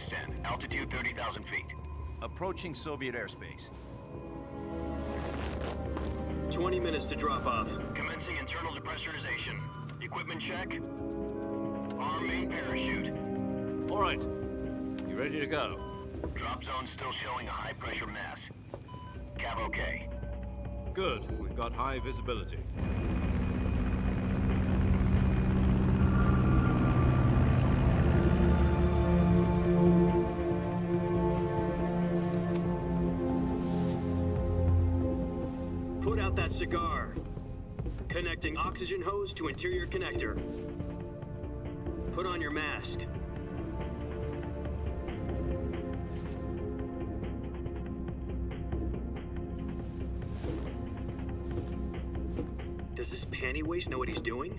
Uzbekistan. Altitude 30,000 feet. Approaching Soviet airspace. 20 minutes to drop off. Commencing internal depressurization. Equipment check. Arm main parachute. All right. You ready to go? Drop zone still showing a high pressure mass. Cav okay. Good. We've got high visibility. Put out that cigar. Connecting oxygen hose to interior connector. Put on your mask. Does this panty waste know what he's doing?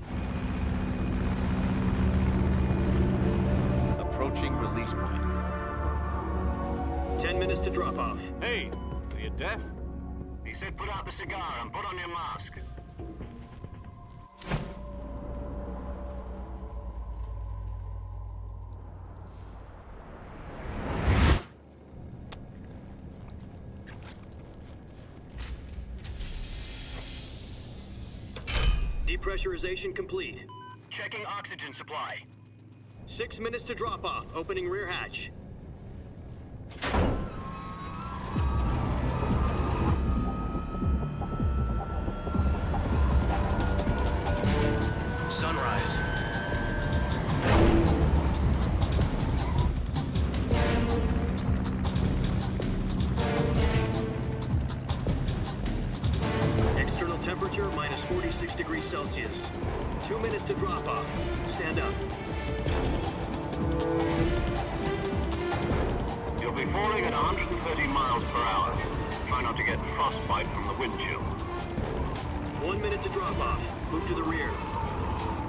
Approaching release point. 10 minutes to drop off. Hey, are you deaf? He said put out the cigar and put on your mask. Depressurization complete. Checking oxygen supply. 6 minutes to drop off. Opening rear hatch. Sunrise. External temperature minus 46 degrees Celsius. 2 minutes to drop off. Stand up. You'll be falling at 130 miles per hour. Try not to get frostbite from the wind chill. 1 minute to drop off. Move to the rear.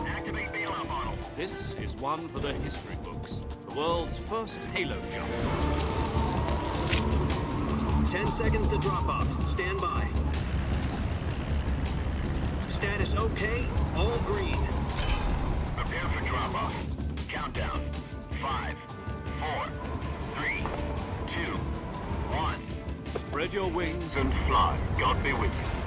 Activate bailout model. This is one for the history books. The world's first halo jump. 10 seconds to drop off. Stand by. Status okay. All green. Prepare for drop-off. Countdown. 5, 4, 3, 2, 1. Spread your wings And fly. God be with you.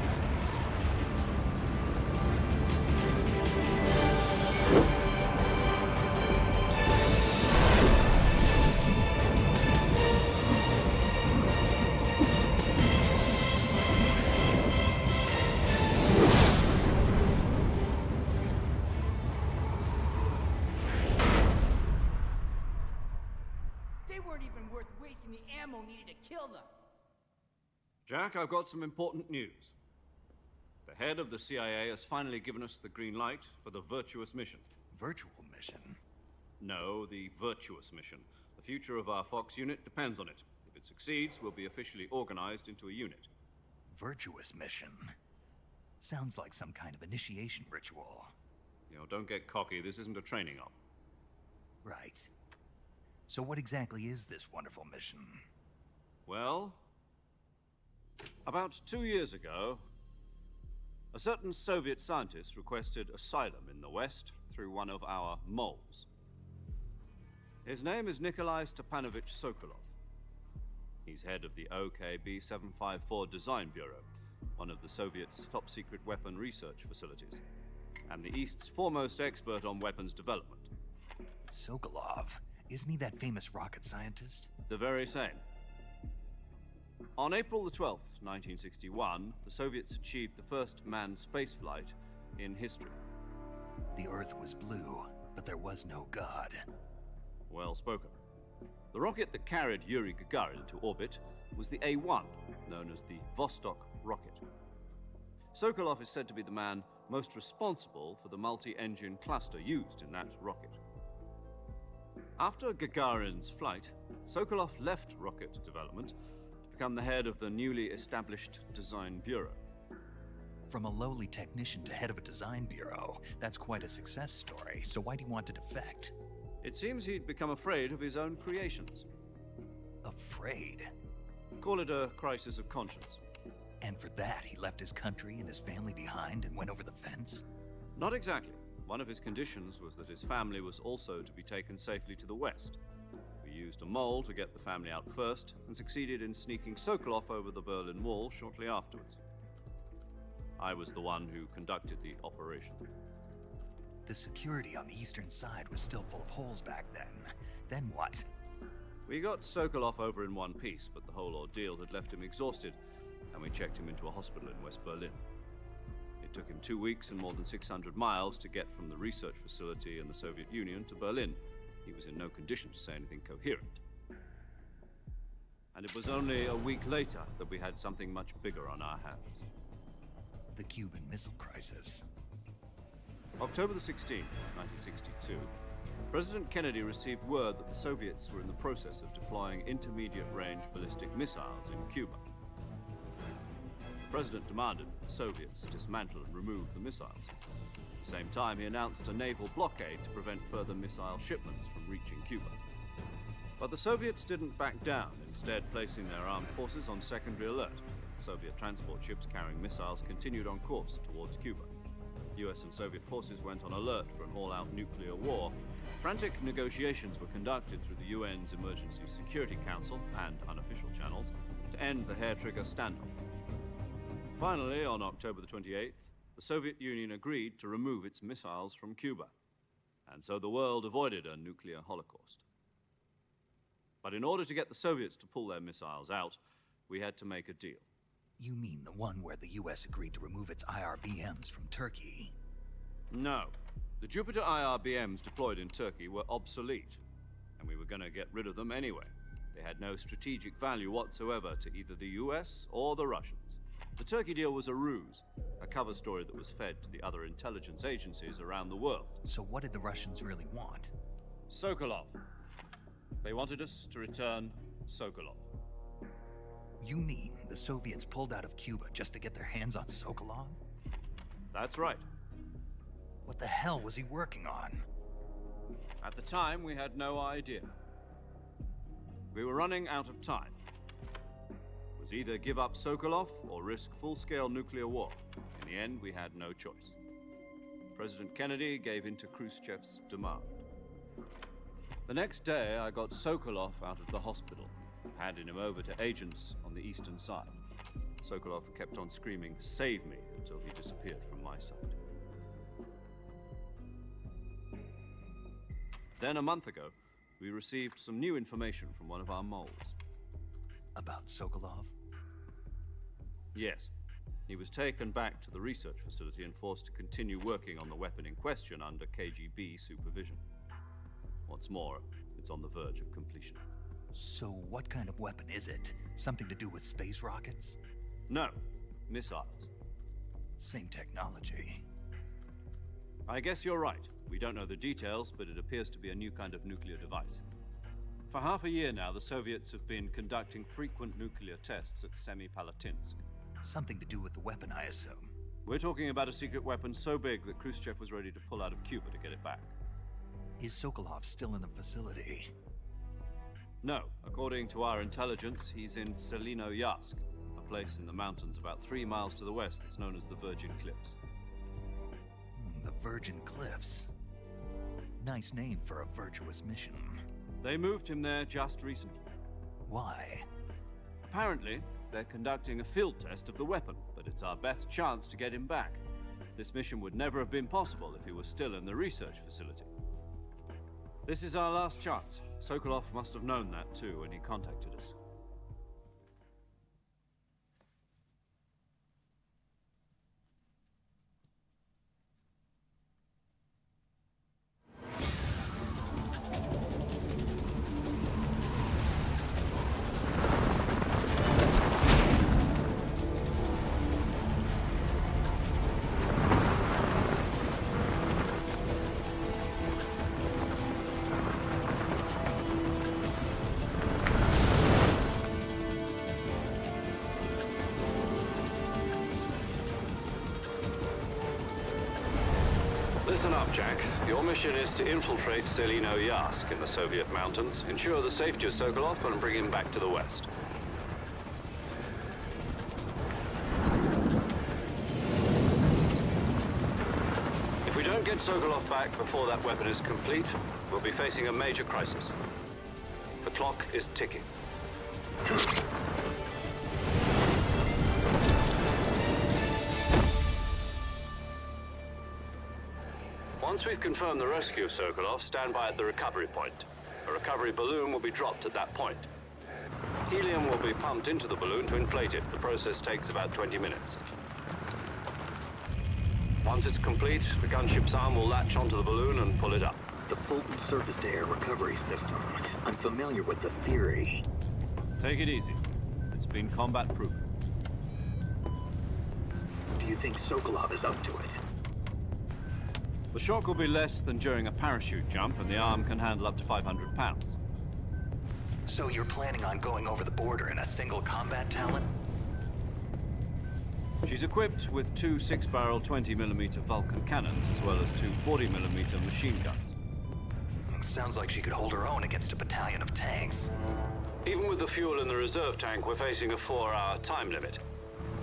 They weren't even worth wasting the ammo needed to kill them. Jack, I've got some important news. The head of the CIA has finally given us the green light for the virtuous mission. Virtual mission? No, the virtuous mission. The future of our Fox unit depends on it. If it succeeds, we'll be officially organized into a unit. Virtuous mission? Sounds like some kind of initiation ritual. You know, don't get cocky. This isn't a training op. Right. So what exactly is this wonderful mission? Well, about 2 years ago, a certain Soviet scientist requested asylum in the West through one of our moles. His name is Nikolai Stepanovich Sokolov. He's head of the OKB-754 Design Bureau, one of the Soviets' top-secret weapon research facilities, and the East's foremost expert on weapons development. Sokolov? Isn't he that famous rocket scientist? The very same. On April the 12th, 1961, the Soviets achieved the first manned spaceflight in history. The Earth was blue, but there was no God. Well spoken. The rocket that carried Yuri Gagarin to orbit was the A-1, known as the Vostok rocket. Sokolov is said to be the man most responsible for the multi-engine cluster used in that rocket. After Gagarin's flight, Sokolov left rocket development to become the head of the newly established Design Bureau. From a lowly technician to head of a design bureau, that's quite a success story, so why do you want to defect? It seems he'd become afraid of his own creations. Afraid? Call it a crisis of conscience. And for that, he left his country and his family behind and went over the fence? Not exactly. One of his conditions was that his family was also to be taken safely to the West. For used a mole to get the family out first and succeeded in sneaking Sokolov over the Berlin Wall shortly afterwards. I was the one who conducted the operation. The security on the eastern side was still full of holes back then. Then what? We got Sokolov over in one piece, but the whole ordeal had left him exhausted, and we checked him into a hospital in West Berlin. It took him 2 weeks and more than 600 miles to get from the research facility in the Soviet Union to Berlin. He was in no condition to say anything coherent. And it was only a week later that we had something much bigger on our hands. The Cuban Missile Crisis. October the 16th, 1962, President Kennedy received word that the Soviets were in the process of deploying intermediate-range ballistic missiles in Cuba. The President demanded that the Soviets dismantle and remove the missiles. At the same time, he announced a naval blockade to prevent further missile shipments from reaching Cuba. But the Soviets didn't back down, instead placing their armed forces on secondary alert. Soviet transport ships carrying missiles continued on course towards Cuba. US and Soviet forces went on alert for an all-out nuclear war. Frantic negotiations were conducted through the UN's Emergency Security Council and unofficial channels to end the hair-trigger standoff. Finally, on October the 28th, the Soviet Union agreed to remove its missiles from Cuba. And so the world avoided a nuclear holocaust. But in order to get the Soviets to pull their missiles out, we had to make a deal. You mean the one where the US agreed to remove its IRBMs from Turkey? No. The Jupiter IRBMs deployed in Turkey were obsolete, and we were going to get rid of them anyway. They had no strategic value whatsoever to either the US or the Russians. The Turkey deal was a ruse, a cover story that was fed to the other intelligence agencies around the world. So what did the Russians really want? Sokolov. They wanted us to return Sokolov. You mean the Soviets pulled out of Cuba just to get their hands on Sokolov? That's right. What the hell was he working on? At the time, we had no idea. We were running out of time. It was either give up Sokolov or risk full-scale nuclear war. In the end, we had no choice. President Kennedy gave in to Khrushchev's demand. The next day, I got Sokolov out of the hospital, handing him over to agents on the eastern side. Sokolov kept on screaming, "Save me," until he disappeared from my sight. Then, a month ago, we received some new information from one of our moles. About Sokolov? Yes. He was taken back to the research facility and forced to continue working on the weapon in question under KGB supervision. What's more, it's on the verge of completion. So what kind of weapon is it? Something to do with space rockets? No, missiles. Same technology. I guess you're right. We don't know the details, but it appears to be a new kind of nuclear device. For half a year now, the Soviets have been conducting frequent nuclear tests at Semipalatinsk. Something to do with the weapon, I assume. We're talking about a secret weapon so big that Khrushchev was ready to pull out of Cuba to get it back. Is Sokolov still in the facility? No. According to our intelligence, he's in Selino-Yarsk, a place in the mountains about 3 miles to the west that's known as the Virgin Cliffs. The Virgin Cliffs. Nice name for a virtuous mission. They moved him there just recently. Why? Apparently, they're conducting a field test of the weapon, but it's our best chance to get him back. This mission would never have been possible if he was still in the research facility. This is our last chance. Sokolov must have known that too when he contacted us. Listen up, Jack. Your mission is to infiltrate Selino-Yarsk in the Soviet mountains, ensure the safety of Sokolov, and bring him back to the west. If we don't get Sokolov back before that weapon is complete, we'll be facing a major crisis. The clock is ticking. Once we've confirmed the rescue of Sokolov, stand by at the recovery point. A recovery balloon will be dropped at that point. Helium will be pumped into the balloon to inflate it. The process takes about 20 minutes. Once it's complete, the gunship's arm will latch onto the balloon and pull it up. The Fulton surface-to-air recovery system. I'm familiar with the theory. Take it easy. It's been combat-proven. Do you think Sokolov is up to it? The shock will be less than during a parachute jump, and the arm can handle up to 500 pounds. So you're planning on going over the border in a single combat Talon? She's equipped with two 6-barrel 20mm Vulcan cannons, as well as two 40mm machine guns. Sounds like she could hold her own against a battalion of tanks. Even with the fuel in the reserve tank, we're facing a 4-hour time limit.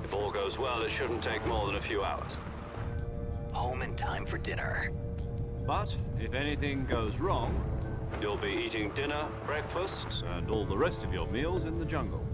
If all goes well, it shouldn't take more than a few hours. Home in time for dinner. But if anything goes wrong, you'll be eating dinner, breakfast, and all the rest of your meals in the jungle.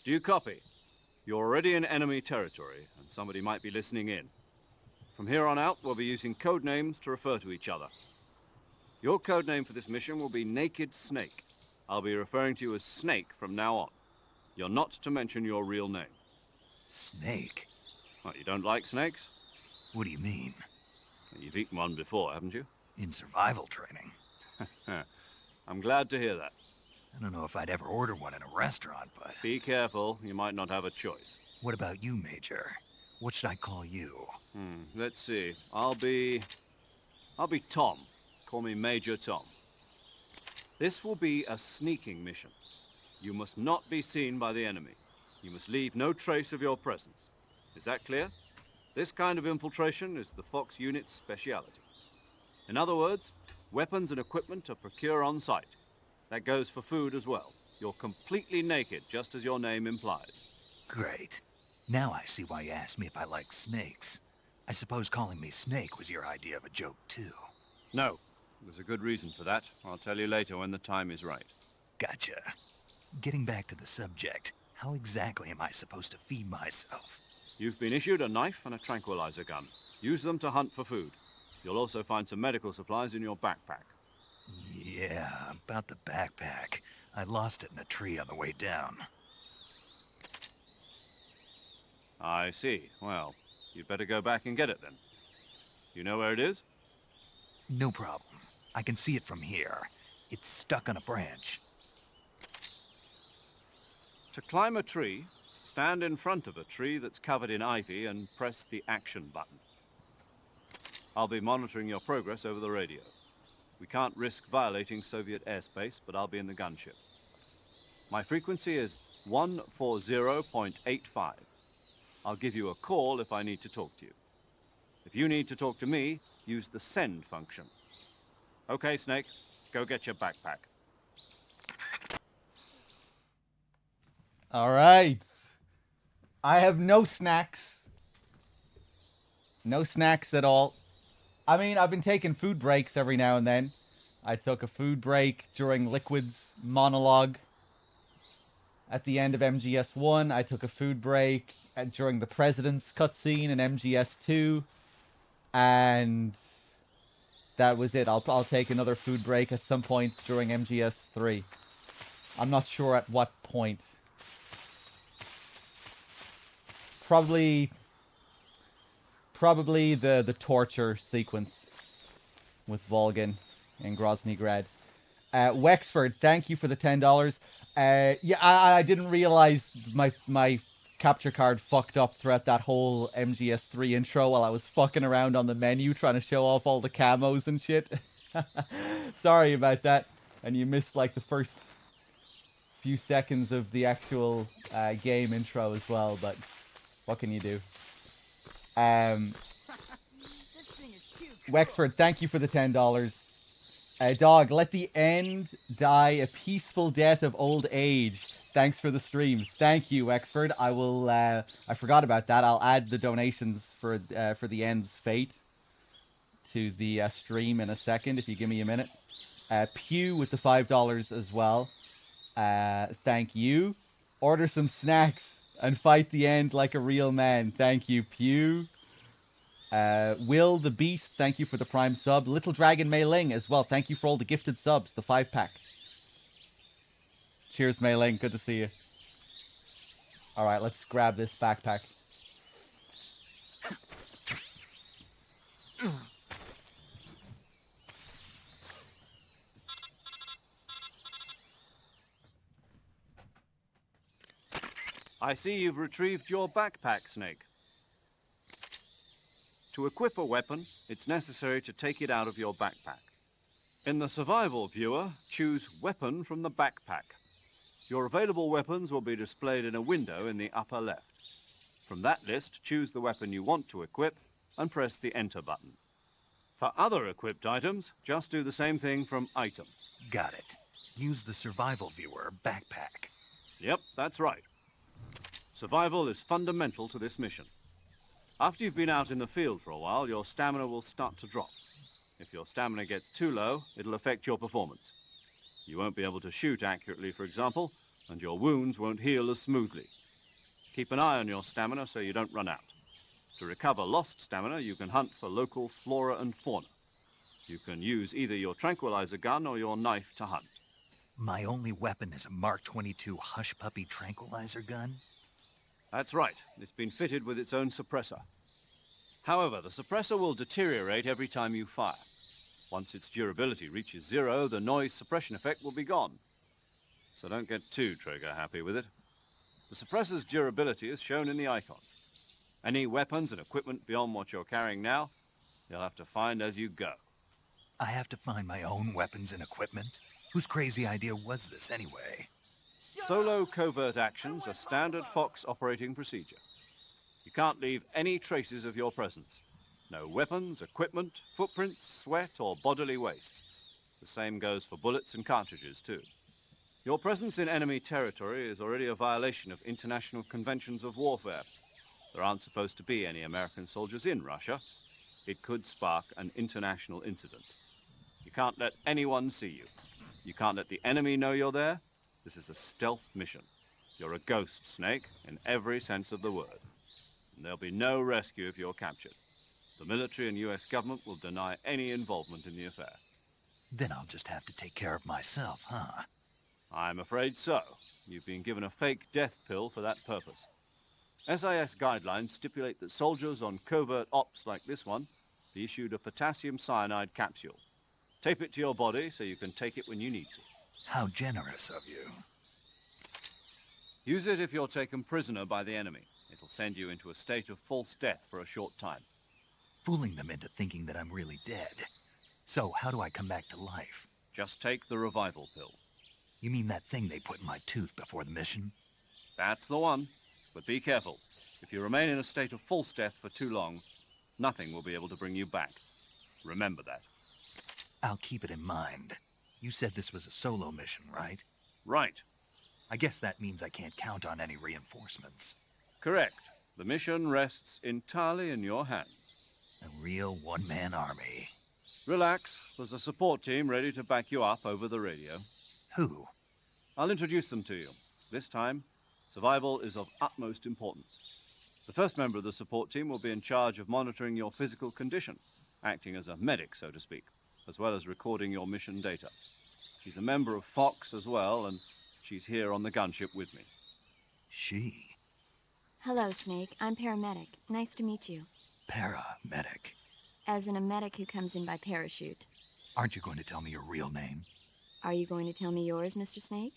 Do you copy? You're already in enemy territory, and somebody might be listening in. From here on out, we'll be using code names to refer to each other. Your code name for this mission will be Naked Snake. I'll be referring to you as Snake from now on. You're not to mention your real name. Snake? What, you don't like snakes? What do you mean? You've eaten one before, haven't you? In survival training. I'm glad to hear that. I don't know if I'd ever order one in a restaurant, but... Be careful, you might not have a choice. What about you, Major? What should I call you? Let's see. I'll be Tom. Call me Major Tom. This will be a sneaking mission. You must not be seen by the enemy. You must leave no trace of your presence. Is that clear? This kind of infiltration is the Fox unit's speciality. In other words, weapons and equipment are procured on site. That goes for food as well. You're completely naked, just as your name implies. Great. Now I see why you asked me if I like snakes. I suppose calling me Snake was your idea of a joke, too. No. There's a good reason for that. I'll tell you later when the time is right. Gotcha. Getting back to the subject, how exactly am I supposed to feed myself? You've been issued a knife and a tranquilizer gun. Use them to hunt for food. You'll also find some medical supplies in your backpack. Yeah, about the backpack. I lost it in a tree on the way down. I see. Well, you'd better go back and get it then. You know where it is? No problem. I can see it from here. It's stuck on a branch. To climb a tree, stand in front of a tree that's covered in ivy and press the action button. I'll be monitoring your progress over the radio. We can't risk violating Soviet airspace, but I'll be in the gunship. My frequency is 140.85. I'll give you a call if I need to talk to you. If you need to talk to me, use the send function. Okay, Snake, go get your backpack. All right. I have no snacks. No snacks at all. I mean, I've been taking food breaks every now and then. I took a food break during Liquid's monologue at the end of MGS1. I took a food break during the President's cutscene in MGS2. And that was it. I'll take another food break at some point during MGS3. I'm not sure at what point. Probably the torture sequence with Volgin and Grozny Grad. Wexford, thank you for the $10. Yeah, I didn't realize my capture card fucked up throughout that whole MGS3 intro while I was fucking around on the menu trying to show off all the camos and shit. Sorry about that. And you missed like the first few seconds of the actual game intro as well, but what can you do? This thing is too cool. Wexford, thank you for the $10. Dog, let the end die a peaceful death of old age. Thanks for the streams. Thank you, Wexford. I will. I forgot about that. I'll add the donations for the end's fate to the stream in a second if you give me a minute. Pew with the $5 as well. Thank you. Order some snacks and fight the end like a real man. Thank you, Pew. Will the Beast, thank you for the Prime sub. Little Dragon Mei Ling as well. Thank you for all the gifted subs, the 5-pack. Cheers, Mei Ling. Good to see you. All right, let's grab this backpack. I see you've retrieved your backpack, Snake. To equip a weapon, it's necessary to take it out of your backpack. In the survival viewer, choose Weapon from the backpack. Your available weapons will be displayed in a window in the upper left. From that list, choose the weapon you want to equip and press the Enter button. For other equipped items, just do the same thing from Item. Got it. Use the survival viewer backpack. Yep, that's right. Survival is fundamental to this mission. After you've been out in the field for a while, your stamina will start to drop. If your stamina gets too low, it'll affect your performance. You won't be able to shoot accurately, for example, and your wounds won't heal as smoothly. Keep an eye on your stamina so you don't run out. To recover lost stamina, you can hunt for local flora and fauna. You can use either your tranquilizer gun or your knife to hunt. My only weapon is a Mark 22 Hush Puppy tranquilizer gun? That's right. It's been fitted with its own suppressor. However, the suppressor will deteriorate every time you fire. Once its durability reaches 0, the noise suppression effect will be gone. So don't get too trigger-happy with it. The suppressor's durability is shown in the icon. Any weapons and equipment beyond what you're carrying now, you'll have to find as you go. I have to find my own weapons and equipment? Whose crazy idea was this anyway? Solo covert actions are standard Fox operating procedure. You can't leave any traces of your presence. No weapons, equipment, footprints, sweat, or bodily waste. The same goes for bullets and cartridges, too. Your presence in enemy territory is already a violation of international conventions of warfare. There aren't supposed to be any American soldiers in Russia. It could spark an international incident. You can't let anyone see you. You can't let the enemy know you're there. This is a stealth mission. You're a ghost, Snake, in every sense of the word. And there'll be no rescue if you're captured. The military and US government will deny any involvement in the affair. Then I'll just have to take care of myself, huh? I'm afraid so. You've been given a fake death pill for that purpose. SIS guidelines stipulate that soldiers on covert ops like this one be issued a potassium cyanide capsule. Tape it to your body so you can take it when you need to. How generous of you. Use it if you're taken prisoner by the enemy. It'll send you into a state of false death for a short time. Fooling them into thinking that I'm really dead. So how do I come back to life? Just take the revival pill. You mean that thing they put in my tooth before the mission? That's the one. But be careful. If you remain in a state of false death for too long, nothing will be able to bring you back. Remember that. I'll keep it in mind. You said this was a solo mission, right? Right. I guess that means I can't count on any reinforcements. Correct. The mission rests entirely in your hands. A real one-man army. Relax. There's a support team ready to back you up over the radio. Who? I'll introduce them to you. This time, survival is of utmost importance. The first member of the support team will be in charge of monitoring your physical condition, acting as a medic, so to speak, as well as recording your mission data. She's a member of Fox as well, and she's here on the gunship with me. She? Hello, Snake. I'm paramedic. Nice to meet you. Paramedic. As in a medic who comes in by parachute. Aren't you going to tell me your real name? Are you going to tell me yours, Mr. Snake?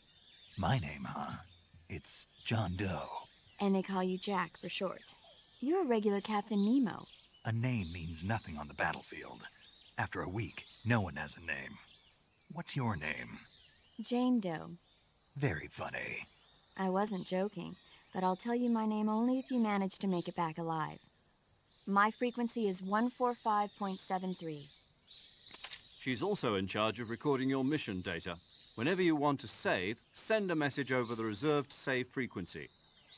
My name, huh? It's John Doe. And they call you Jack for short. You're a regular Captain Nemo. A name means nothing on the battlefield. After a week, no one has a name. What's your name? Jane Doe. Very funny. I wasn't joking, but I'll tell you my name only if you manage to make it back alive. My frequency is 145.73. She's also in charge of recording your mission data. Whenever you want to save, send a message over the reserved save frequency,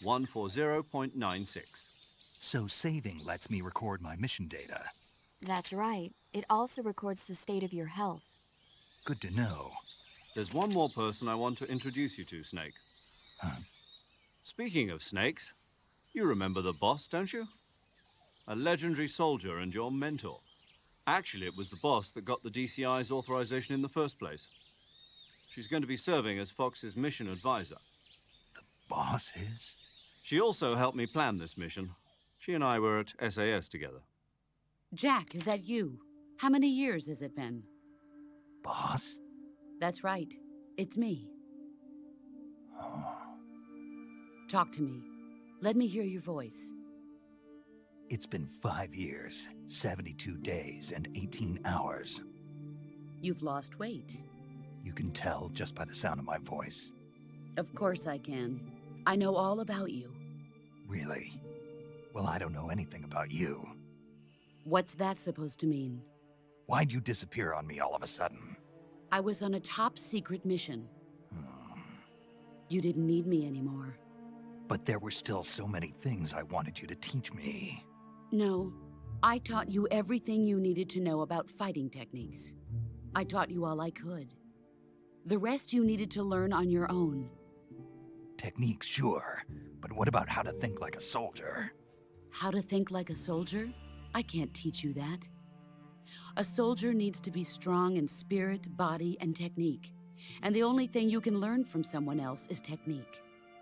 140.96. So saving lets me record my mission data. That's right. It also records the state of your health. Good to know. There's one more person I want to introduce you to, Snake. Huh? Speaking of snakes, you remember the boss, don't you? A legendary soldier and your mentor. Actually, it was the boss that got the DCI's authorization in the first place. She's going to be serving as Fox's mission advisor. The boss is? She also helped me plan this mission. She and I were at SAS together. Jack, is that you? How many years has it been? Boss? That's right. It's me. Oh. Talk to me. Let me hear your voice. It's been 5 years, 72 days, and 18 hours. You've lost weight. You can tell just by the sound of my voice. Of course I can. I know all about you. Really? Well, I don't know anything about you. What's that supposed to mean? Why'd you disappear on me all of a sudden? I was on a top-secret mission. You didn't need me anymore. But there were still so many things I wanted you to teach me. No, I taught you everything you needed to know about fighting techniques. I taught you all I could. The rest you needed to learn on your own. Techniques, sure. But what about how to think like a soldier? How to think like a soldier? I can't teach you that. A soldier needs to be strong in spirit, body, and technique. And the only thing you can learn from someone else is technique.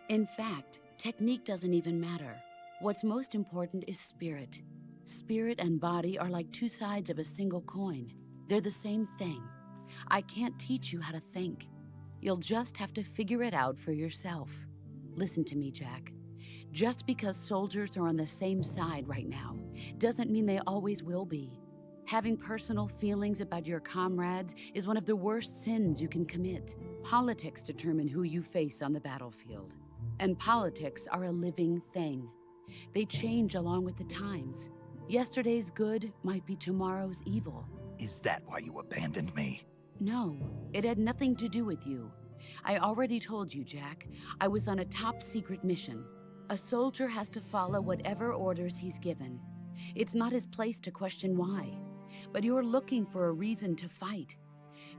In fact, technique doesn't even matter. What's most important is spirit. Spirit and body are like two sides of a single coin. They're the same thing. I can't teach you how to think. You'll just have to figure it out for yourself. Listen to me, Jack. Just because soldiers are on the same side right now doesn't mean they always will be. Having personal feelings about your comrades is one of the worst sins you can commit. Politics determine who you face on the battlefield. And politics are a living thing. They change along with the times. Yesterday's good might be tomorrow's evil. Is that why you abandoned me? No, it had nothing to do with you. I already told you, Jack. I was on a top-secret mission. A soldier has to follow whatever orders he's given. It's not his place to question why. But you're looking for a reason to fight.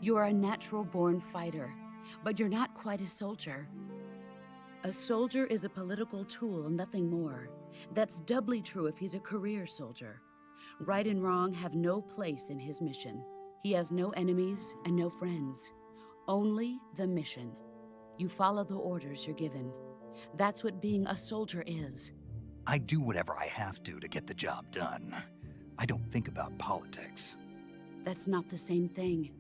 You're a natural-born fighter, but you're not quite a soldier. A soldier is a political tool, nothing more. That's doubly true if he's a career soldier. Right and wrong have no place in his mission. He has no enemies and no friends. Only the mission. You follow the orders you're given. That's what being a soldier is. I do whatever I have to get the job done. I don't think about politics. That's not the same thing.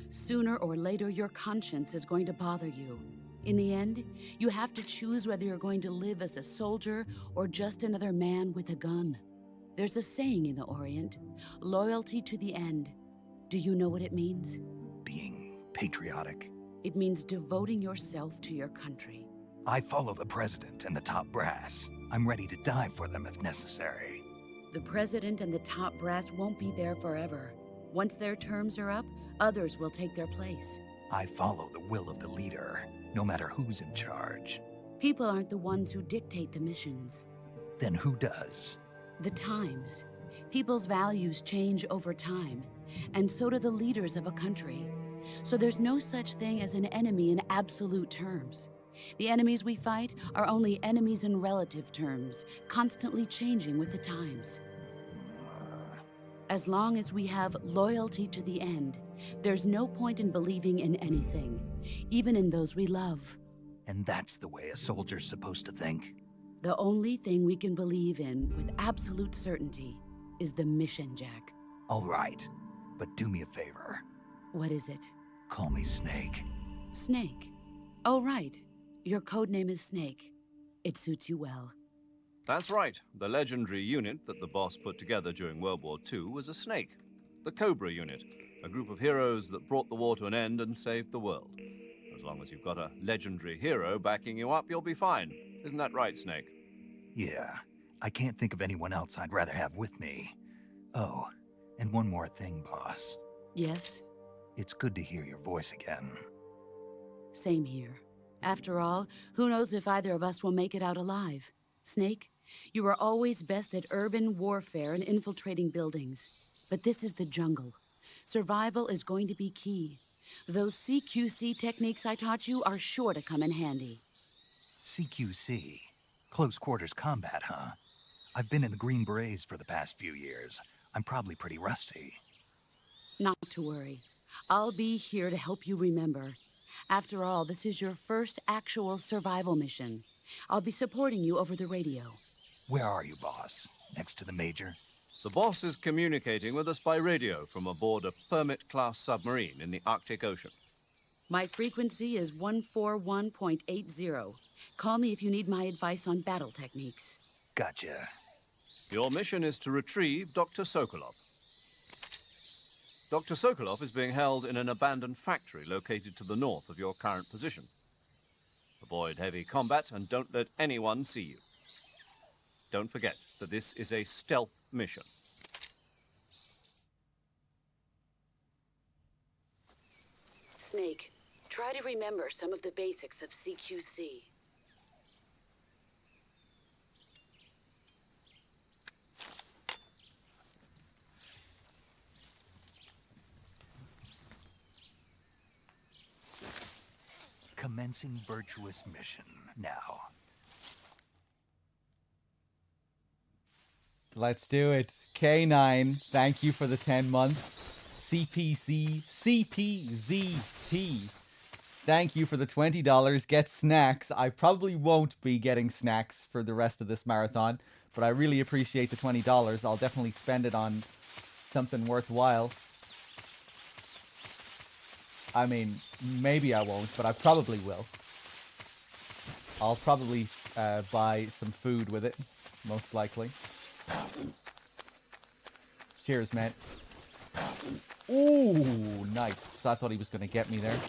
Sooner or later, your conscience is going to bother you. In the end, you have to choose whether you're going to live as a soldier or just another man with a gun. There's a saying in the Orient, loyalty to the end. Do you know what it means? Being patriotic? It means devoting yourself to your country. I follow the president and the top brass. I'm ready to die for them if necessary. The president and the top brass won't be there forever. Once their terms are up, others will take their place. I follow the will of the leader, no matter who's in charge. People aren't the ones who dictate the missions. Then who does? The times. People's values change over time, and so do the leaders of a country. So there's no such thing as an enemy in absolute terms. The enemies we fight are only enemies in relative terms, constantly changing with the times. As long as we have loyalty to the end, there's no point in believing in anything, even in those we love. And that's the way a soldier's supposed to think? The only thing we can believe in with absolute certainty is the mission, Jack. All right, but do me a favor. What is it? Call me Snake. Snake. Oh, right. Your codename is Snake. It suits you well. That's right. The legendary unit that the boss put together during World War II was a snake. The Cobra unit, a group of heroes that brought the war to an end and saved the world. As long as you've got a legendary hero backing you up, you'll be fine. Isn't that right, Snake? Yeah, I can't think of anyone else I'd rather have with me. Oh, and one more thing, boss. Yes? It's good to hear your voice again. Same here. After all, who knows if either of us will make it out alive? Snake, you are always best at urban warfare and infiltrating buildings. But this is the jungle. Survival is going to be key. Those CQC techniques I taught you are sure to come in handy. CQC? Close quarters combat, huh? I've been in the Green Berets for the past few years. I'm probably pretty rusty. Not to worry. I'll be here to help you remember. After all, this is your first actual survival mission. I'll be supporting you over the radio. Where are you, boss? Next to the Major? The boss is communicating with us by radio from aboard a Permit-class submarine in the Arctic Ocean. My frequency is 141.80. Call me if you need my advice on battle techniques. Gotcha. Your mission is to retrieve Dr. Sokolov. Dr. Sokolov is being held in an abandoned factory located to the north of your current position. Avoid heavy combat and don't let anyone see you. Don't forget that this is a stealth mission. Snake, try to remember some of the basics of CQC. Commencing virtuous mission now. Let's do it. K9, thank you for the 10 months. CPZT, thank you for the $20. Get snacks. I probably won't be getting snacks for the rest of this marathon, but I really appreciate the $20. I'll definitely spend it on something worthwhile. I mean, maybe I won't, but I probably will. I'll probably buy some food with it, most likely. Cheers, man. Ooh, nice. I thought he was going to get me there.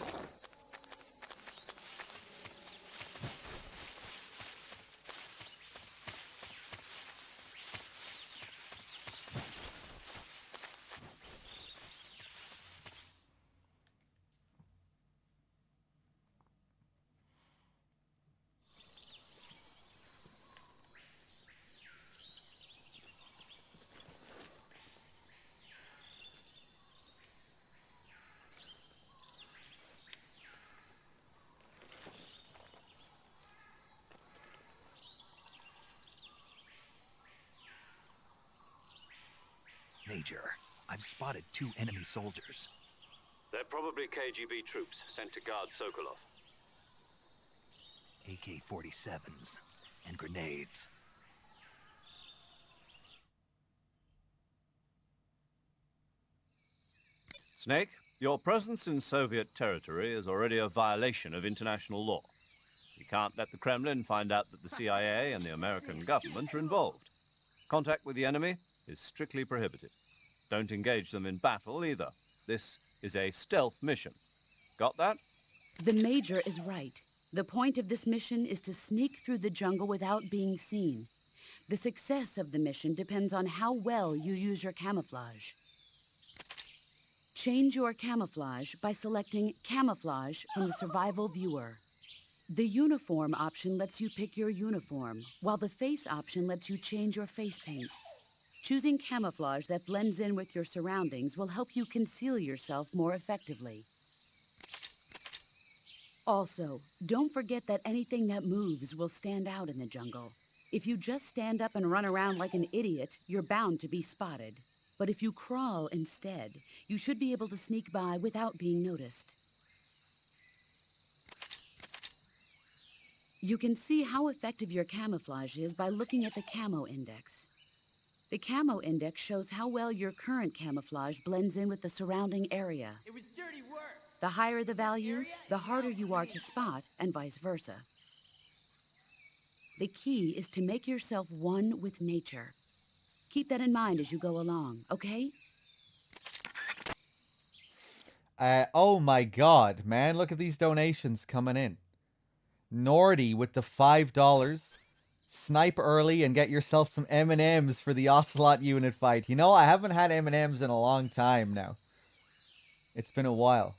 Major, I've spotted 2 enemy soldiers. They're probably KGB troops sent to guard Sokolov. AK-47s and grenades. Snake, your presence in Soviet territory is already a violation of international law. You can't let the Kremlin find out that the CIA and the American government are involved. Contact with the enemy is strictly prohibited. Don't engage them in battle either. This is a stealth mission. Got that? The Major is right. The point of this mission is to sneak through the jungle without being seen. The success of the mission depends on how well you use your camouflage. Change your camouflage by selecting Camouflage from the Survival Viewer. The Uniform option lets you pick your uniform, while the Face option lets you change your face paint. Choosing camouflage that blends in with your surroundings will help you conceal yourself more effectively. Also, don't forget that anything that moves will stand out in the jungle. If you just stand up and run around like an idiot, you're bound to be spotted. But if you crawl instead, you should be able to sneak by without being noticed. You can see how effective your camouflage is by looking at the Camo Index. The Camo Index shows how well your current camouflage blends in with the surrounding area. It was dirty work. The higher the value, the harder you are to spot, and vice versa. The key is to make yourself one with nature. Keep that in mind as you go along, okay? Oh my god, man. Look at these donations coming in. Nordy with the $5. Snipe early and get yourself some M&Ms for the Ocelot unit fight. You know, I haven't had M&Ms in a long time now. It's been a while.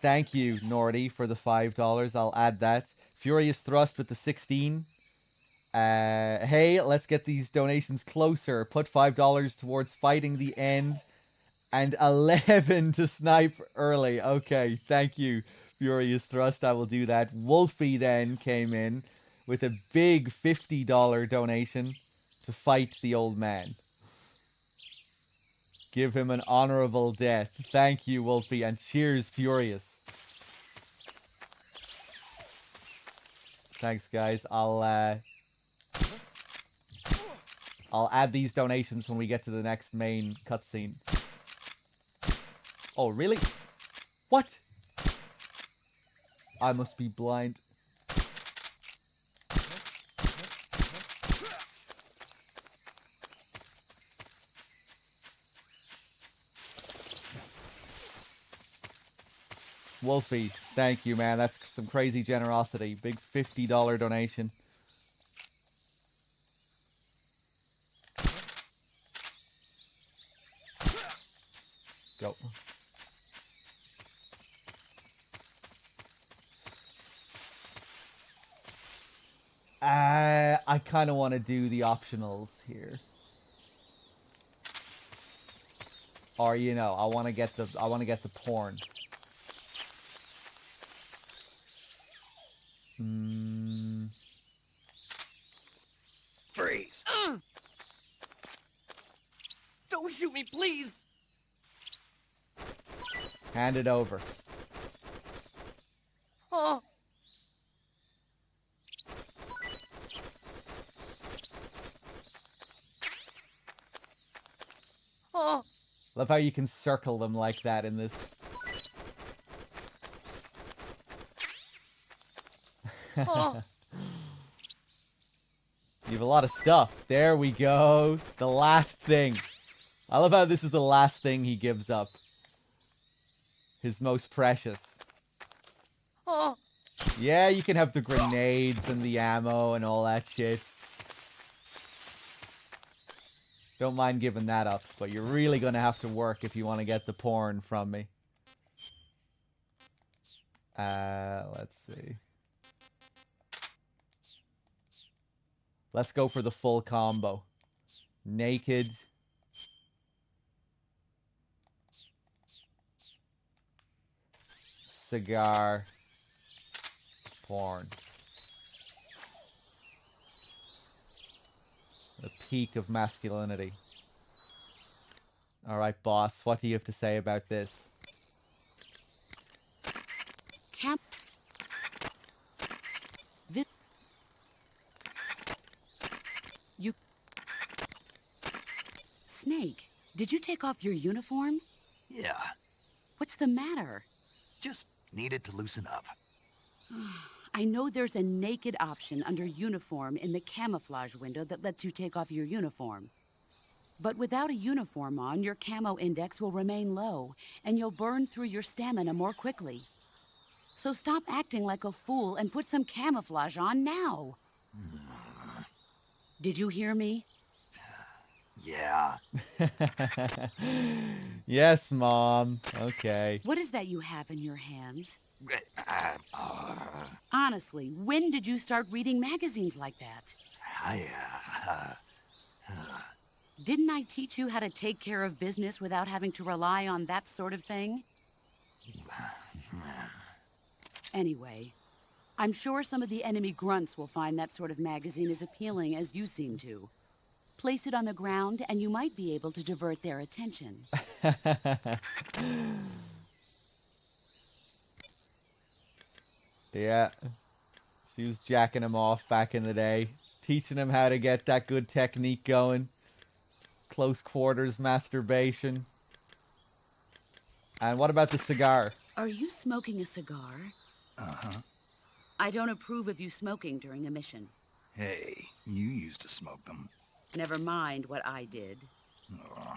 Thank you, Nordy, for the $5. I'll add that. Furious Thrust with the 16. Hey, let's get these donations closer. Put $5 towards fighting the end. And 11 to snipe early. Okay, thank you, Furious Thrust. I will do that. Wolfie then came in with a big $50 donation to fight the old man. Give him an honorable death. Thank you, Wolfie, and cheers, Furious. Thanks, guys. I'll add these donations when we get to the next main cutscene. Oh, really? What? I must be blind. Wolfie, thank you, man. That's some crazy generosity. Big $50 donation. Go. I kind of want to do the optionals here. Or, you know, I want to get the porn. Freeze. Don't shoot me, please. Hand it over. Oh. Oh. Love how you can circle them like that in this. Oh. You have a lot of stuff. There we go. The last thing. I love how this is the last thing he gives up. His most precious. Oh. Yeah, you can have the grenades and the ammo and all that shit. Don't mind giving that up, but you're really going to have to work if you want to get the porn from me. Let's see. Let's go for the full combo. Naked. Cigar. Porn. The peak of masculinity. Alright, boss. What do you have to say about this? Snake, did you take off your uniform? Yeah, What's the matter? just needed to loosen up. I know there's a naked option under uniform in the camouflage window that lets you take off your uniform. But without a uniform on, your camo index will remain low, and you'll burn through your stamina more quickly. So stop acting like a fool and put some camouflage on now. Did you hear me? Yeah. Yes, Mom. Okay. What is that you have in your hands? Uh, Honestly, when did you start reading magazines like that? Didn't I teach you how to take care of business without having to rely on that sort of thing? Anyway, I'm sure some of the enemy grunts will find that sort of magazine as appealing as you seem to. Place it on the ground and you might be able to divert their attention. Yeah. She was jacking him off back in the day. Teaching him how to get that good technique going. Close quarters masturbation. And what about the cigar? Are you smoking a cigar? Uh-huh. I don't approve of you smoking during a mission. Hey, you used to smoke them. Never mind what I did. Oh.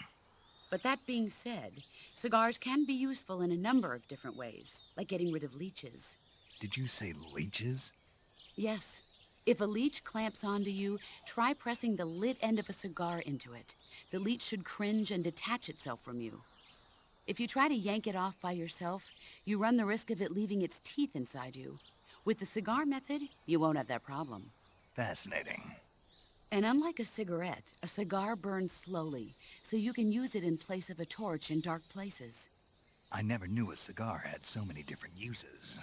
But that being said, cigars can be useful in a number of different ways, like getting rid of leeches. Did you say leeches? Yes. If a leech clamps onto you, try pressing the lit end of a cigar into it. The leech should cringe and detach itself from you. If you try to yank it off by yourself, you run the risk of it leaving its teeth inside you. With the cigar method, you won't have that problem. Fascinating. And unlike a cigarette, a cigar burns slowly, so you can use it in place of a torch in dark places. I never knew a cigar had so many different uses.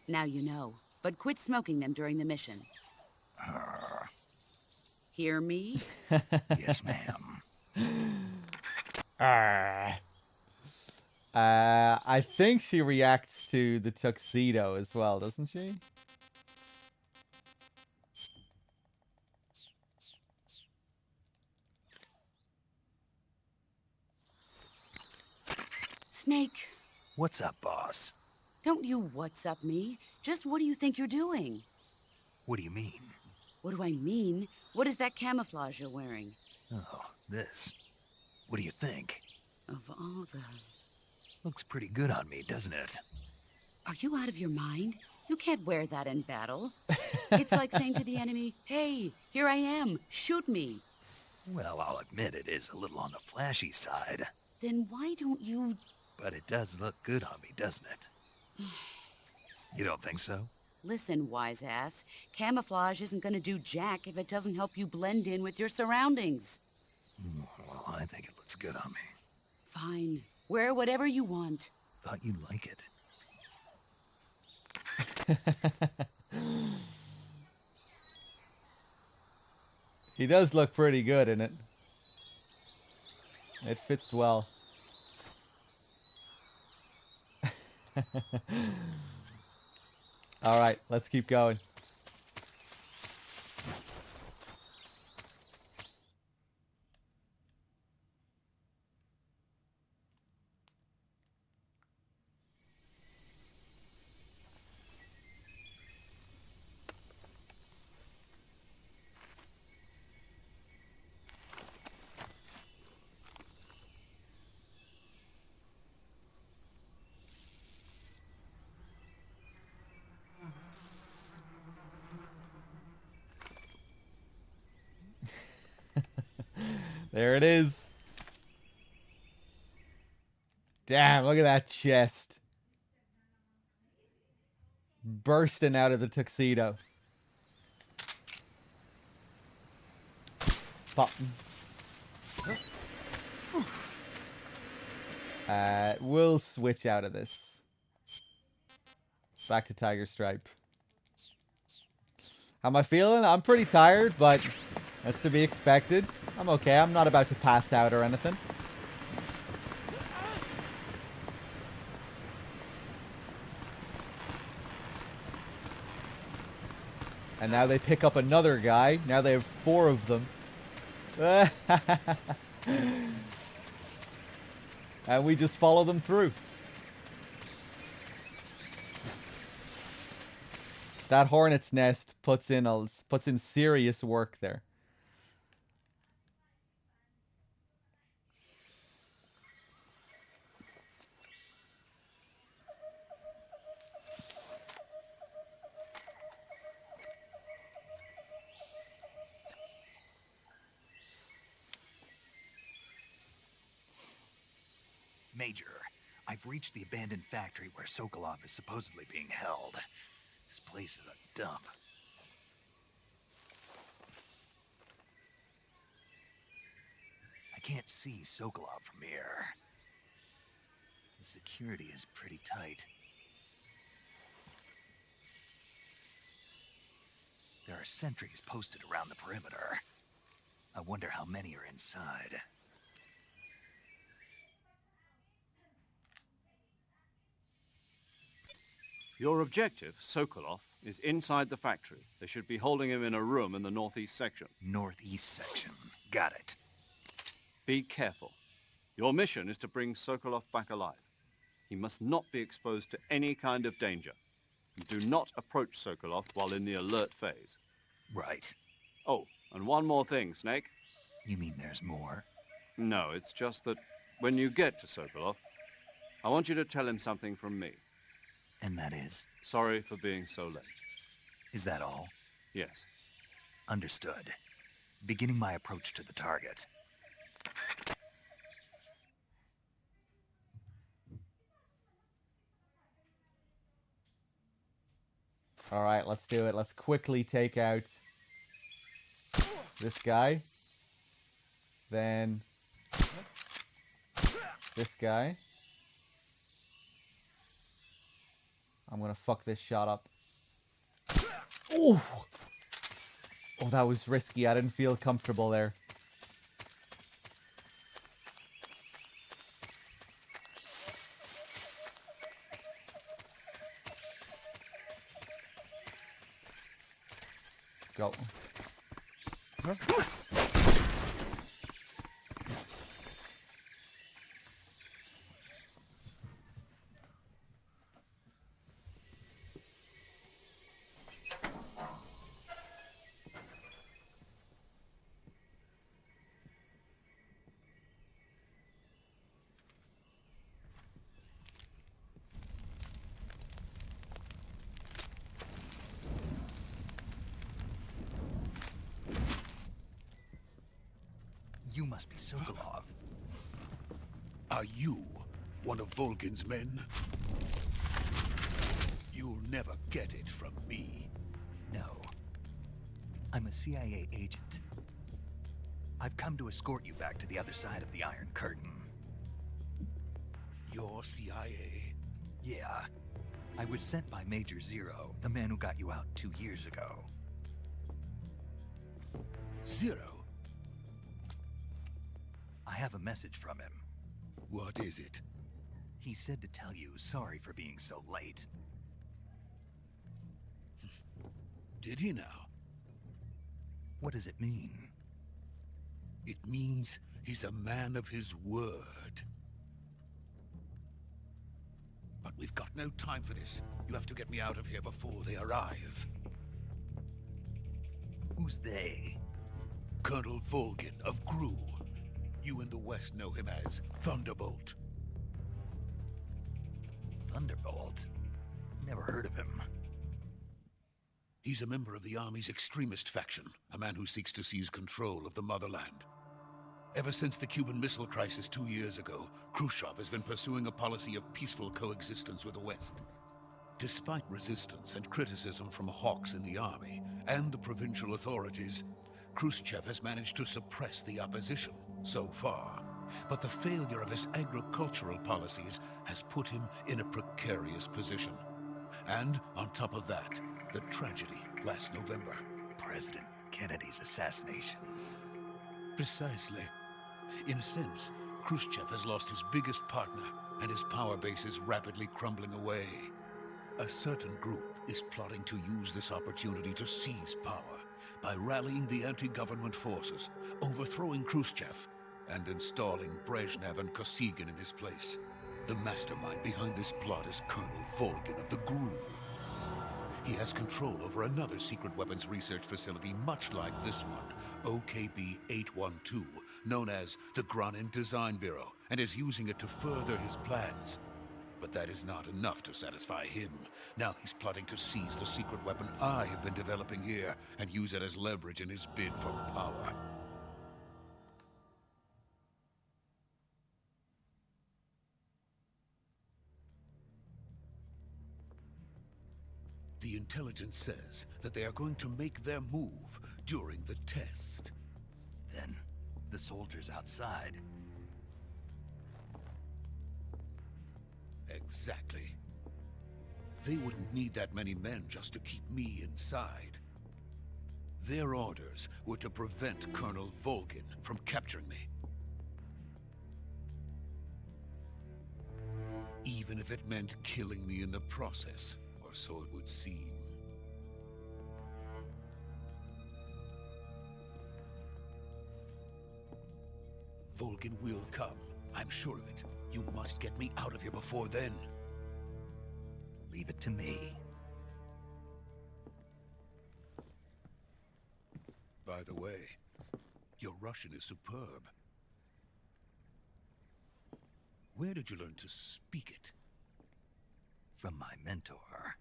Now you know, but quit smoking them during the mission. Hear me? Yes, ma'am. I think she reacts to the tuxedo as well, doesn't she? Snake, What's up, boss? don't you what's up me. Just what do you think you're doing? What do you mean? What do I mean? What is that camouflage you're wearing? Oh, this. What do you think? Of all the... Looks pretty good on me, doesn't it? Are you out of your mind? You can't wear that in battle. It's like saying to the enemy, hey, here I am, shoot me. Well, I'll admit it is a little on the flashy side. Then why don't you... But it does look good on me, doesn't it? You don't think so? Listen, wise ass, camouflage isn't gonna do jack if it doesn't help you blend in with your surroundings. Well, I think it looks good on me. Fine. Wear whatever you want. Thought you'd like it. He does look pretty good in it. It fits well. All right, let's keep going. There it is. Damn, look at that chest. Bursting out of the tuxedo. Pop. We'll switch out of this. Back to Tiger Stripe. How am I feeling? I'm pretty tired, but that's to be expected. I'm okay. I'm not about to pass out or anything. And now they pick up another guy. Now they have 4 of them. And we just follow them through. That hornet's nest puts in serious work there. Major, I've reached the abandoned factory where Sokolov is supposedly being held. This place is a dump. I can't see Sokolov from here. The security is pretty tight. There are sentries posted around the perimeter. I wonder how many are inside. Your objective, Sokolov, is inside the factory. They should be holding him in a room in the northeast section. Northeast section. Got it. Be careful. Your mission is to bring Sokolov back alive. He must not be exposed to any kind of danger. And do not approach Sokolov while in the alert phase. Right. Oh, and one more thing, Snake. You mean there's more? No, it's just that when you get to Sokolov, I want you to tell him something from me. And that is? Sorry for being so late. Is that all? Yes. Understood. Beginning my approach to the target. Alright, let's do it. Let's quickly take out this guy. Then this guy. I'm gonna fuck this shot up. Ooh! Oh, that was risky. I didn't feel comfortable there. Go. You must be Sokolov. Are you one of Volgin's men? You'll never get it from me. No. I'm a CIA agent. I've come to escort you back to the other side of the Iron Curtain. You're CIA? Yeah. I was sent by Major Zero, the man who got you out 2 years ago. Zero? I have a message from him. What is it? He said to tell you sorry for being so late. Did he now? What does it mean? It means he's a man of his word. But we've got no time for this. You have to get me out of here before they arrive. Who's they? Colonel Volgin of GRU. You in the West know him as Thunderbolt. Thunderbolt? Never heard of him. He's a member of the Army's extremist faction, a man who seeks to seize control of the motherland. Ever since the Cuban Missile Crisis 2 years ago, Khrushchev has been pursuing a policy of peaceful coexistence with the West. Despite resistance and criticism from hawks in the army and the provincial authorities, Khrushchev has managed to suppress the opposition so far. But the failure of his agricultural policies has put him in a precarious position. And on top of that, the tragedy last November. President Kennedy's assassination. Precisely. In a sense, Khrushchev has lost his biggest partner, and his power base is rapidly crumbling away. A certain group is plotting to use this opportunity to seize power by rallying the anti-government forces, overthrowing Khrushchev, and installing Brezhnev and Kosygin in his place. The mastermind behind this plot is Colonel Volgin of the GRU. He has control over another secret weapons research facility much like this one, OKB-812, known as the Granin Design Bureau, and is using it to further his plans. But that is not enough to satisfy him. Now he's plotting to seize the secret weapon I have been developing here and use it as leverage in his bid for power. The intelligence says that they are going to make their move during the test. Then, the soldiers outside. Exactly. They wouldn't need that many men just to keep me inside. Their orders were to prevent Colonel Volgin from capturing me. Even if it meant killing me in the process, or so it would seem. Volgin will come. I'm sure of it. You must get me out of here before then. Leave it to me. By the way, your Russian is superb. Where did you learn to speak it? From my mentor.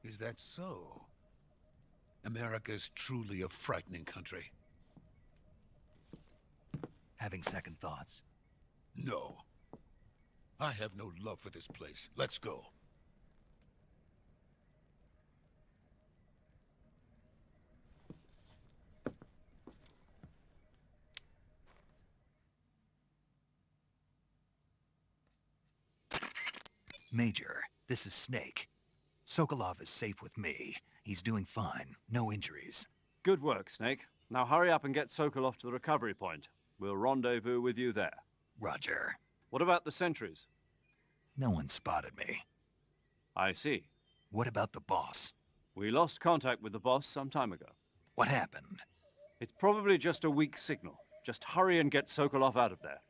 Is that so? America's truly a frightening country. Having second thoughts? No. I have no love for this place. Let's go. Major, this is Snake. Sokolov is safe with me. He's doing fine. No injuries. Good work, Snake. Now hurry up and get Sokolov to the recovery point. We'll rendezvous with you there. Roger. What about the sentries? No one spotted me. I see. What about the boss? We lost contact with the boss some time ago. What happened? It's probably just a weak signal. Just hurry and get Sokolov out of there.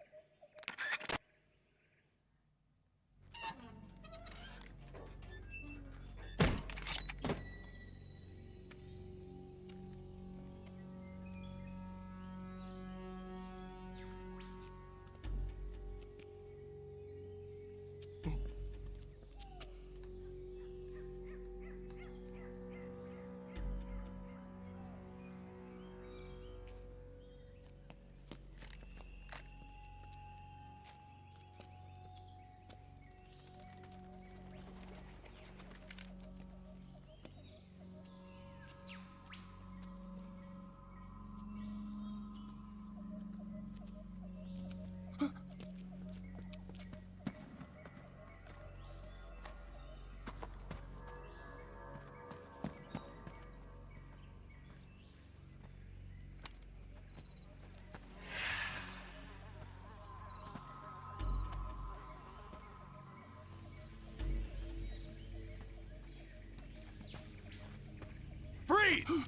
Freeze!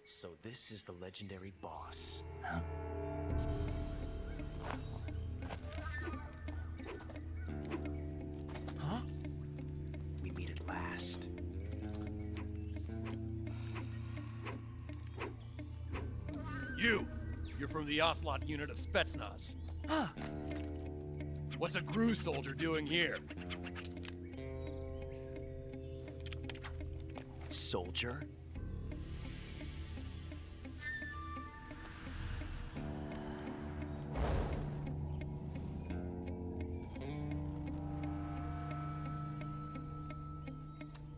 So this is the legendary boss. Huh? Huh? We meet at last. You're from the Ocelot unit of Spetsnaz. Huh? What's a GRU soldier doing here? Soldier?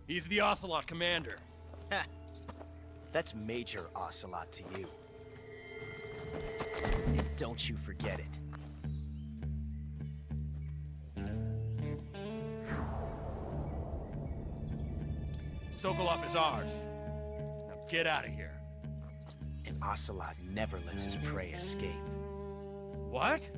He's the Ocelot commander. Ha! That's Major Ocelot to you. And don't you forget it. Sokolov is ours. Now get out of here. And Ocelot never lets his prey escape. What?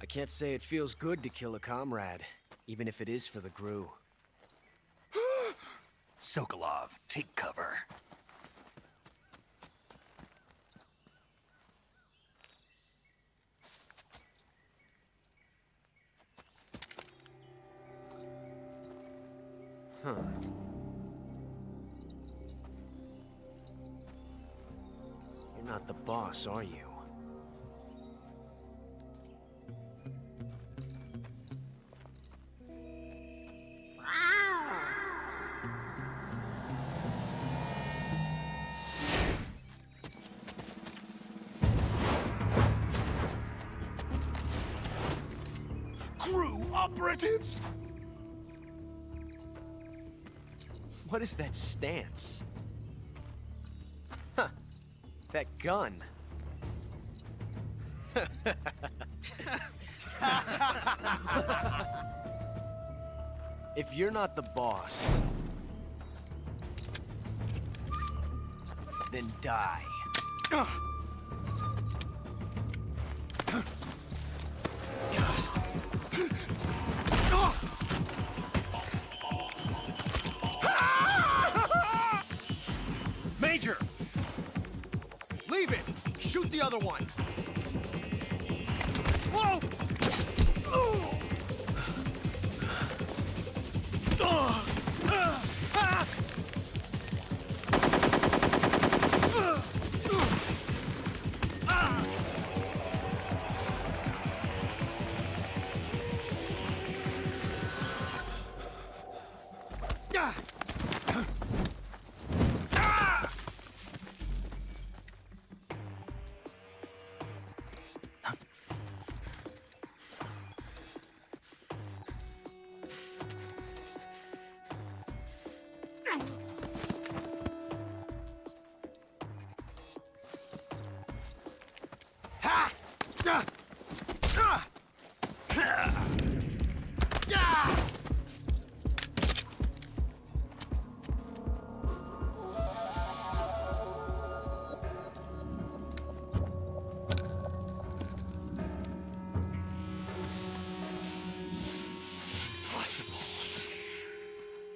I can't say it feels good to kill a comrade, even if it is for the Gru. Sokolov, take cover. Huh. You're not the boss, are you? Crew operatives! What is that stance? Huh. That gun. If you're not the boss, then die. Major! Leave it! Shoot the other one! Whoa!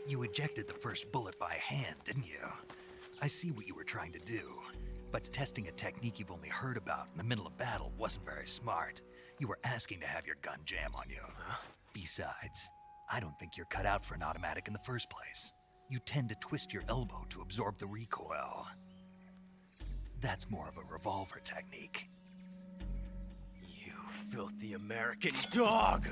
You ejected the first bullet by hand, didn't you? I see what you were trying to do. But testing a technique you've only heard about in the middle of battle wasn't very smart. You were asking to have your gun jam on you. Huh? Besides, I don't think you're cut out for an automatic in the first place. You tend to twist your elbow to absorb the recoil. That's more of a revolver technique. You filthy American dog!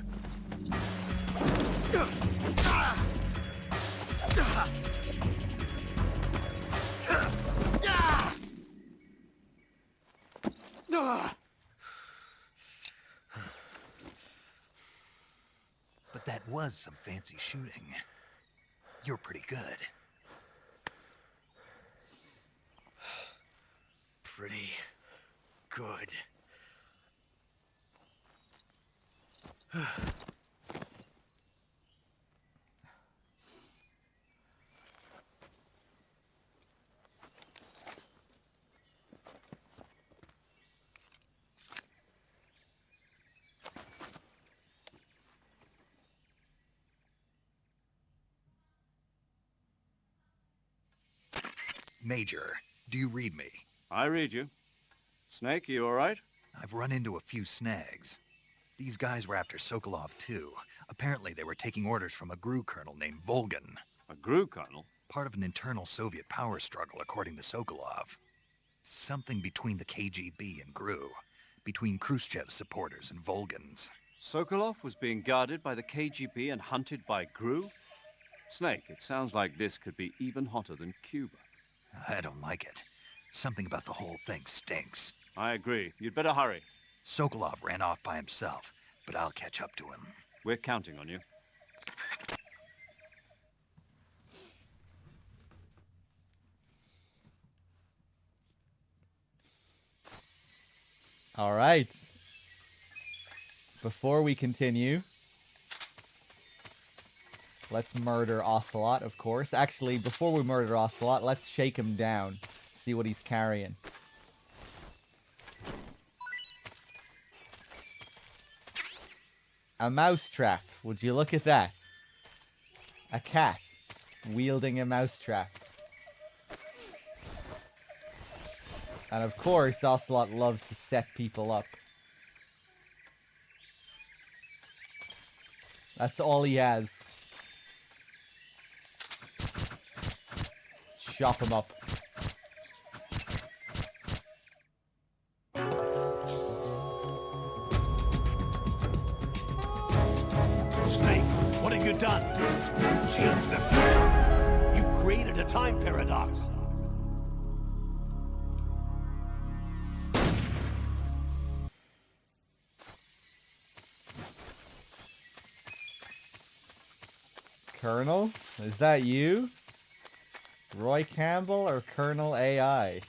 But that was some fancy shooting. You're pretty good. Pretty good. Major, do you read me? I read you. Snake, you all right? I've run into a few snags. These guys were after Sokolov, too. Apparently, they were taking orders from a GRU colonel named Volgan. A GRU colonel? Part of an internal Soviet power struggle, according to Sokolov. Something between the KGB and GRU. Between Khrushchev's supporters and Volgan's. Sokolov was being guarded by the KGB and hunted by GRU? Snake, it sounds like this could be even hotter than Cuba. I don't like it. Something about the whole thing stinks. I agree. You'd better hurry. Sokolov ran off by himself, but I'll catch up to him. We're counting on you. All right. Before we continue, let's murder Ocelot, of course. Actually, before we murder Ocelot, let's shake him down. See what he's carrying. A mousetrap. Would you look at that? A cat wielding a mousetrap. And of course, Ocelot loves to set people up. That's all he has. Chop him up. Snake, what have you done? You changed the future. You've created a time paradox. Colonel? Is that you? Roy Campbell or Colonel AI?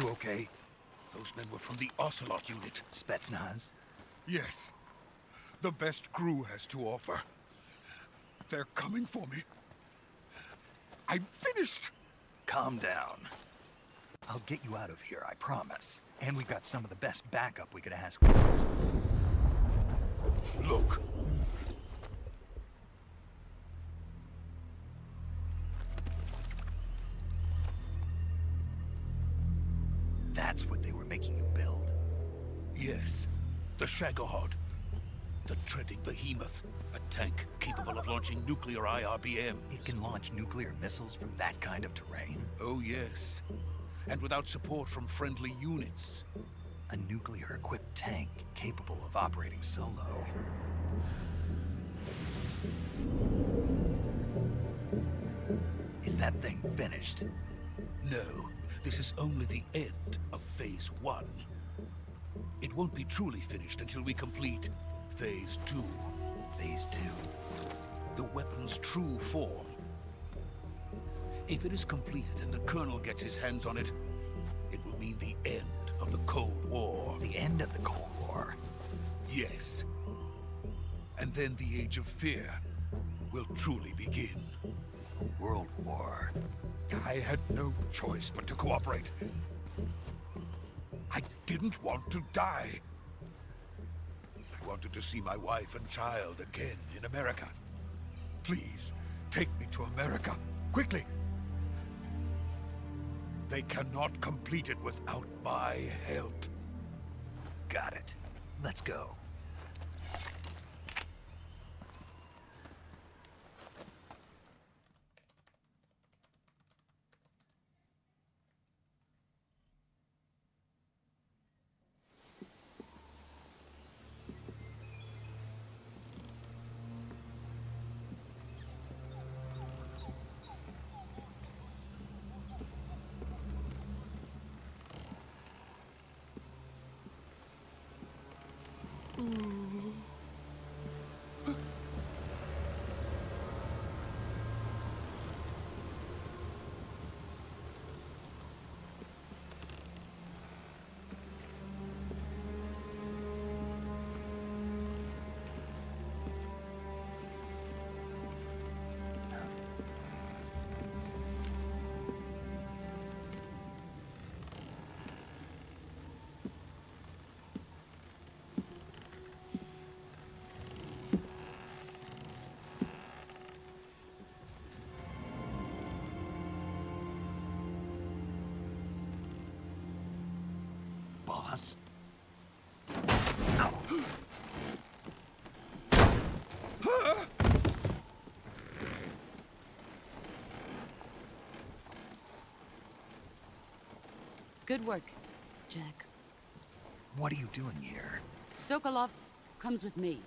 You okay? Those men were from the Ocelot unit. Spetsnaz? Yes. The best crew has to offer. They're coming for me. I'm finished! Calm down. I'll get you out of here, I promise. And we've got some of the best backup we could ask for. Look. That's what they were making you build? Yes. The Shagohod. The treading behemoth. A tank capable of launching nuclear IRBMs. It can launch nuclear missiles from that kind of terrain? Oh, yes. And without support from friendly units. A nuclear-equipped tank capable of operating solo. Is that thing finished? No. This is only the end of Phase 1. It won't be truly finished until we complete Phase 2. Phase 2? The weapon's true form. If it is completed and the Colonel gets his hands on it, it will mean the end of the Cold War. The end of the Cold War? Yes. And then the Age of Fear will truly begin. A world war. I had no choice but to cooperate. I didn't want to die. I wanted to see my wife and child again in America. Please, take me to America, quickly. They cannot complete it without my help. Got it. Let's go. Boss? Good work, Jack. What are you doing here? Sokolov comes with me.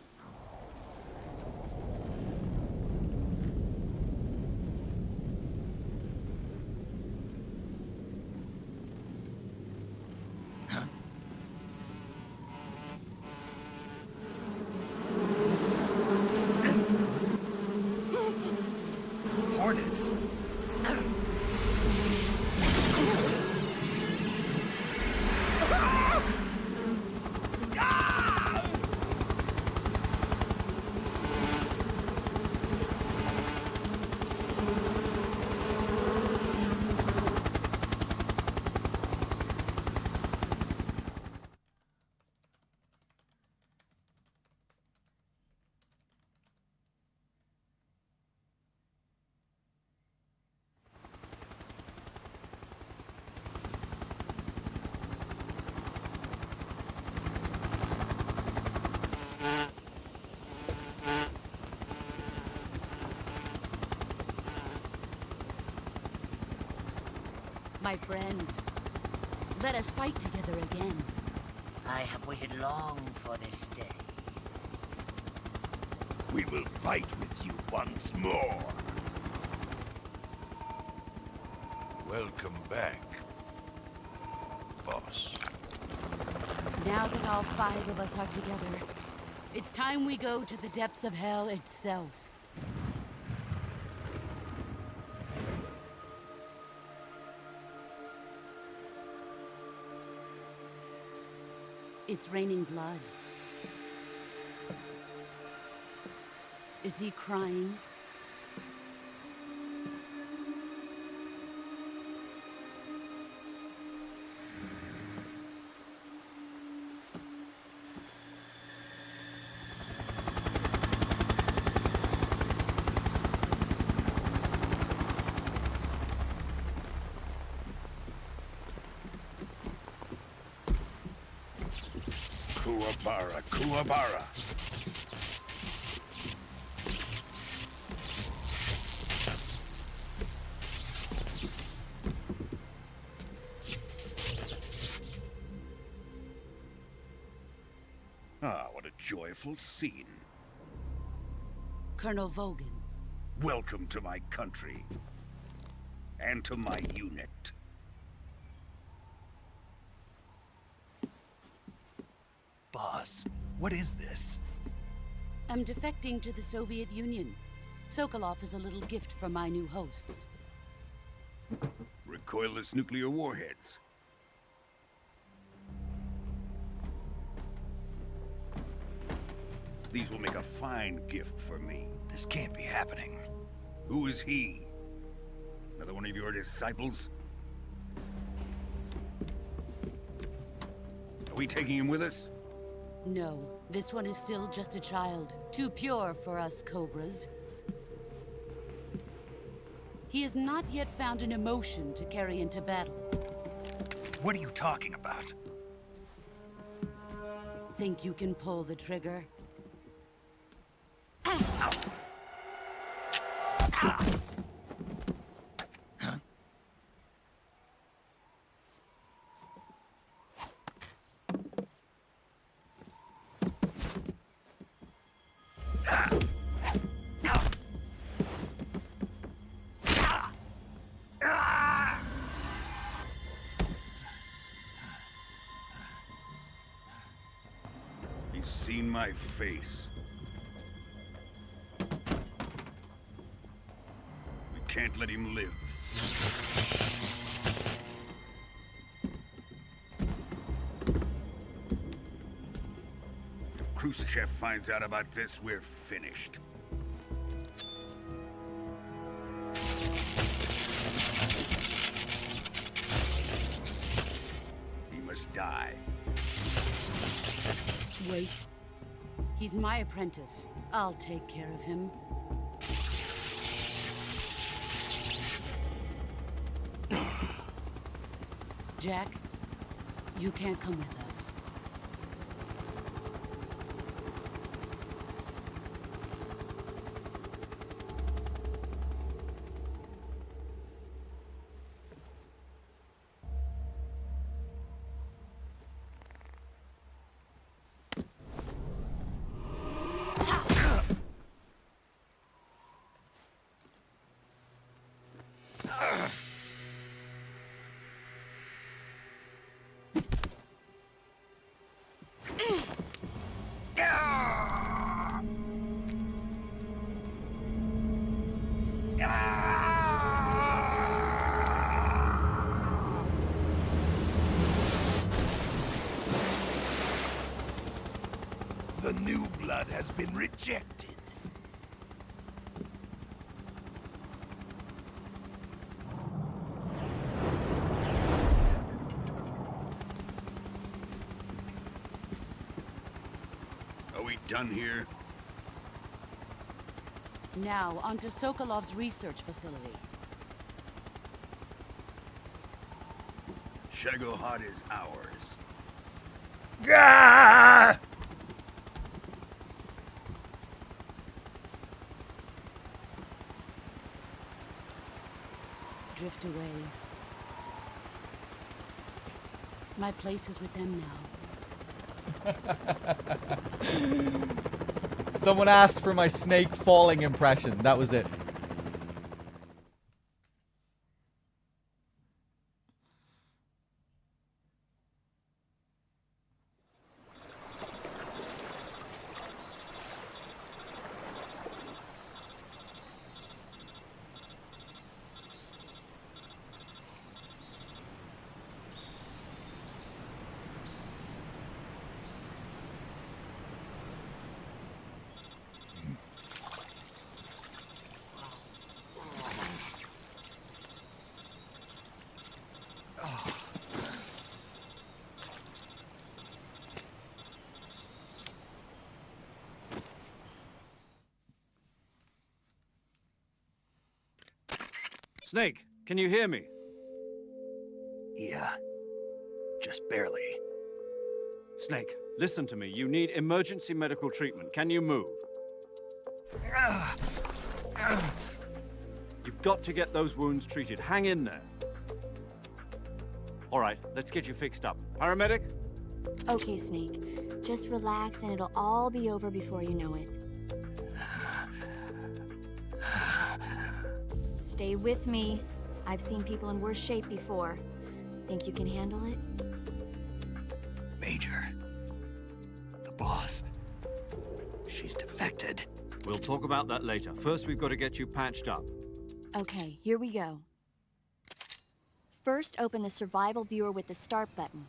Hornets? My friends, let us fight together again. I have waited long for this day. We will fight with you once more. Welcome back, boss. Now that all 5 of us are together, it's time we go to the depths of hell itself. It's raining blood. Is he crying? Kuwabara, Kuwabara. Ah, what a joyful scene. Colonel Vogan. Welcome to my country. And to my unit. Boss, what is this? I'm defecting to the Soviet Union. Sokolov is a little gift from my new hosts. Recoilless nuclear warheads. These will make a fine gift for me. This can't be happening. Who is he? Another one of your disciples? Are we taking him with us? No, this one is still just a child. Too pure for us Cobras. He has not yet found an emotion to carry into battle. What are you talking about? Think you can pull the trigger? He's seen my face. We can't let him live. If Khrushchev finds out about this, we're finished. He must die. Wait. He's my apprentice. I'll take care of him. Jack, you can't come with us. The new blood has been rejected. Are we done here? Now, onto Sokolov's research facility. Shagohod is ours. Gah! Drift away. My place is with them now. Someone asked for my snake falling impression. That was it. Snake, can you hear me? Yeah. Just barely. Snake, listen to me. You need emergency medical treatment. Can you move? You've got to get those wounds treated. Hang in there. All right, let's get you fixed up. Paramedic? Okay, Snake. Just relax and it'll all be over before you know it. Stay with me. I've seen people in worse shape before. Think you can handle it? Major. The boss. She's defected. We'll talk about that later. First, we've got to get you patched up. Okay, here we go. First, open the survival viewer with the start button.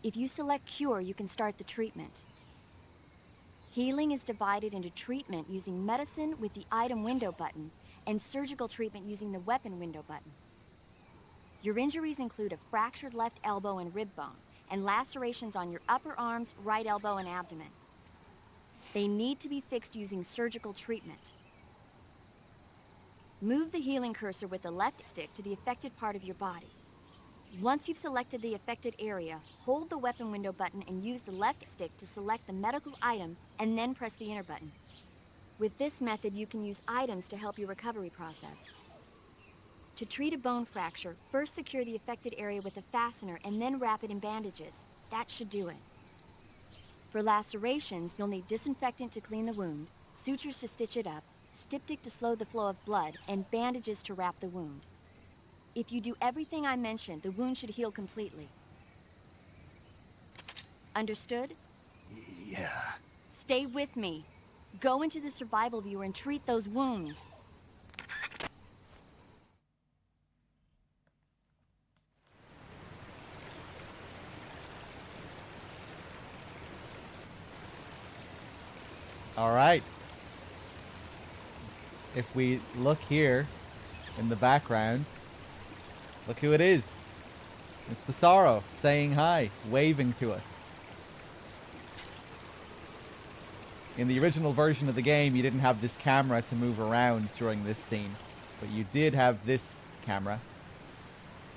If you select cure, you can start the treatment. Healing is divided into treatment using medicine with the item window button and surgical treatment using the weapon window button. Your injuries include a fractured left elbow and rib bone, and lacerations on your upper arms, right elbow, and abdomen. They need to be fixed using surgical treatment. Move the healing cursor with the left stick to the affected part of your body. Once you've selected the affected area, hold the weapon window button and use the left stick to select the medical item, and then press the enter button. With this method, you can use items to help your recovery process. To treat a bone fracture, first secure the affected area with a fastener and then wrap it in bandages. That should do it. For lacerations, you'll need disinfectant to clean the wound, sutures to stitch it up, styptic to slow the flow of blood, and bandages to wrap the wound. If you do everything I mentioned, the wound should heal completely. Understood? Yeah. Stay with me. Go into the survival viewer and treat those wounds. All right. If we look here in the background, look who it is. It's the Sorrow saying hi, waving to us. In the original version of the game, you didn't have this camera to move around during this scene, but you did have this camera.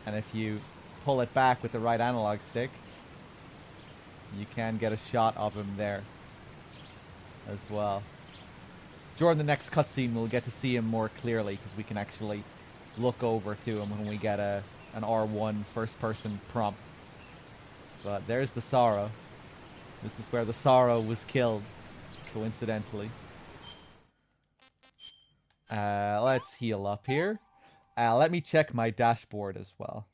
And if you pull it back with the right analog stick, you can get a shot of him there as well. During the next cutscene, we'll get to see him more clearly because we can actually look over to him when we get an R1 first-person prompt. But there's the Sorrow. This is where the Sorrow was killed, coincidentally. Let's heal up here. Let me check my dashboard as well.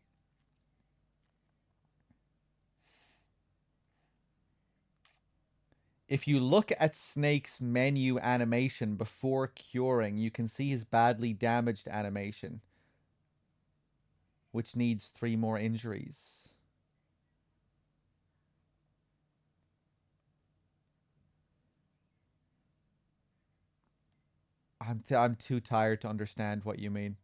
If you look at Snake's menu animation before curing, you can see his badly damaged animation, which needs 3 more injuries. I'm too tired to understand what you mean.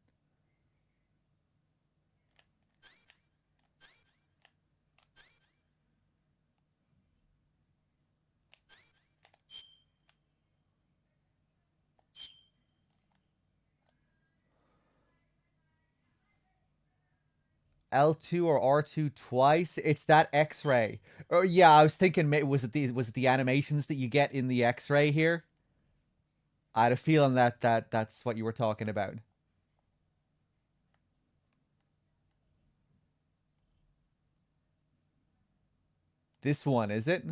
L2 or R2 twice? It's that X-ray. Oh yeah, I was thinking, was it the animations that you get in the X-ray here? I had a feeling that's what you were talking about. This one, is it?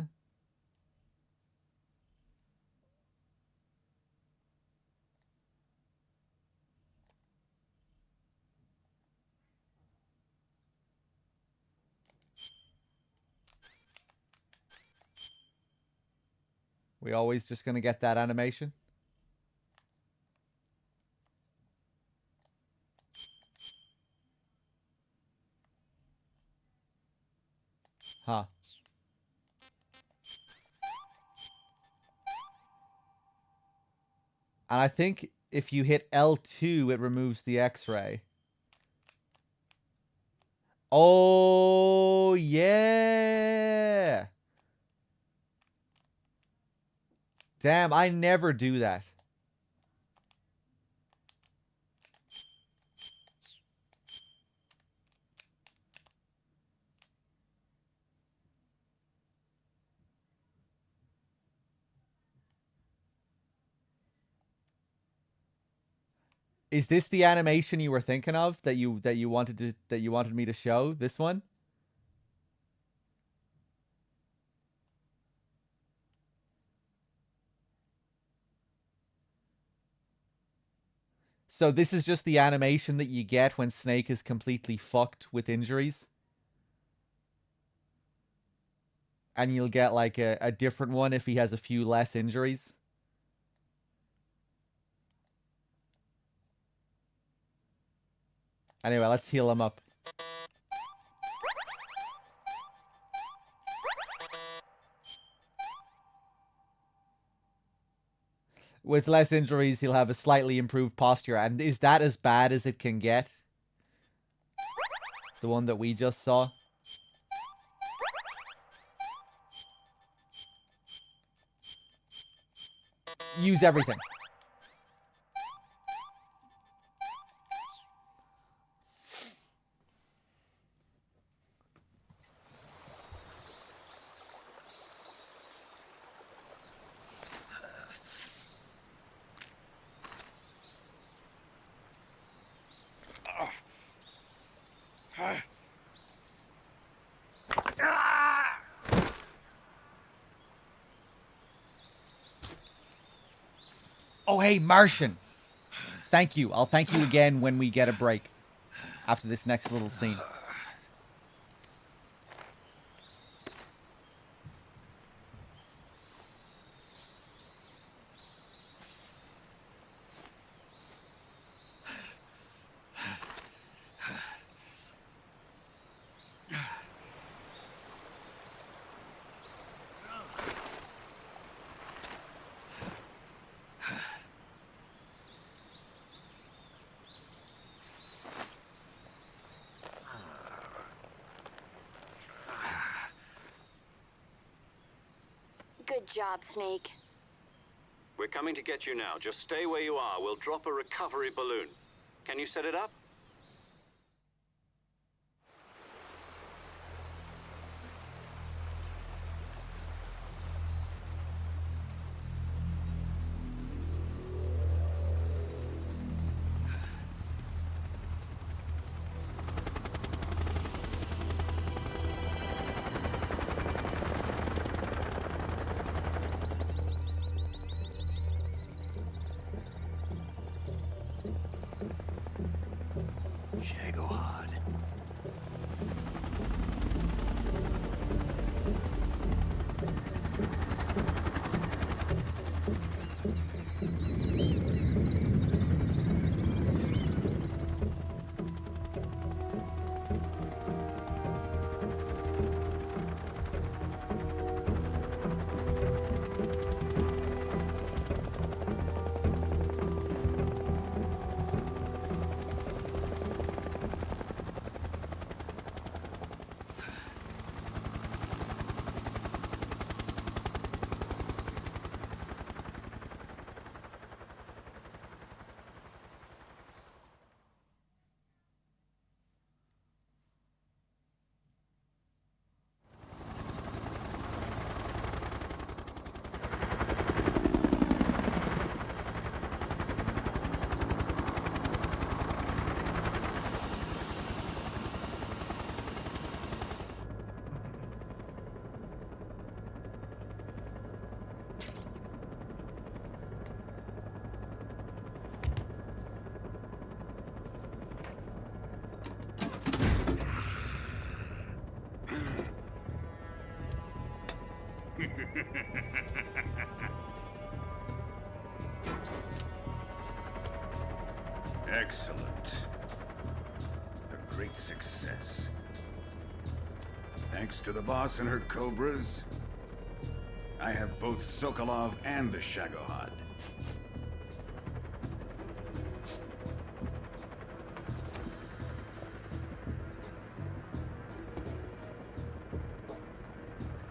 We always just gonna get that animation? Huh. And I think if you hit L2, it removes the X-ray. Oh, yeah. Damn, I never do that. Is this the animation you were thinking of that you wanted me to show? This one? So this is just the animation that you get when Snake is completely fucked with injuries? And you'll get like a different one if he has a few less injuries? Anyway, let's heal him up. With less injuries, he'll have a slightly improved posture. And is that as bad as it can get? The one that we just saw? Use everything. Oh, hey, Martian. Thank you. I'll thank you again when we get a break. After this next little scene. Good job, Snake. We're coming to get you now. Just stay where you are. We'll drop a recovery balloon. Can you set it up? Excellent. A great success. Thanks to the boss and her cobras, I have both Sokolov and the Shagohod.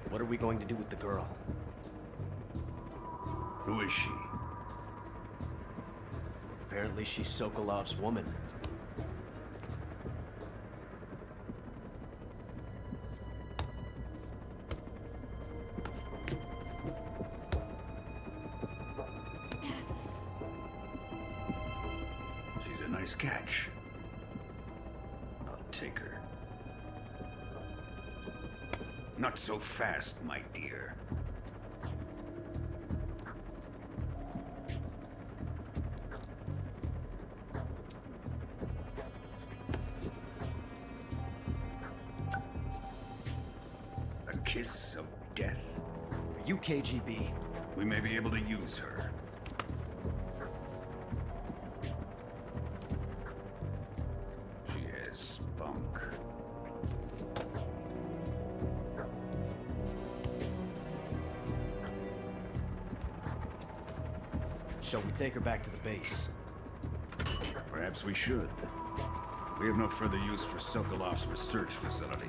What are we going to do with the girl? Who is she? Apparently she's Sokolov's woman. She's a nice catch. I'll take her. Not so fast, my dear. A kiss of death? Are you KGB? We may be able to use her. She has spunk. Shall we take her back to the base? Perhaps we should. We have no further use for Sokolov's research facility.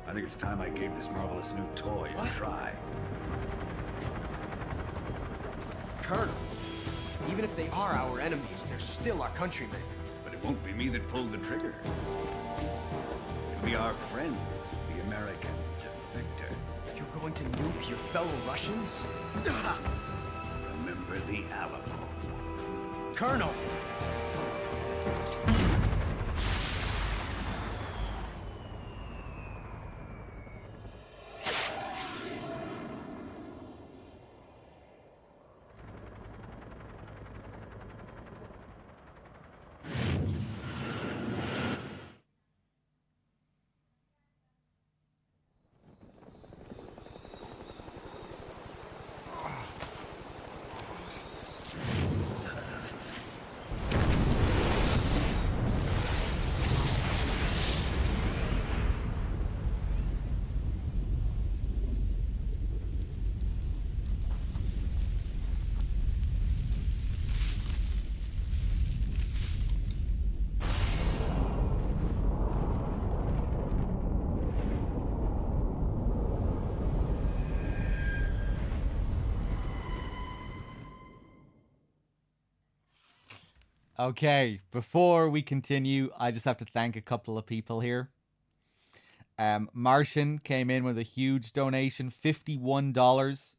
I think it's time I gave this marvelous new toy a try. Colonel, even if they are our enemies, they're still our countrymen. But it won't be me that pulled the trigger. It'll be our friend, the American defector. You're going to nuke your fellow Russians? Remember the Alamo. Colonel! Okay, before we continue, I just have to thank a couple of people here. Martian came in with a huge donation, $51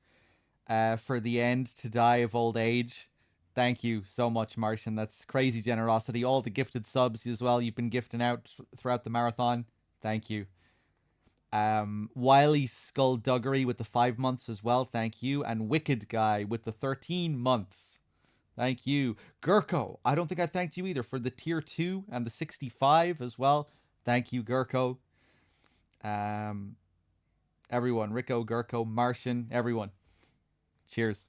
for the end to die of old age. Thank you so much, Martian. That's crazy generosity. All the gifted subs as well you've been gifting out throughout the marathon. Thank you. Wiley Skullduggery with the 5 months as well. Thank you. And Wicked Guy with the 13 months. Thank you. Gurko, I don't think I thanked you either for the tier 2 and the 65 as well. Thank you, Gurko. Everyone, Rico, Gurko, Martian, everyone. Cheers.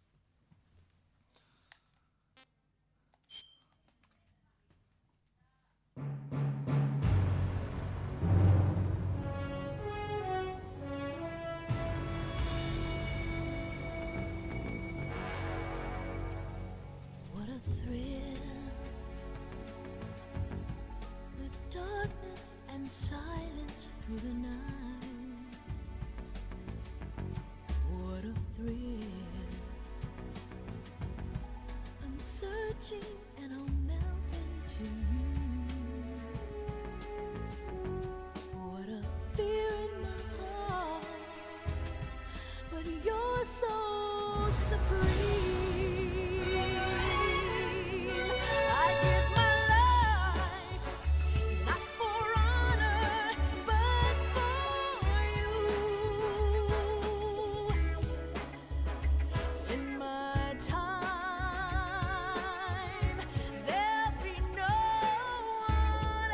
What a thrill, with darkness and silence through the night. What a thrill, I'm searching and I'll melt into you. What a fear in my heart, but you're so supreme. I give my life, not for honor, but for you. In my time, there'll be no one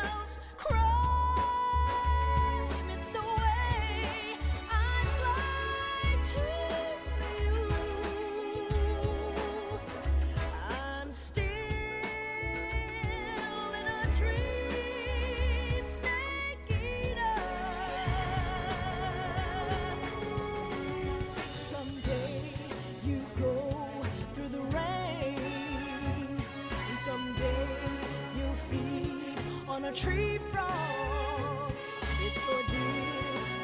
else. Cross on a tree frog. It's ordeal,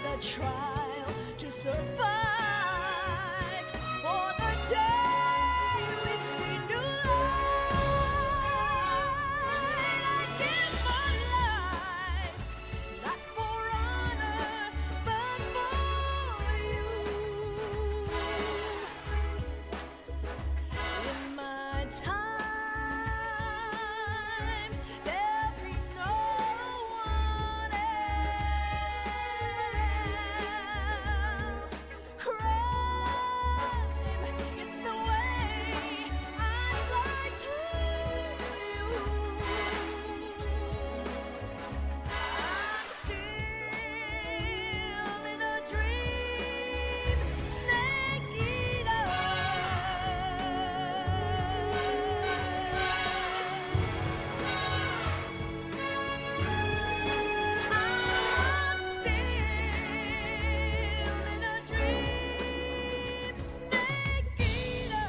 the trial to survive. For the day we see new light, I give my life, not for honor, but for you. In my time, there'll be no one else. Crime, it's the way I lie to you. I'm still in a dream, snake eater. I'm still in a dream, snake eater.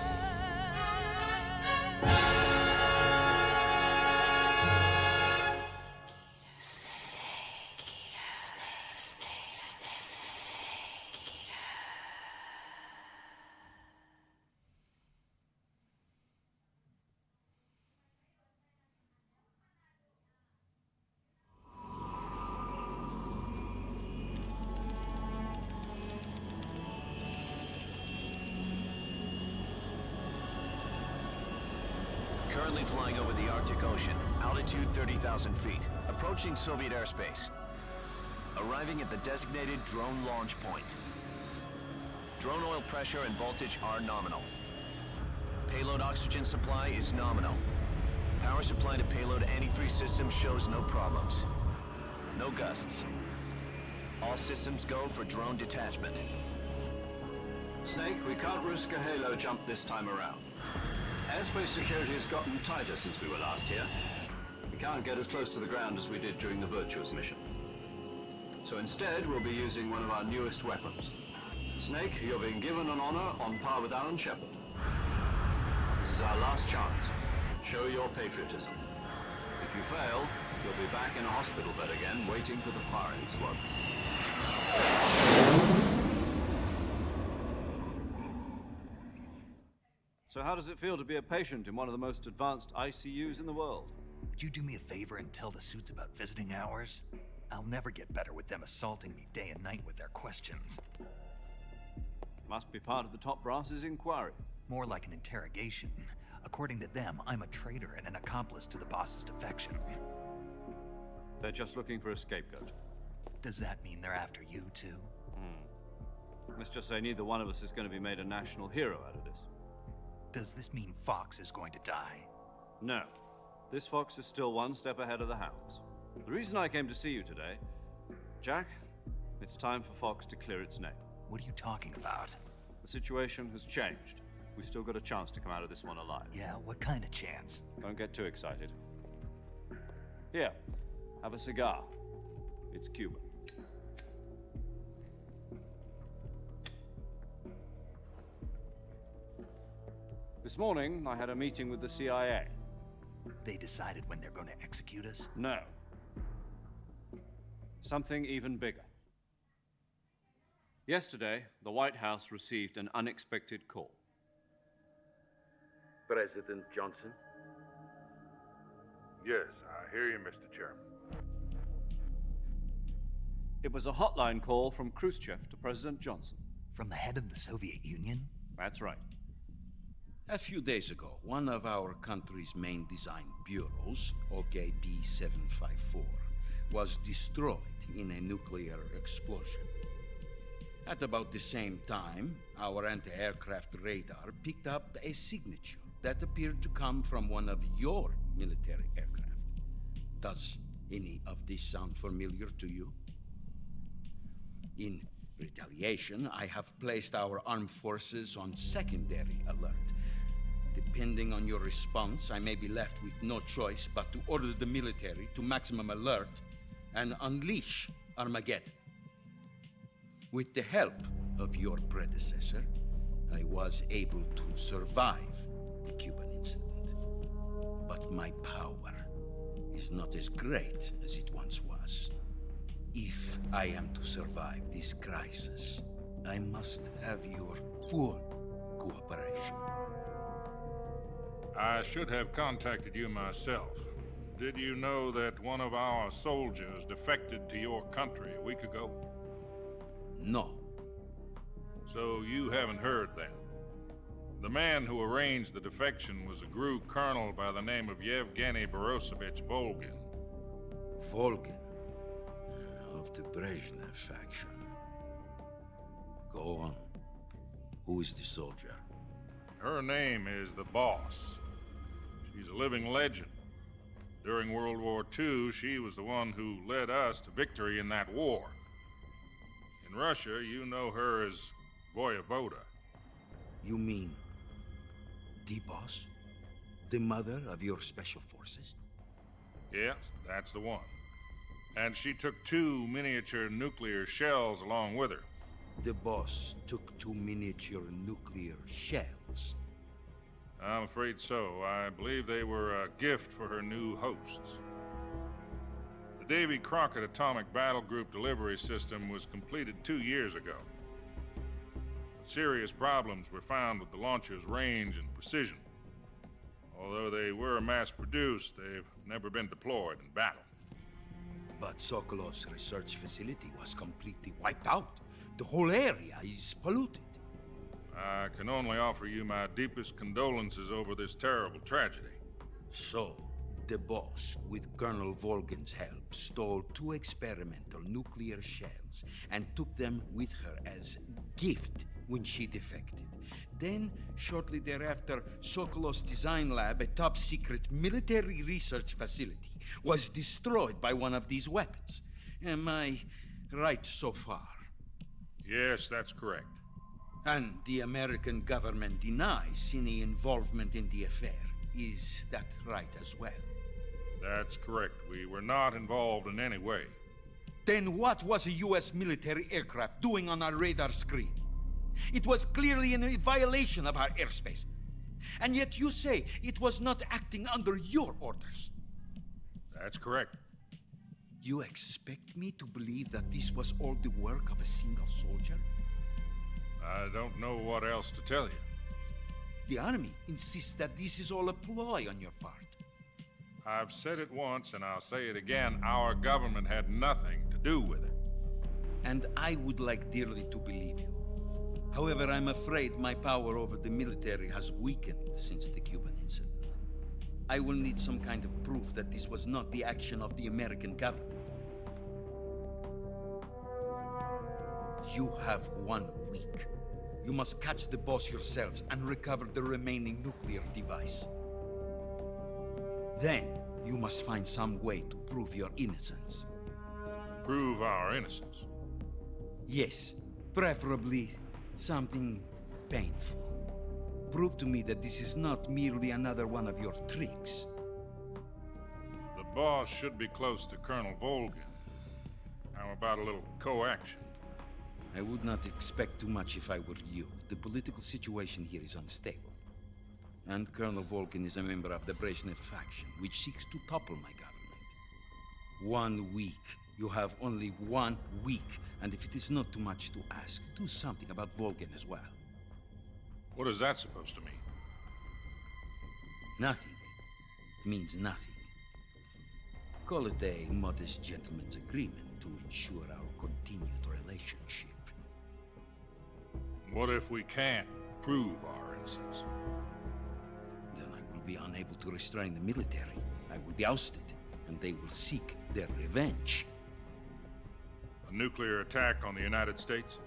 Currently flying over the Arctic Ocean, altitude 30,000 feet, approaching Soviet airspace. Arriving at the designated drone launch point. Drone oil pressure and voltage are nominal. Payload oxygen supply is nominal. Power supply to payload antifreeze system shows no problems. No gusts. All systems go for drone detachment. Snake, we can't risk a halo jump this time around. Airspace security has gotten tighter since we were last here. We can't get as close to the ground as we did during the Virtuous mission. So instead, we'll be using one of our newest weapons. Snake, you're being given an honor on par with Alan Shepard. This is our last chance. Show your patriotism. If you fail, you'll be back in a hospital bed again, waiting for the firing squad. So how does it feel to be a patient in one of the most advanced ICUs in the world? Would you do me a favor and tell the suits about visiting hours? I'll never get better with them assaulting me day and night with their questions. Must be part of the top brass's inquiry. More like an interrogation. According to them, I'm a traitor and an accomplice to the boss's defection. They're just looking for a scapegoat. Does that mean they're after you, too? Let's just say neither one of us is going to be made a national hero out of this. Does this mean Fox is going to die? No. This fox is still one step ahead of the hounds. The reason I came to see you today, Jack, it's time for Fox to clear its name. What are you talking about? The situation has changed. We've still got a chance to come out of this one alive. Yeah, what kind of chance? Don't get too excited. Here, have a cigar. It's Cuban. This morning, I had a meeting with the CIA. They decided when they're going to execute us? No. Something even bigger. Yesterday, the White House received an unexpected call. President Johnson? Yes, I hear you, Mr. Chairman. It was a hotline call from Khrushchev to President Johnson. From the head of the Soviet Union? That's right. A few days ago, one of our country's main design bureaus, OKB-754, was destroyed in a nuclear explosion. At about the same time, our anti-aircraft radar picked up a signature that appeared to come from one of your military aircraft. Does any of this sound familiar to you? In retaliation, I have placed our armed forces on secondary alert. Depending on your response, I may be left with no choice but to order the military to maximum alert and unleash Armageddon. With the help of your predecessor, I was able to survive the Cuban incident. But my power is not as great as it once was. If I am to survive this crisis, I must have your full cooperation. I should have contacted you myself. Did you know that one of our soldiers defected to your country a week ago? No. So you haven't heard then? The man who arranged the defection was a GRU colonel by the name of Yevgeny Borosovich Volgin. Volgin? Of the Brezhnev faction. Go on. Who is the soldier? Her name is the Boss. She's a living legend. During World War II, she was the one who led us to victory in that war. In Russia, you know her as Voyevoda. You mean the Boss? The mother of your special forces? Yes, that's the one. And she took 2 miniature nuclear shells along with her. The Boss took 2 miniature nuclear shells? I'm afraid so. I believe they were a gift for her new hosts. The Davy Crockett Atomic Battle Group delivery system was completed 2 years ago. Serious problems were found with the launcher's range and precision. Although they were mass-produced, they've never been deployed in battle. But Sokolov's research facility was completely wiped out. The whole area is polluted. I can only offer you my deepest condolences over this terrible tragedy. So, the Boss, with Colonel Volgin's help, stole 2 experimental nuclear shells and took them with her as gift when she defected. Then, shortly thereafter, Sokolov's design lab, a top-secret military research facility, was destroyed by one of these weapons. Am I right so far? Yes, that's correct. And the American government denies any involvement in the affair. Is that right as well? That's correct. We were not involved in any way. Then what was a U.S. military aircraft doing on our radar screen? It was clearly in violation of our airspace. And yet you say it was not acting under your orders. That's correct. You expect me to believe that this was all the work of a single soldier? I don't know what else to tell you. The Army insists that this is all a ploy on your part. I've said it once, and I'll say it again. Our government had nothing to do with it. And I would like dearly to believe you. However, I'm afraid my power over the military has weakened since the Cuban incident. I will need some kind of proof that this was not the action of the American government. You have 1 week. You must catch the Boss yourselves and recover the remaining nuclear device. Then, you must find some way to prove your innocence. Prove our innocence? Yes, preferably something painful. Prove to me that this is not merely another one of your tricks. The Boss should be close to Colonel Volgin. How about a little co-action? I would not expect too much if I were you. The political situation here is unstable. And Colonel Volgin is a member of the Brezhnev faction, which seeks to topple my government. 1 week. You have only 1 week. And if it is not too much to ask, do something about Volgin as well. What is that supposed to mean? Nothing. It means nothing. Call it a modest gentleman's agreement to ensure our continued relationship. What if we can't prove our innocence? Then I will be unable to restrain the military. I will be ousted, and they will seek their revenge. A nuclear attack on the United States?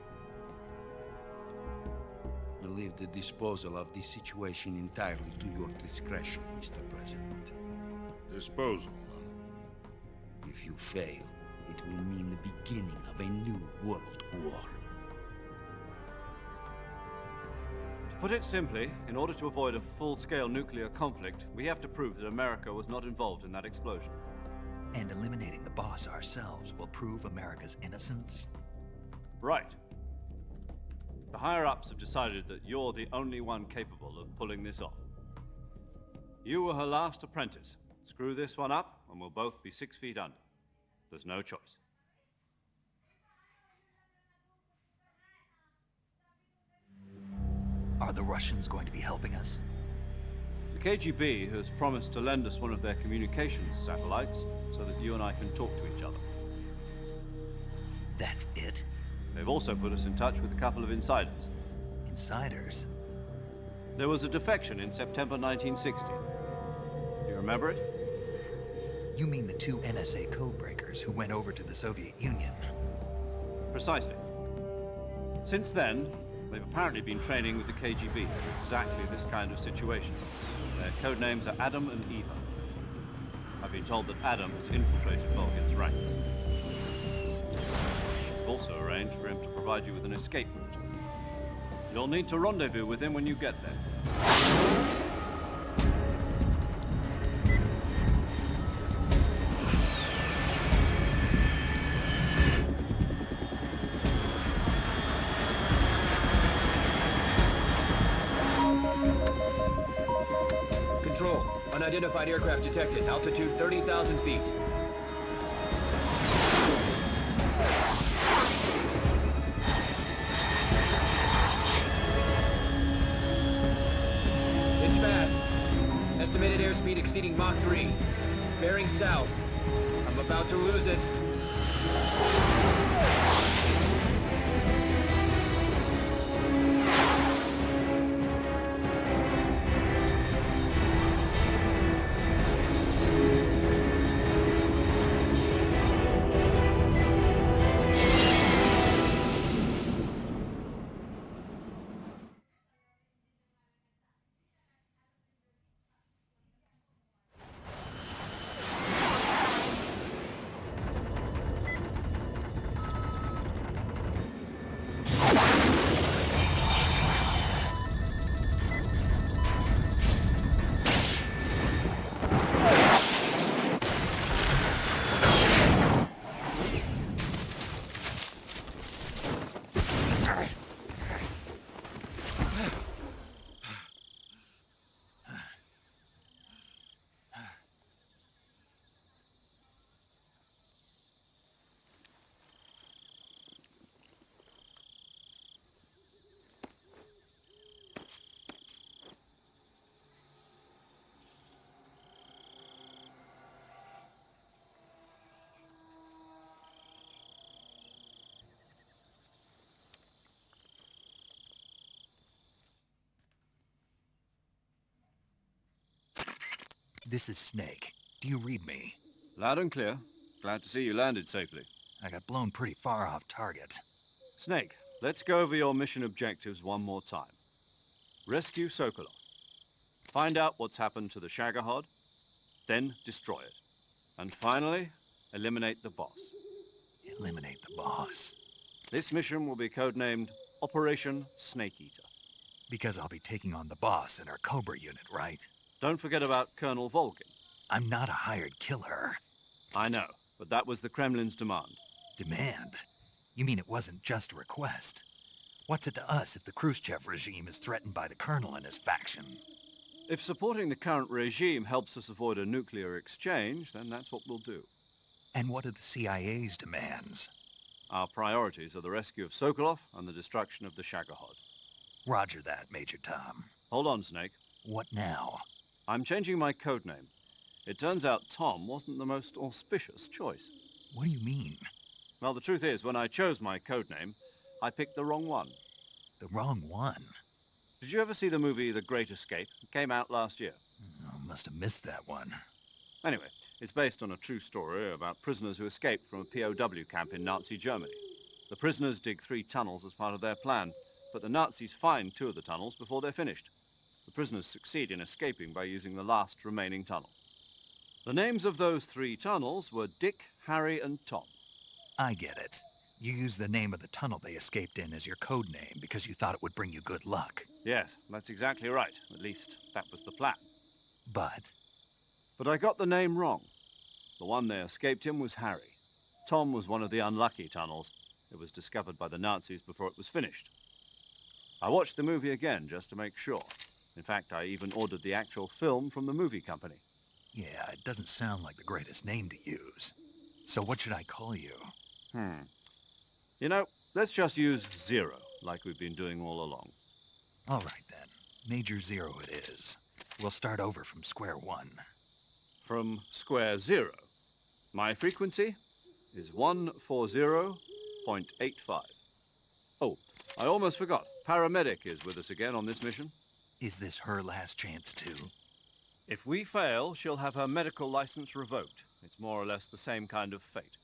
I leave the disposal of this situation entirely to your discretion, Mr. President. Disposal? If you fail, it will mean the beginning of a new world war. To put it simply, in order to avoid a full-scale nuclear conflict, we have to prove that America was not involved in that explosion. And eliminating the Boss ourselves will prove America's innocence? Right. The higher-ups have decided that you're the only one capable of pulling this off. You were her last apprentice. Screw this one up, and we'll both be 6 feet under. There's no choice. Are the Russians going to be helping us? The KGB has promised to lend us one of their communications satellites so that you and I can talk to each other. That's it? They've also put us in touch with a couple of insiders. Insiders? There was a defection in September 1960. Do you remember it? You mean the 2 NSA codebreakers who went over to the Soviet Union? Precisely. Since then, they've apparently been training with the KGB for exactly this kind of situation. Their code names are Adam and Eva. I've been told that Adam has infiltrated Volgin's ranks. We've also arranged for him to provide you with an escape route. You'll need to rendezvous with him when you get there. Control. Unidentified aircraft detected. Altitude 30,000 feet. It's fast. Estimated airspeed exceeding Mach 3. Bearing south. I'm about to lose it. This is Snake. Do you read me? Loud and clear. Glad to see you landed safely. I got blown pretty far off target. Snake, let's go over your mission objectives one more time. Rescue Sokolov. Find out what's happened to the Shagohod, then destroy it. And finally, eliminate the boss. Eliminate the boss. This mission will be codenamed Operation Snake Eater. Because I'll be taking on the boss in our Cobra unit, right? Don't forget about Colonel Volgin. I'm not a hired killer. I know, but that was the Kremlin's demand. Demand? You mean it wasn't just a request? What's it to us if the Khrushchev regime is threatened by the Colonel and his faction? If supporting the current regime helps us avoid a nuclear exchange, then that's what we'll do. And what are the CIA's demands? Our priorities are the rescue of Sokolov and the destruction of the Shagohod. Roger that, Major Tom. Hold on, Snake. What now? I'm changing my codename. It turns out Tom wasn't the most auspicious choice. What do you mean? Well, the truth is, when I chose my codename, I picked the wrong one. The wrong one? Did you ever see the movie The Great Escape? It came out last year. Oh, must have missed that one. Anyway, it's based on a true story about prisoners who escaped from a POW camp in Nazi Germany. The prisoners dig 3 tunnels as part of their plan, but the Nazis find 2 of the tunnels before they're finished. The prisoners succeed in escaping by using the last remaining tunnel. The names of those 3 tunnels were Dick, Harry, and Tom. I get it. You used the name of the tunnel they escaped in as your code name because you thought it would bring you good luck. Yes, that's exactly right. At least, that was the plan. But I got the name wrong. The one they escaped in was Harry. Tom was one of the unlucky tunnels. It was discovered by the Nazis before it was finished. I watched the movie again just to make sure. In fact, I even ordered the actual film from the movie company. Yeah, it doesn't sound like the greatest name to use. So what should I call you? You know, let's just use Zero, like we've been doing all along. All right, then. Major Zero it is. We'll start over from square one. From square zero. My frequency is 140.85. Oh, I almost forgot. Paramedic is with us again on this mission. Is this her last chance, too? If we fail, she'll have her medical license revoked. It's more or less the same kind of fate.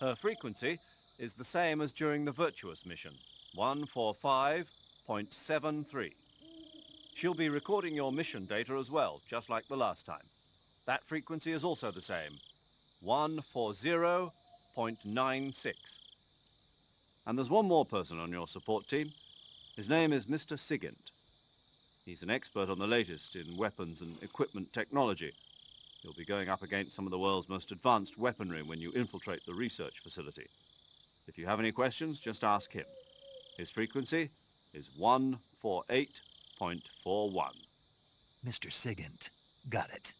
Her frequency is the same as during the Virtuous mission, 145.73. She'll be recording your mission data as well, just like the last time. That frequency is also the same, 140.96. And there's one more person on your support team. His name is Mr. Sigint. He's an expert on the latest in weapons and equipment technology. You'll be going up against some of the world's most advanced weaponry when you infiltrate the research facility. If you have any questions, just ask him. His frequency is 148.41. Mr. Sigint. Got it.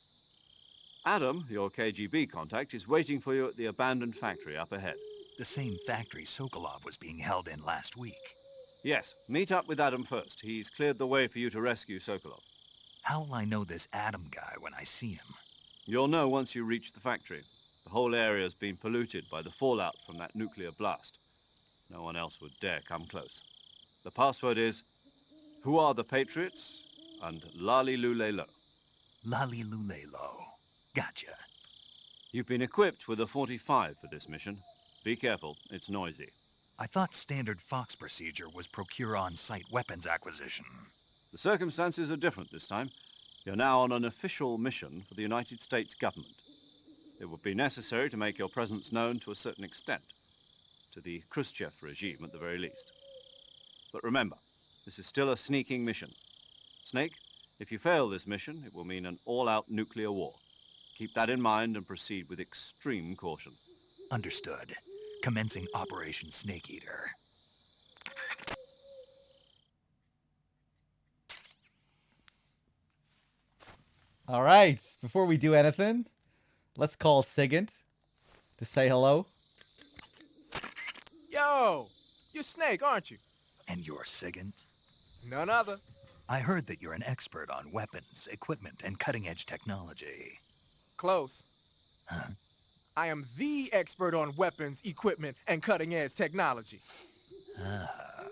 Adam, your KGB contact, is waiting for you at the abandoned factory up ahead. The same factory Sokolov was being held in last week. Yes, meet up with Adam first. He's cleared the way for you to rescue Sokolov. How will I know this Adam guy when I see him? You'll know once you reach the factory. The whole area's been polluted by the fallout from that nuclear blast. No one else would dare come close. The password is, "Who are the Patriots?" and "Lali Lule Lo." Lali Lule Lo. Gotcha. You've been equipped with a 45 for this mission. Be careful, it's noisy. I thought standard Fox procedure was procure on-site weapons acquisition. The circumstances are different this time. You're now on an official mission for the United States government. It would be necessary to make your presence known to a certain extent, to the Khrushchev regime at the very least. But remember, this is still a sneaking mission. Snake, if you fail this mission, it will mean an all-out nuclear war. Keep that in mind and proceed with extreme caution. Understood. Commencing Operation Snake Eater. All right, before we do anything, let's call Sigint to say hello. Yo, you're Snake, aren't you? And you're Sigint? None other. I heard that you're an expert on weapons, equipment, and cutting-edge technology. Close. Huh? I am the expert on weapons, equipment, and cutting-edge technology. Ah.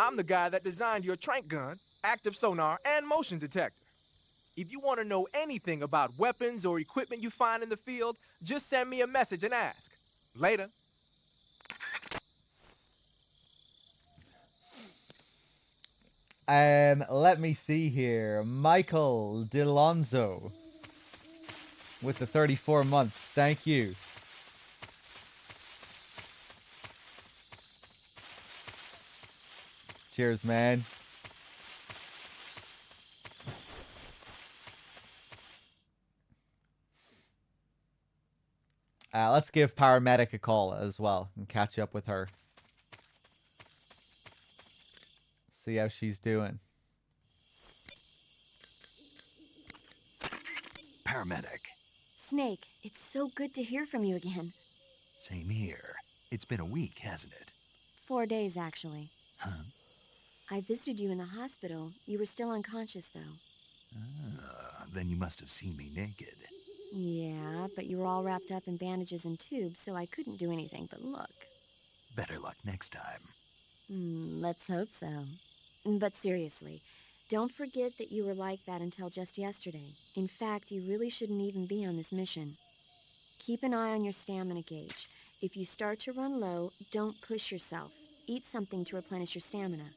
I'm the guy that designed your trank gun, active sonar, and motion detector. If you want to know anything about weapons or equipment you find in the field, just send me a message and ask. Later. Let me see here. Michael DeLonzo with the 34 months. Thank you. Cheers, man. Let's give Paramedic a call as well and catch up with her. See how she's doing. Paramedic. Snake, it's so good to hear from you again. Same here. It's been a week, hasn't it? 4 days, actually. Huh? I visited you in the hospital. You were still unconscious, though. Then you must have seen me naked. Yeah, but you were all wrapped up in bandages and tubes, so I couldn't do anything but look. Better luck next time. Let's hope so. But seriously, don't forget that you were like that until just yesterday. In fact, you really shouldn't even be on this mission. Keep an eye on your stamina gauge. If you start to run low, don't push yourself. Eat something to replenish your stamina.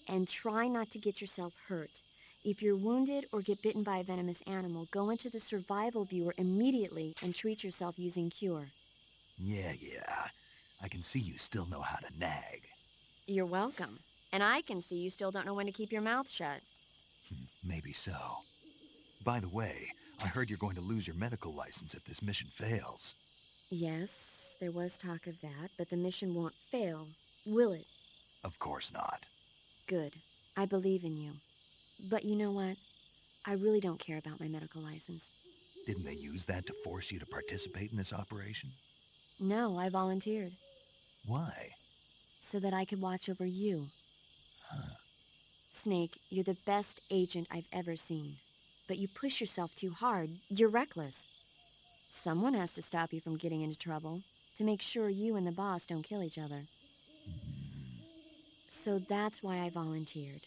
And try not to get yourself hurt. If you're wounded or get bitten by a venomous animal, go into the survival viewer immediately and treat yourself using Cure. Yeah. I can see you still know how to nag. You're welcome. And I can see you still don't know when to keep your mouth shut. Maybe so. By the way, I heard you're going to lose your medical license if this mission fails. Yes, there was talk of that, but the mission won't fail, will it? Of course not. Good. I believe in you. But you know what? I really don't care about my medical license. Didn't they use that to force you to participate in this operation? No, I volunteered. Why? So that I could watch over you. Huh. Snake, you're the best agent I've ever seen. But you push yourself too hard. You're reckless. Someone has to stop you from getting into trouble, to make sure you and the boss don't kill each other. So that's why I volunteered.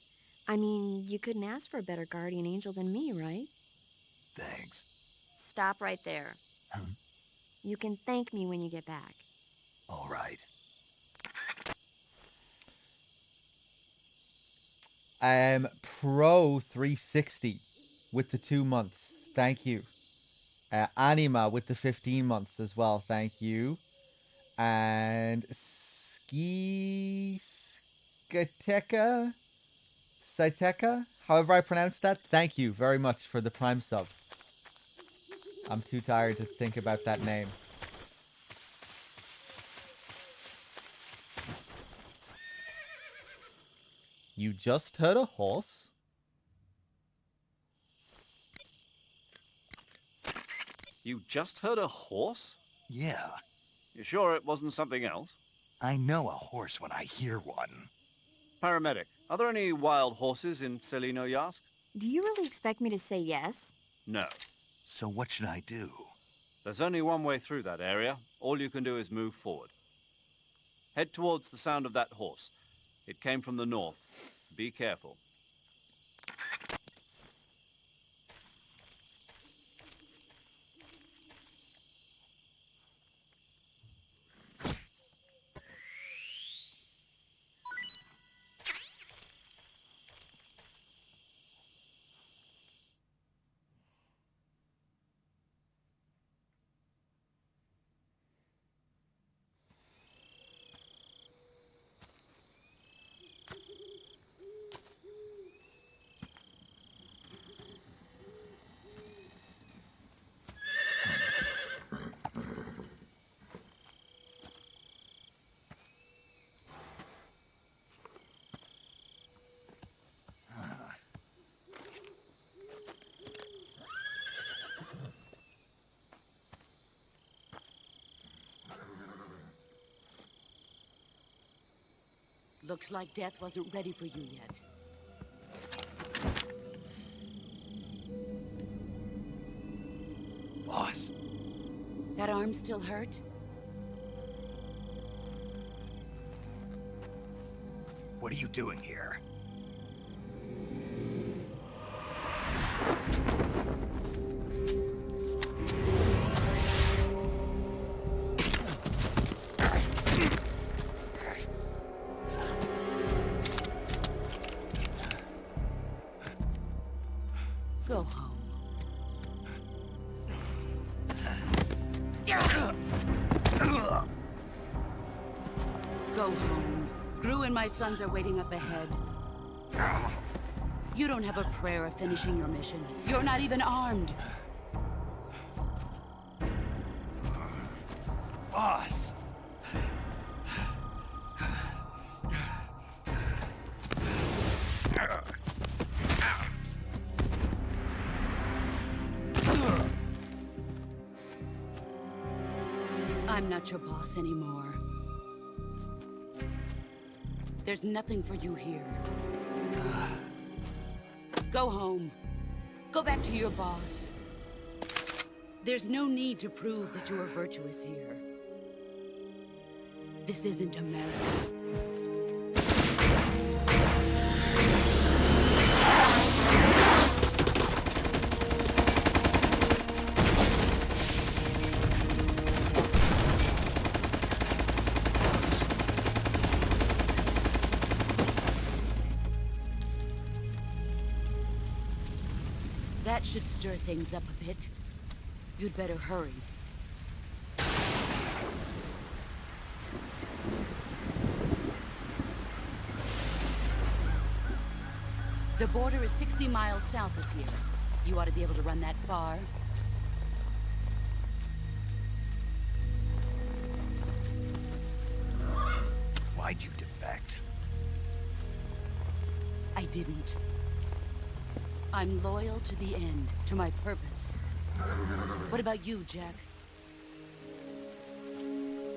I mean, you couldn't ask for a better guardian angel than me, right? Thanks. Stop right there. Huh? You can thank me when you get back. All right. Pro 360 with the 2 months. Thank you. Anima with the 15 months as well. Thank you. And Saiteka, however I pronounce that. Thank you very much for the Prime sub. I'm too tired to think about that name. You just heard a horse? You just heard a horse? Yeah. You sure it wasn't something else? I know a horse when I hear one. Paramedic, are there any wild horses in Selino Yask? Do you really expect me to say yes? No. So what should I do? There's only one way through that area. All you can do is move forward. Head towards the sound of that horse. It came from the north. Be careful. Looks like death wasn't ready for you yet. Boss. That arm still hurt? What are you doing here? Go home. Go home. Gru and my sons are waiting up ahead. You don't have a prayer of finishing your mission. You're not even armed. Boss! I'm not your boss anymore. There's nothing for you here. Go home. Go back to your boss. There's no need to prove that you are virtuous here. This isn't America. That should stir things up a bit. You'd better hurry. The border is 60 miles south of here. You ought to be able to run that far. Why'd you defect? I didn't. I'm loyal to the end, to my purpose. What about you, Jack?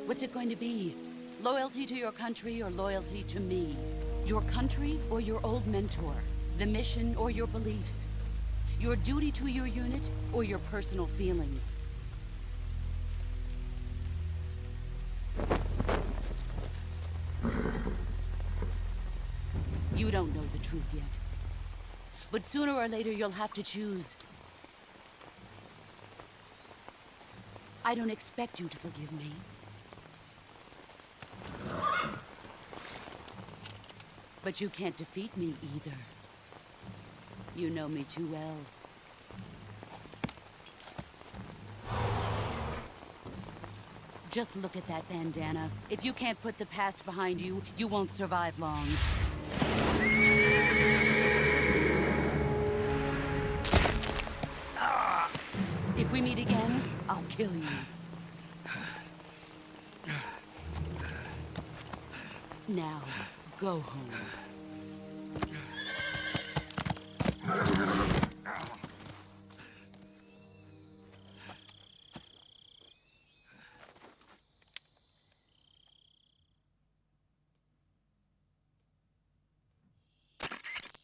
What's it going to be? Loyalty to your country or loyalty to me? Your country or your old mentor? The mission or your beliefs? Your duty to your unit or your personal feelings? You don't know the truth yet. But sooner or later you'll have to choose. I don't expect you to forgive me. But you can't defeat me either. You know me too well. Just look at that bandana. If you can't put the past behind you, you won't survive long. If we meet again, I'll kill you. Now, go home.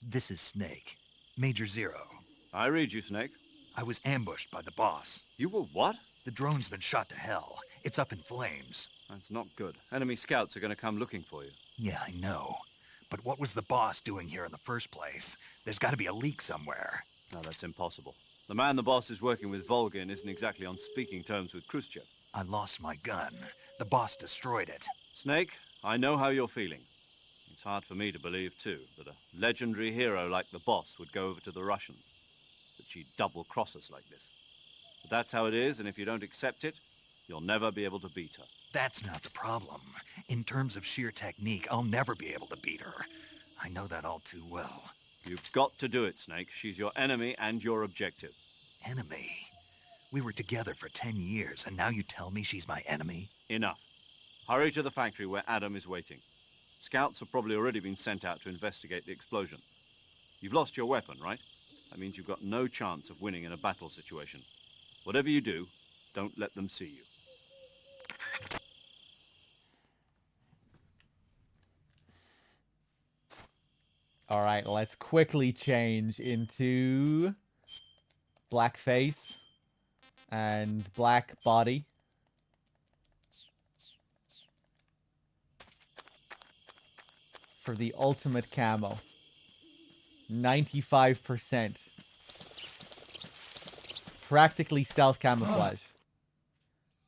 This is Snake. Major Zero. I read you, Snake. I was ambushed by the boss. You were what? The drone's been shot to hell. It's up in flames. That's not good. Enemy scouts are going to come looking for you. Yeah, I know. But what was the boss doing here in the first place? There's got to be a leak somewhere. No, that's impossible. The man the boss is working with, Volgin, isn't exactly on speaking terms with Khrushchev. I lost my gun. The boss destroyed it. Snake, I know how you're feeling. It's hard for me to believe, too, that a legendary hero like the boss would go over to the Russians. That she'd double-cross us like this. But that's how it is, and if you don't accept it, you'll never be able to beat her. That's not the problem. In terms of sheer technique, I'll never be able to beat her. I know that all too well. You've got to do it, Snake. She's your enemy and your objective. Enemy? We were together for 10 years, and now you tell me she's my enemy? Enough. Hurry to the factory where Adam is waiting. Scouts have probably already been sent out to investigate the explosion. You've lost your weapon, right? That means you've got no chance of winning in a battle situation. Whatever you do, don't let them see you. All right, let's quickly change into black face and black body. For the ultimate camo. 95%. Practically stealth camouflage.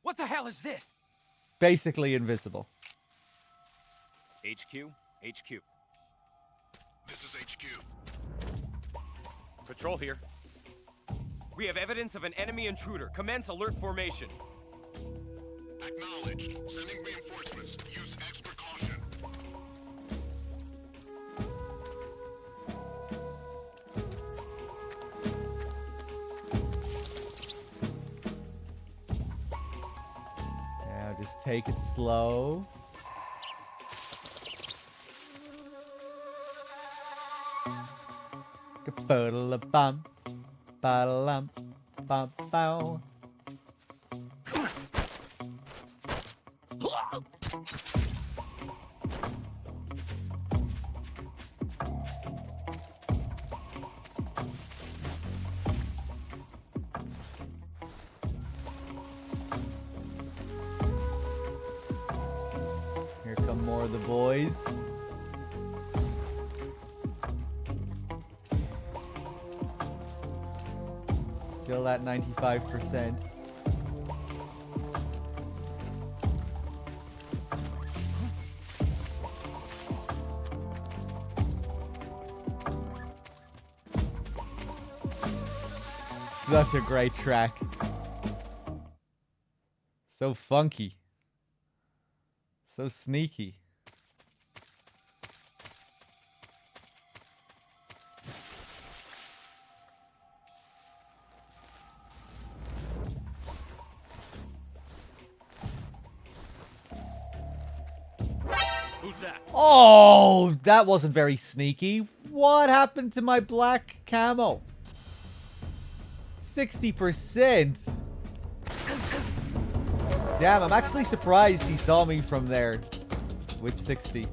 What the hell is this? Basically invisible. HQ? HQ. This is HQ. Patrol here. We have evidence of an enemy intruder. Commence alert formation. Acknowledged. Sending reinforcements. Use extra caution. Now just take it slow. Ba-da-la-bum, ba-da-lum, bum-bow. Here come more of the boys. Still at 95%. Such a great track. So funky. So sneaky. Who's that? Oh, that wasn't very sneaky. What happened to my black camo? 60%. Damn, I'm actually surprised he saw me from there with 60.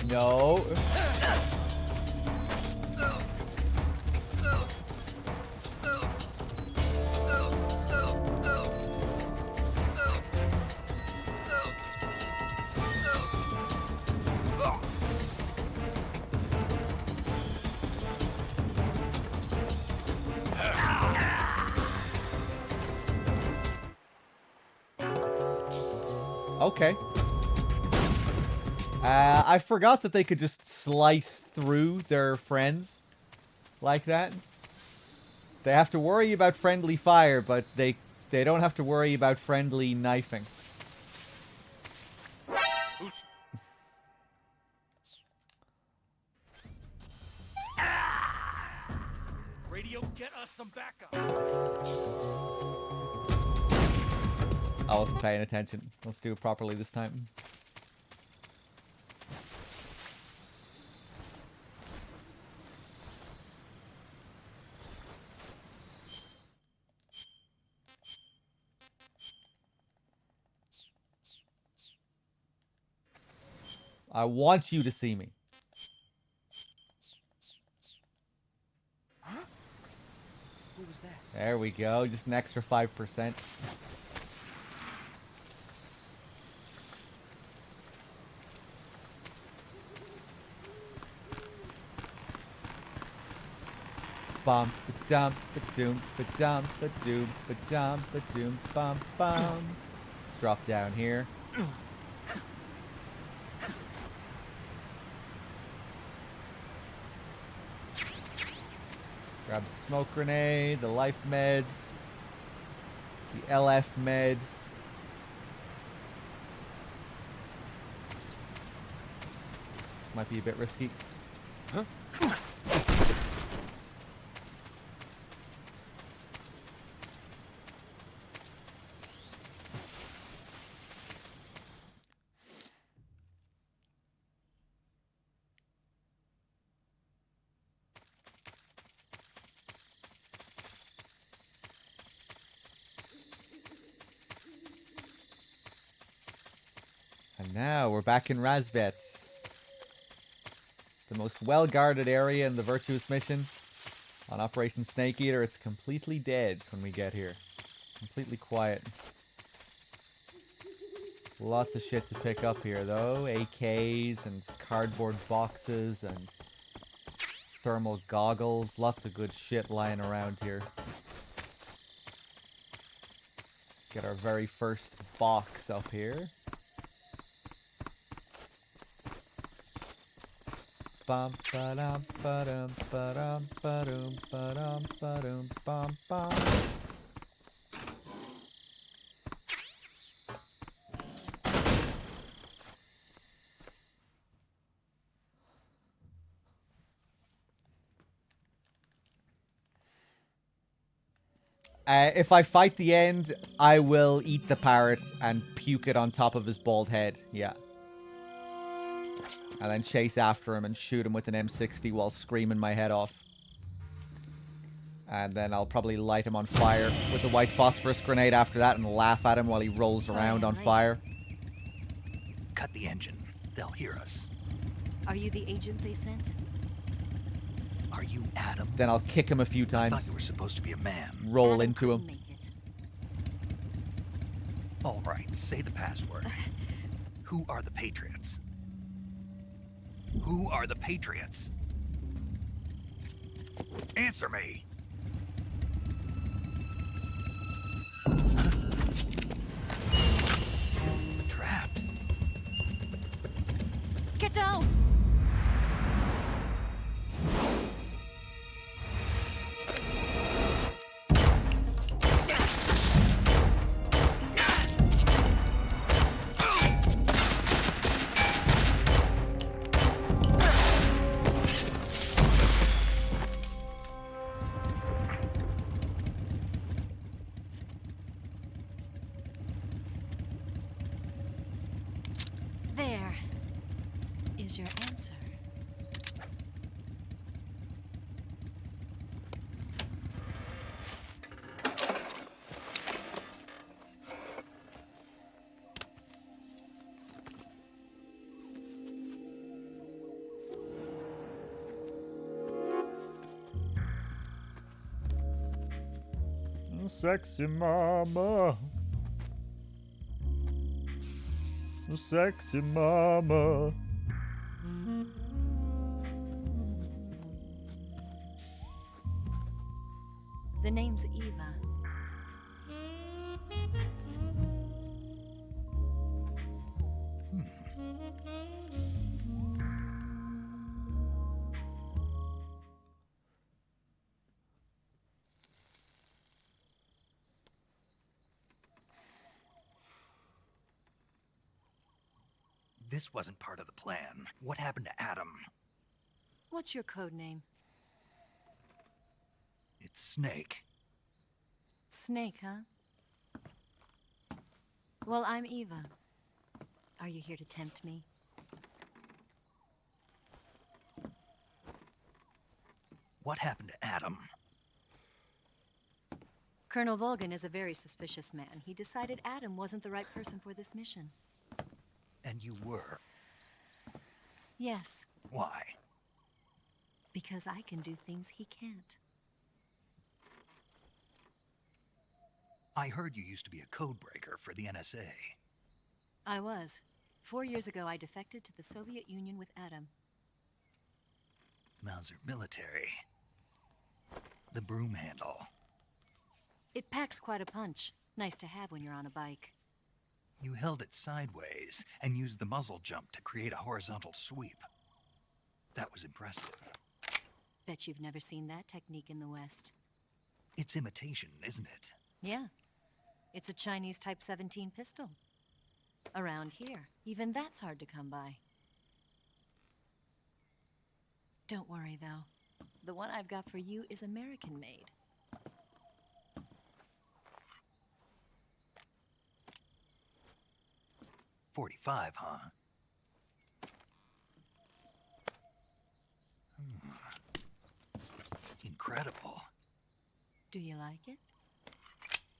No. Okay. I forgot that they could just slice through their friends like that. They have to worry about friendly fire, but they don't have to worry about friendly knifing. Radio, get us some backup. I wasn't paying attention. Let's do it properly this time. I want you to see me. Huh? Who was that? There we go. Just an extra 5%. Bum ba-dum ba-doom ba-dum ba-doom ba-dum ba-doom bum bum. Let's drop down here. Grab the smoke grenade, the life med, the LF med. Might be a bit risky. Huh? And now we're back in Razvets. The most well-guarded area in the Virtuous mission. On Operation Snake Eater, it's completely dead when we get here. Completely quiet. Lots of shit to pick up here, though. AKs and cardboard boxes and thermal goggles. Lots of good shit lying around here. Get our very first box up here. Bum ba-dum ba-dum ba-dum ba-dum ba-dum ba-dum bum bum. If I fight the end, I will eat the parrot and puke it on top of his bald head. Yeah. And then chase after him and shoot him with an M60 while screaming my head off. And then I'll probably light him on fire with a white phosphorus grenade after that and laugh at him while he rolls around on fire. Cut the engine. They'll hear us. Are you the agent they sent? Are you Adam? Then I'll kick him a few times. I thought you were supposed to be a man. Roll Adam into him. couldn't make it. All right, say the password. Who are the Patriots? Who are the Patriots? Answer me! Trapped. Get down! is your answer? Sexy mama. Sexy mama. The name's Eva. This wasn't part of the plan. What happened to Adam? What's your code name? It's Snake. Snake, huh? Well, I'm Eva. Are you here to tempt me? What happened to Adam? Colonel Volgan is a very suspicious man. He decided Adam wasn't the right person for this mission. And you were? Yes. Why? Because I can do things he can't. I heard you used to be a codebreaker for the NSA. I was. 4 years ago, I defected to the Soviet Union with Adam. Mauser military. The broom handle. It packs quite a punch. Nice to have when you're on a bike. You held it sideways and used the muzzle jump to create a horizontal sweep. That was impressive. Bet you've never seen that technique in the West. It's imitation, isn't it? Yeah. It's a Chinese Type 17 pistol. Around here, even that's hard to come by. Don't worry, though. The one I've got for you is American-made. .45, huh? Incredible. Do you like it?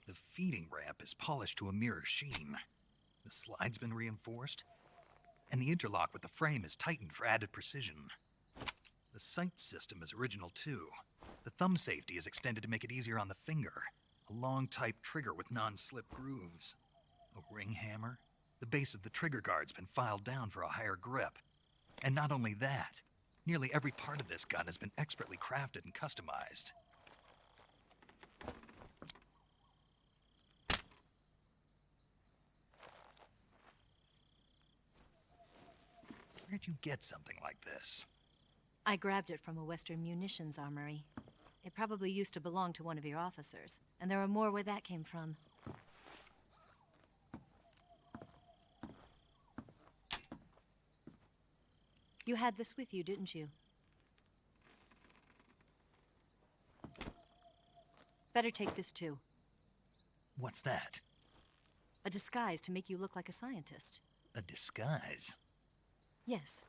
The feeding ramp is polished to a mirror sheen. The slide's been reinforced, and the interlock with the frame is tightened for added precision. The sight system is original too. The thumb safety is extended to make it easier on the finger. A long type trigger with non-slip grooves. A ring hammer. The base of the trigger guard's been filed down for a higher grip. And not only that, nearly every part of this gun has been expertly crafted and customized. Where'd you get something like this? I grabbed it from a Western munitions armory. It probably used to belong to one of your officers, and there are more where that came from. You had this with you, didn't you? Better take this too. What's that? A disguise to make you look like a scientist. A disguise? Yes.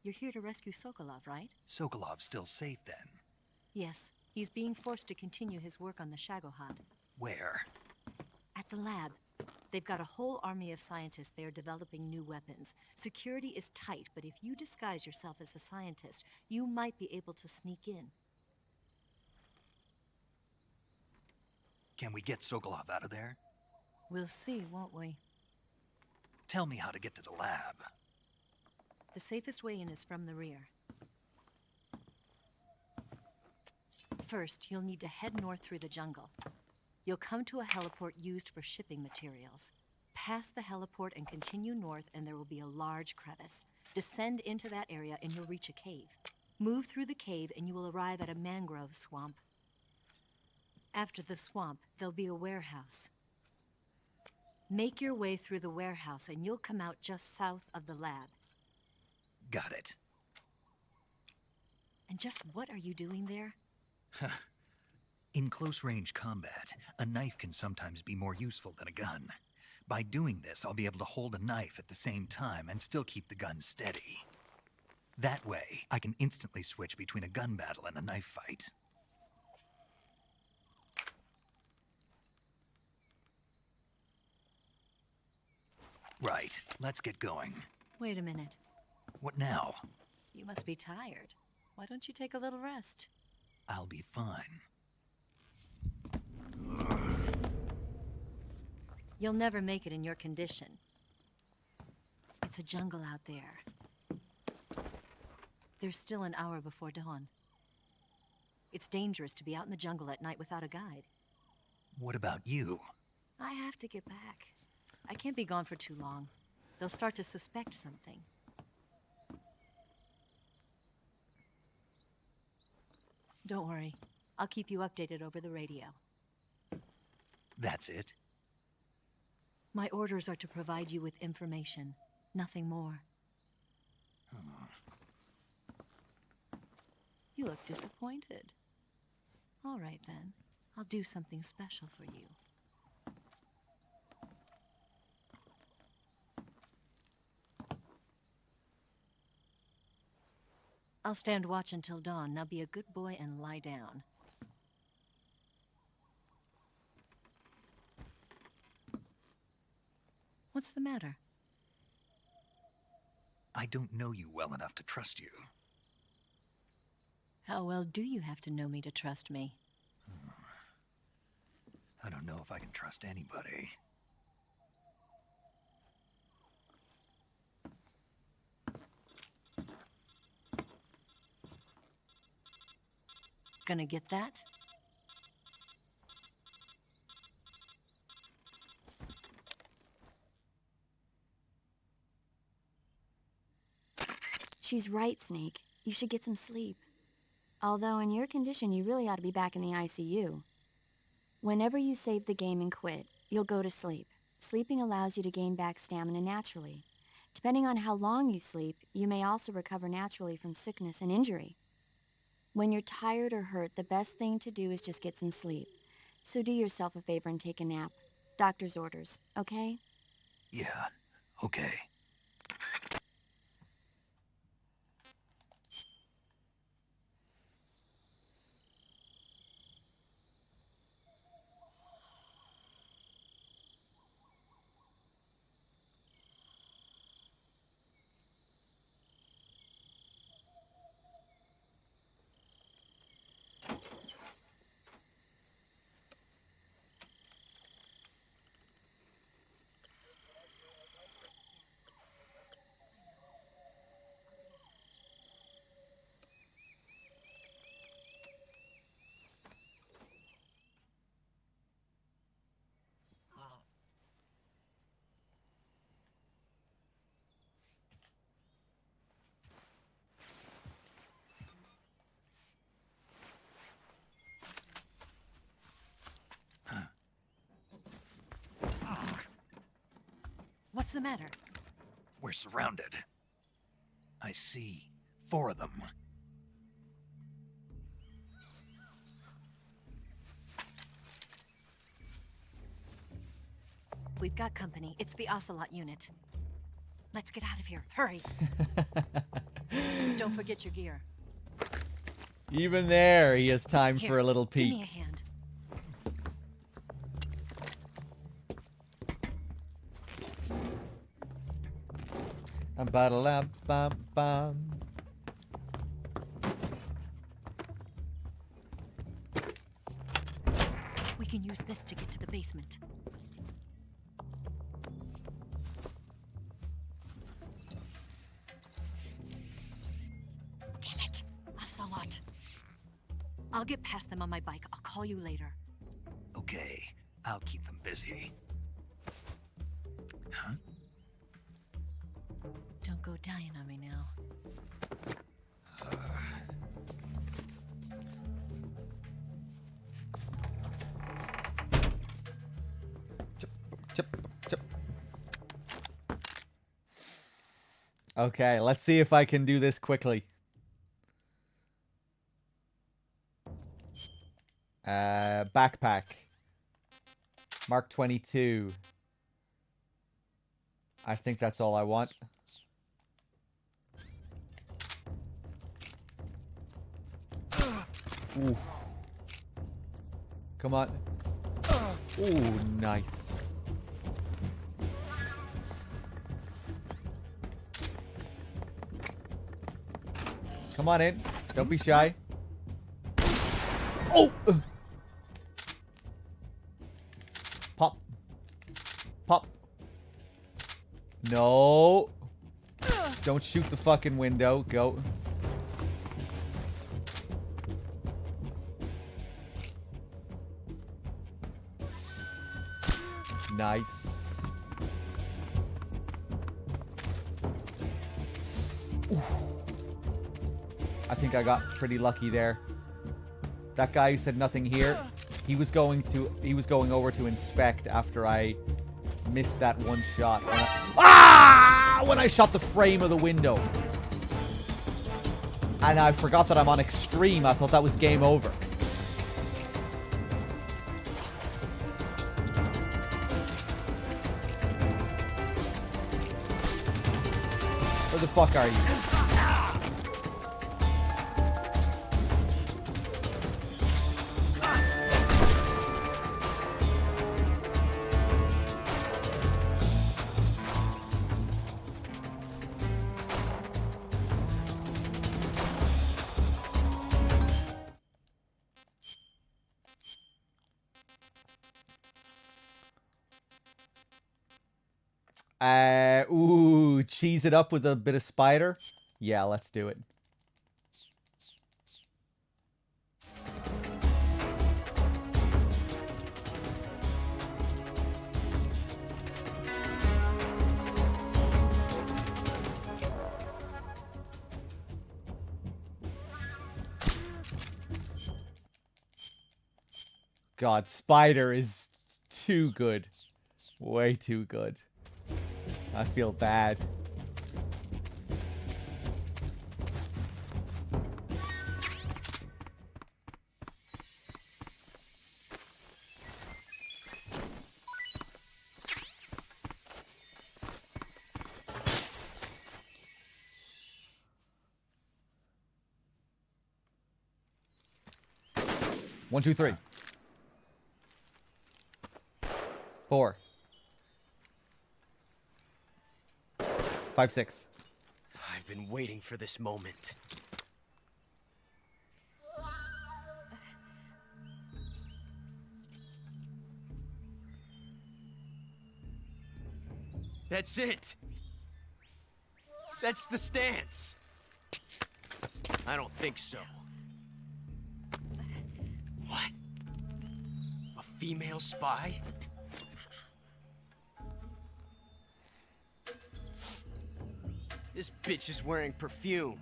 You're here to rescue Sokolov, right? Sokolov's still safe then? Yes. He's being forced to continue his work on the Shagohod. Where? At the lab. They've got a whole army of scientists there developing new weapons. Security is tight, but if you disguise yourself as a scientist, you might be able to sneak in. Can we get Sokolov out of there? We'll see, won't we? Tell me how to get to the lab. The safest way in is from the rear. First, you'll need to head north through the jungle. You'll come to a heliport used for shipping materials. Pass the heliport and continue north, and there will be a large crevice. Descend into that area and you'll reach a cave. Move through the cave and you will arrive at a mangrove swamp. After the swamp, there'll be a warehouse. Make your way through the warehouse and you'll come out just south of the lab. Got it. And just what are you doing there? In close-range combat, a knife can sometimes be more useful than a gun. By doing this, I'll be able to hold a knife at the same time and still keep the gun steady. That way, I can instantly switch between a gun battle and a knife fight. Right, let's get going. Wait a minute. What now? You must be tired. Why don't you take a little rest? I'll be fine. You'll never make it in your condition. It's a jungle out there. There's still an hour before dawn. It's dangerous to be out in the jungle at night without a guide. What about you? I have to get back. I can't be gone for too long. They'll start to suspect something. Don't worry. I'll keep you updated over the radio. That's it? My orders are to provide you with information, nothing more. You look disappointed. All right, then. I'll do something special for you. I'll stand watch until dawn. Now be a good boy and lie down. What's the matter? I don't know you well enough to trust you. How well do you have to know me to trust me? I don't know if I can trust anybody. Gonna get that? She's right, Snake. You should get some sleep. Although in your condition, you really ought to be back in the ICU. Whenever you save the game and quit, you'll go to sleep. Sleeping allows you to gain back stamina naturally. Depending on how long you sleep, you may also recover naturally from sickness and injury. When you're tired or hurt, the best thing to do is just get some sleep. So do yourself a favor and take a nap. Doctor's orders, okay? Yeah, okay. What's the matter? We're surrounded. I see 4 of them. We've got company. It's the Ocelot unit. Let's get out of here. Hurry. Don't forget your gear. Even there, he has time Here, for a little peek. Give me a hand. Ba-da-la-bam-bam. We can use this to get to the basement. Damn it! Ocelot. I'll get past them on my bike. I'll call you later. Okay, I'll keep them busy. Huh? Don't go dying on me now. Okay, let's see if I can do this quickly. Backpack. Mark 22. I think that's all I want. Ooh. Come on. Ooh, nice. Come on in. Don't be shy. Oh! Pop. Pop. No. Don't shoot the fucking window. Go. Nice. Ooh. I think I got pretty lucky there. That guy who said nothing here, he was going over to inspect after I missed that one shot. When I shot the frame of the window. And I forgot that I'm on extreme. I thought that was game over. Where the fuck are you? Ooh, cheese it up with a bit of spider. Yeah, let's do it. God, spider is too good. Way too good. I feel bad. One, two, three. 4. 5, 6. I've been waiting for this moment. That's it. That's the stance. I don't think so. What? A female spy? This bitch is wearing perfume.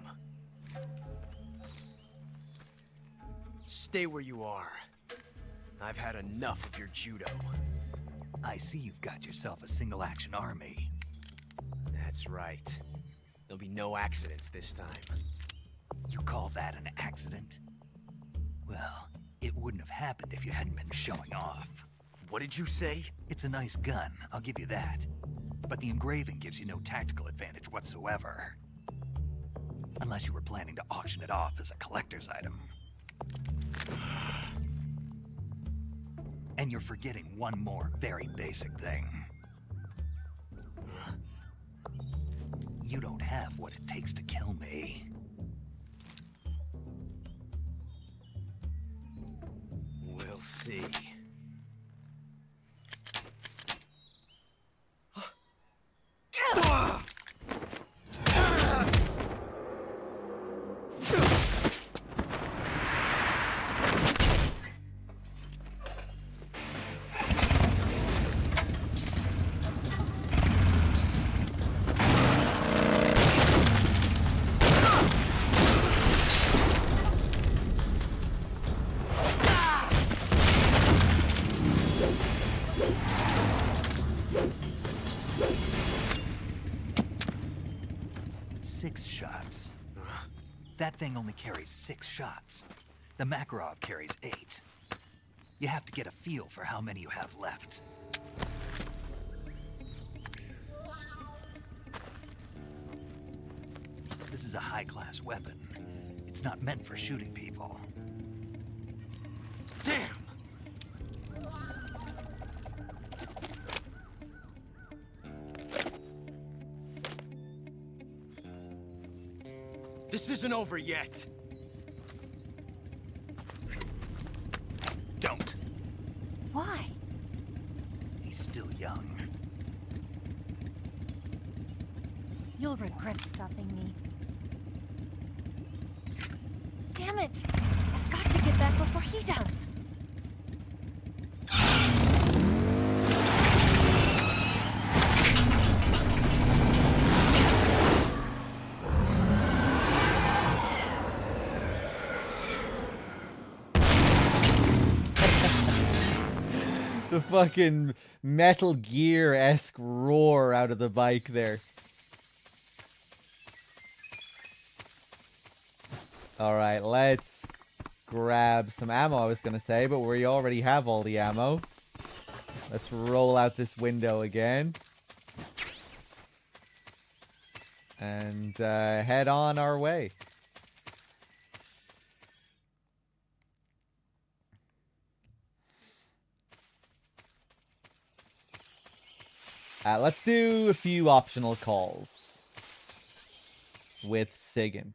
Stay where you are. I've had enough of your judo. I see you've got yourself a single-action army. That's right. There'll be no accidents this time. You call that an accident? Well, it wouldn't have happened if you hadn't been showing off. What did you say? It's a nice gun, I'll give you that. But the engraving gives you no tactical advantage whatsoever. Unless you were planning to auction it off as a collector's item. And you're forgetting one more very basic thing. You don't have what it takes to kill me. We'll see. That thing only carries 6 shots. The Makarov carries 8. You have to get a feel for how many you have left. This is a high-class weapon. It's not meant for shooting people. This isn't over yet. Don't. Why? He's still young. You'll regret stopping me. Damn it! I've got to get back before he does. The fucking Metal Gear-esque roar out of the bike there. Alright, let's grab some ammo, I was going to say, but we already have all the ammo. Let's roll out this window again. And head on our way. Let's do a few optional calls with Sigint.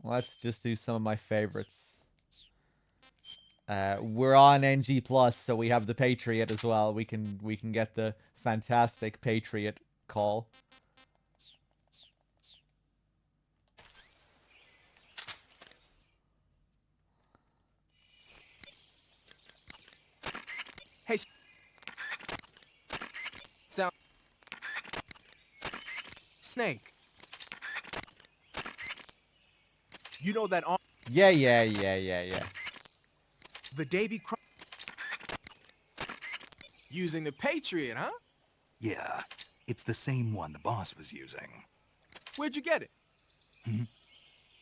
Let's just do some of my favorites. We're on NG+, so we have the Patriot as well. We can get the fantastic Patriot call. Hey, sound. Snake. You know that on Yeah. the Davy using the Patriot, huh? Yeah, it's the same one the boss was using. Where'd you get it? Hmm?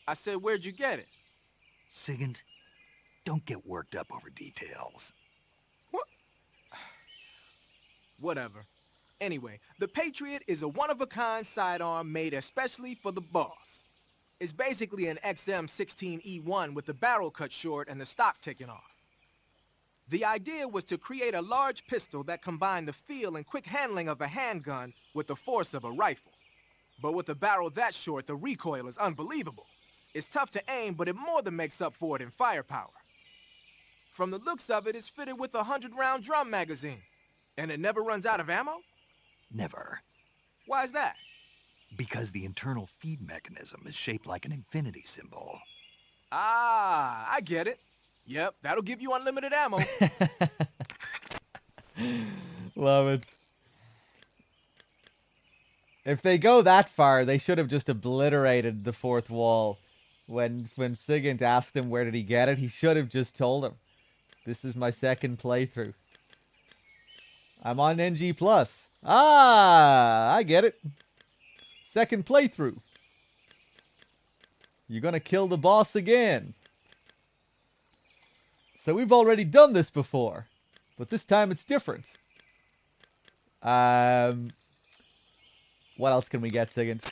I said, where'd you get it? Sigint, don't get worked up over details. Whatever. Anyway, the Patriot is a one-of-a-kind sidearm made especially for the boss. It's basically an XM16E1 with the barrel cut short and the stock taken off. The idea was to create a large pistol that combined the feel and quick handling of a handgun with the force of a rifle. But with a barrel that short, the recoil is unbelievable. It's tough to aim, but it more than makes up for it in firepower. From the looks of it, it's fitted with a 100-round drum magazine. And it never runs out of ammo? Never. Why is that? Because the internal feed mechanism is shaped like an infinity symbol. Ah, I get it. Yep, that'll give you unlimited ammo. Love it. If they go that far, they should have just obliterated the fourth wall. When Sigint asked him where did he get it, he should have just told him. This is my second playthrough. I'm on NG+. Ah, I get it. Second playthrough. You're gonna kill the boss again. So we've already done this before, but this time it's different. What else can we get, Sigint?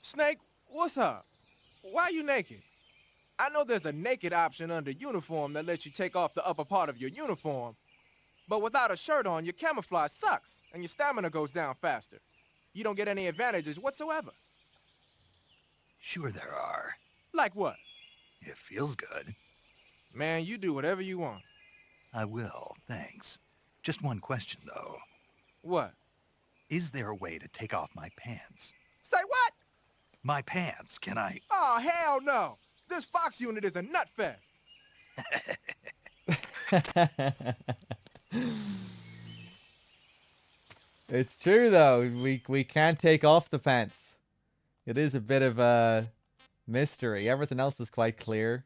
Snake, what's up? Why are you naked? I know there's a naked option under uniform that lets you take off the upper part of your uniform, but without a shirt on, your camouflage sucks, and your stamina goes down faster. You don't get any advantages whatsoever. Sure there are. Like what? It feels good. Man, you do whatever you want. I will, thanks. Just one question, though. What? Is there a way to take off my pants? Say what? My pants, can I? Oh, hell no! This Fox unit is a nut fest! It's true though. We can't take off the pants. It is a bit of a mystery. Everything else is quite clear,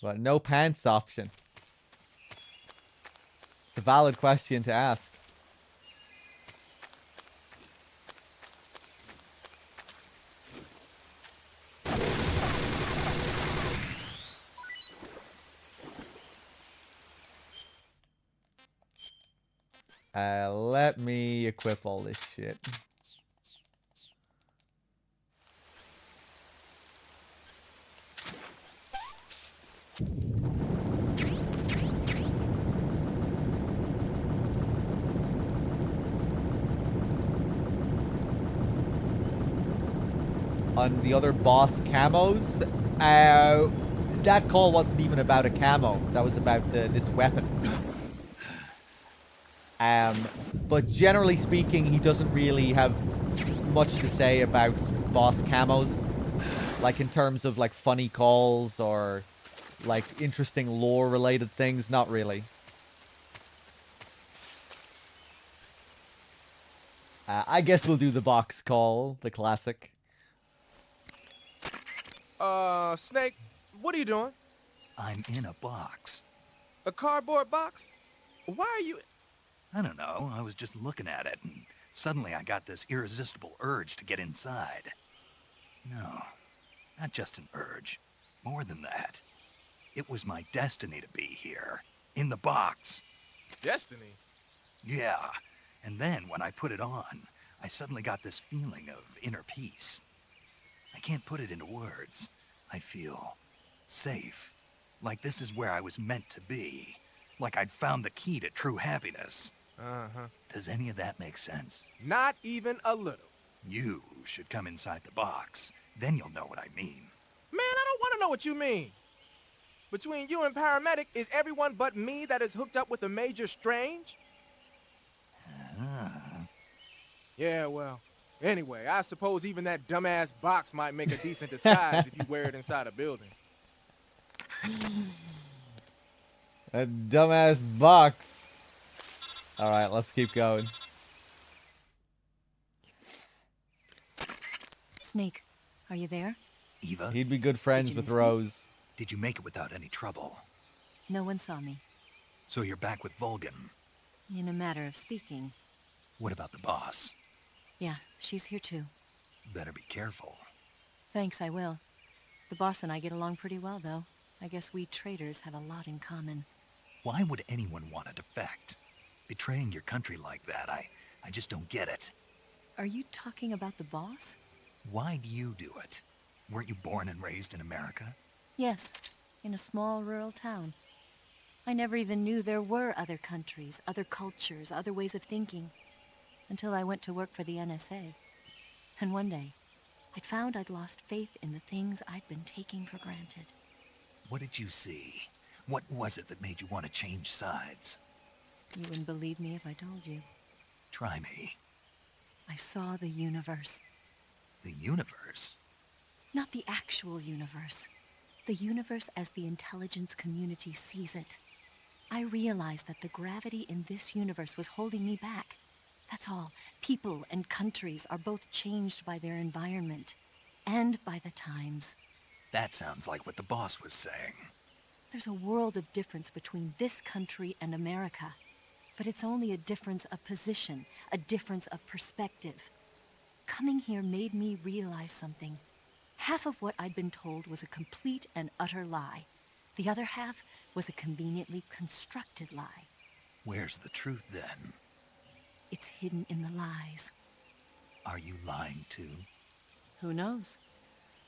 but no pants option. It's a valid question to ask. Let me equip all this shit. on the other boss camos. That call wasn't even about a camo. That was about this weapon. But generally speaking, he doesn't really have much to say about boss camos. Like in terms of like funny calls or like interesting lore related things, not really. I guess we'll do the box call, the classic. Snake, what are you doing? I'm in a box. A cardboard box? Why are you... I don't know, I was just looking at it, and suddenly I got this irresistible urge to get inside. No, not just an urge. More than that. It was my destiny to be here. In the box. Destiny? Yeah. And then, when I put it on, I suddenly got this feeling of inner peace. I can't put it into words. I feel safe. Like this is where I was meant to be. Like I'd found the key to true happiness. Uh-huh. Does any of that make sense? Not even a little. You should come inside the box. Then you'll know what I mean. Man, I don't want to know what you mean. Between you and Paramedic, is everyone but me that is hooked up with a Major Strange? Yeah, well, anyway, I suppose even that dumbass box might make a decent disguise if you wear it inside a building. A dumbass box. Alright, let's keep going. Snake, are you there? Eva? He'd be good friends with Rose. Did you make it without any trouble? No one saw me. So you're back with Vulcan? In a matter of speaking. What about the boss? Yeah, she's here too. Better be careful. Thanks, I will. The boss and I get along pretty well, though. I guess we traitors have a lot in common. Why would anyone want to defect? Betraying your country like that, I just don't get it. Are you talking about the boss? Why do you do it? Weren't you born and raised in America? Yes, in a small rural town. I never even knew there were other countries, other cultures, other ways of thinking. Until I went to work for the NSA. And one day, I found I'd lost faith in the things I'd been taking for granted. What did you see? What was it that made you want to change sides? You wouldn't believe me if I told you. Try me. I saw the universe. The universe? Not the actual universe. The universe as the intelligence community sees it. I realized that the gravity in this universe was holding me back. That's all. People and countries are both changed by their environment. And by the times. That sounds like what the boss was saying. There's a world of difference between this country and America. But it's only a difference of position, a difference of perspective. Coming here made me realize something. Half of what I'd been told was a complete and utter lie. The other half was a conveniently constructed lie. Where's the truth, then? It's hidden in the lies. Are you lying, too? Who knows?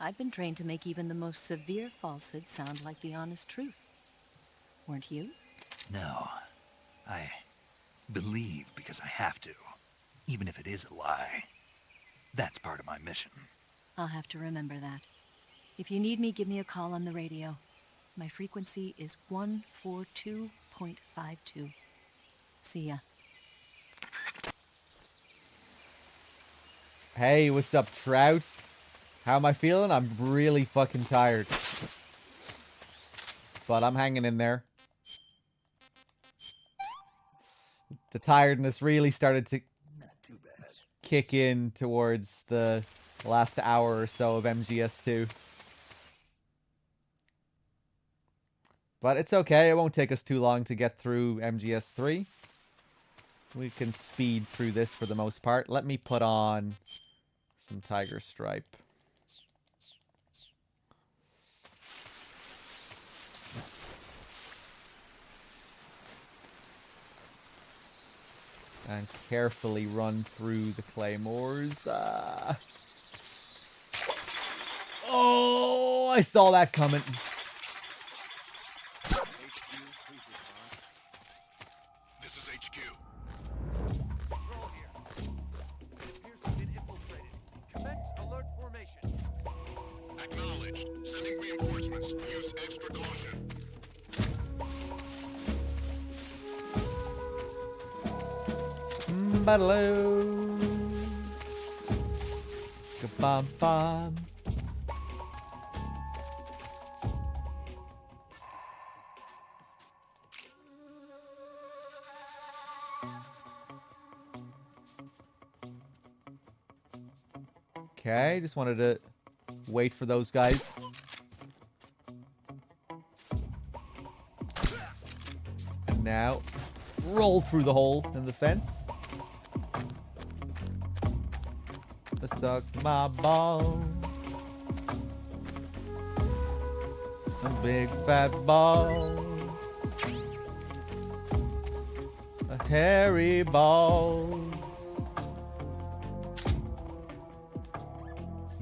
I've been trained to make even the most severe falsehood sound like the honest truth. Weren't you? No. I believe because I have to, even if it is a lie. That's part of my mission. I'll have to remember that. If you need me, give me a call on the radio. My frequency is 142.52. See ya. Hey, what's up, Trout? How am I feeling? I'm really fucking tired. But I'm hanging in there. The tiredness really started to kick in towards the last hour or so of MGS2. But it's okay, it won't take us too long to get through MGS3. We can speed through this for the most part. Let me put on some Tiger Stripe. And carefully run through the claymores. Oh, I saw that coming. This is HQ. Control here. It appears we've been infiltrated. Commence alert formation. formation. Acknowledged. Sending reinforcements. Use extra caution. Battle. Ka-bum-bum. Okay, just wanted to wait for those guys. And now, roll through the hole in the fence. Suck my balls. Some big fat balls. Hairy balls.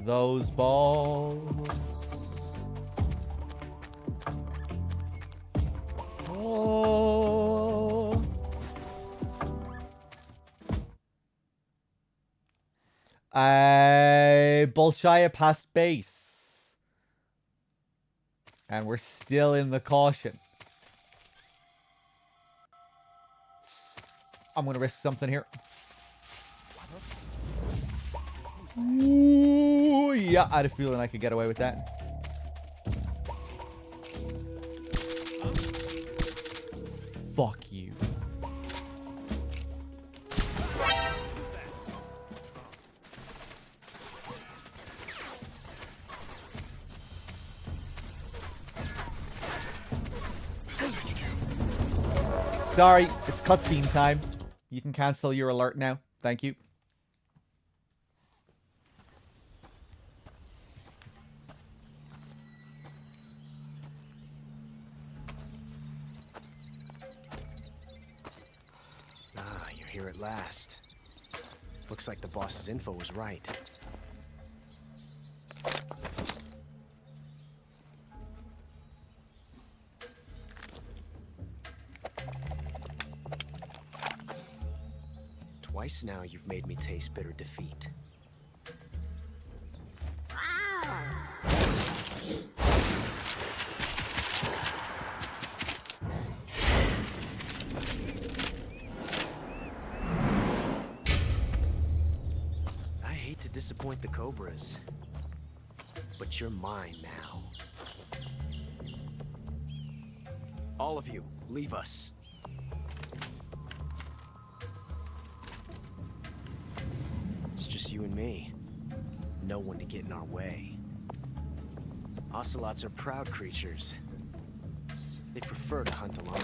Those balls. Oh. Bolshaya passed base. And we're still in the caution. I'm going to risk something here. Ooh, yeah, I had a feeling I could get away with that. Fuck you. Sorry, it's cutscene time. You can cancel your alert now. Thank you. Ah, you're here at last. Looks like the boss's info was right. Twice now you've made me taste bitter defeat. I hate to disappoint the Cobras, but you're mine now. All of you, leave us. You and me. No one to get in our way. Ocelots are proud creatures. They prefer to hunt alone.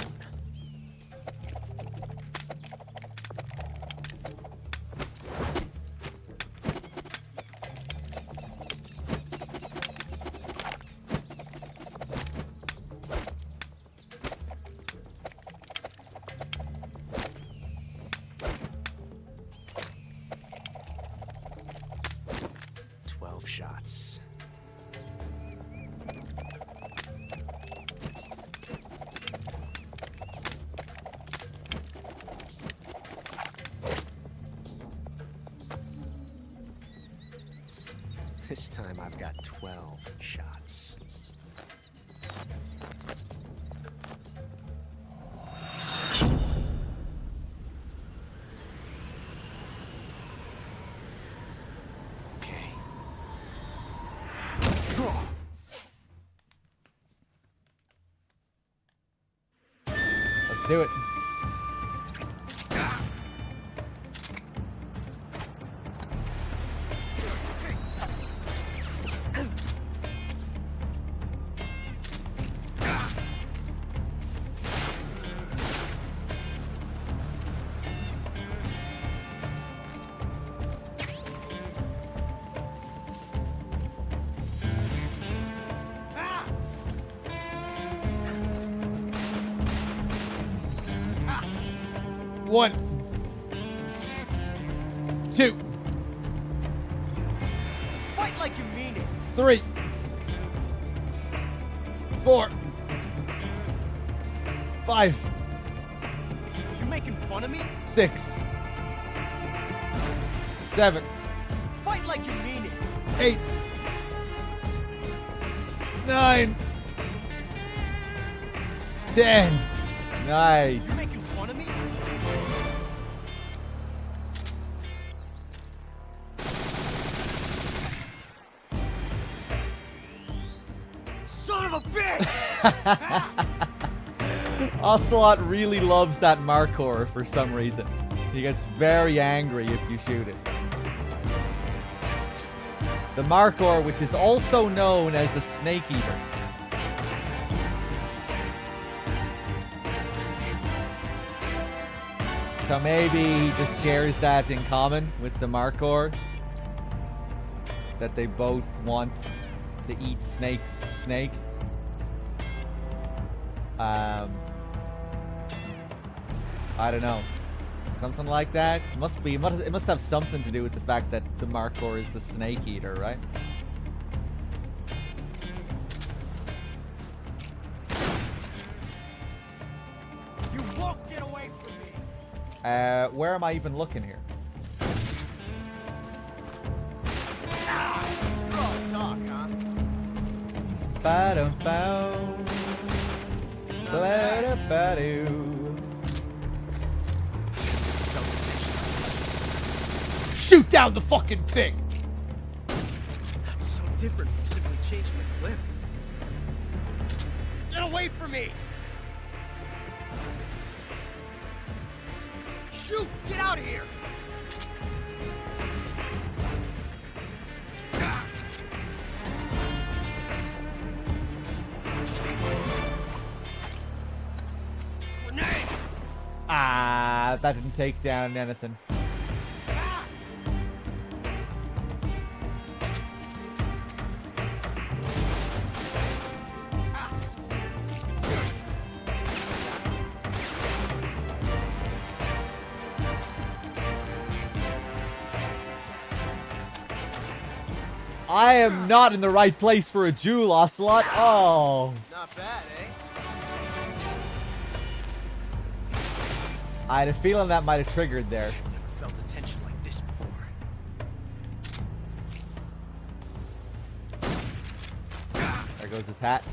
Shots. This time I've got 12 shots. Let's do it. One, two, Fight like you mean it. 3, 4, 5. You making fun of me? 6, 7, Fight like you mean it. 8, 9, 10. Nice. You're making fun of me? Son of a bitch! Ocelot really loves that Markor for some reason. He gets very angry if you shoot it. The Markor, which is also known as the Snake Eater. So maybe he just shares that in common with the Markor. That they both want to eat Snake's snake. I don't know. Something like that. It must have something to do with the fact that the Markor is the Snake Eater, right? You won't get away from me! Where am I even looking here? Oh, talk, huh? Ba-dum-bow. Ba-da-ba-doo. Shoot down the fucking thing! That's so different from simply changing a clip. Get away from me! Shoot! Get out of here! Grenade! Ah, that didn't take down anything. I am not in the right place for a jewel, Ocelot. Oh. Not bad, eh? I had a feeling that might have triggered there. Never felt a tension like this before. There goes his hat.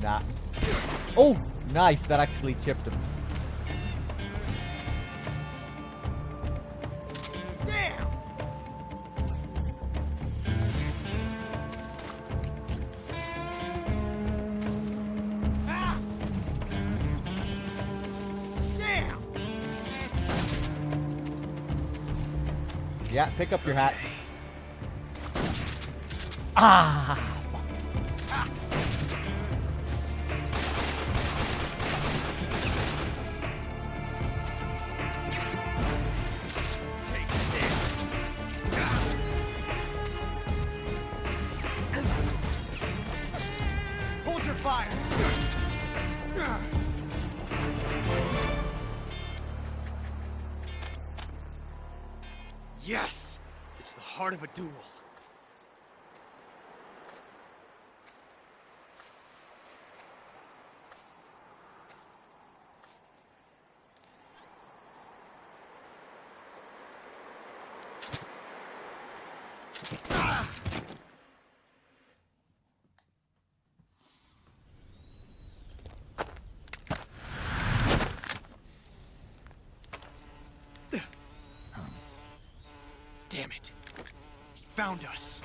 Nah. Oh, nice. That actually chipped him. Damn! Ah! Damn! Yeah, pick up your hat. Ah! Take this. Hold your fire. Yes! It's the heart of a duel. Damn it. He found us.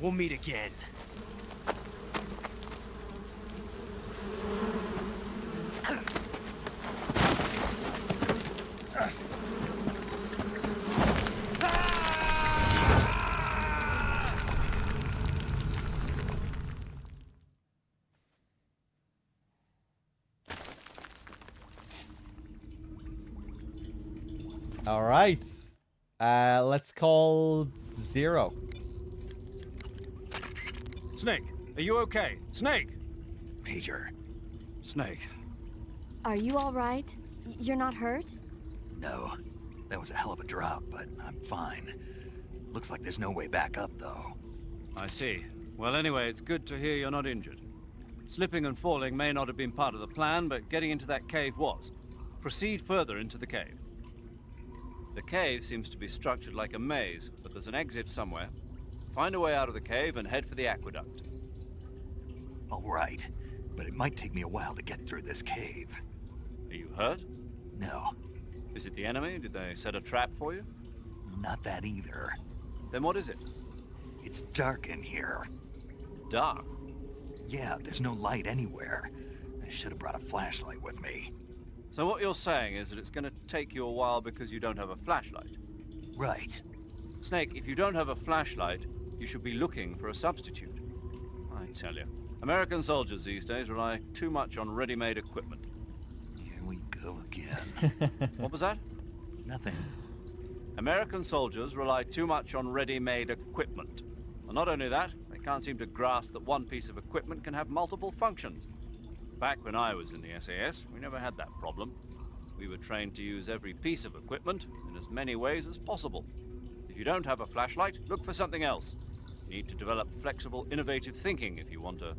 We'll meet again. All right. Let's call 0. Snake, are you okay? Snake! Major. Snake. Are you all right? You're not hurt? No. That was a hell of a drop, but I'm fine. Looks like there's no way back up, though. I see. Well, anyway, it's good to hear you're not injured. Slipping and falling may not have been part of the plan, but getting into that cave was. Proceed further into the cave. The cave seems to be structured like a maze, but there's an exit somewhere. Find a way out of the cave and head for the aqueduct. All right, but it might take me a while to get through this cave. Are you hurt? No. Is it the enemy? Did they set a trap for you? Not that either. Then what is it? It's dark in here. Dark? Yeah, there's no light anywhere. I should have brought a flashlight with me. So what you're saying is that it's going to take you a while because you don't have a flashlight? Right. Snake, if you don't have a flashlight, you should be looking for a substitute. I tell you, American soldiers these days rely too much on ready-made equipment. Here we go again. What was that? Nothing. American soldiers rely too much on ready-made equipment. And not only that, they can't seem to grasp that one piece of equipment can have multiple functions. Back when I was in the SAS, we never had that problem. We were trained to use every piece of equipment in as many ways as possible. If you don't have a flashlight, look for something else. You need to develop flexible, innovative thinking if you want to...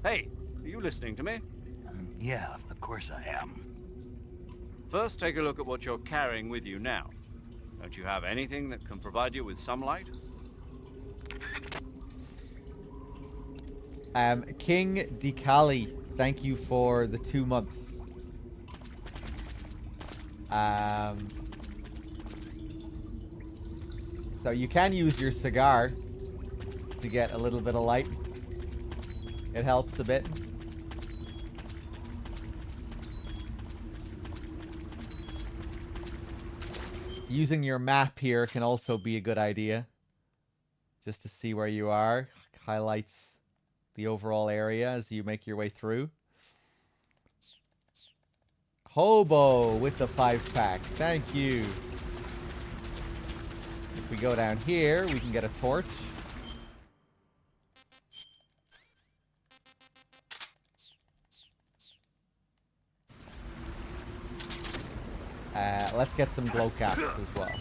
Hey, are you listening to me? Yeah, of course I am. First, take a look at what you're carrying with you now. Don't you have anything that can provide you with some light? King Dikali, thank you for the 2 months. So you can use your cigar to get a little bit of light. It helps a bit. Using your map here can also be a good idea. Just to see where you are. Highlights the overall area as you make your way through. Hobo with the 5-pack. Thank you. If we go down here, we can get a torch. Let's get some glow caps as well.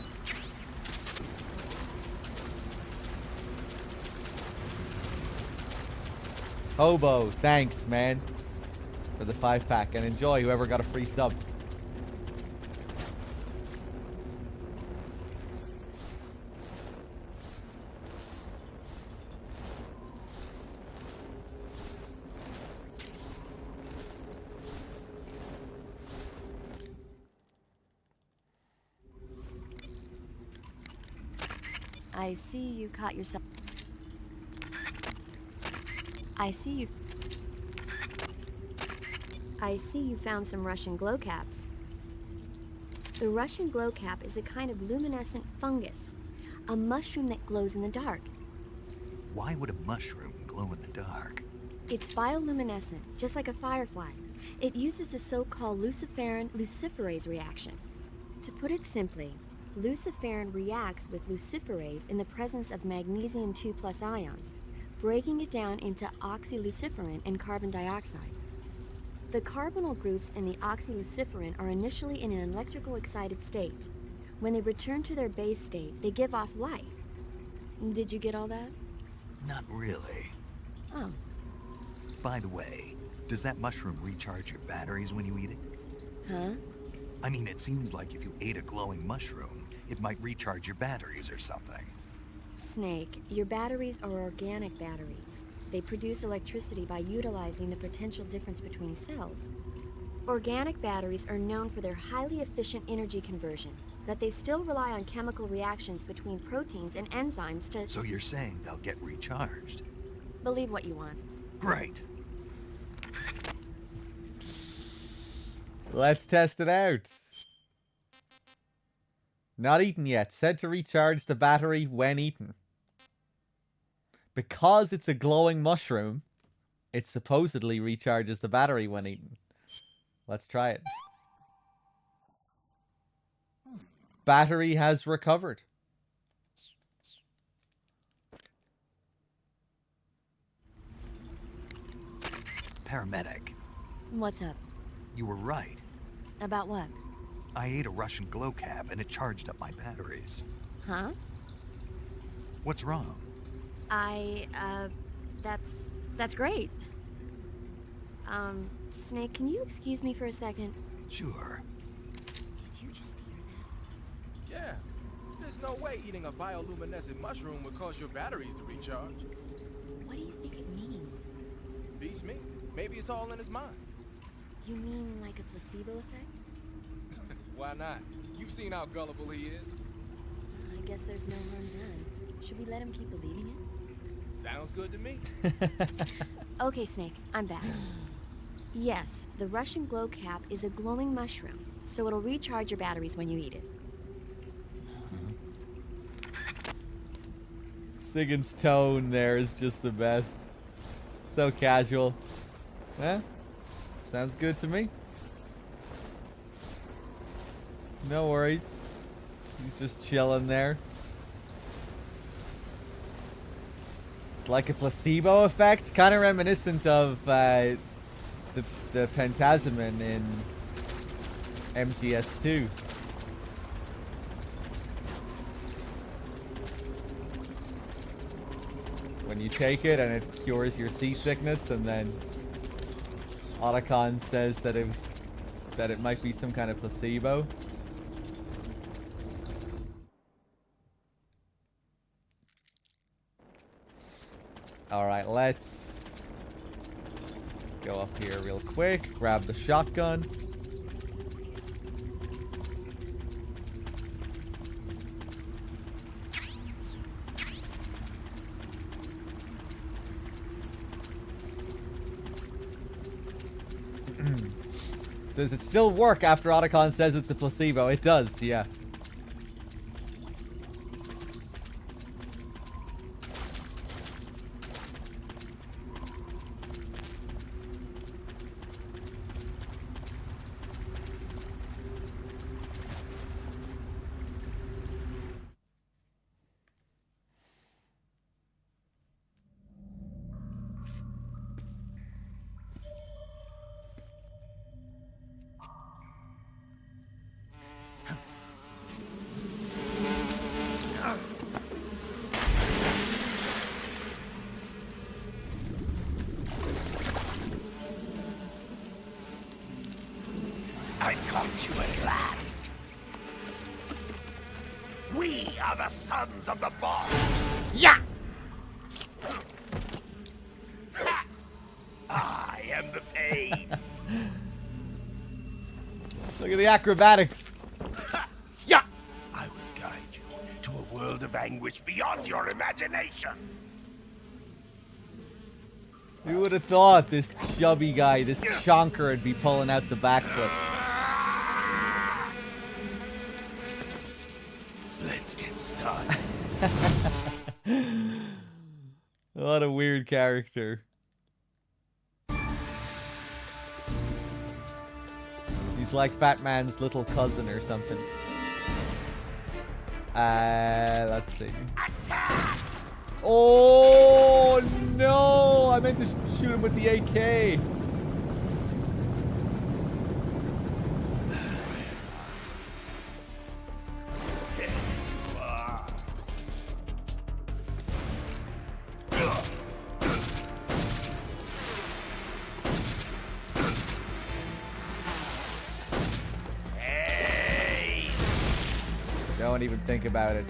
Hobo, thanks, man, for the 5-pack, and enjoy whoever got a free sub. I see you caught yourself. I see you found some Russian glow caps. The Russian glow cap is a kind of luminescent fungus, a mushroom that glows in the dark. Why would a mushroom glow in the dark? It's bioluminescent, just like a firefly. It uses the so-called luciferin luciferase reaction. To put it simply, luciferin reacts with luciferase in the presence of magnesium 2+ ions, breaking it down into oxyluciferin and carbon dioxide. The carbonyl groups in the oxyluciferin are initially in an electrical excited state. When they return to their base state, they give off light. Did you get all that? Not really. Oh. By the way, does that mushroom recharge your batteries when you eat it? Huh? I mean, it seems like if you ate a glowing mushroom, it might recharge your batteries or something. Snake, your batteries are organic batteries. They produce electricity by utilizing the potential difference between cells. Organic batteries are known for their highly efficient energy conversion, that they still rely on chemical reactions between proteins and enzymes to... So you're saying they'll get recharged? Believe what you want. Great. Let's test it out. Not eaten yet. Said to recharge the battery when eaten. Because it's a glowing mushroom, it supposedly recharges the battery when eaten. Let's try it. Battery has recovered. Paramedic, What's up? you were right. About what? I ate a Russian glow cap and it charged up my batteries. Huh? What's wrong? That's great. Snake, can you excuse me for a second? Sure. Did you just hear that? Yeah. There's no way eating a bioluminescent mushroom would cause your batteries to recharge. What do you think it means? Beats me. Maybe it's all in his mind. You mean like a placebo effect? Why not? You've seen how gullible he is. I guess there's no harm done. Should we let him keep believing it? Sounds good to me. Okay, Snake, I'm back. Yes, the Russian glow cap is a glowing mushroom, so it'll recharge your batteries when you eat it. Sigurd's tone there is just the best. So casual. Eh? Sounds good to me. No worries. He's just chilling there. Like a placebo effect, kind of reminiscent of the Pentazemin in MGS2. When you take it and it cures your seasickness, and then Otacon says that it might be some kind of placebo. Alright, let's go up here real quick, grab the shotgun. Does it still work after Otacon says it's a placebo? It does, yeah. I've caught you at last. We are the sons of the boss. Yeah! I am the pain. Look at the acrobatics. Yeah! I will guide you to a world of anguish beyond your imagination. Who would have thought this chubby guy, this chonker, would be pulling out the backflips? Let's get started. What a weird character. He's like Fat Man's little cousin or something. Let's see. Oh no! I meant to shoot him with the AK. Don't even think about it.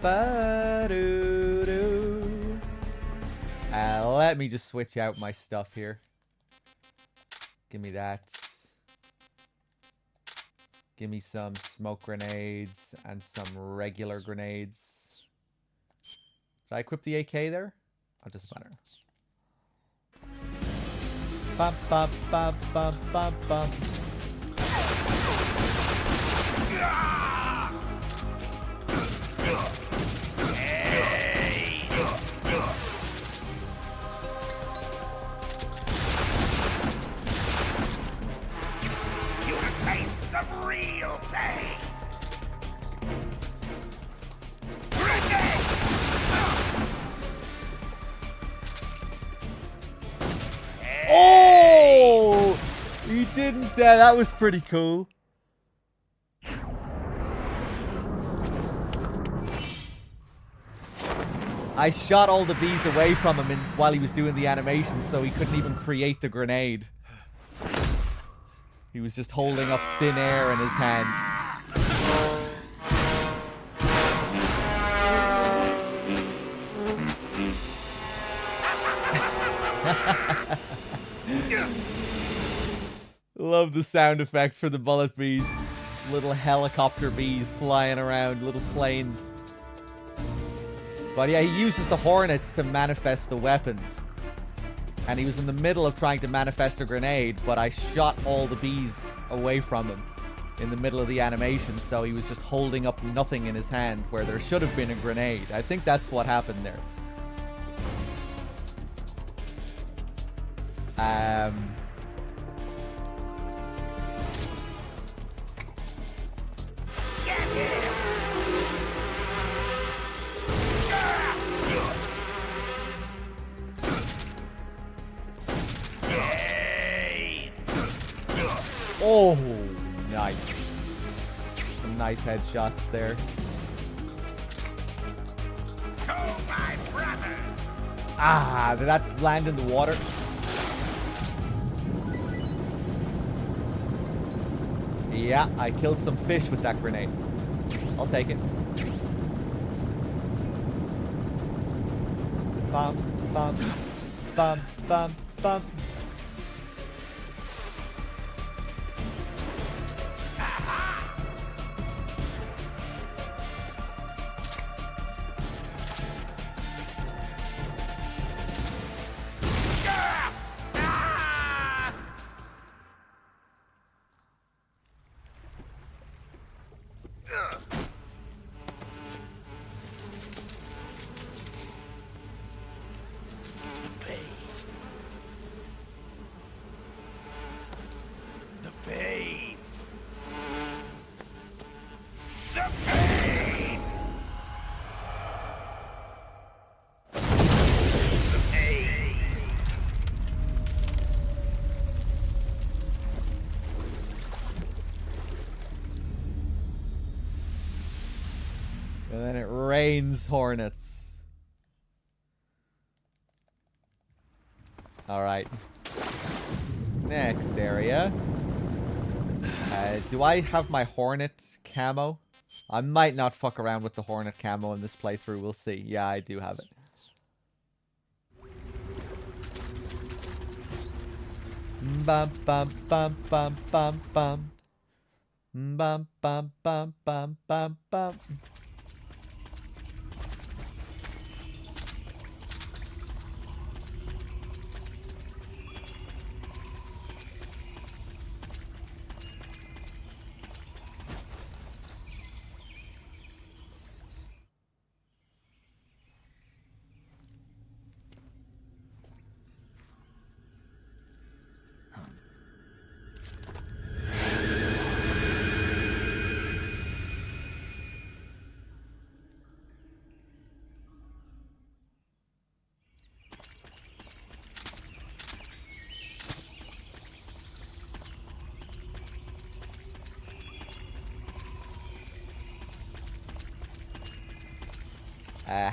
Ba-doo-doo. Let me just switch out my stuff here. Give me that. Give me some smoke grenades and some regular grenades. Did I equip the AK there? Oh, it doesn't matter. Bum, bum, bum, bum, bum, bum. You can taste some real pain. Oh! He didn't. That was pretty cool. I shot all the bees away from him while he was doing the animation, so he couldn't even create the grenade. He was just holding up thin air in his hand. Love the sound effects for the bullet bees. Little helicopter bees flying around, little planes. But yeah, he uses the hornets to manifest the weapons. And he was in the middle of trying to manifest a grenade, but I shot all the bees away from him in the middle of the animation, so he was just holding up nothing in his hand where there should have been a grenade. I think that's what happened there. Oh, nice. Some nice headshots there. Ah, did that land in the water? Yeah, I killed some fish with that grenade. I'll take it. Bum, bum, bum, bum, bum. And then it rains hornets. Alright. Next area. Do I have my hornet camo? I might not fuck around with the hornet camo in this playthrough. We'll see. Yeah, I do have it. Bum bum bum bum bum bum. Bum bum bum bum bum bum.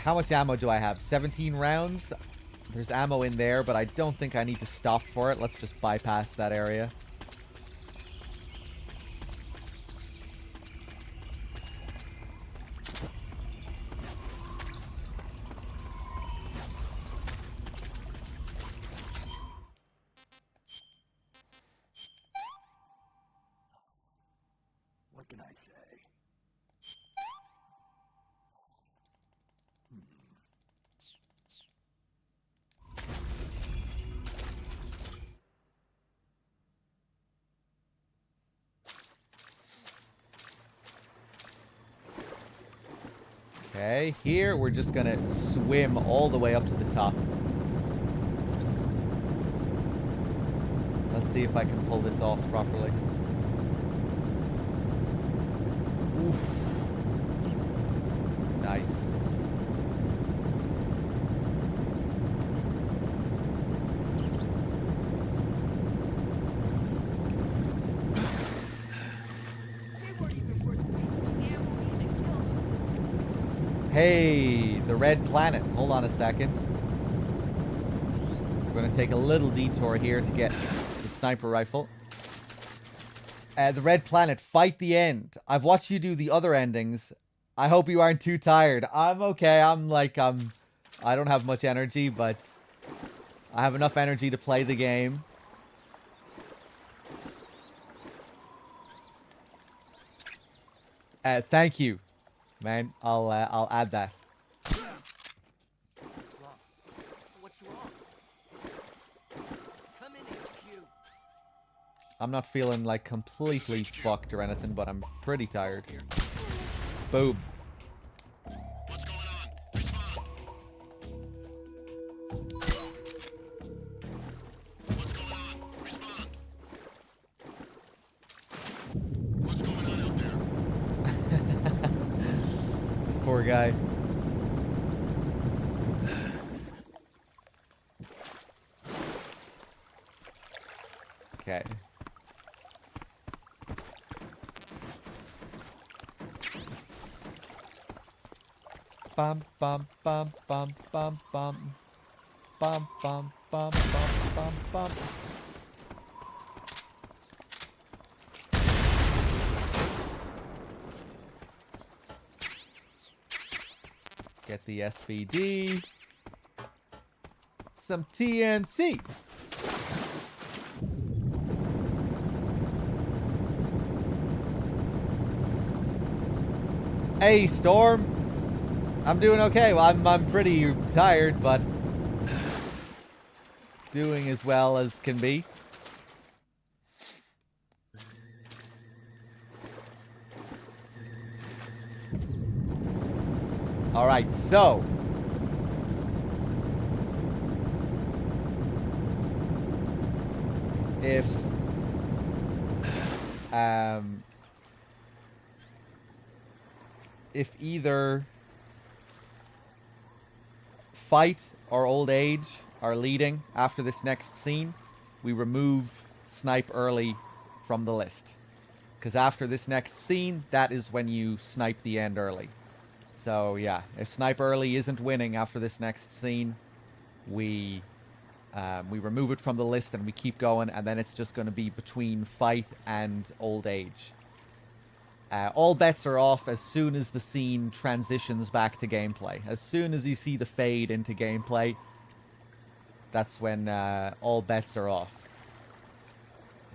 How much ammo do I have? 17 rounds? There's ammo in there, but I don't think I need to stop for it. Let's just bypass that area. Okay, here we're just gonna swim all the way up to the top. Let's see if I can pull this off properly. Oof. Nice. Hey, the red planet. Hold on a second. We're going to take a little detour here to get the sniper rifle. The red planet, fight the end. I've watched you do the other endings. I hope you aren't too tired. I'm okay. I don't have much energy, but I have enough energy to play the game. Thank you, man. I'll add that. What's wrong? What's wrong? Come in, HQ. I'm not feeling like completely fucked or anything, but I'm pretty tired. Boom. What's going on? Respond. What's going on? Respond. What's going on out there? This poor guy. Okay. Bum bum bum bum bum bum bum bum bum bum bum bum. Get the SVD. Some TNT. Hey, Storm. I'm doing okay. Well, I'm pretty tired, but doing as well as can be. All right, so if either fight or old age are leading after this next scene, we remove snipe early from the list. Because after this next scene, that is when you snipe the end early. So yeah, if snipe early isn't winning after this next scene, we remove it from the list and we keep going, and then it's just going to be between fight and old age. All bets are off as soon as the scene transitions back to gameplay. As soon as you see the fade into gameplay, that's when all bets are off.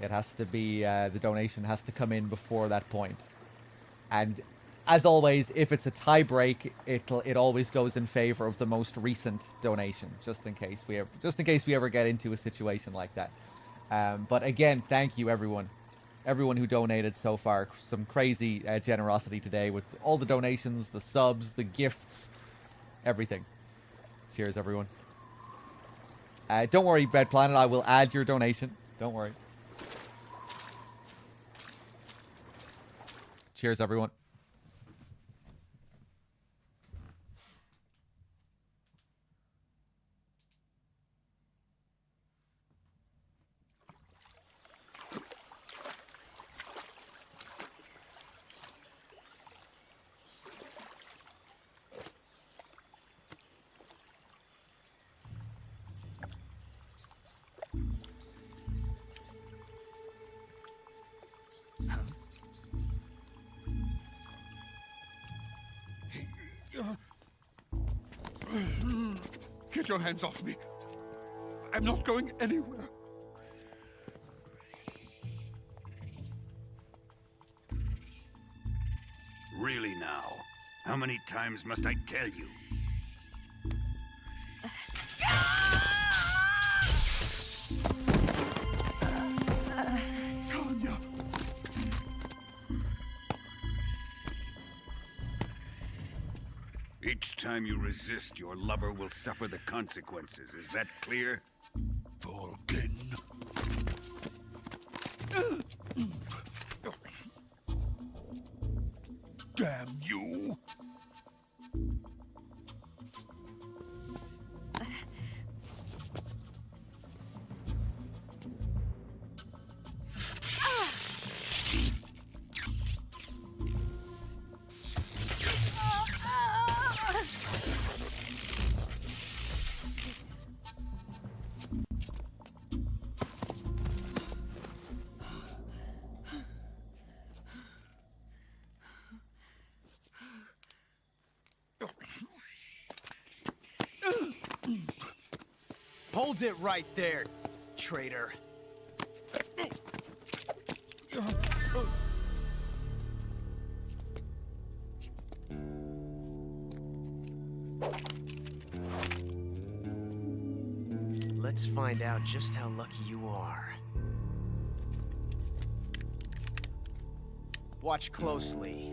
It has to be, the donation has to come in before that point. And as always, if it's a tie break, it always goes in favor of the most recent donation, just in case we ever get into a situation like that. But again, thank you everyone who donated so far. Some crazy generosity today with all the donations, the subs, the gifts, everything. Cheers, everyone. Don't worry, Bread Planet, I will add your donation. Don't worry. Cheers, everyone. Get your hands off me. I'm not going anywhere. Really now? How many times must I tell you? Tanya! time you resist, your lover will suffer the consequences. Is that clear? Vulcan. Damn you! Hold it right there, traitor. Let's find out just how lucky you are. Watch closely.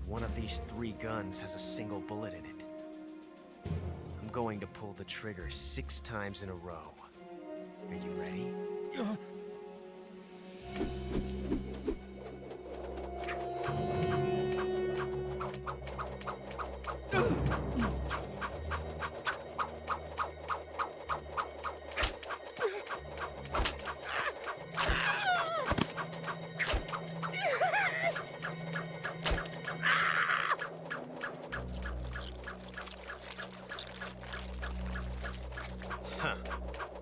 One of these 3 guns has a single bullet in it. I'm going to pull the trigger 6 times in a row. Are you ready? Huh.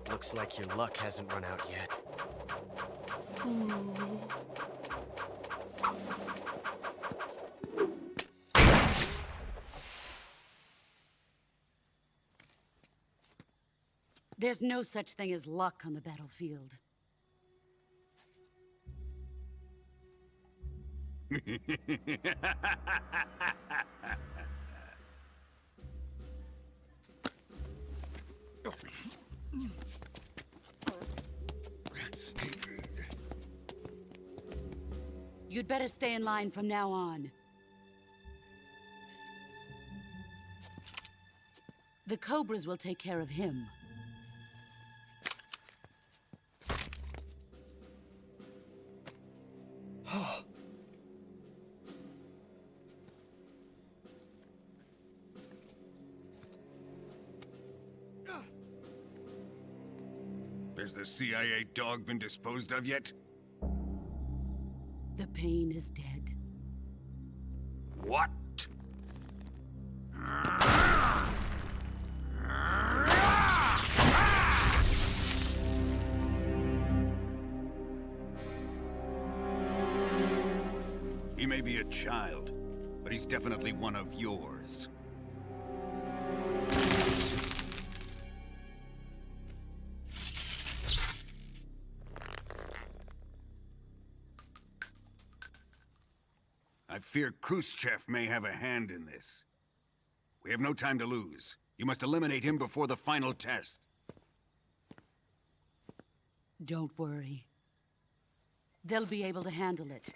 Looks like your luck hasn't run out yet. There's no such thing as luck on the battlefield. You'd better stay in line from now on. The Cobras will take care of him. Has the CIA dog been disposed of yet? The pain is dead. What? He may be a child, but he's definitely one of yours. I fear Khrushchev may have a hand in this. We have no time to lose. You must eliminate him before the final test. Don't worry. They'll be able to handle it.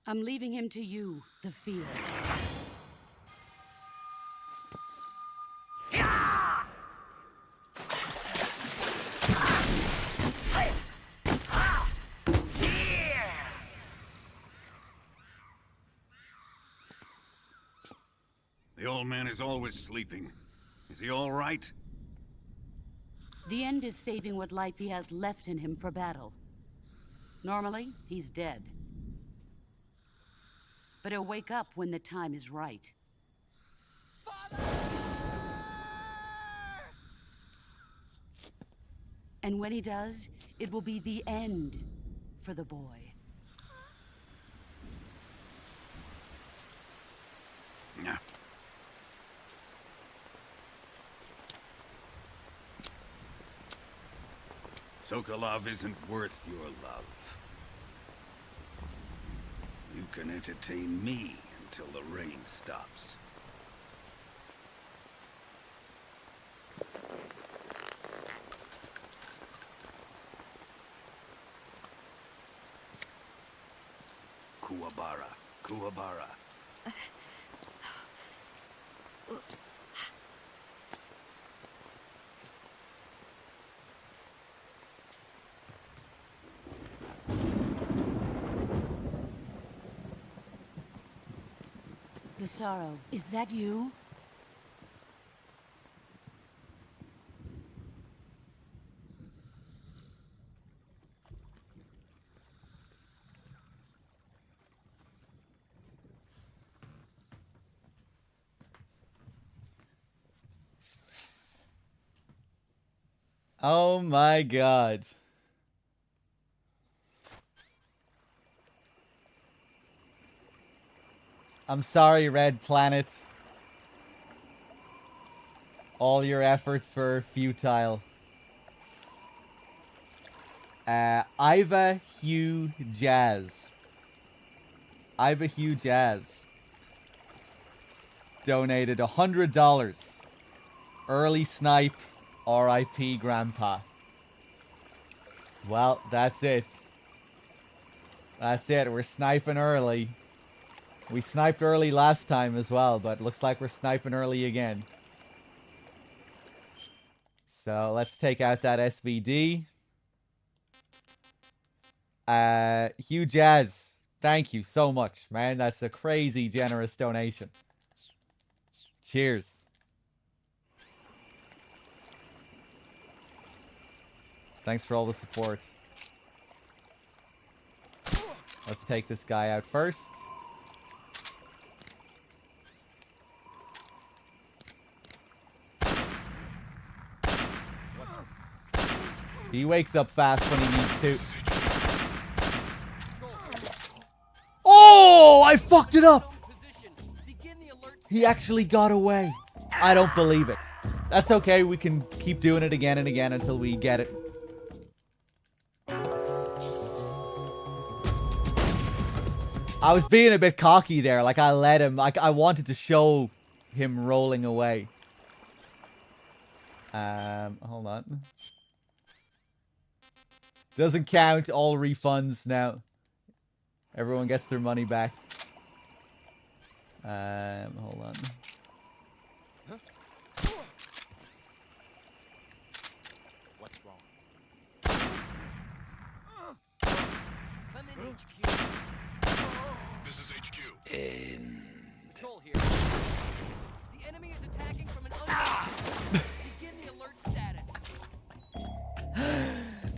I'm leaving him to you, the field. The old man is always sleeping. Is he all right? The end is saving what life he has left in him for battle. Normally, he's dead. But he'll wake up when the time is right. And when he does, it will be the end for the boy. No. Sokolov isn't worth your love. You can entertain me until the rain stops. Kuwabara, Kuwabara. Desaro, is that you? Oh my god. I'm sorry, Red Planet. All your efforts were futile. Iva Hugh Jazz. Iva Hugh Jazz donated $100. Early snipe, R.I.P. Grandpa. Well, that's it. That's it. We're sniping early. We sniped early last time as well, but looks like we're sniping early again. So let's take out that SVD. Hugh Jazz, thank you so much, man. That's a crazy generous donation. Cheers. Thanks for all the support. Let's take this guy out first. He wakes up fast when he needs to. Oh, I fucked it up. He actually got away. I don't believe it. That's okay. We can keep doing it again and again until we get it. I was being a bit cocky there. Like, I let him. Like, I wanted to show him rolling away. Hold on. Doesn't count. All refunds now. Everyone gets their money back. Hold on. What's wrong? Come in, HQ. This is HQ. Control here. The enemy is attacking from an unknown. Begin the alert status.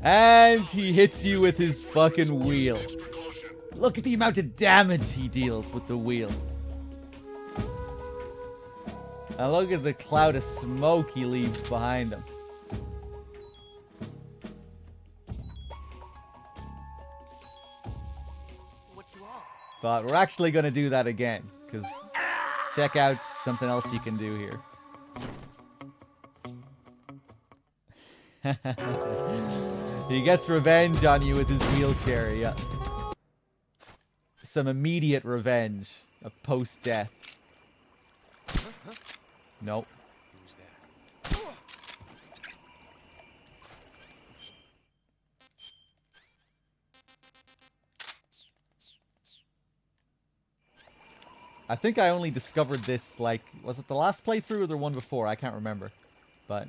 And he hits you with his fucking wheel. Look at the amount of damage he deals with the wheel. And look at the cloud of smoke he leaves behind him. What's wrong? But we're actually going to do that again. Because check out something else you can do here. He gets revenge on you with his wheelchair, yeah. Some immediate revenge of post-death. Nope. I think I only discovered this, like, was it the last playthrough or the one before? I can't remember. But...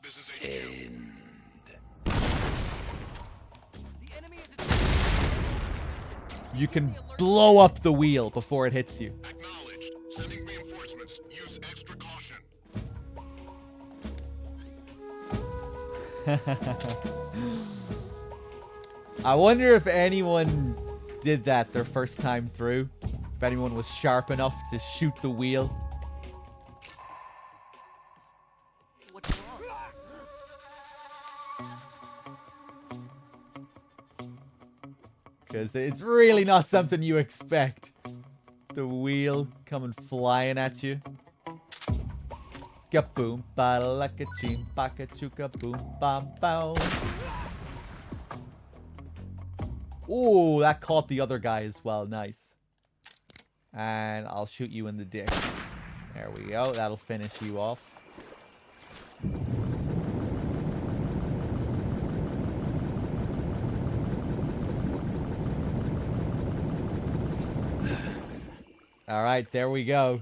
This is HQ. you can blow up the wheel before it hits you. Acknowledged. Sending reinforcements. Use extra caution. I wonder if anyone did that their first time through. If anyone was sharp enough to shoot the wheel. What's wrong? Because it's really not something you expect. The wheel coming flying at you. Kaboom, ba-laka ching, baka chuka boom, bam, bow. Ooh, that caught the other guy as well. Nice. And I'll shoot you in the dick. There we go. That'll finish you off. All right, there we go.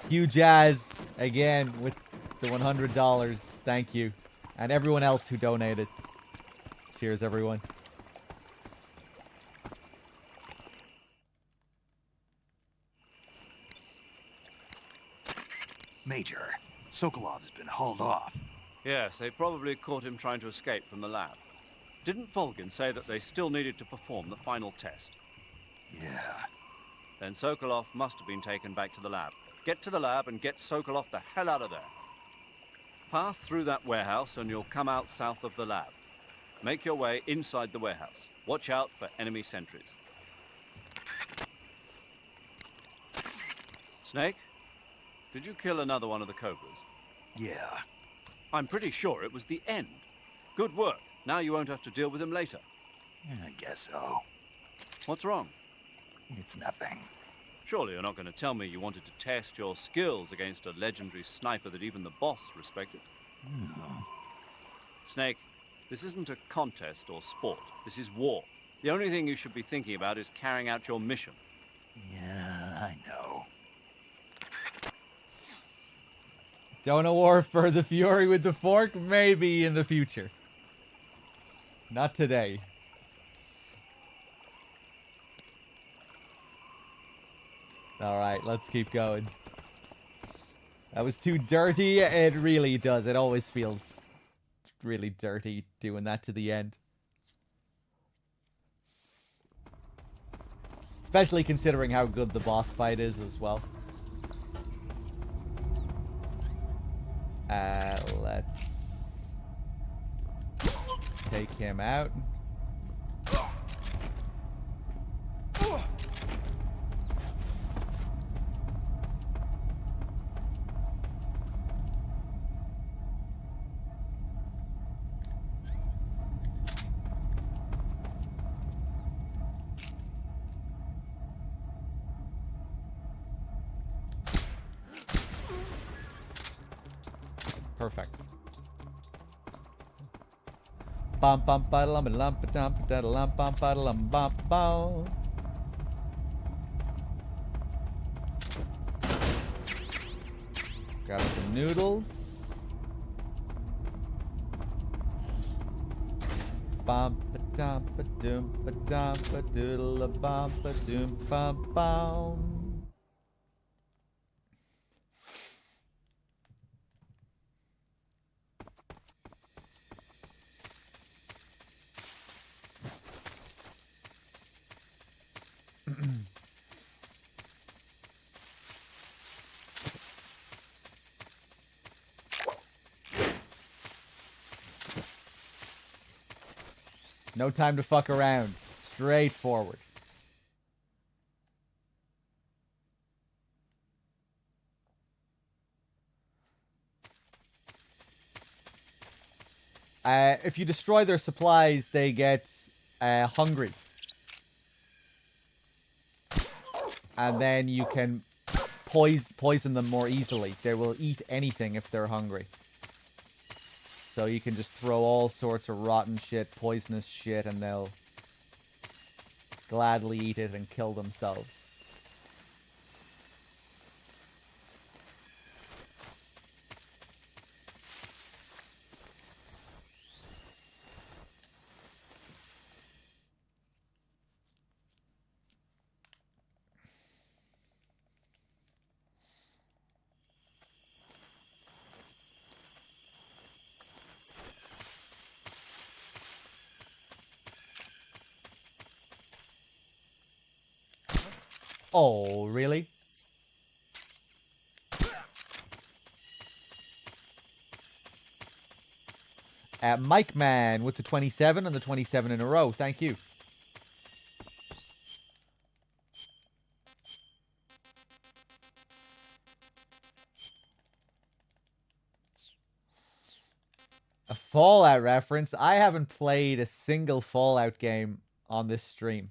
Huge Jazz again with the $100. Thank you. And everyone else who donated. Cheers, everyone. Major, Sokolov has been hauled off. Yes, they probably caught him trying to escape from the lab. Didn't Volgin say that they still needed to perform the final test? Yeah. Then Sokolov must have been taken back to the lab. Get to the lab and get Sokolov the hell out of there. Pass through that warehouse and you'll come out south of the lab. Make your way inside the warehouse. Watch out for enemy sentries. Snake, did you kill another one of the Cobras? Yeah. I'm pretty sure it was the end. Good work. Now you won't have to deal with him later. I guess so. What's wrong? It's nothing. Surely you're not going to tell me you wanted to test your skills against a legendary sniper that even the boss respected? No. Snake, this isn't a contest or sport. This is war. The only thing you should be thinking about is carrying out your mission. Yeah, I know. Don't war for the Fury with the fork? Maybe in the future. Not today. Alright, let's keep going. That was too dirty. It really does. It always feels really dirty doing that to the end. Especially considering how good the boss fight is as well. Let's take him out. Perfect. Bum bum ba lum lum ba dum ba lum bum ba lum bum bum. Got some noodles. Bum ba dum ba doom ba dum ba doodle bum ba doom bum bum. No time to fuck around. Straight forward. If you destroy their supplies, they get hungry. And then you can poison them more easily. They will eat anything if they're hungry. So you can just throw all sorts of rotten shit, poisonous shit, and they'll gladly eat it and kill themselves. Oh, really? Mike Man with the 27 and the 27 in a row. Thank you. A Fallout reference. I haven't played a single Fallout game on this stream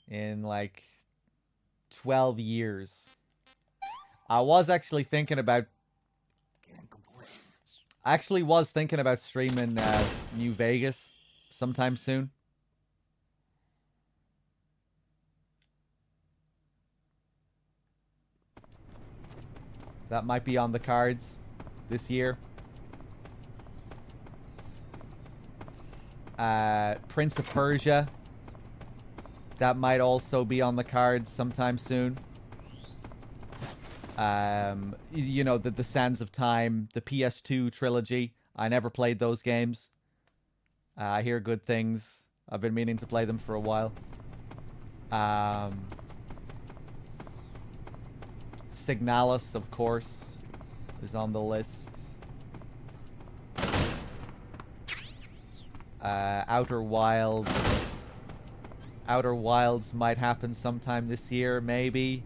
in like 12 years. I was actually thinking about streaming New Vegas sometime soon. That might be on the cards this year. Prince of Persia. That might also be on the cards sometime soon. You know, the Sands of Time, the PS2 trilogy. I never played those games. I hear good things. I've been meaning to play them for a while. Signalis, of course, is on the list. Outer Wilds. Outer Wilds might happen sometime this year, maybe.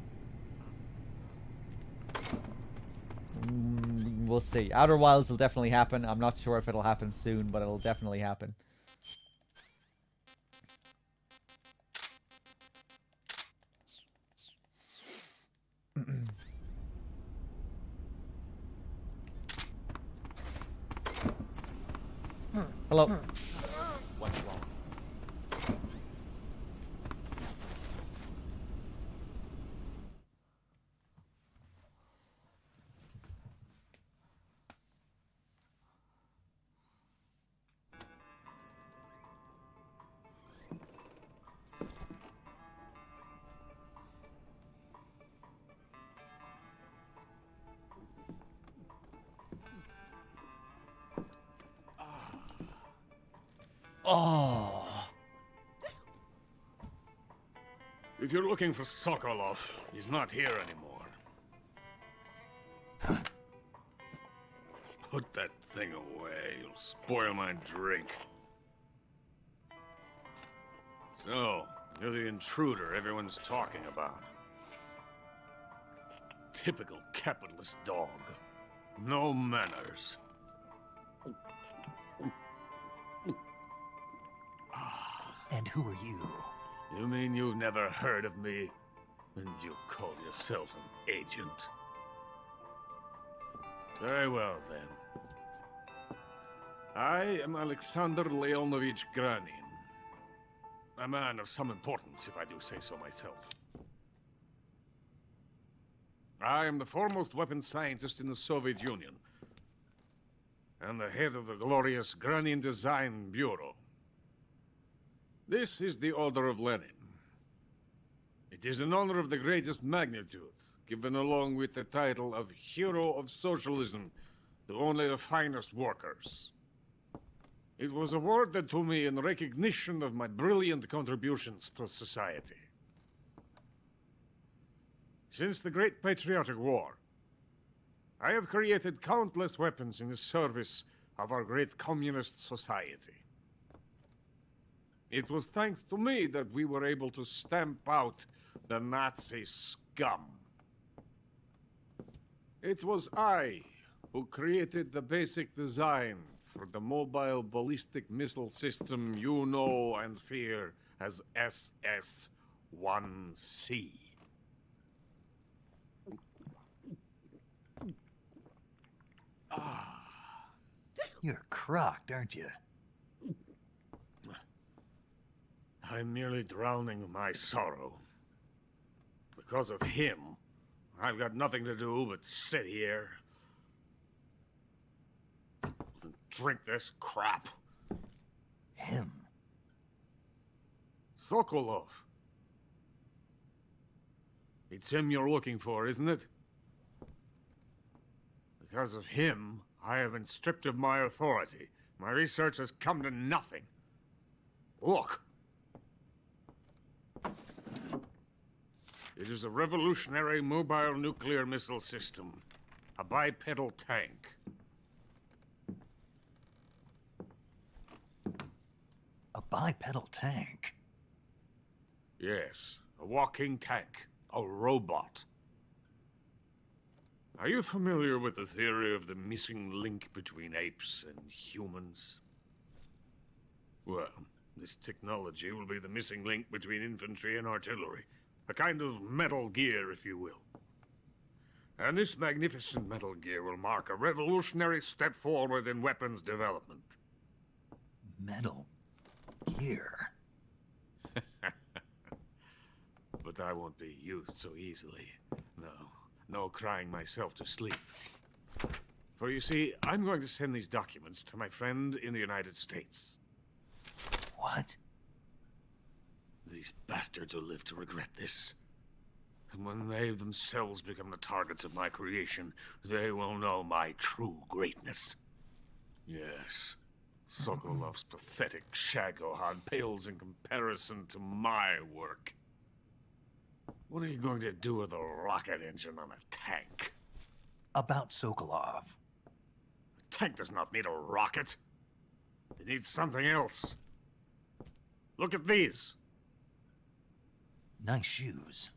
We'll see. Outer Wilds will definitely happen. I'm not sure if it'll happen soon, but it'll definitely happen. Hello. What's wrong? Oh. If you're looking for Sokolov, he's not here anymore. Put that thing away. You'll spoil my drink. So, you're the intruder everyone's talking about. Typical capitalist dog. No manners. And who are you? You mean you've never heard of me? And you call yourself an agent? Very well, then. I am Alexander Leonovich Granin. A man of some importance, if I do say so myself. I am the foremost weapons scientist in the Soviet Union, and the head of the glorious Granin Design Bureau. This is the Order of Lenin. It is an honor of the greatest magnitude, given along with the title of Hero of Socialism to only the finest workers. It was awarded to me in recognition of my brilliant contributions to society. Since the Great Patriotic War, I have created countless weapons in the service of our great communist society. It was thanks to me that we were able to stamp out the Nazi scum. It was I who created the basic design for the mobile ballistic missile system you know and fear as SS-1C. You're crocked, aren't you? I'm merely drowning my sorrow. Because of him, I've got nothing to do but sit here and drink this crap. Him? Sokolov. It's him you're looking for, isn't it? Because of him, I have been stripped of my authority. My research has come to nothing. Look. It is a revolutionary mobile nuclear missile system. A bipedal tank. bipedal tank? Yes, a walking tank. A robot. Are you familiar with the theory of the missing link between apes and humans? Well, this technology will be the missing link between infantry and artillery. A kind of Metal Gear, if you will. And this magnificent Metal Gear will mark a revolutionary step forward in weapons development. Metal Gear? But I won't be used so easily. No crying myself to sleep. For you see, I'm going to send these documents to my friend in the United States. What? These bastards will live to regret this. And when they themselves become the targets of my creation, they will know my true greatness. Yes, Sokolov's pathetic Shagohod pales in comparison to my work. What are you going to do with a rocket engine on a tank? About Sokolov. A tank does not need a rocket. It needs something else. Look at these. Nice shoes.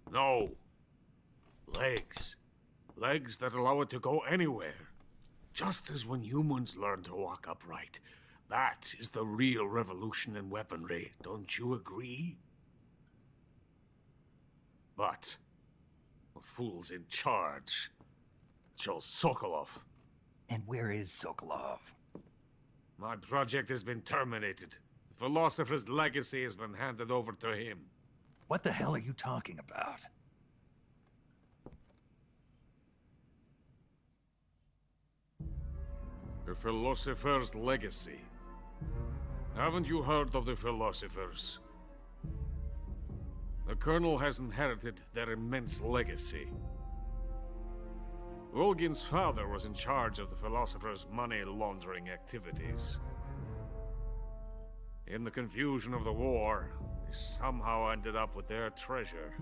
No. Legs. Legs that allow it to go anywhere. Just as when humans learn to walk upright. That is the real revolution in weaponry. Don't you agree? But the fool's in charge. Joe Sokolov. And where is Sokolov? My project has been terminated. The philosopher's legacy has been handed over to him. What the hell are you talking about? The philosopher's legacy. Haven't you heard of the philosophers? The Colonel has inherited their immense legacy. Volgin's father was in charge of the philosophers' money laundering activities. In the confusion of the war, they somehow ended up with their treasure.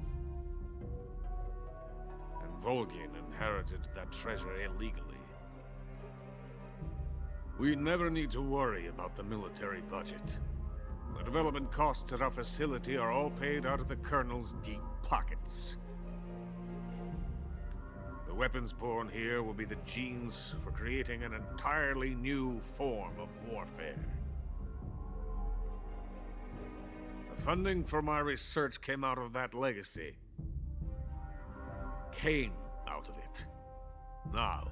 And Volgin inherited that treasure illegally. We never need to worry about the military budget. The development costs at our facility are all paid out of the Colonel's deep pockets. The weapons born here will be the genes for creating an entirely new form of warfare. The funding for my research came out of that legacy. Came out of it. Now,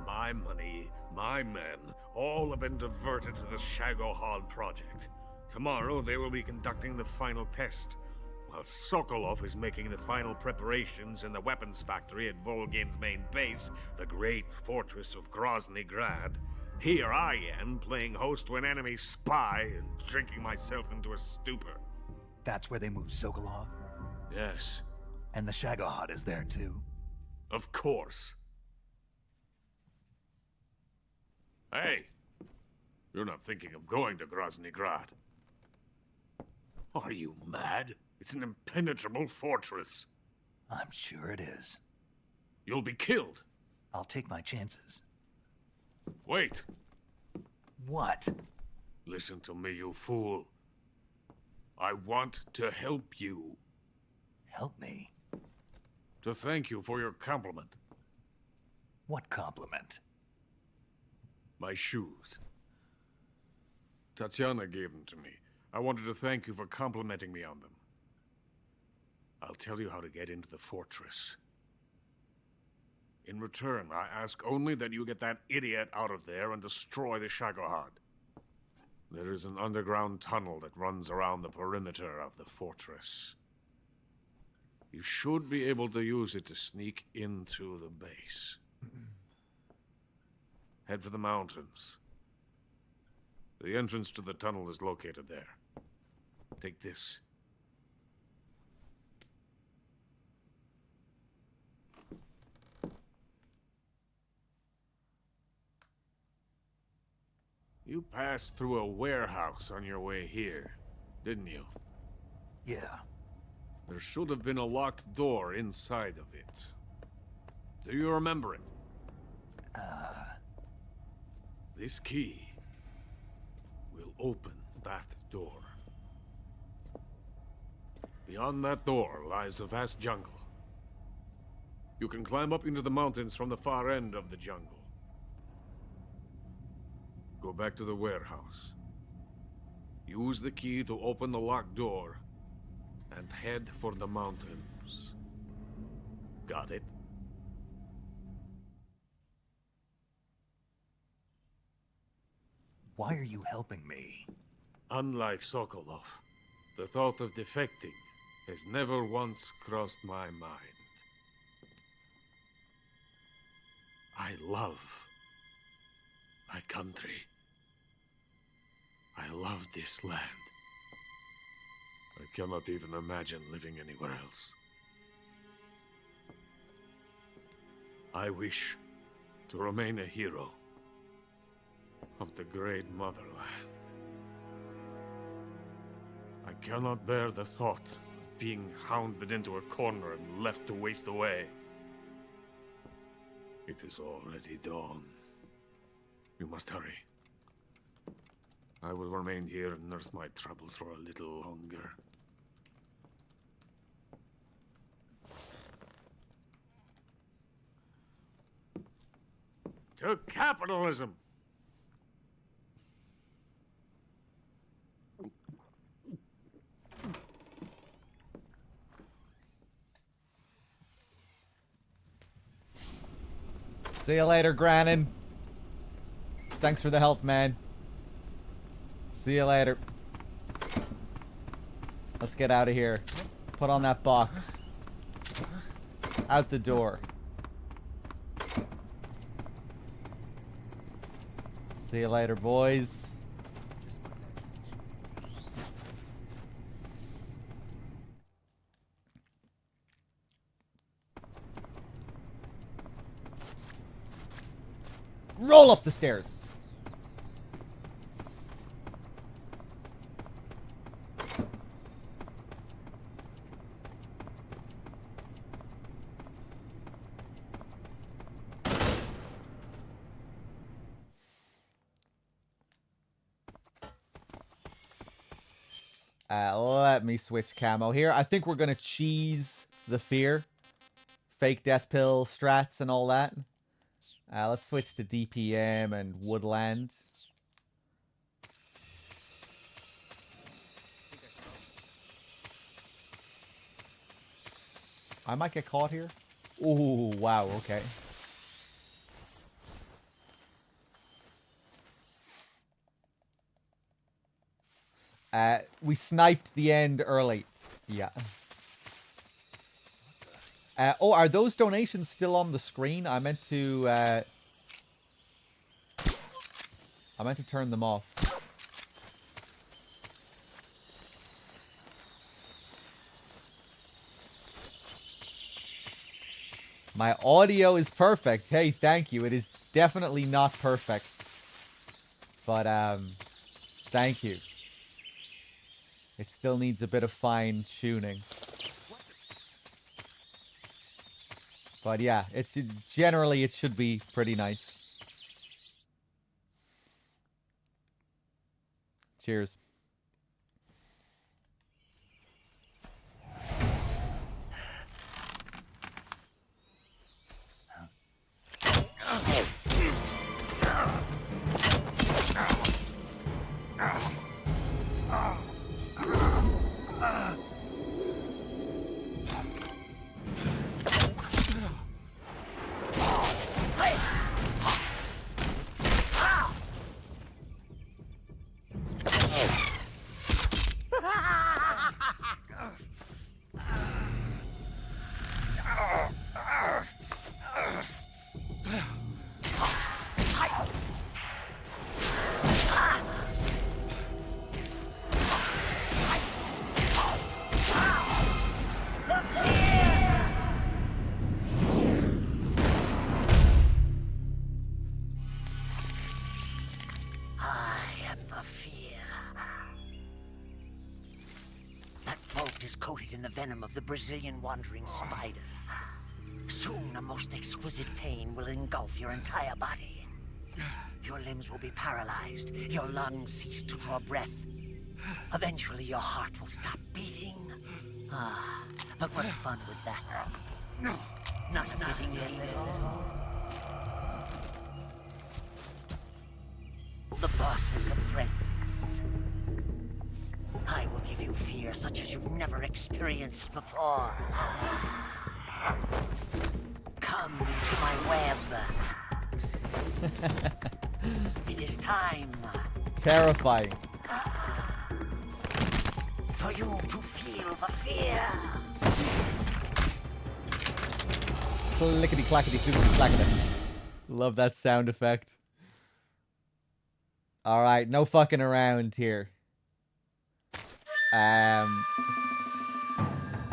my money, my men, all have been diverted to the Shagohod project. Tomorrow, they will be conducting the final test, while Sokolov is making the final preparations in the weapons factory at Volgin's main base, the great fortress of Grozny Grad. Here I am, playing host to an enemy spy and drinking myself into a stupor. That's where they moved Sokolov? Yes. And the Shagohod is there too? Of course. Hey! You're not thinking of going to Grozny Grad. Are you mad? It's an impenetrable fortress. I'm sure it is. You'll be killed. I'll take my chances. Wait. What? Listen to me, you fool. I want to help you. Help me? To thank you for your compliment. What compliment? My shoes. Tatiana gave them to me. I wanted to thank you for complimenting me on them. I'll tell you how to get into the fortress. In return, I ask only that you get that idiot out of there and destroy the Shagohod. There is an underground tunnel that runs around the perimeter of the fortress. You should be able to use it to sneak into the base. Head for the mountains. The entrance to the tunnel is located there. Take this. You passed through a warehouse on your way here, didn't you? Yeah. There should have been a locked door inside of it. Do you remember it? This key will open that door. Beyond that door lies a vast jungle. You can climb up into the mountains from the far end of the jungle. Go back to the warehouse. Use the key to open the locked door, and head for the mountains. Got it? Why are you helping me? Unlike Sokolov, the thought of defecting has never once crossed my mind. I love my country. I love this land. I cannot even imagine living anywhere else. I wish to remain a hero of the great motherland. I cannot bear the thought of being hounded into a corner and left to waste away. It is already dawn. We must hurry. I will remain here and nurse my troubles for a little longer. To capitalism! See you later, Grannon. Thanks for the help, man. See you later. Let's get out of here. Put on that box. Out the door. See you later, boys. Roll up the stairs. Let me switch camo here. I think we're gonna cheese the fear. Fake death pill strats and all that. Let's switch to DPM and woodland. I might get caught here. Ooh, wow, okay. We sniped the end early. Yeah. Oh, are those donations still on the screen? I meant to turn them off. My audio is perfect. Hey, thank you. It is definitely not perfect. But, thank you. It still needs a bit of fine-tuning. But yeah, generally it should be pretty nice. Cheers. Venom of the Brazilian wandering spider. Soon a most exquisite pain will engulf your entire body. Your limbs will be paralyzed, your lungs cease to draw breath, Eventually your heart will stop beating. Ah, but what fun would that be? Not a fitting end at all. The boss's apprentice. I will give you fear such as you've never experienced before. Come into my web. It is time. Terrifying. For you to feel the fear. Clickety clackety clickety clackety. Love that sound effect. Alright, no fucking around here.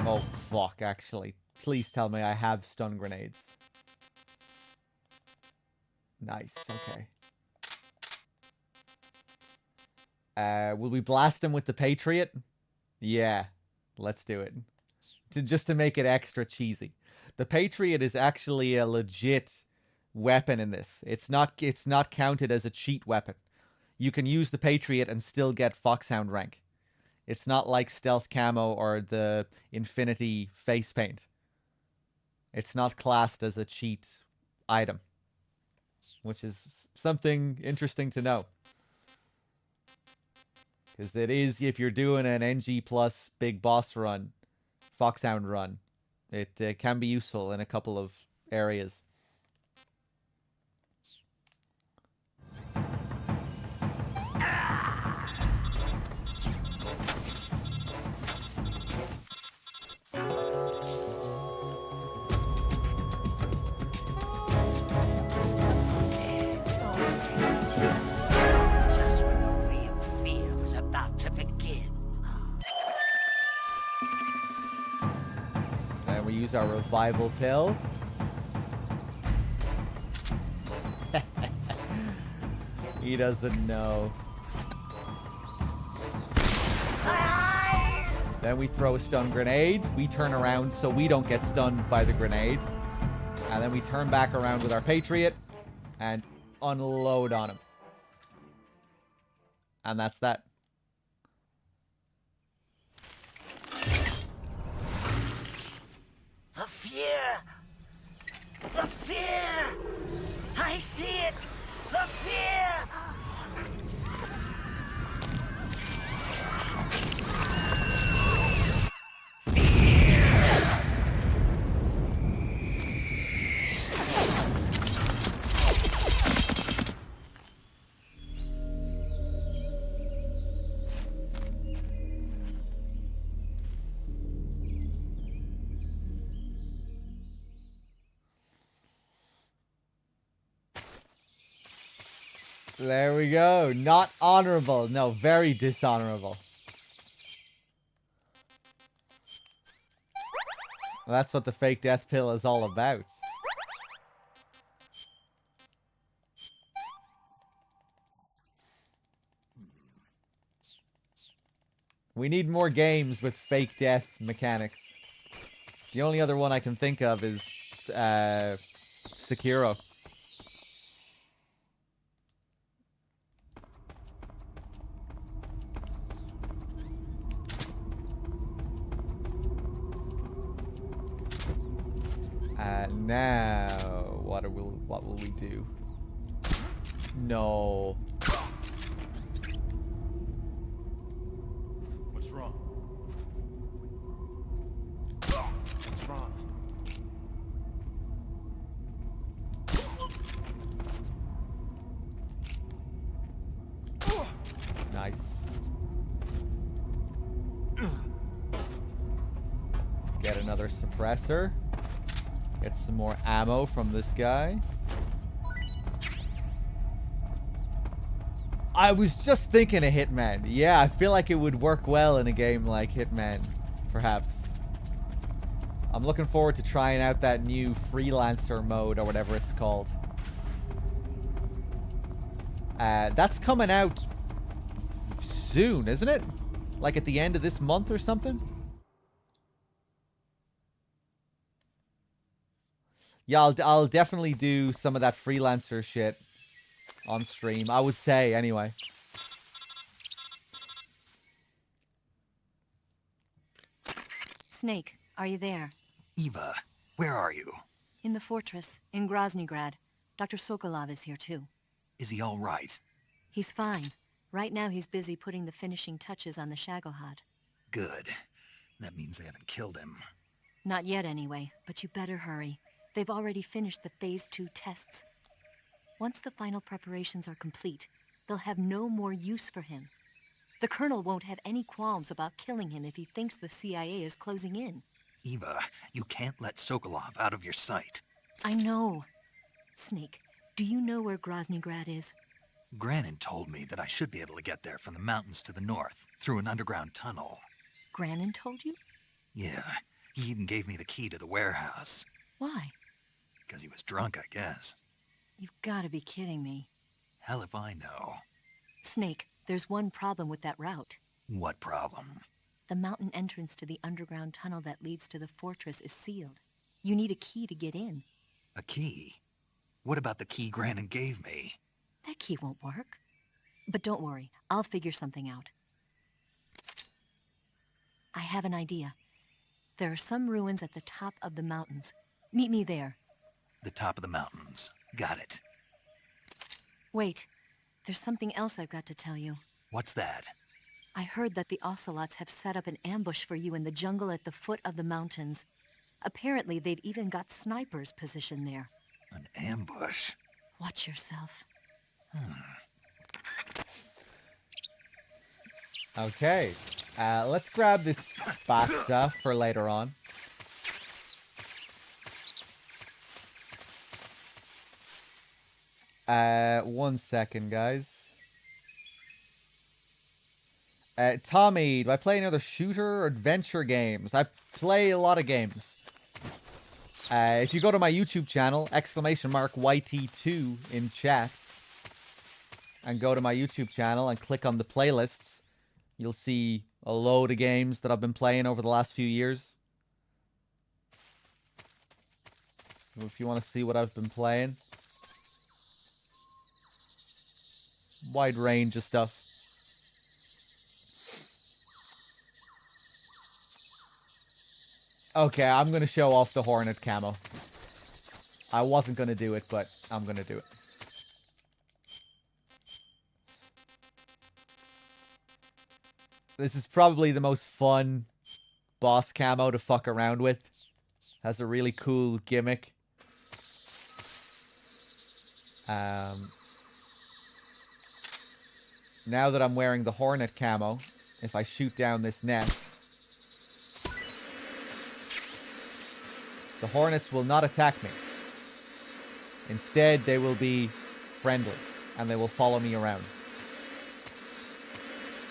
Oh fuck, actually. Please tell me I have stun grenades. Nice, okay. Will we blast him with the Patriot? Yeah, let's do it. Just to make it extra cheesy. The Patriot is actually a legit weapon in this. It's not counted as a cheat weapon. You can use the Patriot and still get Foxhound rank. It's not like Stealth Camo or the Infinity Face Paint. It's not classed as a cheat item. Which is something interesting to know. Because it is, if you're doing an NG plus big boss run, Foxhound run, it can be useful in a couple of areas. Just when the real fear was about to begin. And we use our revival pill. He doesn't know. Then we throw a stun grenade. We turn around so we don't get stunned by the grenade. And then we turn back around with our Patriot and unload on him. And that's that. The fear! The fear! I see it! The fear! There we go. Not honorable. No, very dishonorable. Well, that's what the fake death pill is all about. We need more games with fake death mechanics. The only other one I can think of is Sekiro. Now, what will we do? No. What's wrong? What's wrong? Nice. Get another suppressor. Get some more ammo from this guy. I was just thinking of Hitman. Yeah, I feel like it would work well in a game like Hitman, perhaps. I'm looking forward to trying out that new freelancer mode or whatever it's called. That's coming out soon, isn't it? Like at the end of this month or something? Yeah, I'll definitely do some of that freelancer shit on stream. I would say, anyway. Snake, are you there? Eva, where are you? In the fortress, in Groznygrad. Dr. Sokolov is here too. Is he all right? He's fine. Right now he's busy putting the finishing touches on the Shagohod. Good. That means they haven't killed him. Not yet anyway, but you better hurry. They've already finished the Phase 2 tests. Once the final preparations are complete, they'll have no more use for him. The Colonel won't have any qualms about killing him if he thinks the CIA is closing in. Eva, you can't let Sokolov out of your sight. I know. Snake, do you know where Groznygrad is? Granin told me that I should be able to get there from the mountains to the north, through an underground tunnel. Granin told you? Yeah, he even gave me the key to the warehouse. Why? Because he was drunk, I guess. You've got to be kidding me. Hell if I know. Snake, there's one problem with that route. What problem? The mountain entrance to the underground tunnel that leads to the fortress is sealed. You need a key to get in. A key? What about the key Granin gave me? That key won't work. But don't worry, I'll figure something out. I have an idea. There are some ruins at the top of the mountains. Meet me there. The top of the mountains. Got it. Wait, there's something else I've got to tell you. What's that? I heard that the Ocelots have set up an ambush for you in the jungle at the foot of the mountains. Apparently, they've even got snipers positioned there. An ambush? Watch yourself. Okay. Let's grab this bat stuff for later on. One second, guys. Tommy, do I play another shooter or adventure games? I play a lot of games. If you go to my YouTube channel, !YT2 in chat, and go to my YouTube channel and click on the playlists, you'll see a load of games that I've been playing over the last few years. If you want to see what I've been playing. Wide range of stuff. Okay, I'm going to show off the Hornet camo. I wasn't going to do it, but I'm going to do it. This is probably the most fun boss camo to fuck around with. Has a really cool gimmick. Now that I'm wearing the Hornet camo, if I shoot down this nest, the Hornets will not attack me. Instead, they will be friendly, and they will follow me around.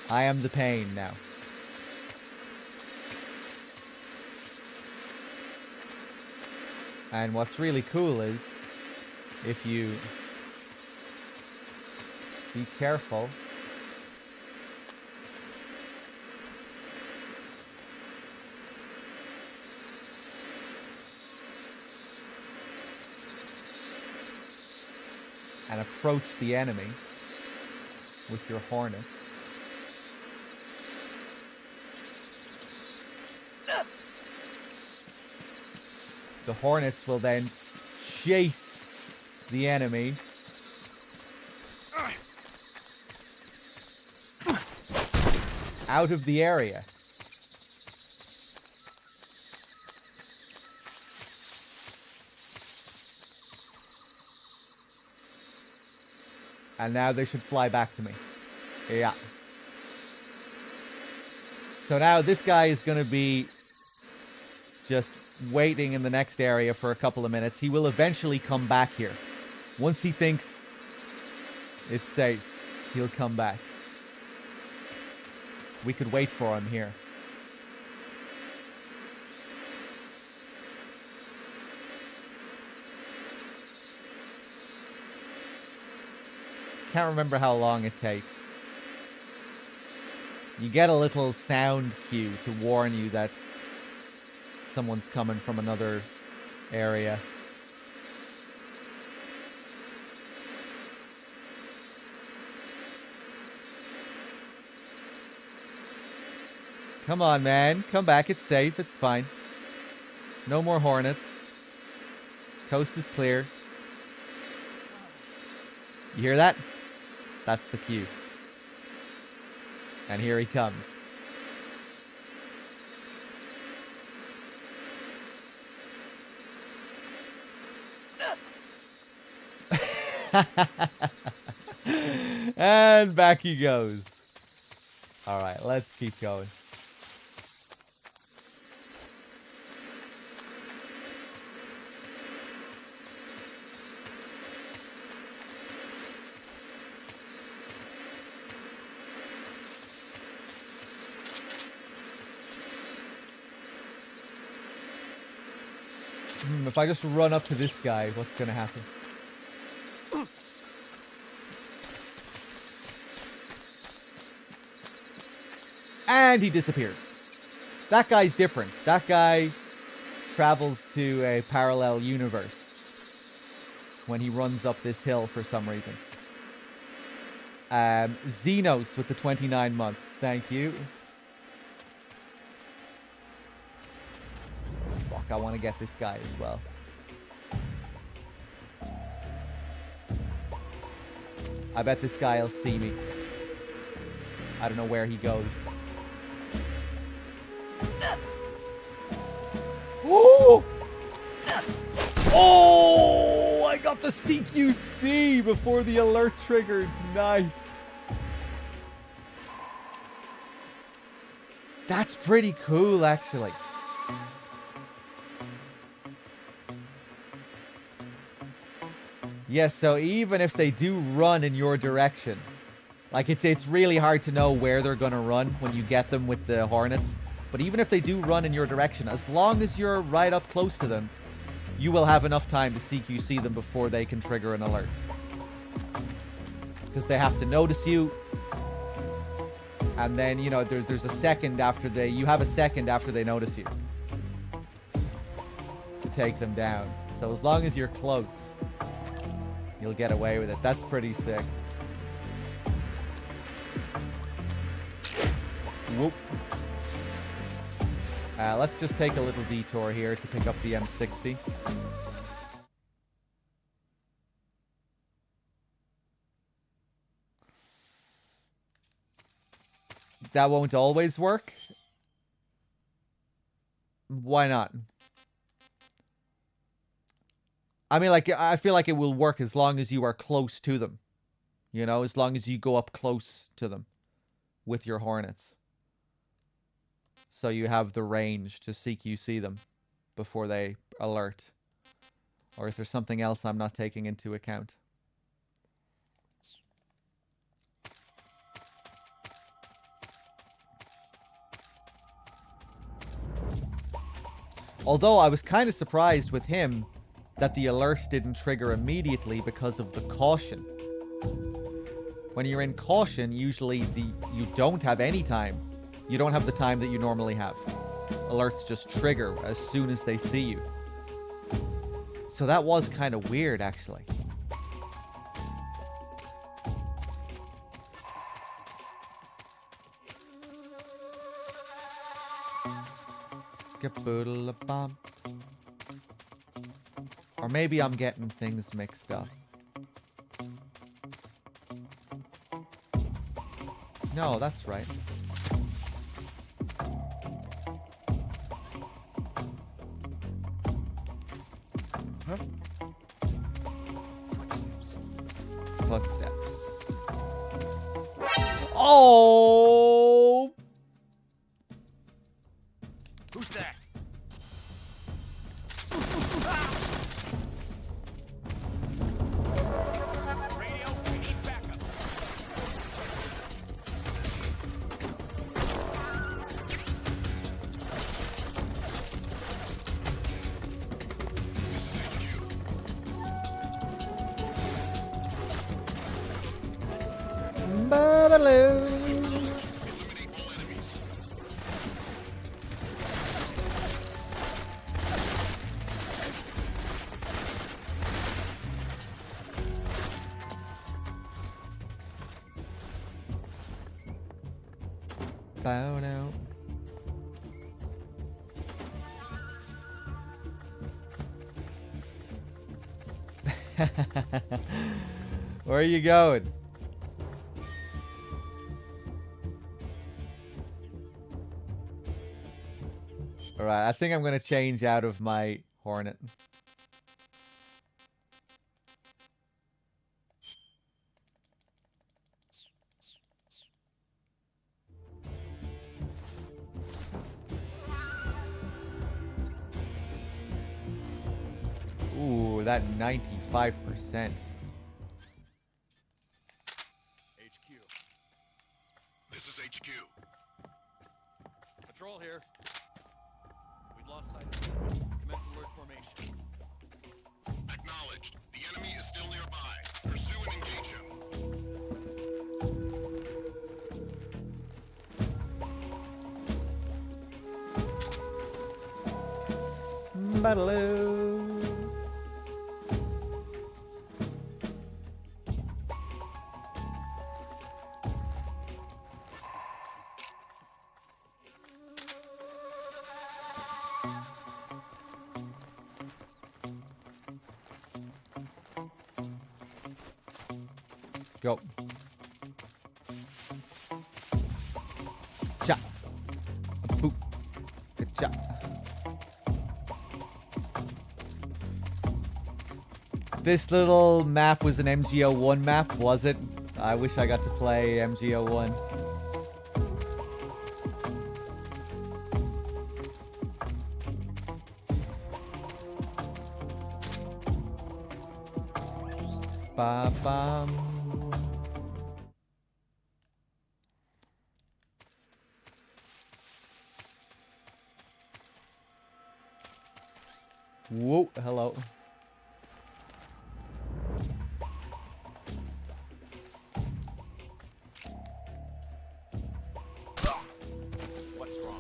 I am the pain now. And what's really cool is, if you be careful, and approach the enemy with your Hornet, the Hornets will then chase the enemy out of the area. And now they should fly back to me. Yeah. So now this guy is going to be just waiting in the next area for a couple of minutes. He will eventually come back here. Once he thinks it's safe, he'll come back. We could wait for him here. Can't remember how long it takes. You get a little sound cue to warn you that someone's coming from another area. Come on, man. Come back. It's safe. It's fine. No more hornets. Coast is clear. You hear that? That's the cue. And here he comes. And back he goes. All right, let's keep going. If I just run up to this guy, what's gonna happen? And he disappears. That guy's different. That guy travels to a parallel universe when he runs up this hill for some reason. Xenos with the 29 months. Thank you. Fuck, I want to get this guy as well. I bet this guy will see me. I don't know where he goes. Oh! Oh! I got the CQC before the alert triggered. Nice. That's pretty cool, actually. Yes, so even if they do run in your direction, like it's really hard to know where they're going to run when you get them with the Hornets. But even if they do run in your direction, as long as you're right up close to them, you will have enough time to CQC them before they can trigger an alert. Because they have to notice you. And then, you know, there's a second after you have a second after they notice you to take them down. So as long as you're close, you'll get away with it. That's pretty sick. Whoop. Let's just take a little detour here to pick up the M60. That won't always work. Why not? I mean, like, I feel like it will work as long as you are close to them. You know, as long as you go up close to them with your Hornets. So you have the range to CQC them before they alert. Or if there's something else I'm not taking into account. Although I was kind of surprised with him that the alert didn't trigger immediately because of the caution. When you're in caution, usually you don't have any time. You don't have the time that you normally have. Alerts just trigger as soon as they see you. So that was kind of weird, actually. Or maybe I'm getting things mixed up. No, that's right. Huh? Footsteps. Oh! Who's that? Radio, we need backup. This is HQ. Ba-ba-loo. Eliminate all enemies. Bow now. Where are you going? Alright, I think I'm going to change out of my Hornet. Ooh, that 95%. This is HQ. Patrol here. We've lost sight of them. Commence alert formation. Acknowledged. The enemy is still nearby. Pursue and engage him. Battle. Go. Cha. Boop. Good job. This little map was an MGO1 map, was it? I wish I got to play MGO1. Ba-bam. Whoa, hello. What's wrong?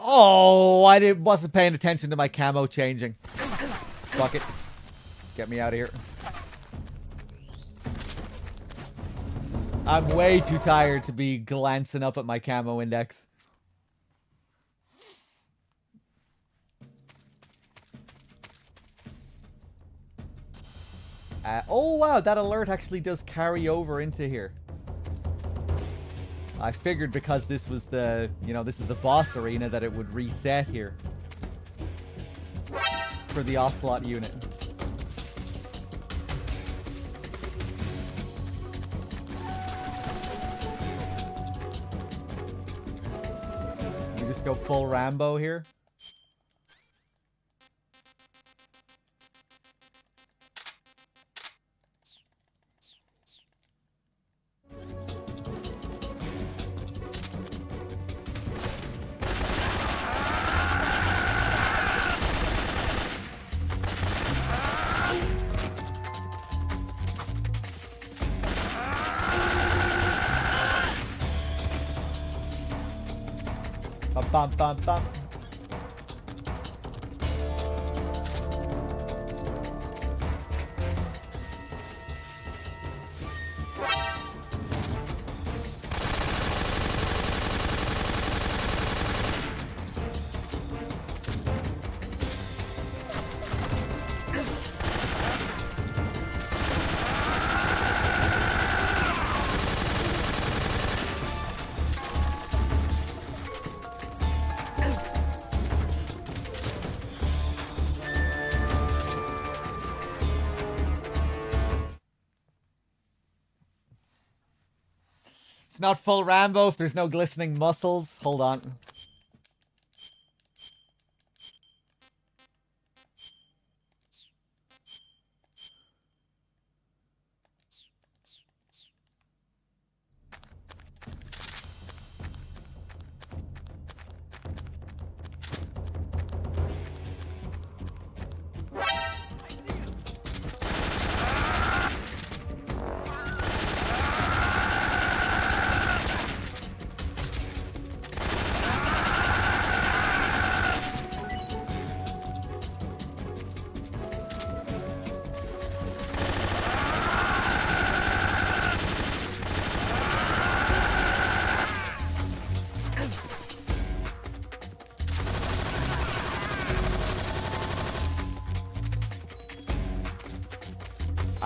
Oh, wasn't paying attention to my camo changing. Fuck it. Get me out of here. I'm way too tired to be glancing up at my camo index. Oh wow, that alert actually does carry over into here. I figured because this was the, this is the boss arena that it would reset here. For the Ocelot unit. We just go full Rambo here. Bum, bum, bum. It's not full Rambo if there's no glistening muscles. Hold on.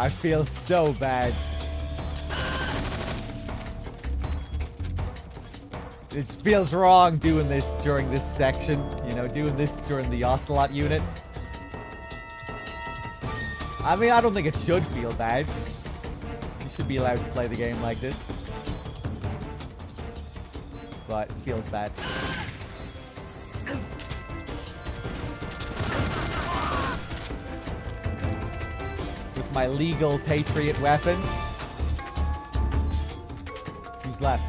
I feel so bad. It feels wrong doing this during this section. You know, doing this during the Ocelot unit. I mean, I don't think it should feel bad. You should be allowed to play the game like this. But it feels bad. With my legal Patriot weapon. Who's left?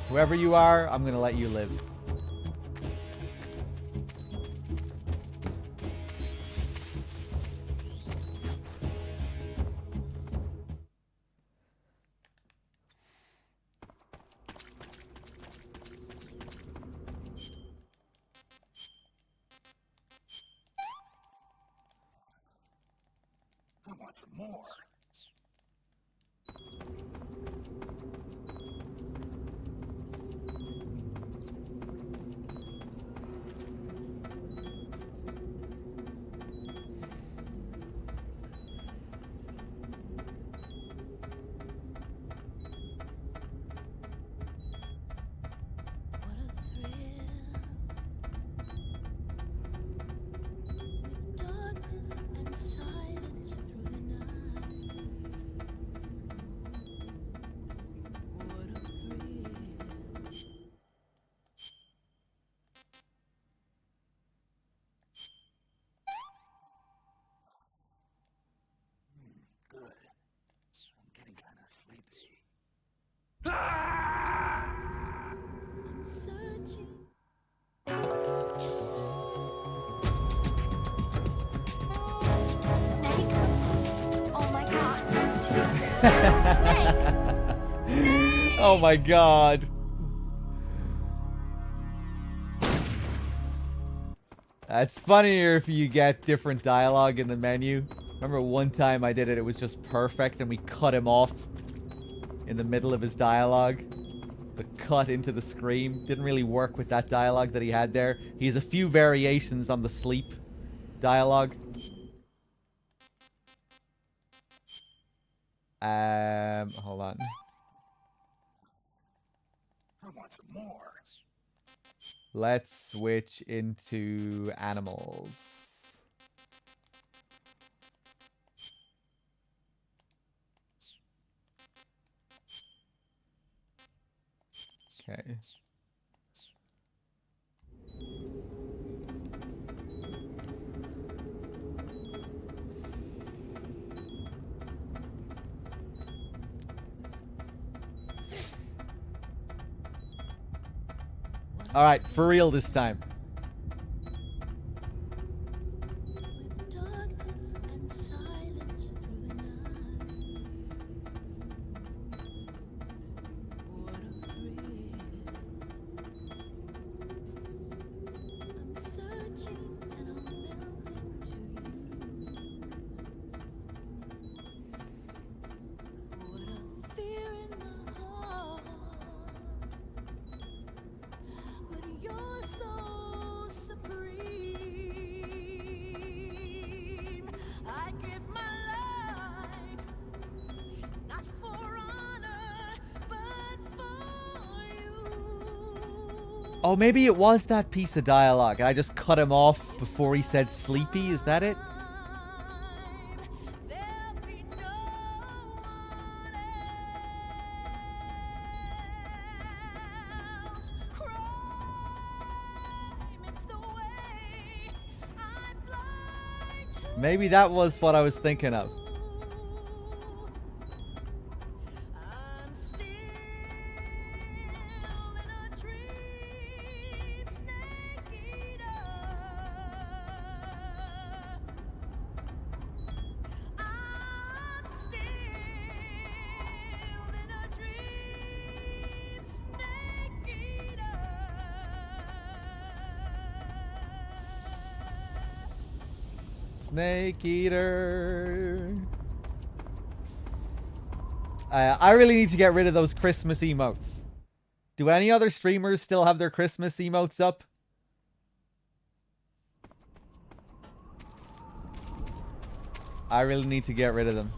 Whoever you are, I'm gonna let you live. I want some more. Darkness and silence through the night. What a thrill. Good. I'm getting kind of sleepy. I'm searching. Snake? Oh my god. Oh my god. It's funnier if you get different dialogue in the menu. Remember one time I did it, it was just perfect and we cut him off in the middle of his dialogue. The cut into the scream didn't really work with that dialogue that he had there. He has a few variations on the sleep dialogue. Hold on. I want some more. Let's switch into animals. Okay. All right, for real this time. Darkness and silence through the night. What a thrill. I'm searching and I'm melting to you. What a fear in my heart. But you're so supreme. I give my life, not for honor, but for you. Oh, maybe it was that piece of dialogue and I just cut him off before he said sleepy. Is that it? Maybe that was what I was thinking of. I'm still in a dream, snake eater. I'm still in a dream, snake eater. Snake eater. I really need to get rid of those Christmas emotes. Do any other streamers still have their Christmas emotes up? I really need to get rid of them.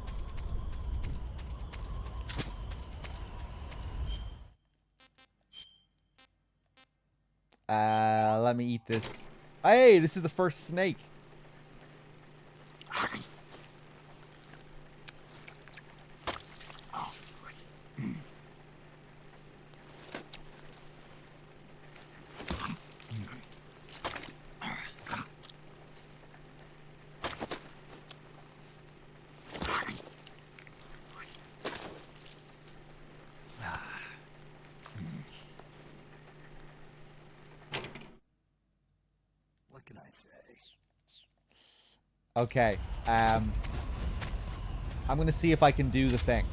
Let me eat this. Hey, this is the first snake. What can I say? Okay. I'm gonna see if I can do the thing.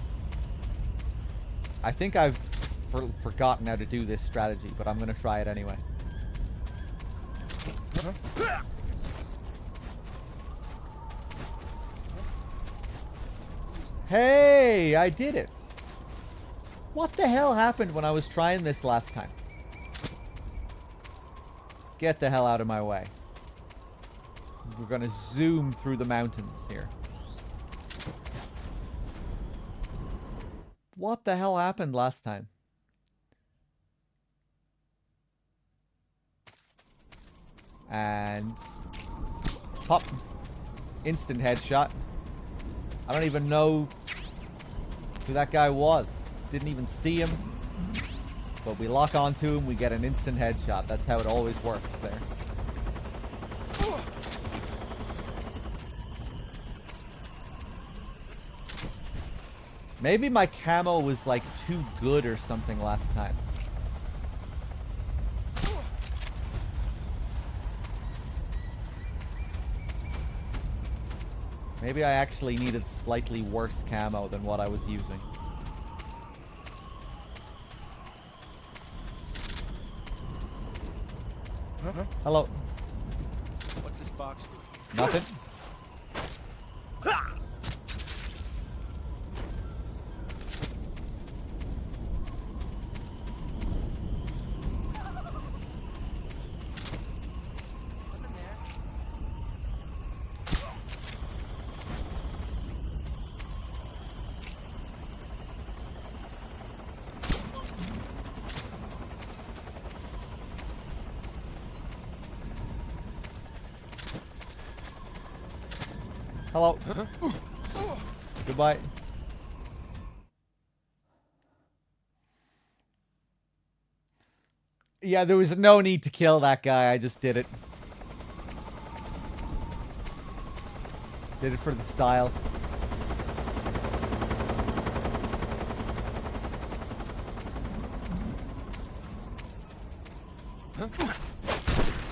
I think I've forgotten how to do this strategy, but I'm gonna try it anyway. Hey, I did it. What the hell happened when I was trying this last time? Get the hell out of my way. We're gonna zoom through the mountains here. What the hell happened last time? And pop. Instant headshot. I don't even know who that guy was. Didn't even see him. But we lock onto him, we get an instant headshot. That's how it always works there. Maybe my camo was like too good or something last time. Maybe I actually needed slightly worse camo than what I was using. Hello. What's this box do? Nothing. Hello. Goodbye. Yeah, there was no need to kill that guy. I just did it. Did it for the style.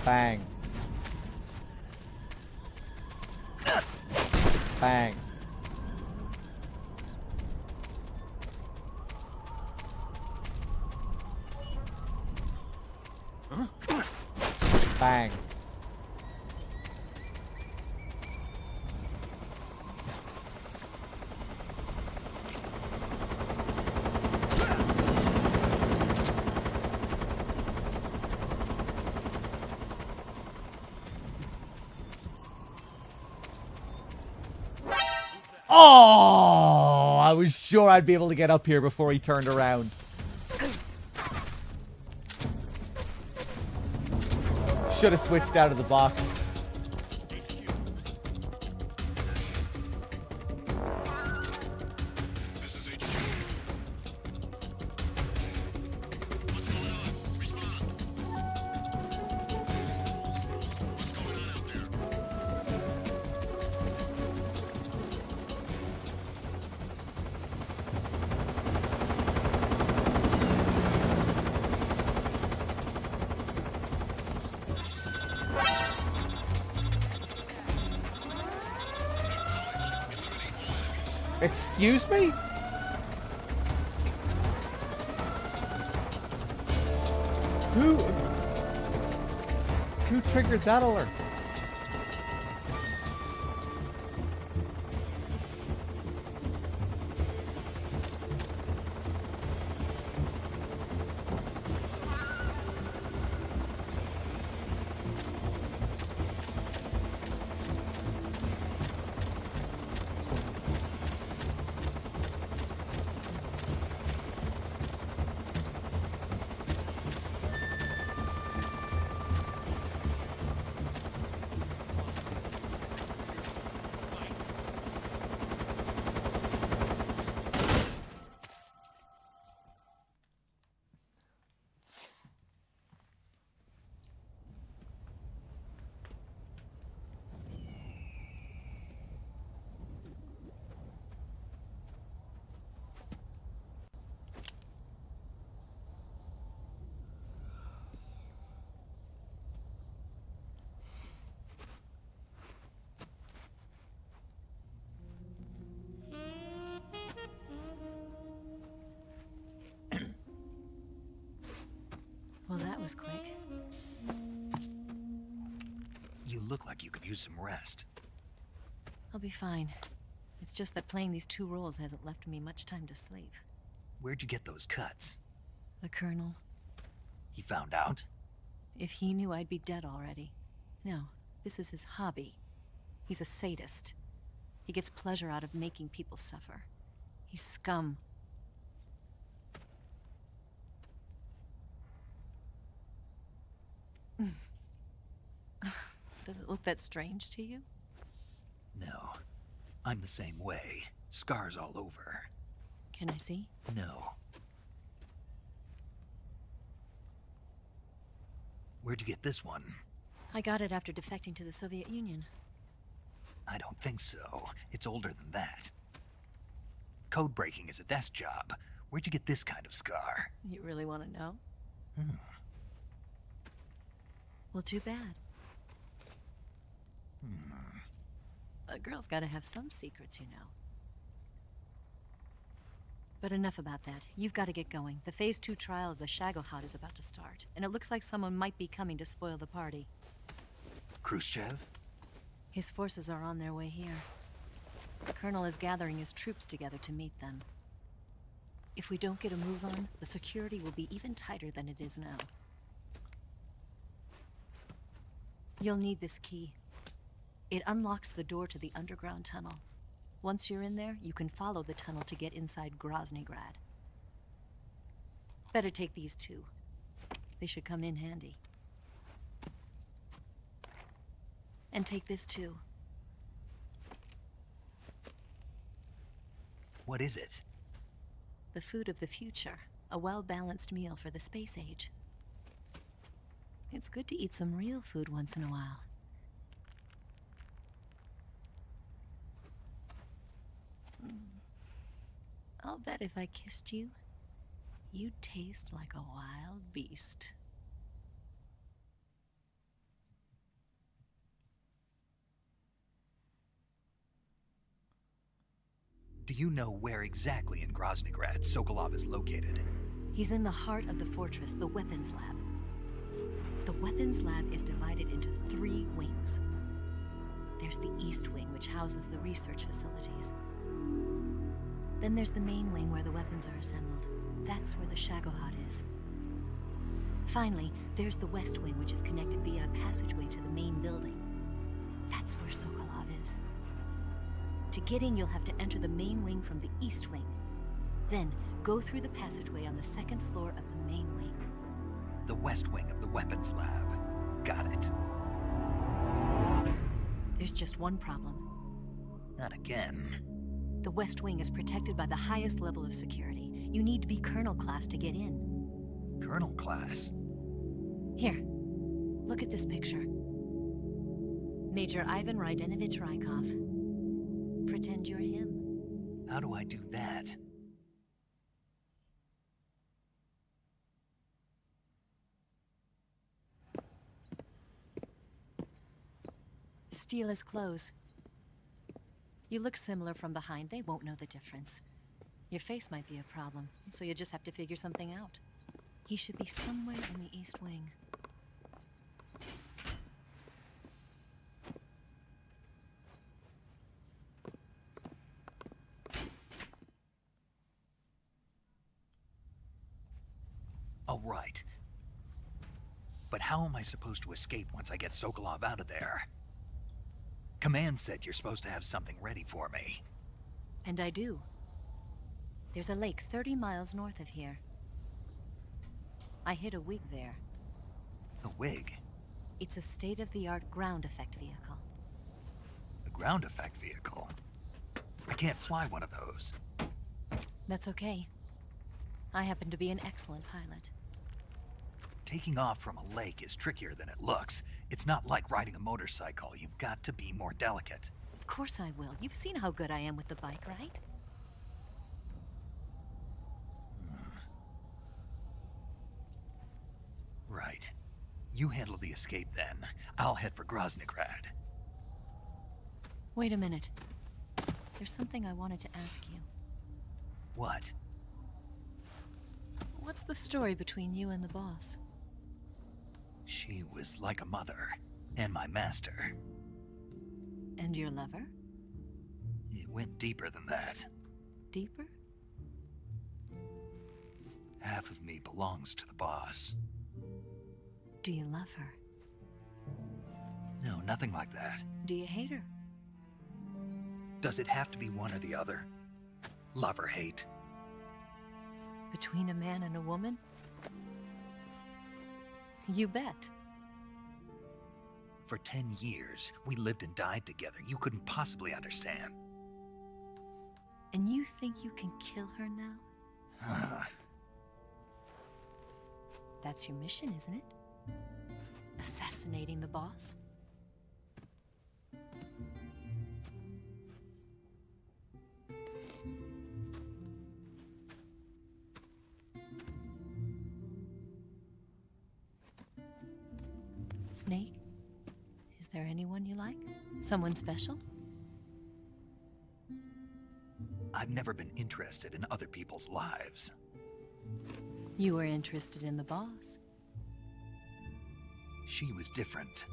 Bang. Bang. Bang. Oh, I was sure I'd be able to get up here before he turned around. Should have switched out of the box. Excuse me? Who triggered that alert? was quick. You look like you could use some rest. I'll be fine. It's just that playing these 2 roles hasn't left me much time to sleep. Where'd you get those cuts? The Colonel. He found out? If he knew, I'd be dead already. No, this is his hobby. He's a sadist. He gets pleasure out of making people suffer. He's scum. Does it look that strange to you? No. I'm the same way. Scars all over. Can I see? No. Where'd you get this one? I got it after defecting to the Soviet Union. I don't think so. It's older than that. Code breaking is a desk job. Where'd you get this kind of scar? You really want to know? Well, too bad. A girl's gotta have some secrets, you know. But enough about that. You've got to get going. The Phase 2 trial of the Shagohod is about to start, and it looks like someone might be coming to spoil the party. Khrushchev? His forces are on their way here. The Colonel is gathering his troops together to meet them. If we don't get a move on, the security will be even tighter than it is now. You'll need this key. It unlocks the door to the underground tunnel. Once you're in there, you can follow the tunnel to get inside Groznygrad. Better take these 2. They should come in handy. And take this too. What is it? The food of the future. A well-balanced meal for the space age. It's good to eat some real food once in a while. I'll bet if I kissed you, you'd taste like a wild beast. Do you know where exactly in Groznygrad Sokolov is located? He's in the heart of the fortress, the weapons lab. The weapons lab is divided into 3 wings. There's the East Wing, which houses the research facilities. Then there's the main wing where the weapons are assembled. That's where the Shagohod is. Finally, there's the West Wing, which is connected via a passageway to the main building. That's where Sokolov is. To get in, you'll have to enter the main wing from the East Wing. Then, go through the passageway on the 2nd floor of the main wing. The West Wing of the weapons lab. Got it. There's just one problem. Not again. The West Wing is protected by the highest level of security. You need to be Colonel class to get in. Colonel class? Here, look at this picture. Major Ivan Rydenovich Rykov. Pretend you're him. How do I do that? Steal his clothes. You look similar from behind. They won't know the difference. Your face might be a problem, so you just have to figure something out. He should be somewhere in the East Wing. All right. But how am I supposed to escape once I get Sokolov out of there? Command said you're supposed to have something ready for me. And I do. There's a lake 30 miles north of here. I hid a wig there. A wig? It's a state-of-the-art ground effect vehicle. A ground effect vehicle? I can't fly one of those. That's okay. I happen to be an excellent pilot. Taking off from a lake is trickier than it looks. It's not like riding a motorcycle. You've got to be more delicate. Of course I will. You've seen how good I am with the bike, right? Right. You handle the escape then. I'll head for Groznygrad. Wait a minute. There's something I wanted to ask you. What? What's the story between you and the boss? She was like a mother, and my master. And your lover? It went deeper than that. Deeper? Half of me belongs to the boss. Do you love her? No, nothing like that. Do you hate her? Does it have to be one or the other? Love or hate? Between a man and a woman? You bet. For 10 years, we lived and died together. You couldn't possibly understand. And you think you can kill her now? That's your mission, isn't it? Assassinating the boss? Snake? Is there anyone you like? Someone special? I've never been interested in other people's lives. You were interested in the boss. She was different.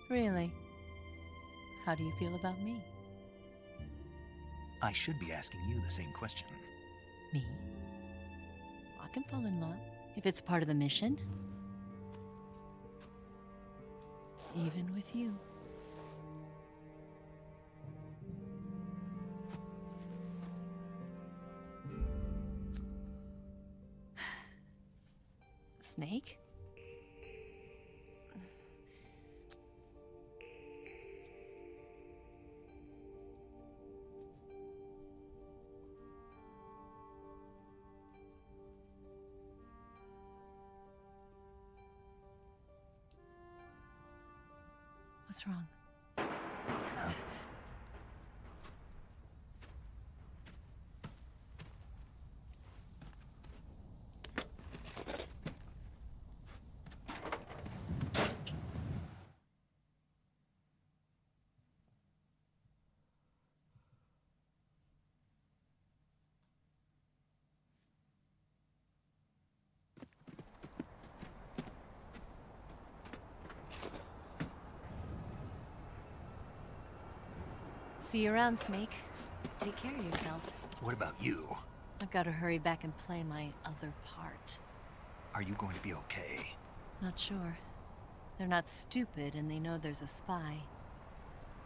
Really? How do you feel about me? I should be asking you the same question. Me? I can fall in love if it's part of the mission. Even with you. Snake? What's wrong? See you around, Snake. Take care of yourself. What about you? I've got to hurry back and play my other part. Are you going to be okay? Not sure. They're not stupid, and they know there's a spy.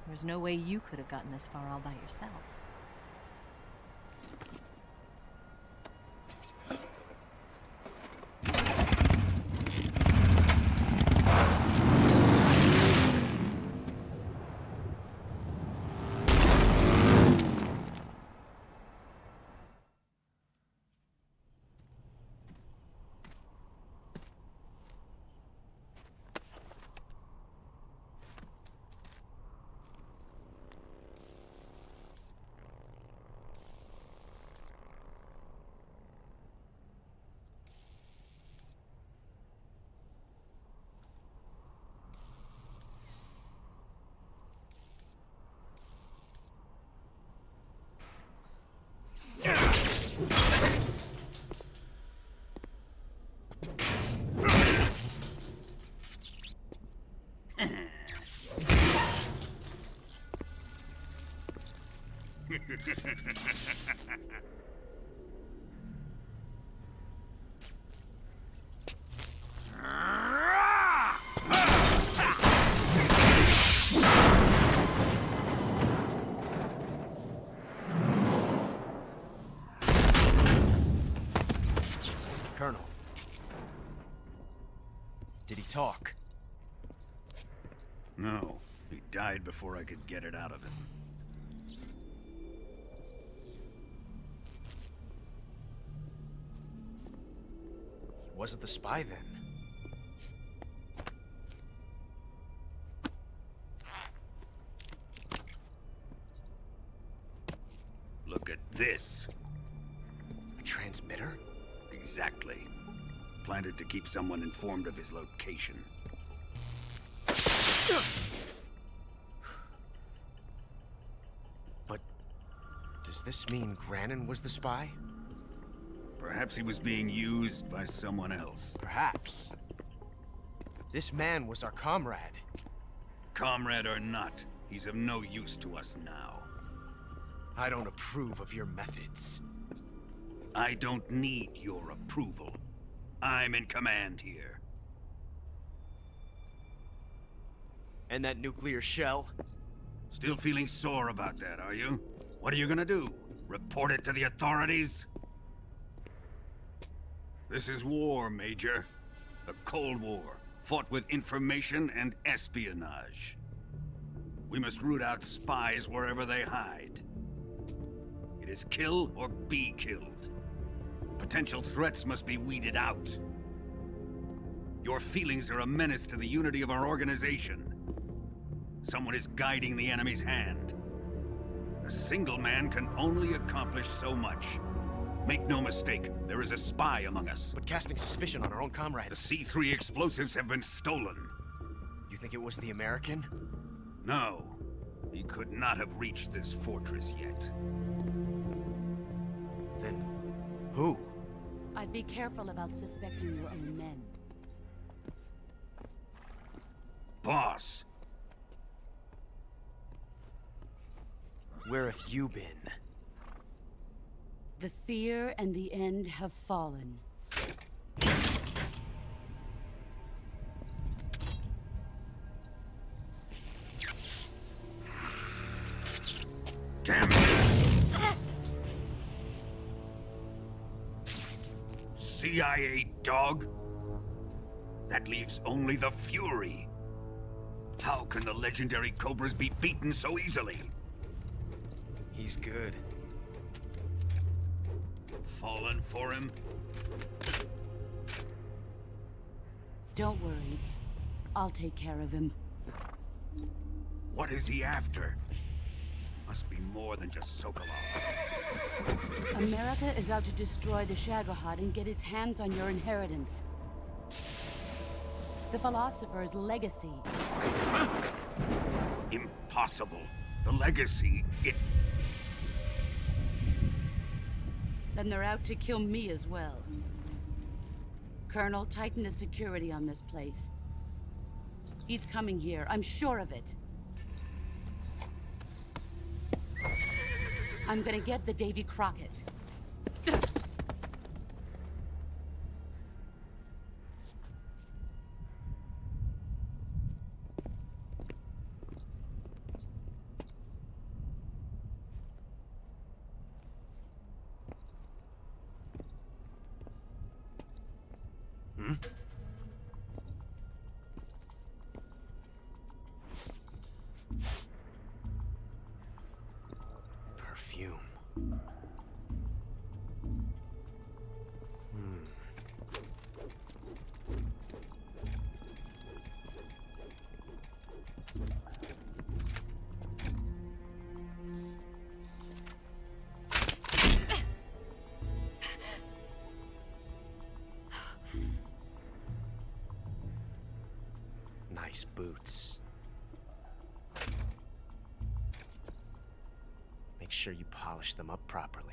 There's no way you could have gotten this far all by yourself. Colonel. Did he talk? No, he died before I could get it out of him. Wasn't the spy then? Look at this. A transmitter? Exactly. Planted to keep someone informed of his location. But does this mean Granin was the spy? Perhaps he was being used by someone else. Perhaps. This man was our comrade. Comrade or not, he's of no use to us now. I don't approve of your methods. I don't need your approval. I'm in command here. And that nuclear shell? Still feeling sore about that, are you? What are you gonna do? Report it to the authorities? This is war, Major. A Cold War, fought with information and espionage. We must root out spies wherever they hide. It is kill or be killed. Potential threats must be weeded out. Your feelings are a menace to the unity of our organization. Someone is guiding the enemy's hand. A single man can only accomplish so much. Make no mistake, there is a spy among us. But casting suspicion on our own comrades. The C3 explosives have been stolen. You think it was the American? No. He could not have reached this fortress yet. Then, who? I'd be careful about suspecting your own men. Boss! Where have you been? The fear and the end have fallen. Damn it! CIA dog? That leaves only the Fury. How can the legendary Cobras be beaten so easily? He's good. Fallen for him? Don't worry. I'll take care of him. What is he after? Must be more than just Sokolov. America is out to destroy the Shagohod and get its hands on your inheritance. The philosopher's legacy. Huh? Impossible. The legacy, it... Then they're out to kill me as well. Colonel, tighten the security on this place. He's coming here, I'm sure of it. I'm gonna get the Davy Crockett. Perfume. Nice boots. Make sure you polish them up properly.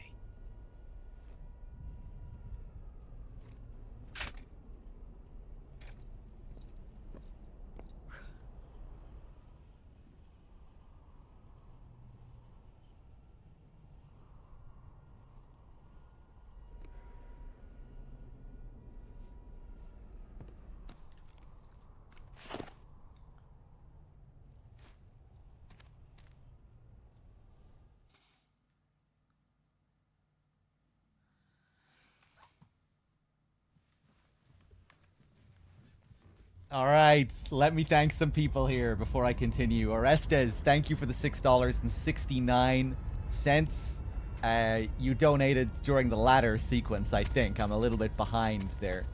All right, let me thank some people here before I continue. Orestes, thank you for the $6.69. You donated during the latter sequence, I think. I'm a little bit behind there.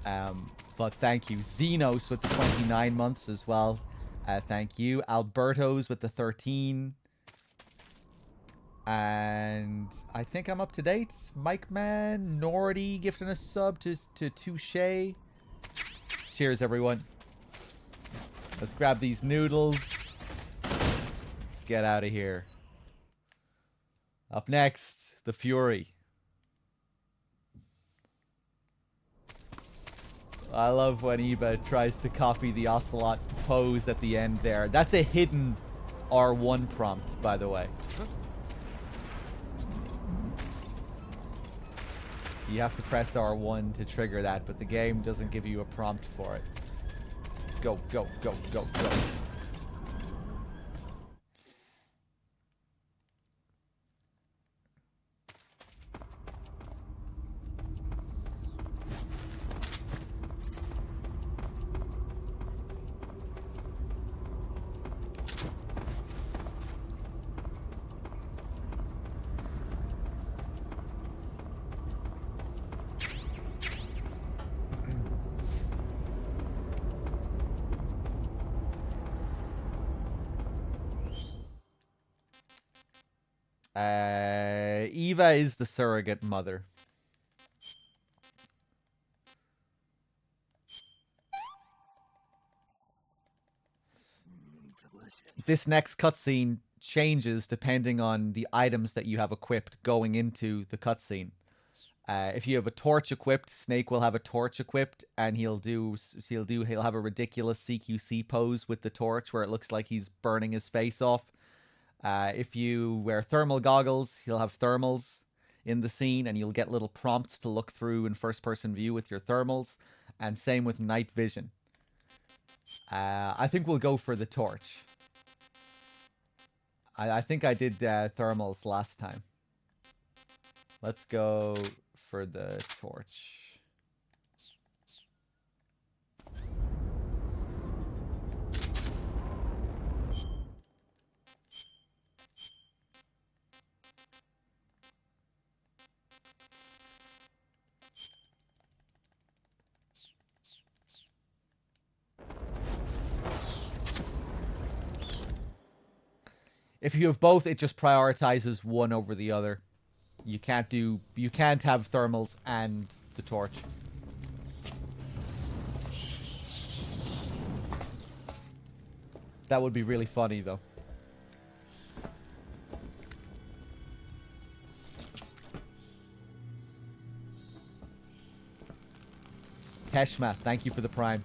But thank you. Xenos with the 29 months as well. Thank you. Alberto's with the 13. And I think I'm up to date. Mike Man, Nordy gifting a sub to Touche. Cheers, everyone. Let's grab these noodles. Let's get out of here. Up next, the Fury. I love when Eva tries to copy the Ocelot pose at the end there. That's a hidden R1 prompt, by the way. You have to press R1 to trigger that, but the game doesn't give you a prompt for it. Go, go, go, go, go. Eva is the surrogate mother. This next cutscene changes depending on the items that you have equipped going into the cutscene. If you have a torch equipped, Snake will have a torch equipped, and he'll have a ridiculous CQC pose with the torch where it looks like he's burning his face off. If you wear thermal goggles, he'll have thermals in the scene, and you'll get little prompts to look through in first-person view with your thermals, and same with night vision. I think we'll go for the torch. I think I did thermals last time. Let's go for the torch. If you have both, it just prioritizes one over the other. You can't have thermals and the torch. That would be really funny, though. Teshma, thank you for the Prime.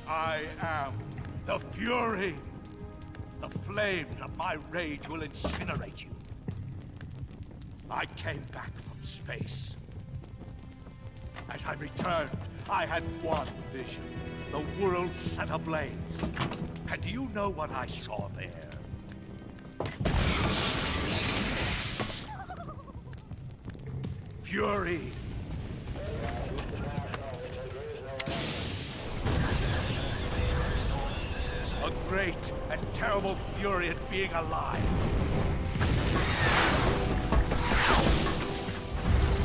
I am the Fury. The flames of my rage will incinerate you. I came back from space. As I returned, I had one vision. The world set ablaze. And do you know what I saw there? Fury. A great and terrible fury at being alive.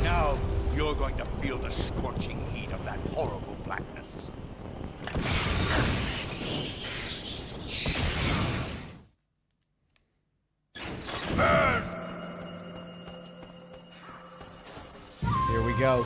Now, you're going to feel the scorching heat of that horrible blackness. Burn! Here we go.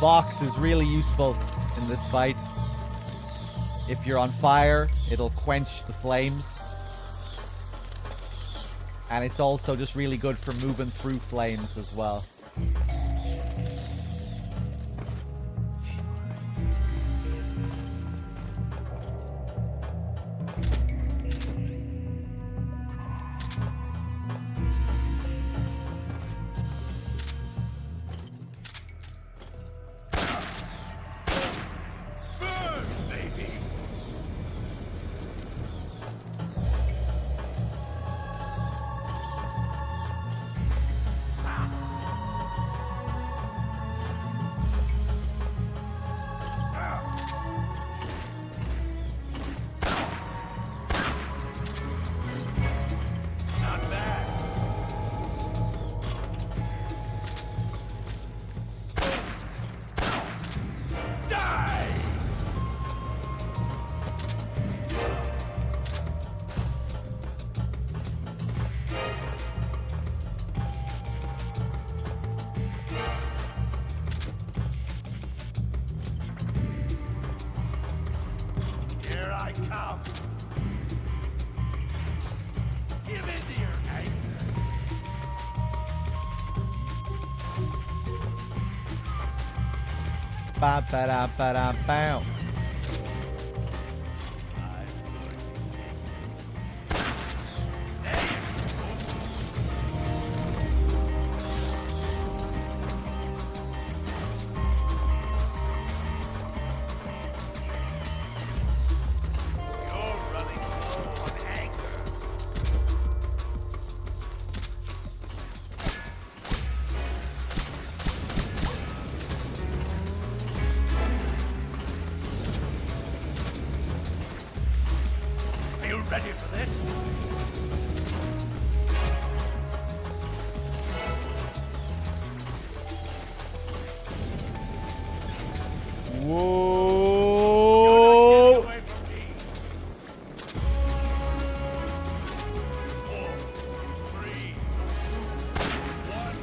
box is really useful in this fight. If you're on fire, it'll quench the flames. And it's also just really good for moving through flames as well. Ba-ba-da-ba-da-bow. Ready for this? Whoa! Away from me. 4, 3, 1.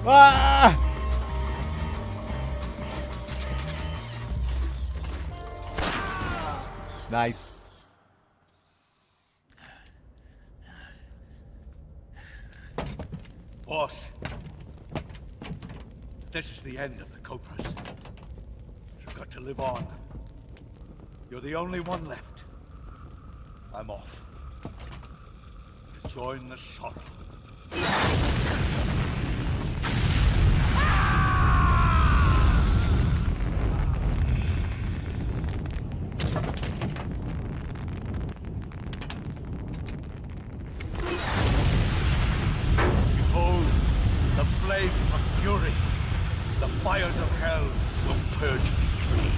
Ah! Nice. Boss, this is the end of the Cobras. You've got to live on. You're the only one left. I'm off. To join the Sorrow. Behold, the flames of fury. The fires of hell will purge me clean.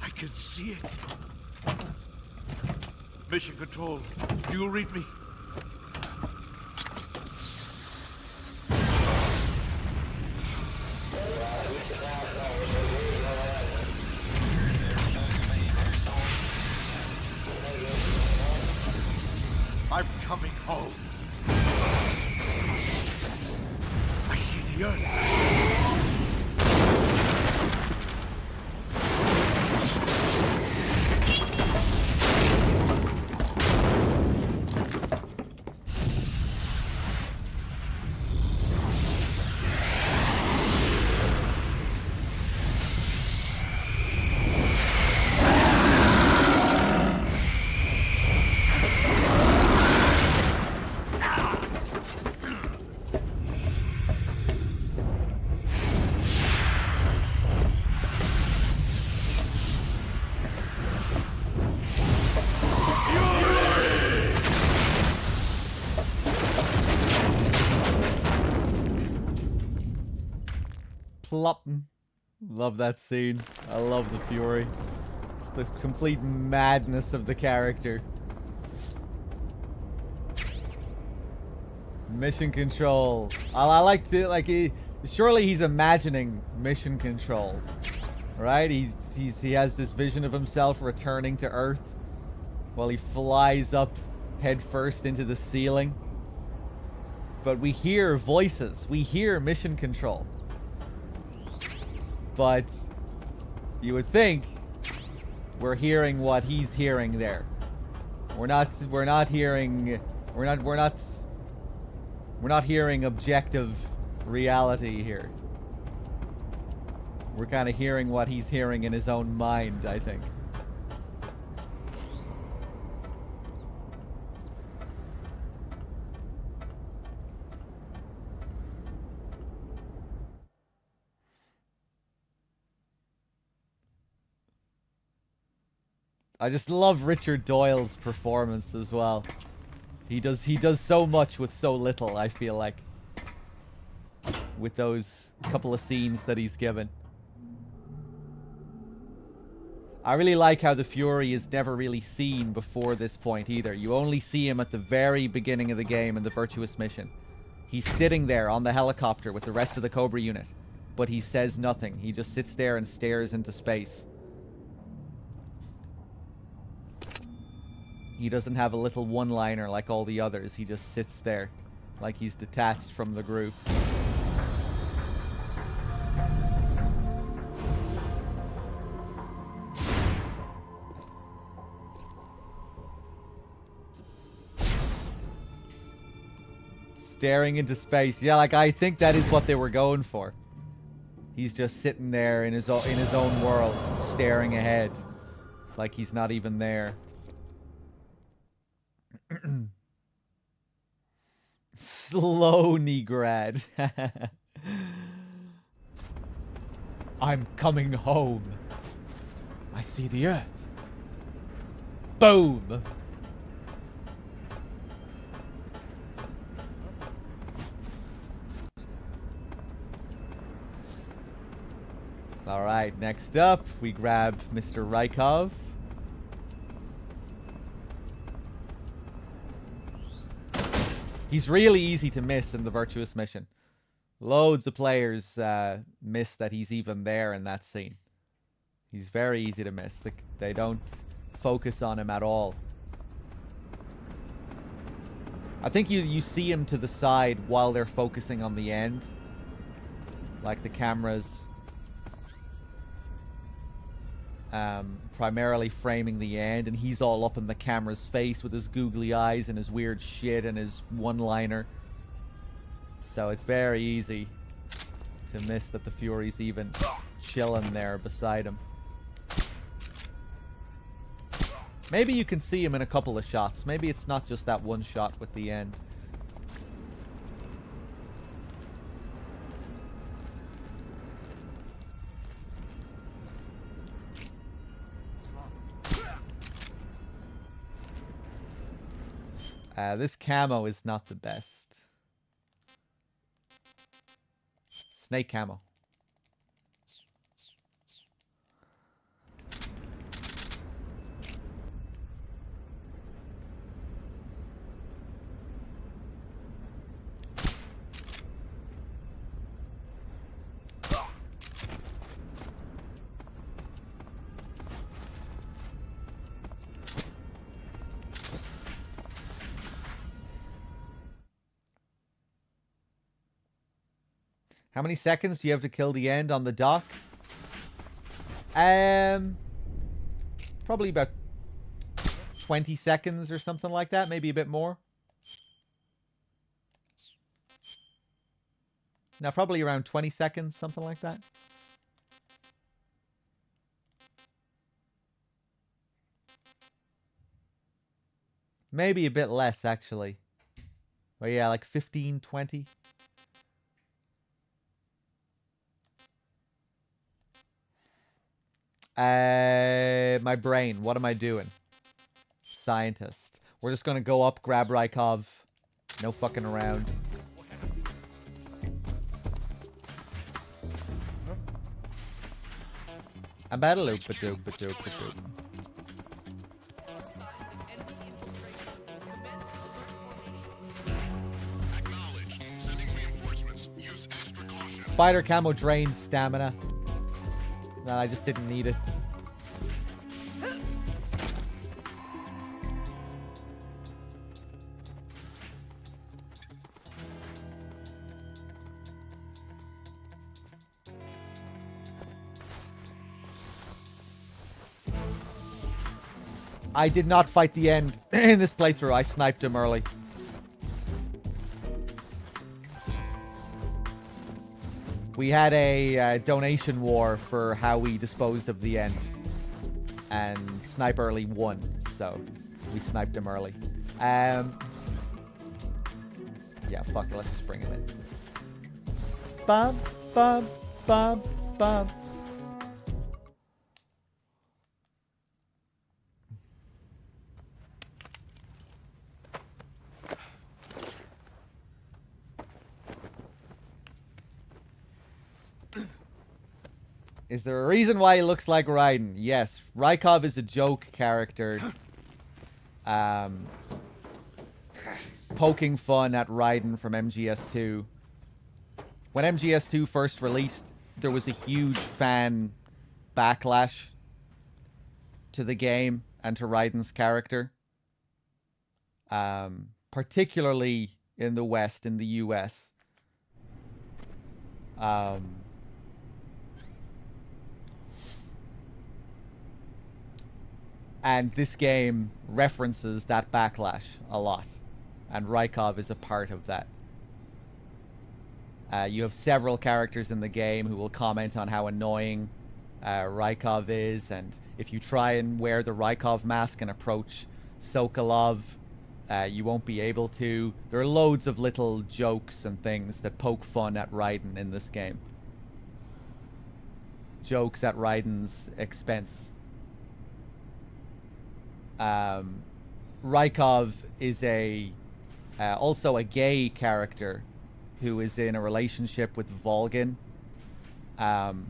I can see it. Mission Control, do you read me? I'm coming home. I see the Earth. Kloppen. Love that scene. I love the Fury. It's the complete madness of the character. Mission control. I like to surely he's imagining mission control, right? He has this vision of himself returning to Earth while he flies up head first into the ceiling. But we hear voices. We hear mission control. But you would think we're hearing what he's hearing there. We're not hearing objective reality here. We're kind of hearing what he's hearing in his own mind, I think. I just love Richard Doyle's performance as well. He does so much with so little, I feel like. With those couple of scenes that he's given. I really like how the Fury is never really seen before this point either. You only see him at the very beginning of the game in the Virtuous mission. He's sitting there on the helicopter with the rest of the Cobra unit. But he says nothing. He just sits there and stares into space. He doesn't have a little one-liner like all the others. He just sits there like he's detached from the group. Staring into space. Yeah, like I think that is what they were going for. He's just sitting there in his own world, staring ahead like he's not even there. Slow Negrad. I'm coming home. I see the Earth. Boom. Alright, next up, we grab Mr. Rykov. He's really easy to miss in the Virtuous mission. Loads of players miss that he's even there in that scene. He's very easy to miss. They don't focus on him at all. I think you see him to the side while they're focusing on the end. Like the cameras primarily framing the end, and he's all up in the camera's face with his googly eyes and his weird shit and his one-liner. So it's very easy to miss that the Fury's even chilling there beside him. Maybe you can see him in a couple of shots. Maybe it's not just that one shot with the end. This camo is not the best. Snake camo. How many seconds do you have to kill the end on the dock? Probably about 20 seconds or something like that. Maybe a bit more. No, probably around 20 seconds, something like that. Maybe a bit less, actually. But yeah, like 15, 20. My brain. What am I doing? Scientist. We're just gonna go up, grab Rykov. No fucking around. A battle loop, ba-doop. Acknowledged. Sending reinforcements. Use extra caution. Spider camo drains stamina. No, I just didn't need it. I did not fight the end in this playthrough. I sniped him early. We had a donation war for how we disposed of the end. And Snipe Early won, so we sniped him early. Yeah, fuck it, let's just bring him in. Bum, bum, bum, bum. Is there a reason why he looks like Raiden? Yes. Rykov is a joke character. Poking fun at Raiden from MGS2. When MGS2 first released, there was a huge fan backlash to the game and to Raiden's character. Particularly in the West, in the US. And this game references that backlash a lot. And Rykov is a part of that. You have several characters in the game who will comment on how annoying Rykov is. And if you try and wear the Rykov mask and approach Sokolov, you won't be able to. There are loads of little jokes and things that poke fun at Raiden in this game. Jokes at Raiden's expense. Rykov is also a gay character who is in a relationship with Volgin. And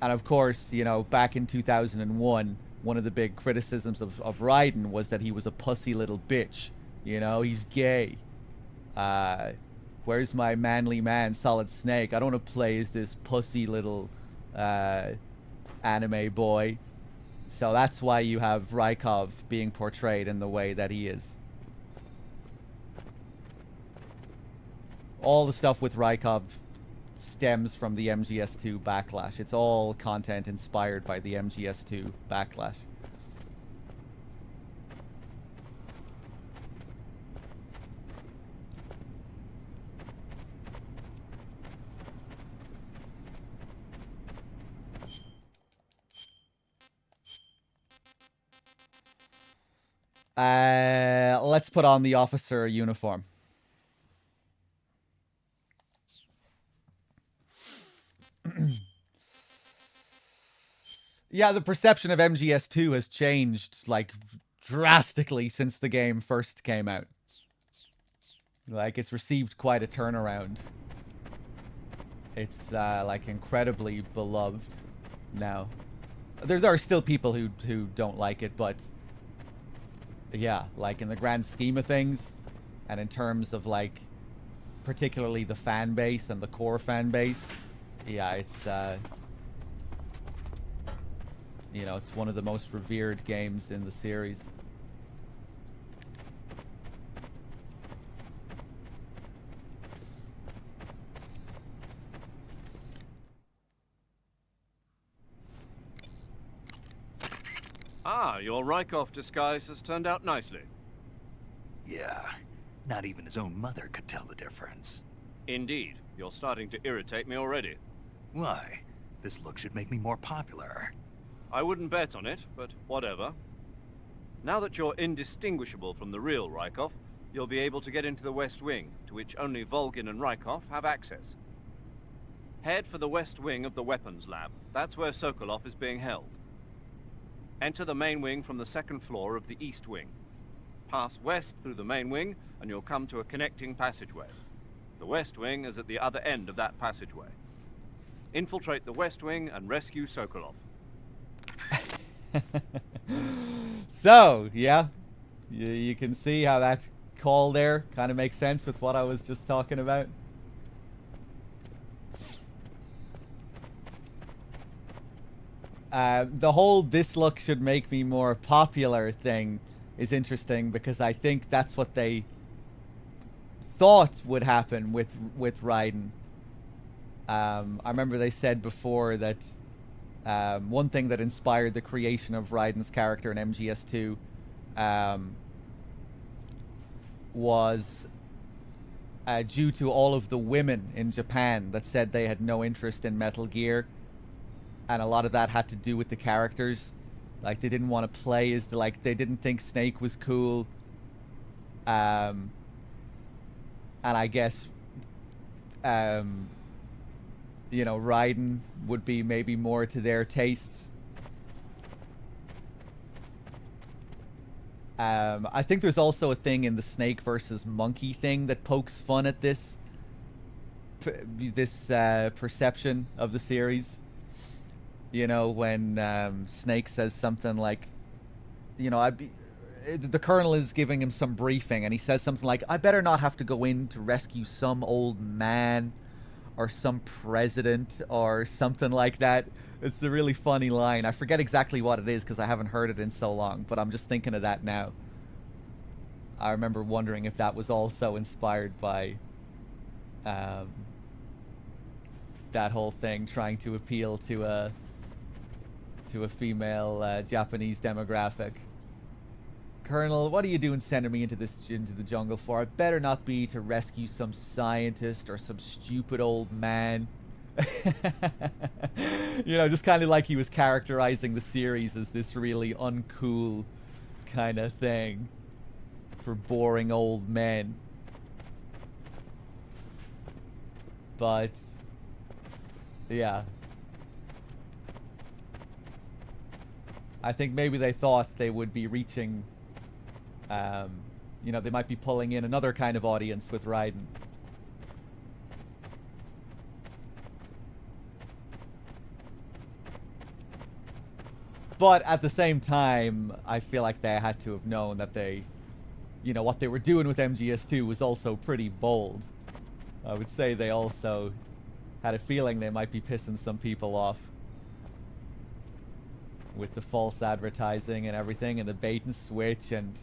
of course, you know, back in 2001, one of the big criticisms of Raiden was that he was a pussy little bitch. You know, he's gay. Where's my manly man, Solid Snake? I don't want to play as this pussy little anime boy. So that's why you have Rykov being portrayed in the way that he is. All the stuff with Rykov stems from the MGS2 backlash. It's all content inspired by the MGS2 backlash. Let's put on the officer uniform. Yeah, the perception of MGS2 has changed, like, drastically since the game first came out. Like, it's received quite a turnaround. It's, like, incredibly beloved now. There are still people who don't like it, but... yeah, like, in the grand scheme of things, and in terms of, like, particularly the fan base and the core fan base, yeah, it's, you know, it's one of the most revered games in the series. Ah, your Rykov disguise has turned out nicely. Yeah, not even his own mother could tell the difference. Indeed. You're starting to irritate me already. Why? This look should make me more popular. I wouldn't bet on it, but whatever. Now that you're indistinguishable from the real Rykov, you'll be able to get into the West Wing, to which only Volgin and Rykov have access. Head for the West Wing of the Weapons Lab. That's where Sokolov is being held. Enter the main wing from the second floor of the East Wing. Pass west through the main wing, and you'll come to a connecting passageway. The West Wing is at the other end of that passageway. Infiltrate the West Wing and rescue Sokolov. So, yeah. You can see how that call there kind of makes sense with what I was just talking about. The whole "this look should make me more popular" thing is interesting because I think that's what they thought would happen with Raiden. I remember they said before that one thing that inspired the creation of Raiden's character in MGS2 was due to all of the women in Japan that said they had no interest in Metal Gear. And a lot of that had to do with the characters. Like, they didn't want to play as they didn't think Snake was cool. And I guess, you know, Raiden would be maybe more to their tastes. I think there's also a thing in the Snake versus Monkey thing that pokes fun at this perception of the series. You know, when Snake says something like, you know, the Colonel is giving him some briefing, and he says something like, "I better not have to go in to rescue some old man or some president," or something like that. It's a really funny line. I forget exactly what it is because I haven't heard it in so long, but I'm just thinking of that now. I remember wondering if that was also inspired by that whole thing, trying to appeal to a female Japanese demographic. "Colonel, what are you doing sending me into the jungle for? I better not be to rescue some scientist or some stupid old man." You know, just kind of like he was characterizing the series as this really uncool kind of thing for boring old men. But yeah, I think maybe they thought they would be reaching, you know, they might be pulling in another kind of audience with Raiden. But at the same time, I feel like they had to have known that they, you know, what they were doing with MGS2 was also pretty bold. I would say they also had a feeling they might be pissing some people off with the false advertising and everything, and the bait and switch, and,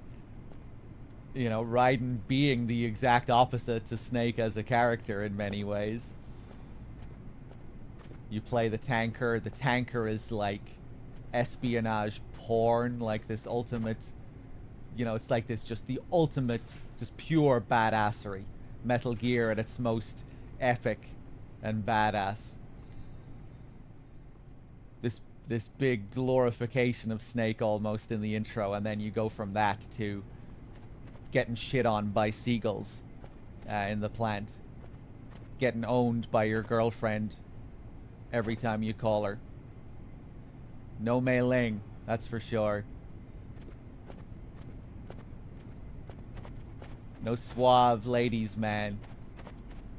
you know, Raiden being the exact opposite to Snake as a character in many ways. You play the tanker. The tanker is like espionage porn, like this ultimate, you know, it's like this, just the ultimate, just pure badassery. Metal Gear at its most epic and badass. This big glorification of Snake almost in the intro, and then you go from that to getting shit on by seagulls in the plant. Getting owned by your girlfriend every time you call her. No Mei Ling, that's for sure. No suave ladies man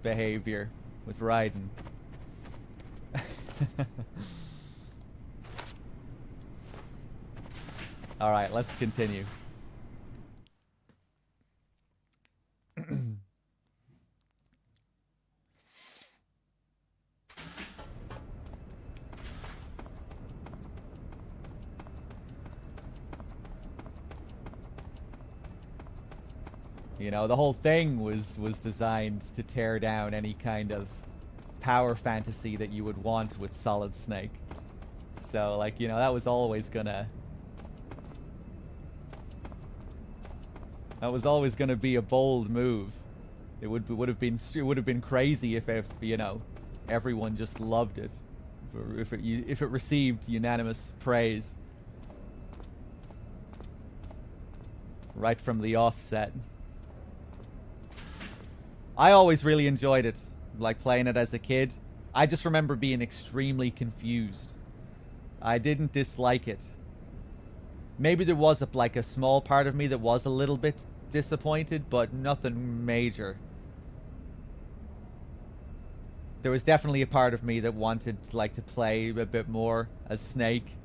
behavior with Raiden. Alright, let's continue. You know, the whole thing was designed to tear down any kind of power fantasy that you would want with Solid Snake. So, like, you know, that was always gonna... That was always gonna be a bold move. It would have been crazy if you know, everyone just loved it. If it received unanimous praise. Right from the offset. I always really enjoyed it, like playing it as a kid. I just remember being extremely confused. I didn't dislike it. Maybe there was a small part of me that was a little bit disappointed, but nothing major. there was definitely a part of me that wanted like to play a bit more as Snake.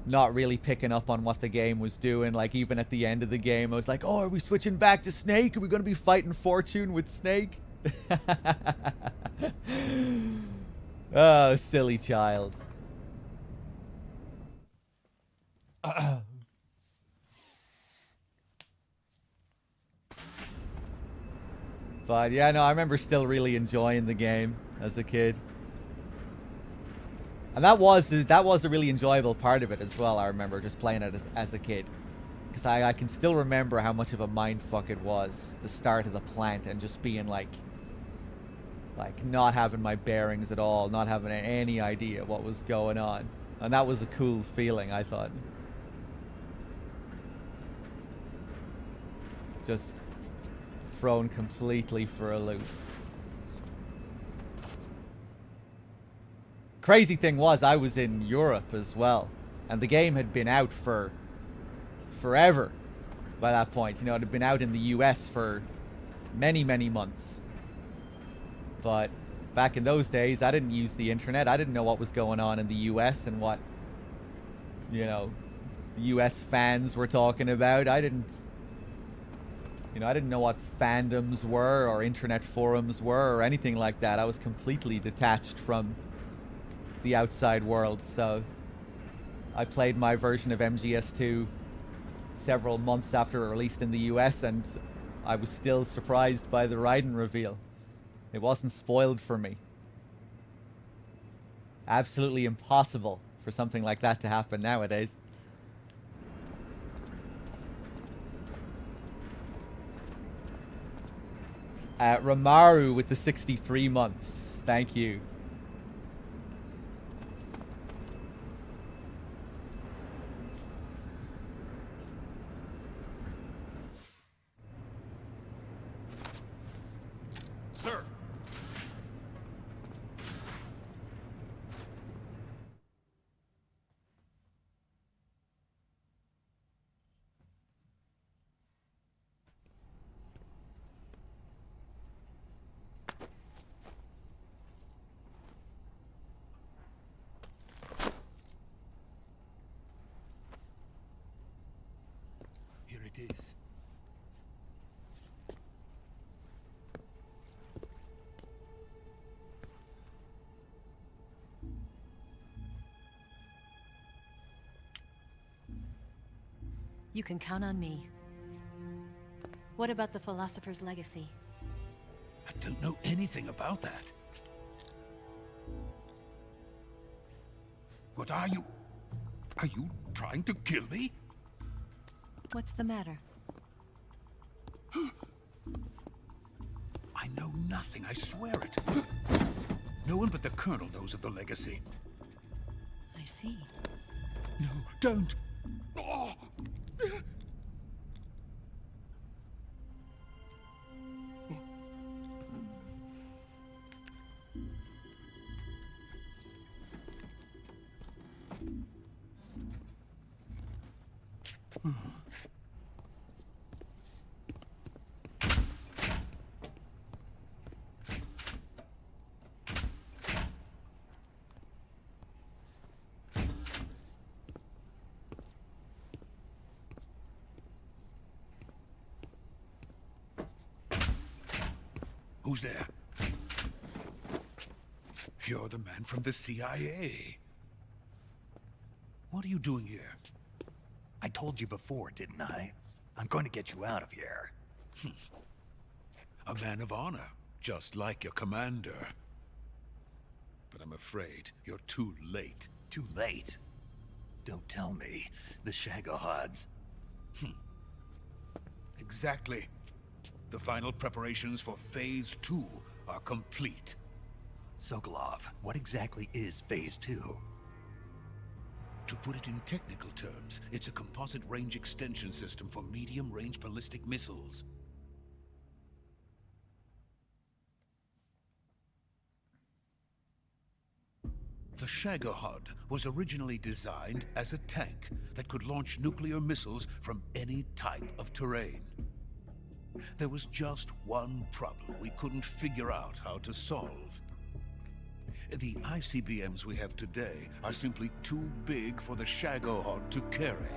Not really picking up on what the game was doing. Like, even at the end of the game, I was like, oh, are we switching back to Snake? Are we going to be fighting Fortune with Snake? Oh, silly child. But yeah, no, I remember still really enjoying the game as a kid. And that was a really enjoyable part of it as well. I remember just playing it as a kid. Because I can still remember how much of a mindfuck it was. The start of the plant and just being like not having my bearings at all. Not having any idea what was going on. And that was a cool feeling, I thought. Just thrown completely for a loop. Crazy thing was, I was in Europe as well, and the game had been out for forever by that point. You know, it had been out in the US for many, many months. But back in those days, I didn't use the internet. I didn't know what was going on in the US and what, you know, the US fans were talking about. I didn't know what fandoms were or internet forums were or anything like that. I was completely detached from the outside world, so I played my version of MGS2 several months after it released in the US, and I was still surprised by the Raiden reveal. It wasn't spoiled for me. Absolutely impossible for something like that to happen nowadays. Ramaru with the 63 months. Thank you. Sir! Here it is. You can count on me. What about the philosopher's legacy? I don't know anything about that. What are you? Are you trying to kill me? What's the matter? I know nothing, I swear it. No one but the Colonel knows of the legacy. I see. No, don't! Oh. Who's there? You're the man from the CIA. What are you doing here? I told you before, didn't I? I'm going to get you out of here. A man of honor, just like your commander. But I'm afraid you're too late. Too late? Don't tell me. The Shagohods. Exactly. The final preparations for Phase 2 are complete. Sokolov, what exactly is Phase 2? To put it in technical terms, it's a composite range extension system for medium-range ballistic missiles. The Shagohod was originally designed as a tank that could launch nuclear missiles from any type of terrain. There was just one problem we couldn't figure out how to solve. The ICBMs we have today are simply too big for the Shagohod to carry.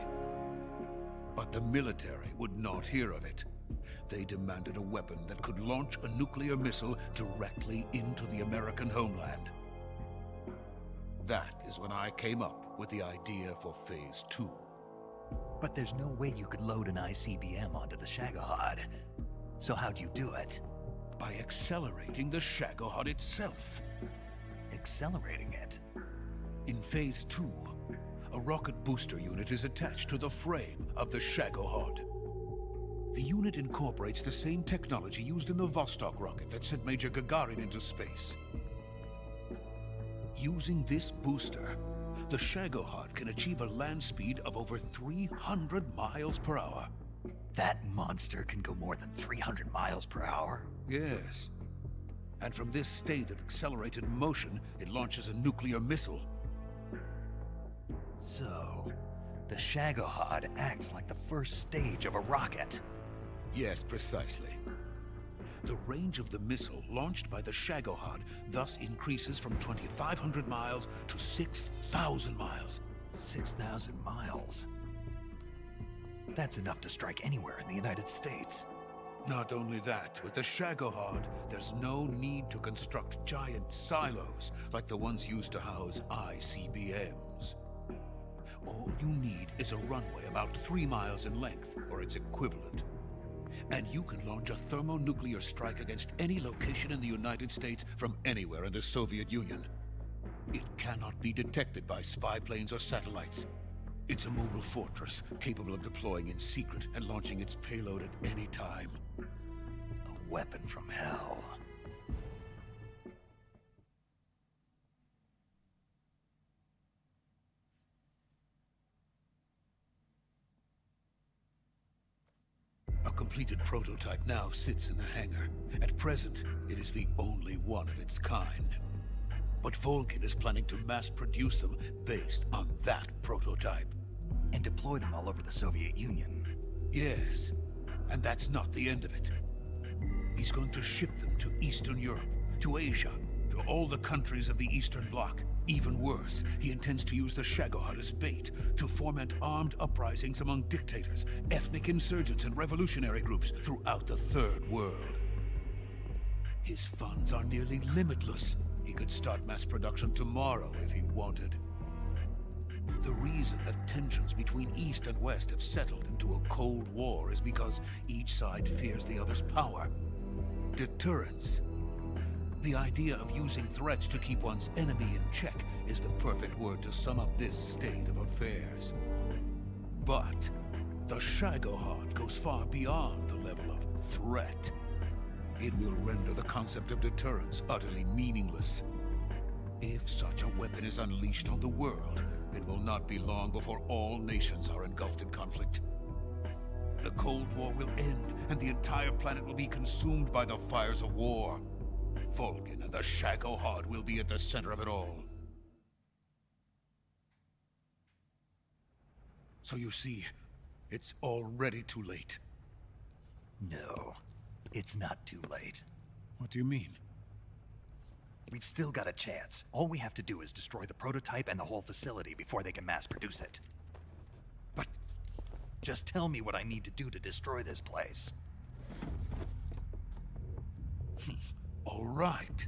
But the military would not hear of it. They demanded a weapon that could launch a nuclear missile directly into the American homeland. That is when I came up with the idea for Phase 2. But there's no way you could load an ICBM onto the Shagohod. So how'd you do it? By accelerating the Shagohod itself. Accelerating it? In Phase 2, a rocket booster unit is attached to the frame of the Shagohod. The unit incorporates the same technology used in the Vostok rocket that sent Major Gagarin into space. Using this booster, the Shagohod can achieve a land speed of over 300 miles per hour. That monster can go more than 300 miles per hour? Yes. And from this state of accelerated motion, it launches a nuclear missile. So, the Shagohod acts like the first stage of a rocket. Yes, precisely. The range of the missile launched by the Shagohod thus increases from 2,500 miles to 6,000 miles. 6,000 miles? That's enough to strike anywhere in the United States. Not only that, with the Shagohod, there's no need to construct giant silos like the ones used to house ICBMs. All you need is a runway about 3 miles in length, or its equivalent. And you can launch a thermonuclear strike against any location in the United States from anywhere in the Soviet Union. It cannot be detected by spy planes or satellites. It's a mobile fortress, capable of deploying in secret and launching its payload at any time. A weapon from hell. A completed prototype now sits in the hangar. At present, it is the only one of its kind. But Volgin is planning to mass-produce them based on that prototype. And deploy them all over the Soviet Union. Yes, and that's not the end of it. He's going to ship them to Eastern Europe, to Asia, to all the countries of the Eastern Bloc. Even worse, he intends to use the Shagohod as bait to foment armed uprisings among dictators, ethnic insurgents, and revolutionary groups throughout the Third World. His funds are nearly limitless. He could start mass production tomorrow if he wanted. The reason that tensions between East and West have settled into a Cold War is because each side fears the other's power. Deterrence. The idea of using threats to keep one's enemy in check is the perfect word to sum up this state of affairs. But the Shagohod goes far beyond the level of threat. It will render the concept of deterrence utterly meaningless. If such a weapon is unleashed on the world, it will not be long before all nations are engulfed in conflict. The Cold War will end, and the entire planet will be consumed by the fires of war. Volgin and the Shagohod will be at the center of it all. So you see, it's already too late. No, it's not too late. What do you mean? We've still got a chance. All we have to do is destroy the prototype and the whole facility before they can mass produce it. But just tell me what I need to do to destroy this place. All right.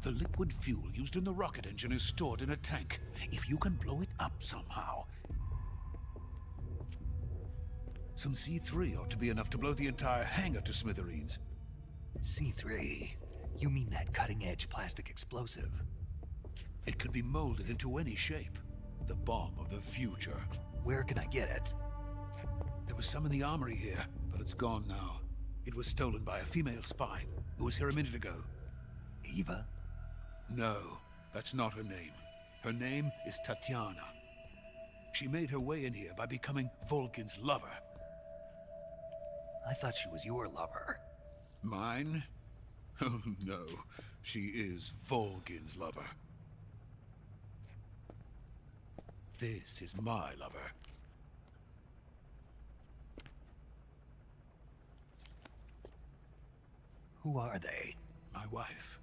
The liquid fuel used in the rocket engine is stored in a tank. If you can blow it up somehow... Some C3 ought to be enough to blow the entire hangar to smithereens. C3? You mean that cutting-edge plastic explosive? It could be molded into any shape. The bomb of the future. Where can I get it? There was some in the armory here, but it's gone now. It was stolen by a female spy who was here a minute ago. Eva? No, that's not her name. Her name is Tatiana. She made her way in here by becoming Volgin's lover. I thought she was your lover. Mine? Oh no, she is Volgin's lover. This is my lover. Who are they? My wife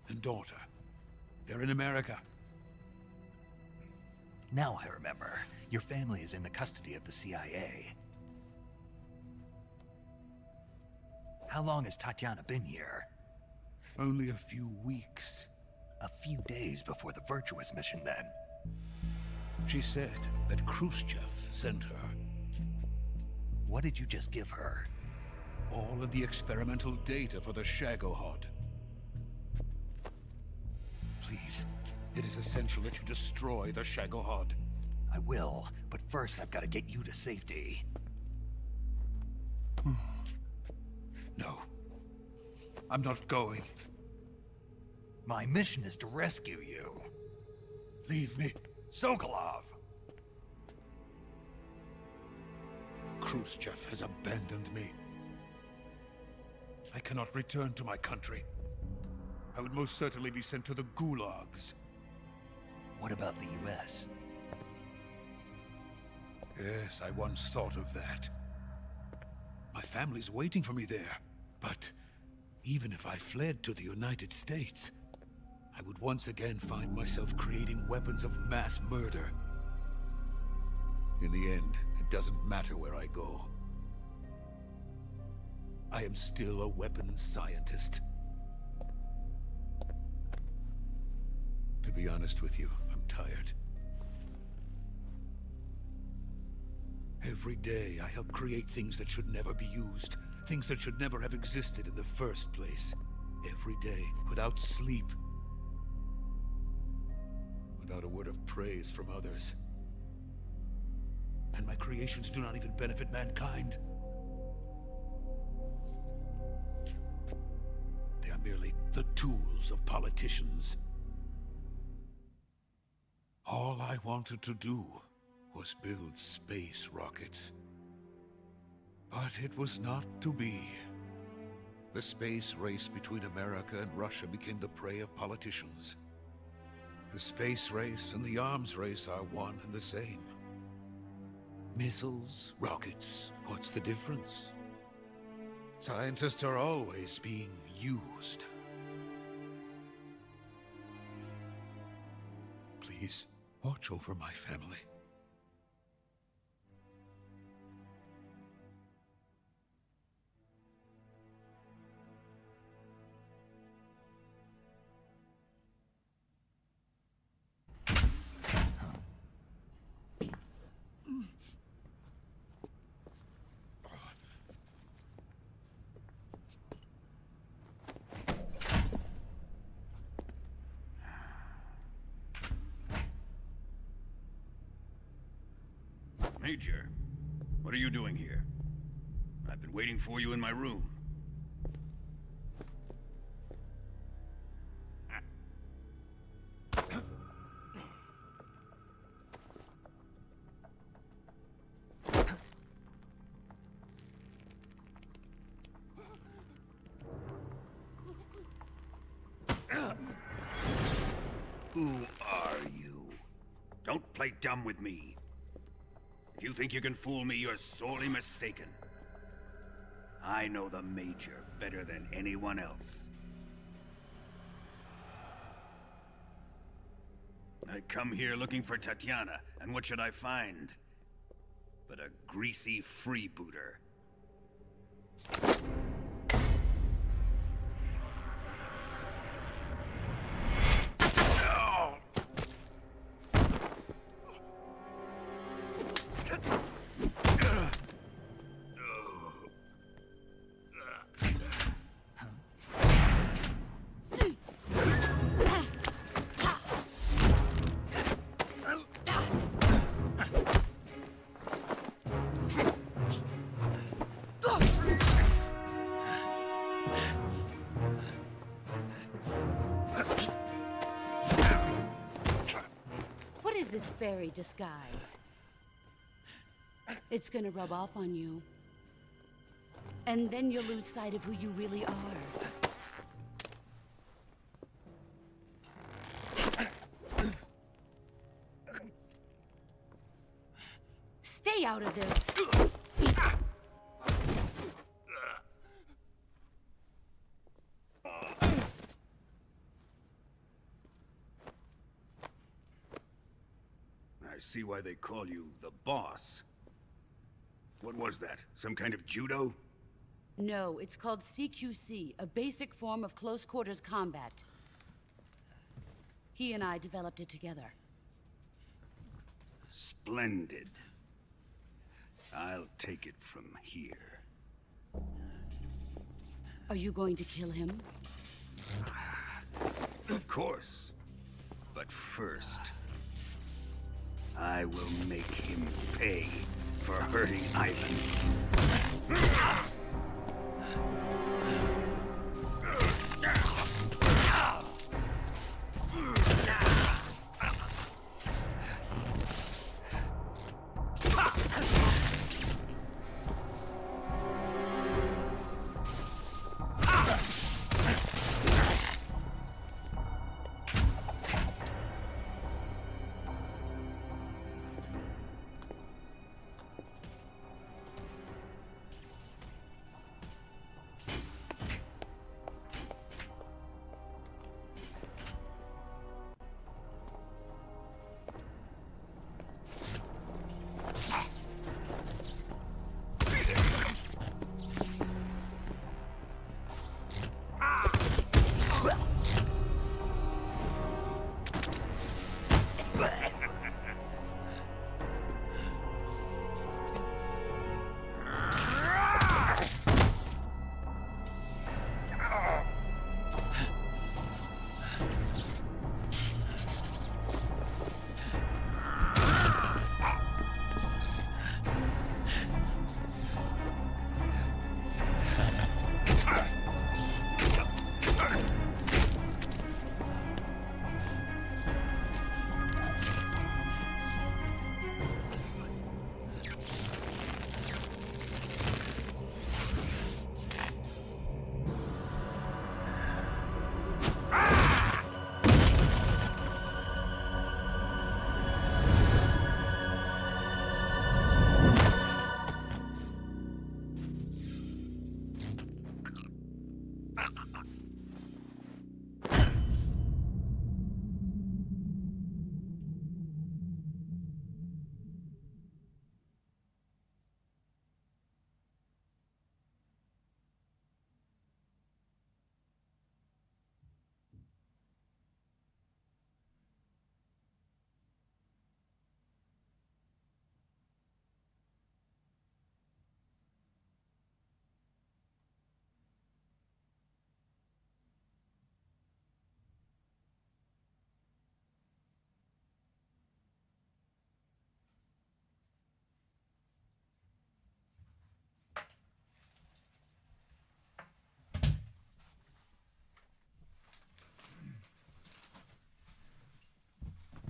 and daughter. They're in America. Now I remember. Your family is in the custody of the CIA. How long has Tatiana been here? Only a few weeks. A few days before the Virtuous mission, then. She said that Khrushchev sent her. What did you just give her? All of the experimental data for the Shagohod. Please, it is essential that you destroy the Shagohod. I will, but first I've got to get you to safety. No. I'm not going. My mission is to rescue you. Leave me. Sokolov! Khrushchev has abandoned me. I cannot return to my country. I would most certainly be sent to the gulags. What about the US? Yes, I once thought of that. My family's waiting for me there. But even if I fled to the United States, I would once again find myself creating weapons of mass murder. In the end, it doesn't matter where I go. I am still a weapons scientist. To be honest with you, I'm tired. Every day, I help create things that should never be used. Things that should never have existed in the first place. Every day, without sleep. Without a word of praise from others. And my creations do not even benefit mankind. They are merely the tools of politicians. All I wanted to do was build space rockets. But it was not to be. The space race between America and Russia became the prey of politicians. The space race and the arms race are one and the same. Missiles, rockets, what's the difference? Scientists are always being used. Please, watch over my family. Major, what are you doing here? I've been waiting for you in my room. Who are you? Don't play dumb with me. If you think you can fool me, you're sorely mistaken. I know the Major better than anyone else. I come here looking for Tatiana, and what should I find? But a greasy freebooter. This fairy disguise. It's gonna rub off on you. And then you'll lose sight of who you really are. Stay out of this. I see why they call you the boss. What was that? Some kind of judo? No, it's called CQC, a basic form of close quarters combat. He and I developed it together. Splendid. I'll take it from here. Are you going to kill him? Of course. But first, I will make him pay for hurting Ivan.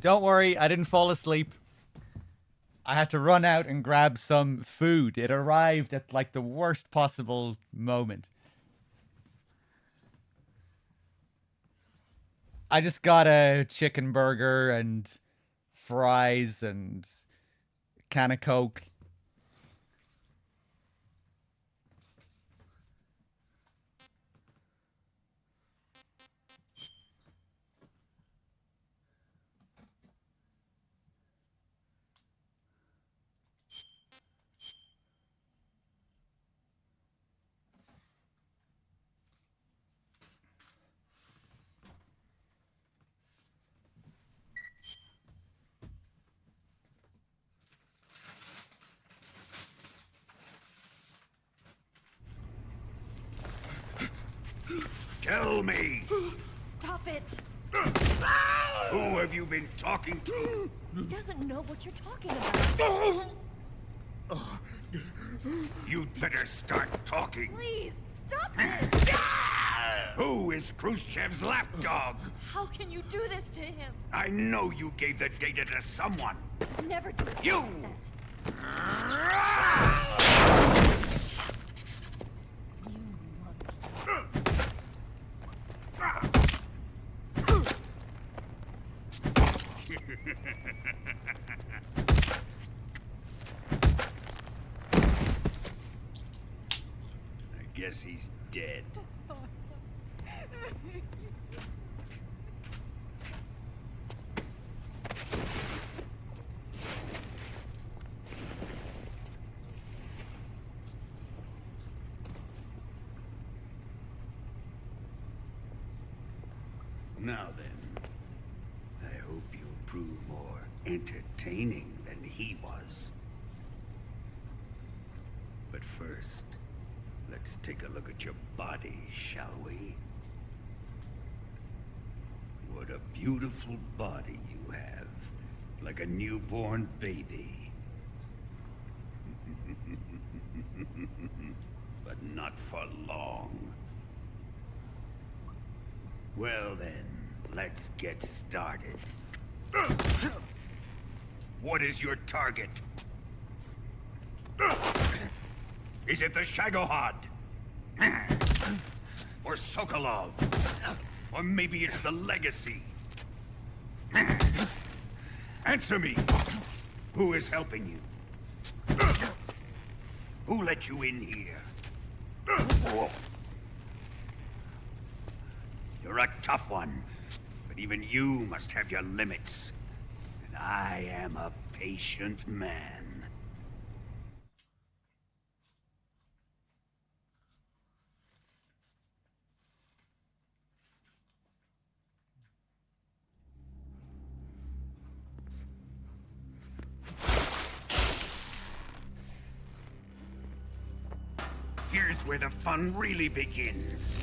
Don't worry, I didn't fall asleep. I had to run out and grab some food. It arrived at like the worst possible moment. I just got a chicken burger and fries and a can of Coke. Tell me! Stop it! Who have you been talking to? He doesn't know what you're talking about. You'd better start talking. Please, stop this! Who is Khrushchev's lapdog? How can you do this to him? I know you gave the data to someone. Never do You! I guess he's dead. Now then, I hope you'll prove more entertaining than he was. But first, let's take a look at your body, shall we? What a beautiful body you have, like a newborn baby. But not for long. Well then, let's get started. What is your target? Is it the Shagohod? Or Sokolov? Or maybe it's the Legacy? Answer me! Who is helping you? Who let you in here? You're a tough one, but even you must have your limits. And I am a patient man. Here's where the fun really begins.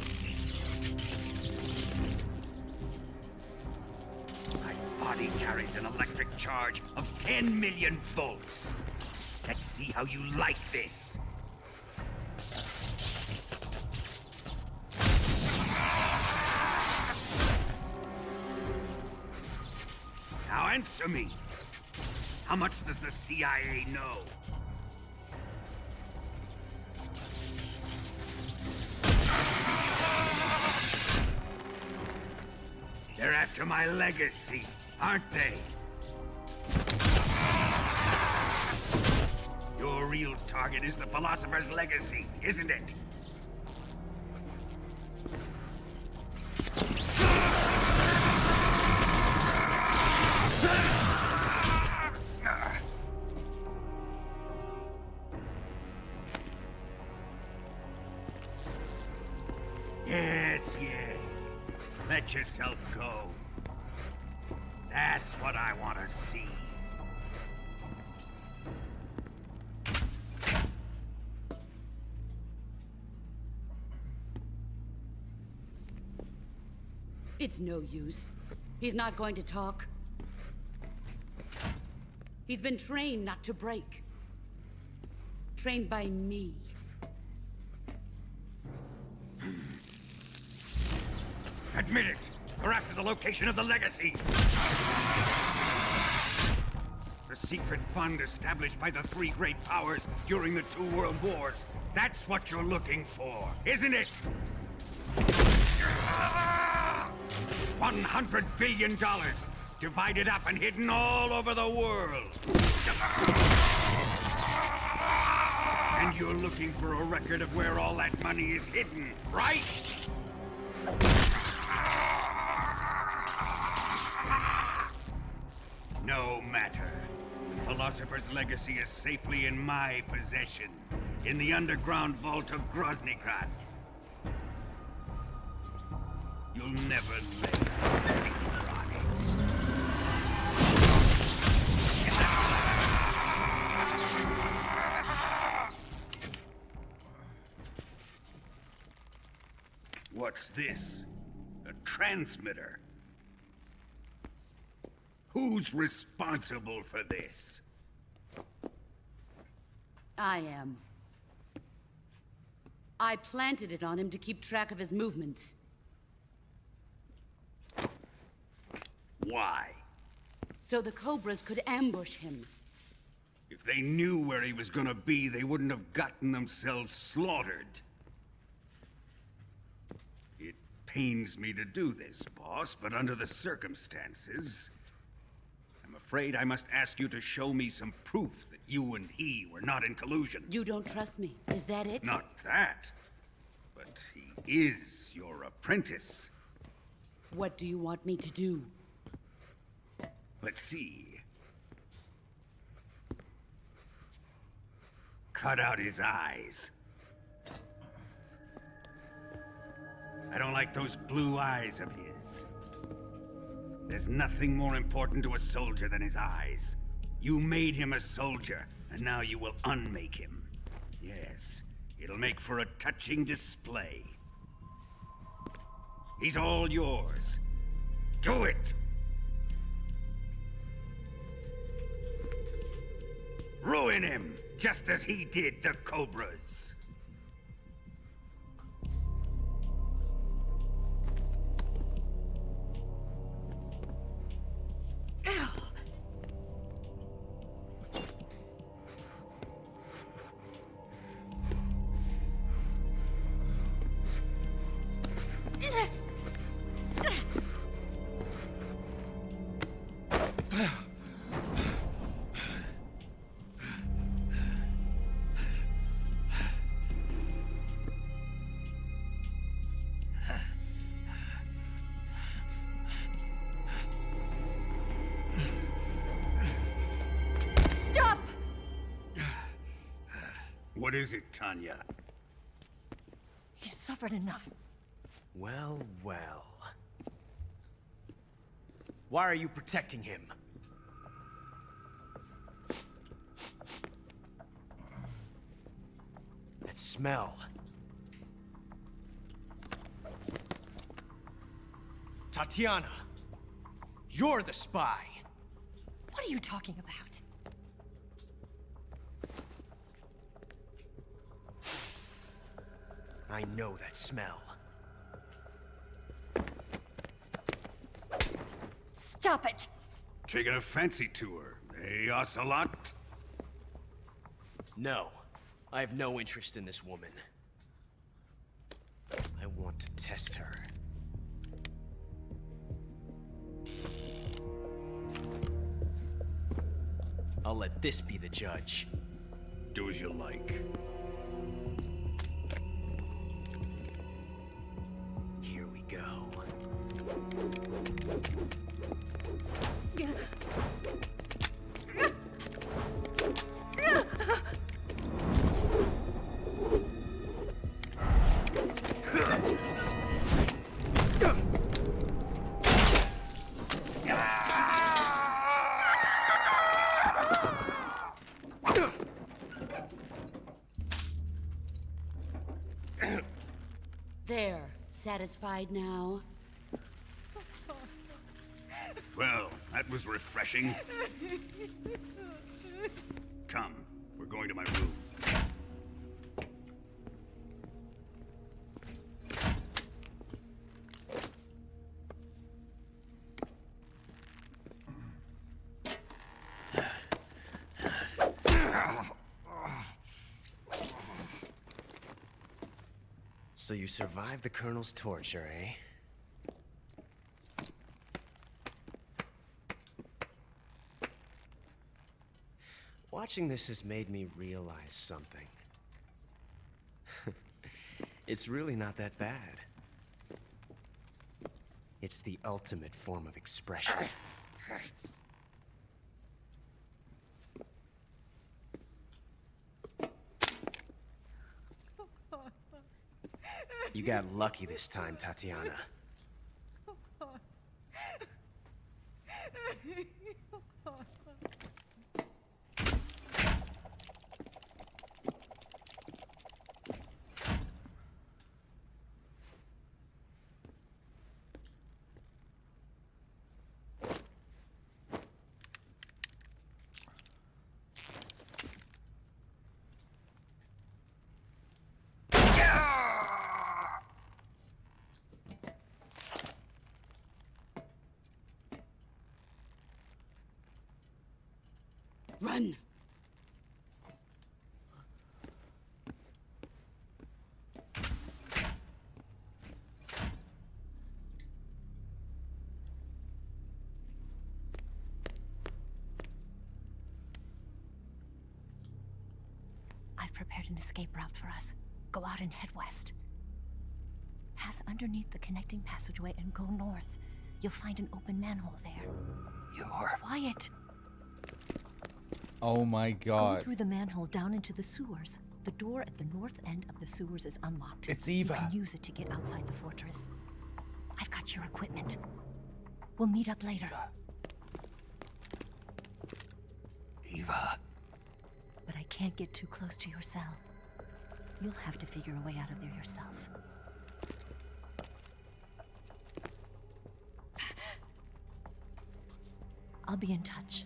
My body carries an electric charge of 10 million volts. Let's see how you like this. Now answer me. How much does the CIA know? They're after my legacy, aren't they? Your real target is the Philosopher's Legacy, isn't it? Yes, yes. Let yourself go. That's what I want to see. It's no use. He's not going to talk. He's been trained not to break. Trained by me. Admit it! We're after the location of the Legacy! The secret fund established by the three great powers during the 2 world wars. That's what you're looking for, isn't it? $100 billion, divided up and hidden all over the world. And you're looking for a record of where all that money is hidden, right? No matter. The Philosopher's Legacy is safely in my possession, in the underground vault of Groznygrad. You'll never lay a finger on it. What's this? A transmitter? Who's responsible for this? I am. I planted it on him to keep track of his movements. Why? So the Cobras could ambush him. If they knew where he was gonna be, they wouldn't have gotten themselves slaughtered. It pains me to do this, boss, but under the circumstances, I'm afraid I must ask you to show me some proof that you and he were not in collusion. You don't trust me, is that it? Not that, but he is your apprentice. What do you want me to do? Let's see. Cut out his eyes. I don't like those blue eyes of his. There's nothing more important to a soldier than his eyes. You made him a soldier, and now you will unmake him. Yes, it'll make for a touching display. He's all yours. Do it! Ruin him, just as he did the Cobras. Stop! What is it, Tanya? He's suffered enough. Well, well. Why are you protecting him? That smell. Tatiana, you're the spy. What are you talking about? I know that smell. Stop it! Taking a fancy tour, eh, Ocelot? No, I have no interest in this woman. I want to test her. I'll let this be the judge. Do as you like. Here we go. There. Satisfied now? Well, that was refreshing. Come, we're going to my room. So you survived the Colonel's torture, eh? Watching this has made me realize something. It's really not that bad. It's the ultimate form of expression. You got lucky this time, Tatiana. Run! I've prepared an escape route for us. Go out and head west. Pass underneath the connecting passageway and go north. You'll find an open manhole there. You're... Quiet! Oh my god. Go through the manhole down into the sewers. The door at the north end of the sewers is unlocked. It's Eva. You can use it to get outside the fortress. I've got your equipment. We'll meet up later. Eva. But I can't get too close to your cell. You'll have to figure a way out of there yourself. I'll be in touch.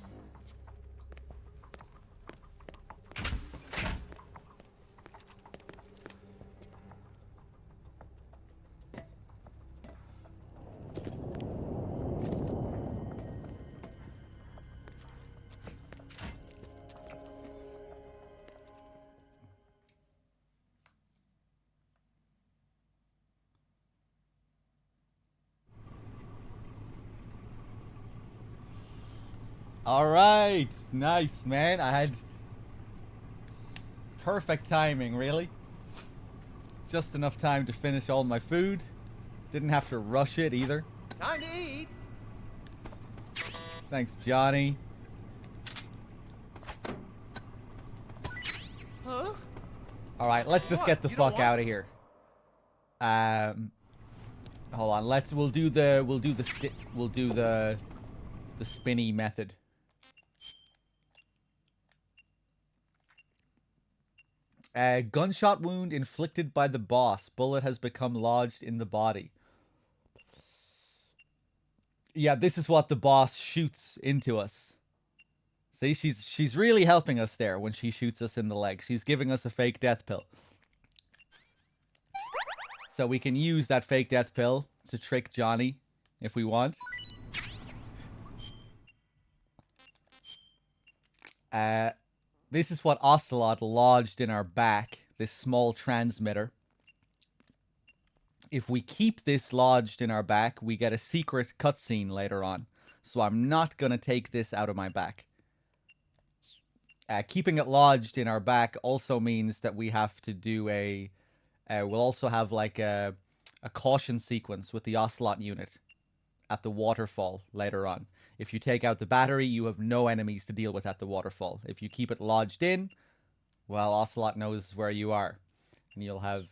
All right, nice, man. I had perfect timing, really. Just enough time to finish all my food. Didn't have to rush it either. Time to eat. Thanks, Johnny. Huh? All right, let's just get the fuck out of here. Hold on. We'll do the spinny method. Gunshot wound inflicted by the boss. Bullet has become lodged in the body. Yeah, this is what the boss shoots into us. See, she's really helping us there when she shoots us in the leg. She's giving us a fake death pill. So we can use that fake death pill to trick Johnny if we want. This is what Ocelot lodged in our back, this small transmitter. If we keep this lodged in our back, we get a secret cutscene later on. So I'm not going to take this out of my back. Keeping it lodged in our back also means that we have to do we'll also have like a caution sequence with the Ocelot unit at the waterfall later on. If you take out the battery, you have no enemies to deal with at the waterfall. If you keep it lodged in, well, Ocelot knows where you are. And you'll have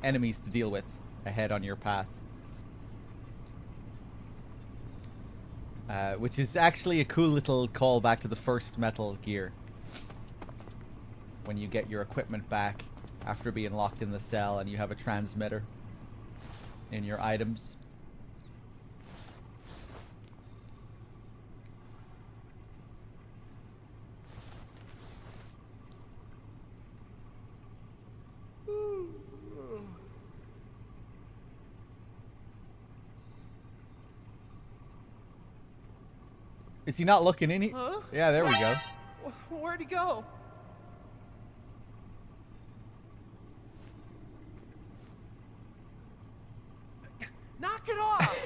enemies to deal with ahead on your path. Which is actually a cool little callback to the first Metal Gear. When you get your equipment back after being locked in the cell and you have a transmitter in your items. Is he not looking in here? Huh? Yeah, there we go. Where'd he go? Knock it off!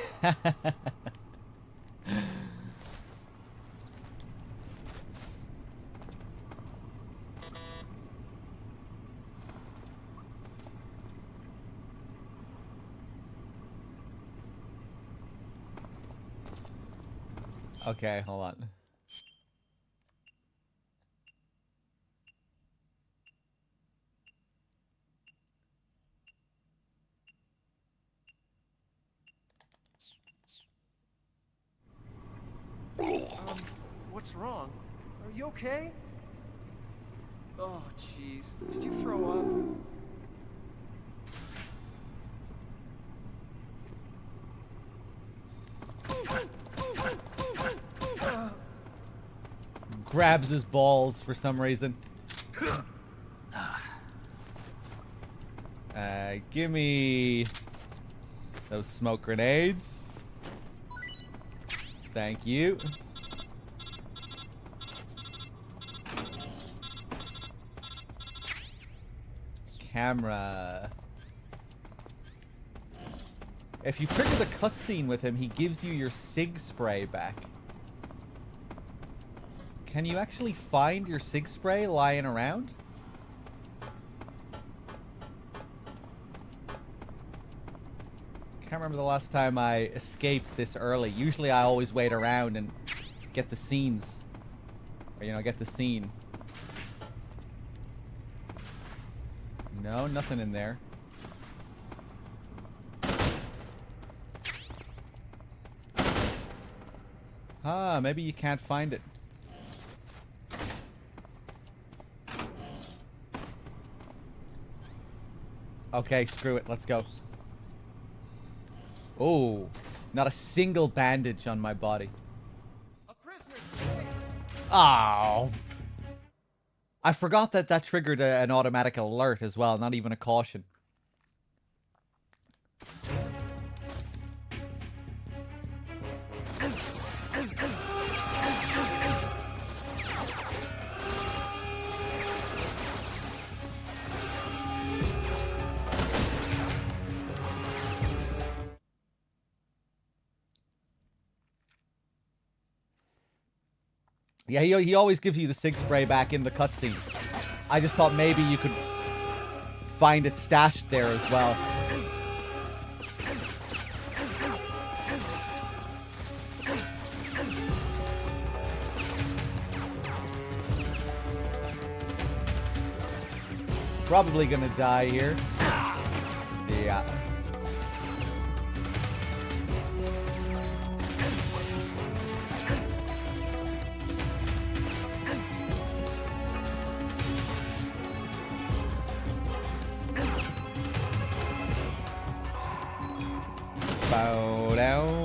Okay, hold on. What's wrong? Are you okay? Oh, jeez. Did you throw up? Grabs his balls for some reason. Give me those smoke grenades. Thank you. Camera. If you trigger the cutscene with him, he gives you your SIG spray back. Can you actually find your SIG spray lying around? Can't remember the last time I escaped this early. Usually I always wait around and get the scenes. Or, you know, get the scene. No, nothing in there. Ah, maybe you can't find it. Okay, screw it. Let's go. Oh, not a single bandage on my body. Oh. I forgot that that triggered an automatic alert as well, not even a caution. Yeah, he always gives you the sig spray back in the cutscene. I just thought maybe you could find it stashed there as well. Probably gonna die here. Yeah. Bow down.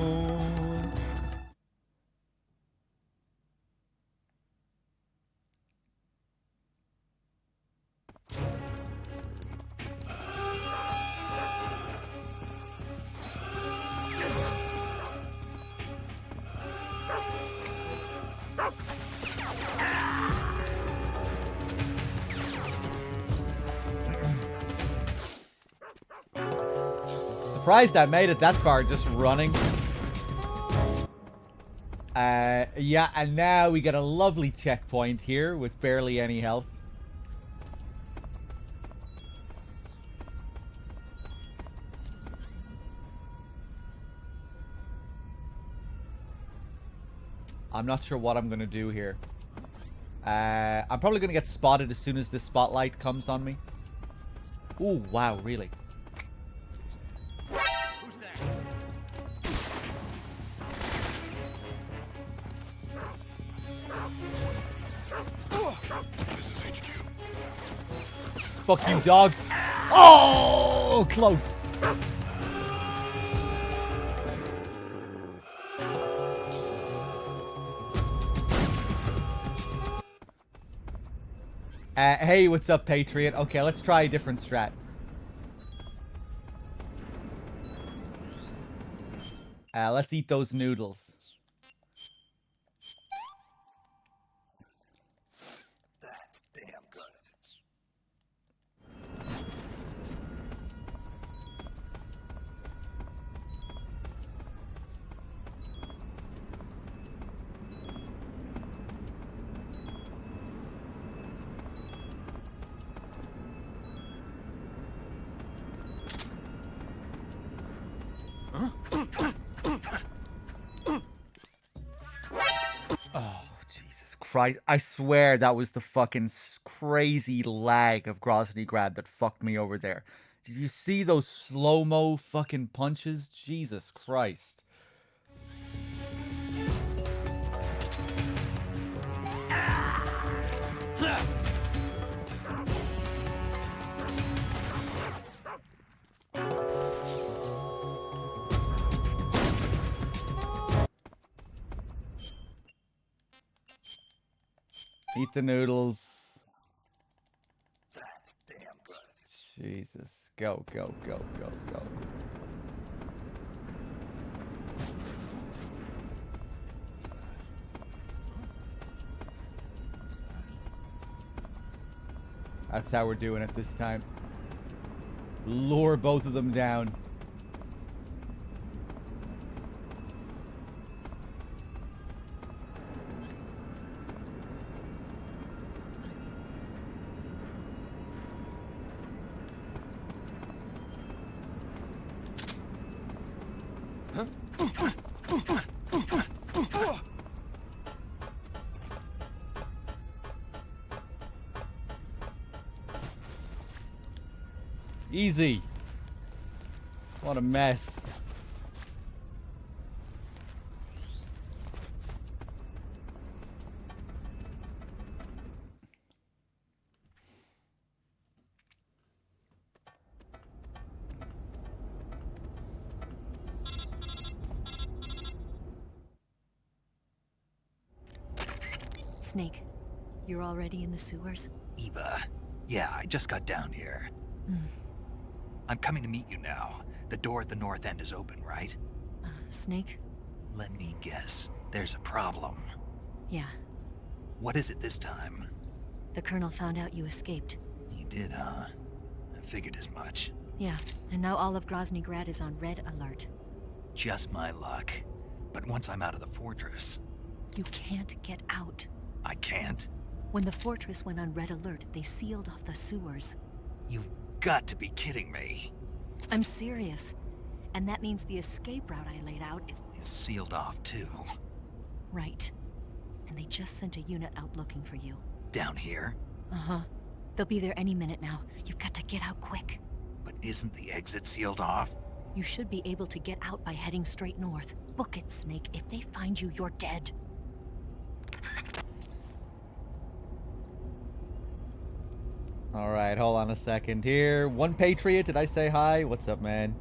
Surprised I made it that far just running. Yeah, and now we get a lovely checkpoint here with barely any health. I'm not sure what I'm going to do here. I'm probably going to get spotted as soon as the spotlight comes on me. Ooh, wow, really? Who's there? This is HQ. Fuck you, dog. Oh, close. Hey, what's up, Patriot? Okay, let's try a different strat. Let's eat those noodles. That's damn good. Oh, Jesus Christ. I swear that was the fucking crazy lag of Groznygrad that fucked me over there. Did you see those slow-mo fucking punches? Jesus Christ. Eat the noodles. That's damn good. Jesus. Go, go, go, go, go. That's how we're doing it this time. Lure both of them down. Easy. What a mess. Snake, you're already in the sewers? Eva, yeah, I just got down here. I'm coming to meet you now. The door at the north end is open, right? Snake? Let me guess. There's a problem. Yeah. What is it this time? The Colonel found out you escaped. He did, huh? I figured as much. Yeah, and now all of Grozny Grad is on red alert. Just my luck. But once I'm out of the fortress... You can't get out. I can't? When the fortress went on red alert, they sealed off the sewers. You've got to be kidding me. I'm serious. And that means the escape route I laid out is sealed off, too. Right. And they just sent a unit out looking for you. Down here? Uh-huh. They'll be there any minute now. You've got to get out quick. But isn't the exit sealed off? You should be able to get out by heading straight north. Book it, Snake. If they find you, you're dead. Alright, hold on a second here. One Patriot, did I say hi? What's up, man?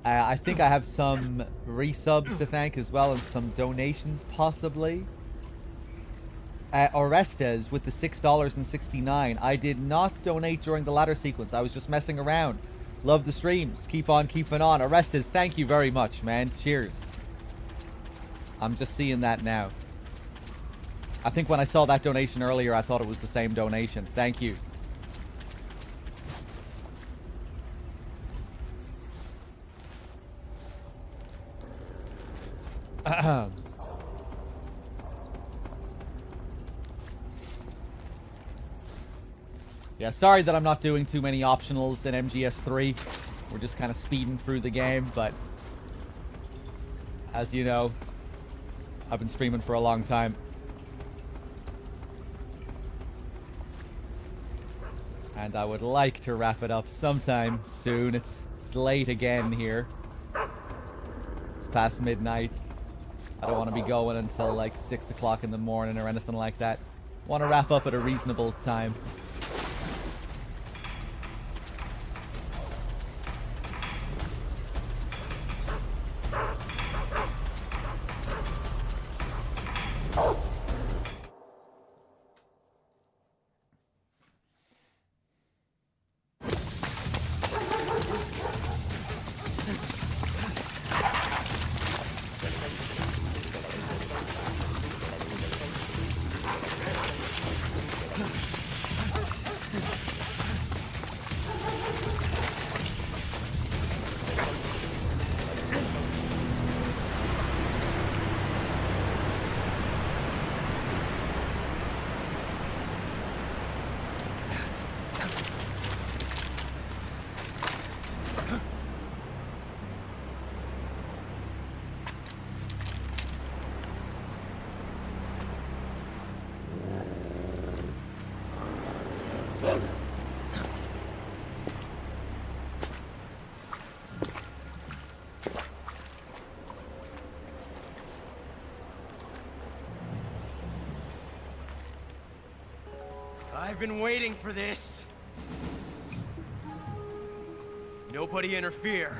I think I have some resubs to thank as well, and some donations possibly. Orestes with the $6.69. I did not donate during the ladder sequence. I was just messing around. Love the streams. Keep on keeping on. Orestes, thank you very much, man. Cheers. I'm just seeing that now. I think when I saw that donation earlier, I thought it was the same donation. Thank you. Yeah, sorry that I'm not doing too many optionals in MGS3. We're just kind of speeding through the game, but as you know, I've been streaming for a long time. And I would like to wrap it up sometime soon. It's late again here. It's past midnight. I don't want to be going until like 6 o'clock in the morning or anything like that. Want to wrap up at a reasonable time. I've been waiting for this. Nobody interfere.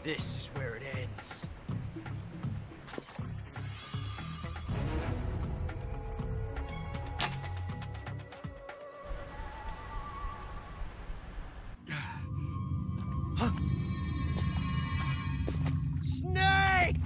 This is where it ends. Snake!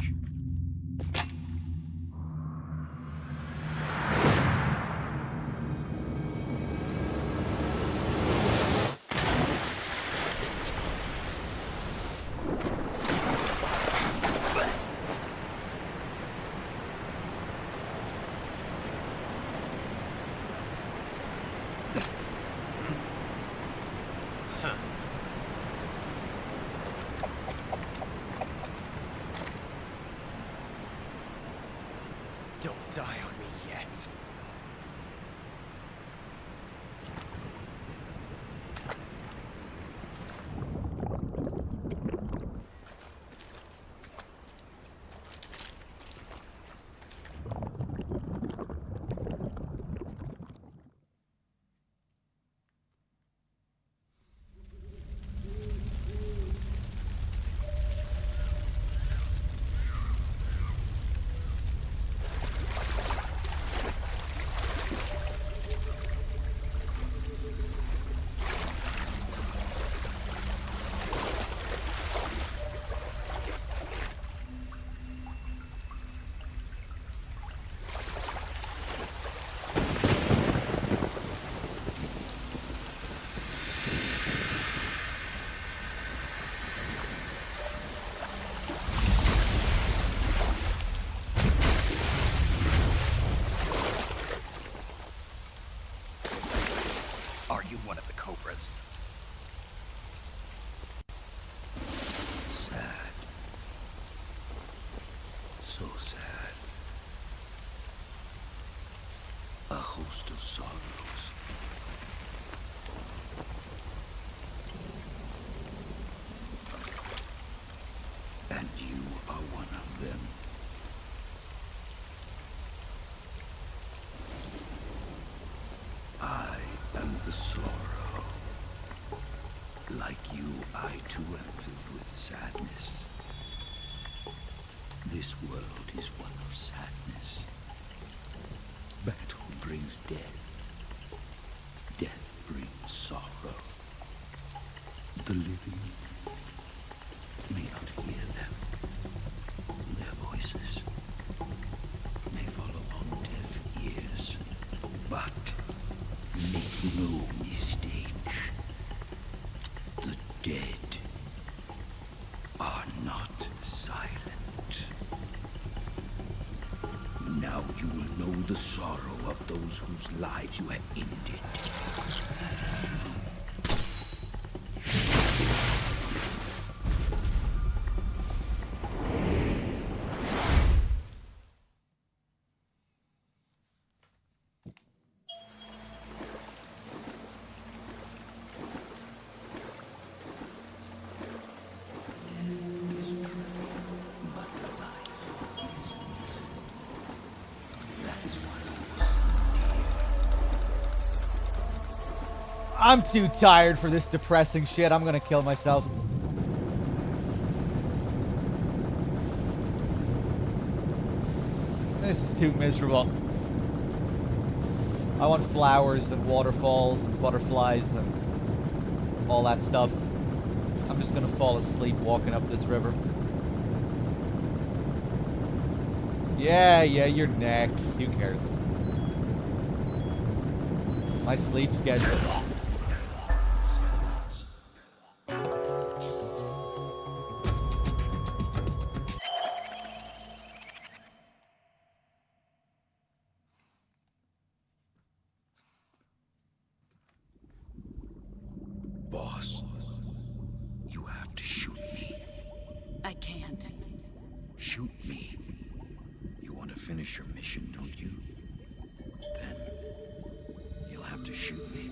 Don't die on me yet. A host of sorrows. And you are one of them. I am the sorrow. Like you, I too am filled with sadness. This world is one of sadness. Battle brings death. Death brings sorrow. The living may not hear them. Their voices may fall upon deaf ears. But make no mistake. The dead are not silent. Now you will know the sorrow of those whose lives you have ended. I'm too tired for this depressing shit. I'm gonna kill myself. This is too miserable. I want flowers and waterfalls and butterflies and all that stuff. I'm just gonna fall asleep walking up this river. Yeah, your neck. Who cares? My sleep schedule. Boss, you have to shoot me. I can't. Shoot me. You want to finish your mission, don't you? Then you'll have to shoot me.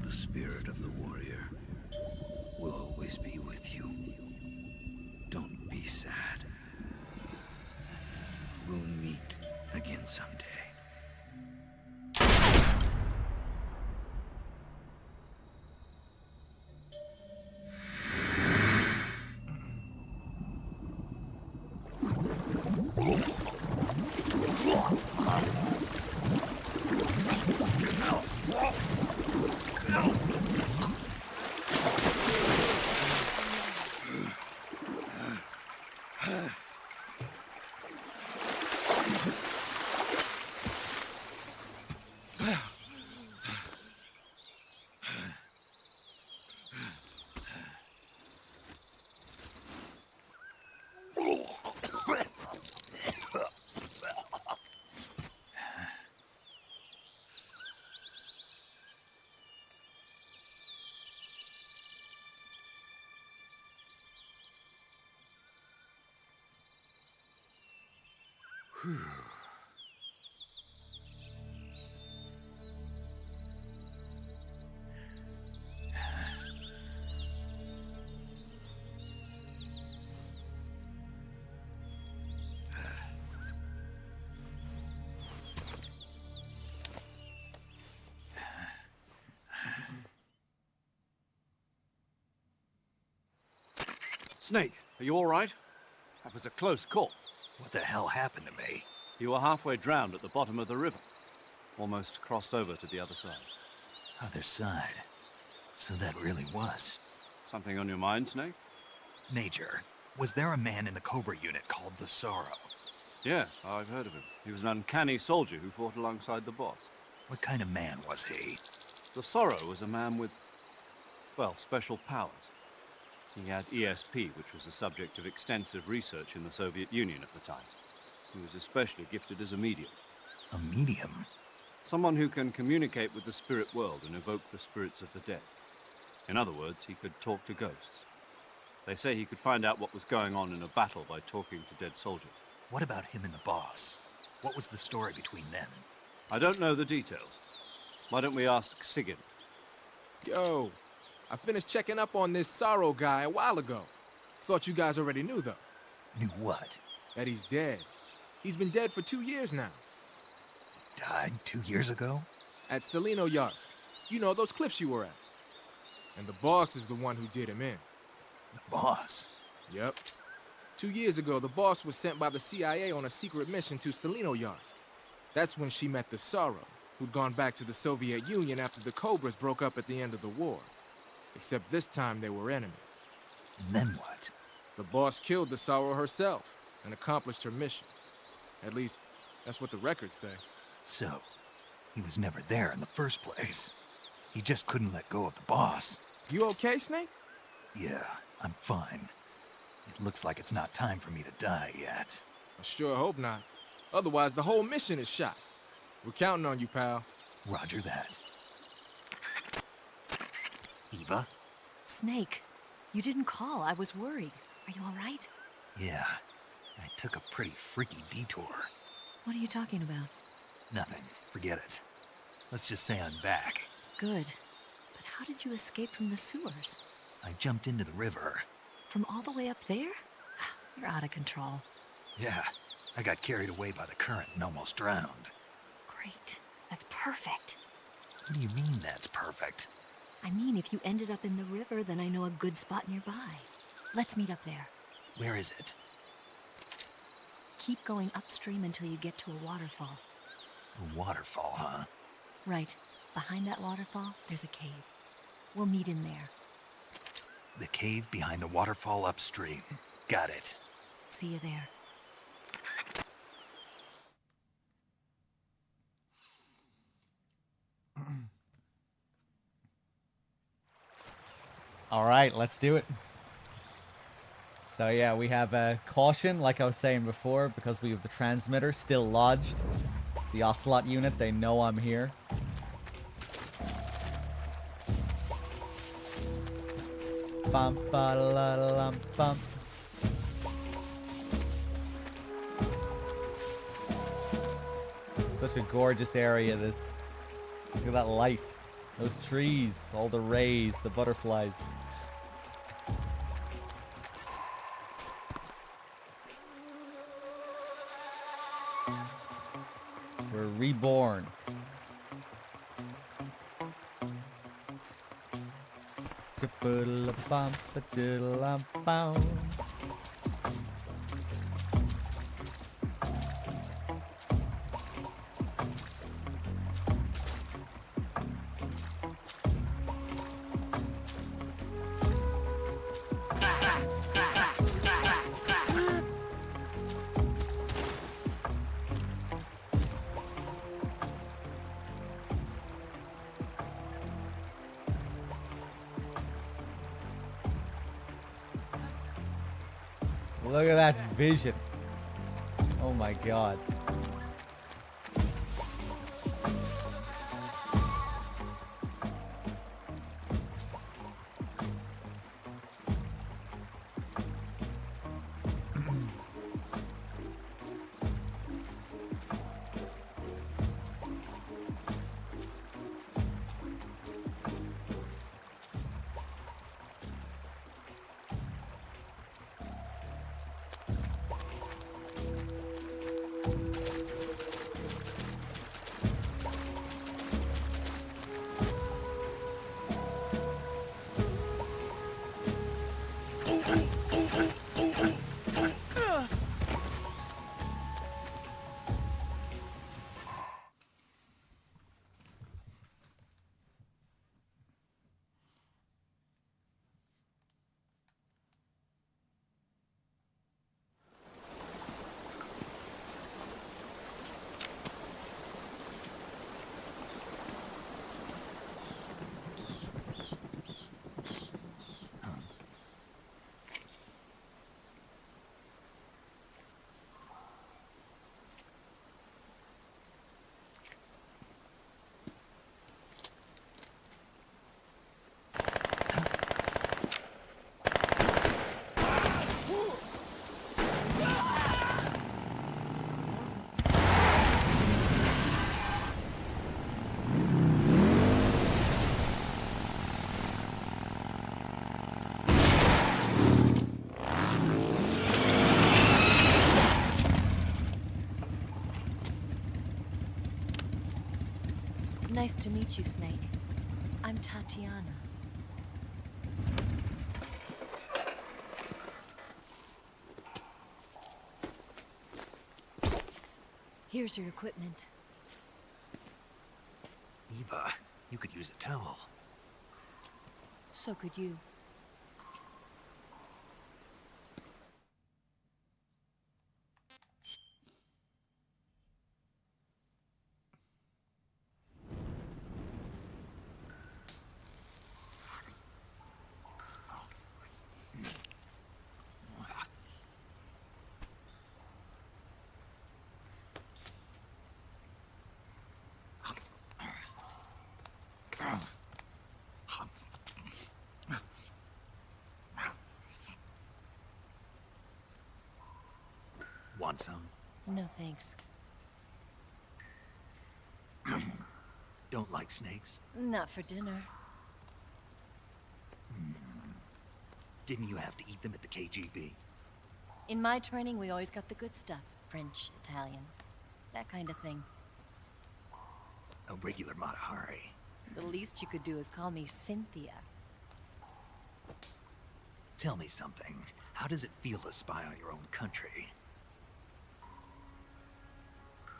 The spirit of the warrior will always be with you. Don't be sad. We'll meet again someday. Snake, are you all right? That was a close call. What the hell happened to me? You were halfway drowned at the bottom of the river. Almost crossed over to the other side. Other side? So that really was. Something on your mind, Snake? Major, was there a man in the Cobra unit called the Sorrow? Yes, I've heard of him. He was an uncanny soldier who fought alongside the boss. What kind of man was he? The Sorrow was a man with, well, special powers. He had ESP, which was the subject of extensive research in the Soviet Union at the time. He was especially gifted as a medium. A medium? Someone who can communicate with the spirit world and evoke the spirits of the dead. In other words, he could talk to ghosts. They say he could find out what was going on in a battle by talking to dead soldiers. What about him and the boss? What was the story between them? I don't know the details. Why don't we ask Sigyn? Yo, I finished checking up on this Sorrow guy a while ago. Thought you guys already knew, though. Knew what? That he's dead. He's been dead for 2 years now. Died 2 years ago? At Selino-Yarsk. You know, those cliffs you were at. And the boss is the one who did him in. The boss? Yep. 2 years ago, the boss was sent by the CIA on a secret mission to Selino-Yarsk. That's when she met the Sorrow, who'd gone back to the Soviet Union after the Cobras broke up at the end of the war. Except this time they were enemies. And then what? The boss killed the Sorrow herself and accomplished her mission. At least, that's what the records say. So, he was never there in the first place. He just couldn't let go of the boss. You okay, Snake? Yeah, I'm fine. It looks like it's not time for me to die yet. I sure hope not. Otherwise, the whole mission is shot. We're counting on you, pal. Roger that. Eva? Snake, you didn't call. I was worried. Are you all right? Yeah, I took a pretty freaky detour. What are you talking about? Nothing. Forget it. Let's just say I'm back. Good. But how did you escape from the sewers? I jumped into the river. From all the way up there? You're out of control. Yeah, I got carried away by the current and almost drowned. Great. That's perfect. What do you mean that's perfect? I mean, if you ended up in the river, then I know a good spot nearby. Let's meet up there. Where is it? Keep going upstream until you get to a waterfall. A waterfall, huh? Right. Behind that waterfall, there's a cave. We'll meet in there. The cave behind the waterfall upstream. Got it. See you there. All right, let's do it. So yeah, we have caution, like I was saying before, because we have the transmitter still lodged. The Ocelot unit, they know I'm here. Bum ba la lum bum. Such a gorgeous area, this. Look at that light. Those trees, all the rays, the butterflies. We're reborn. Look at that vision. Oh my god. Nice to meet you, Snake. I'm Tatiana. Here's your equipment. Eva, you could use a towel. So could you. Want some? No thanks. Don't like snakes? Not for dinner. Didn't you have to eat them at the KGB? In my training, we always got the good stuff. French, Italian, that kind of thing. A regular Matahari. The least you could do is call me Cynthia. Tell me something. How does it feel to spy on your own country?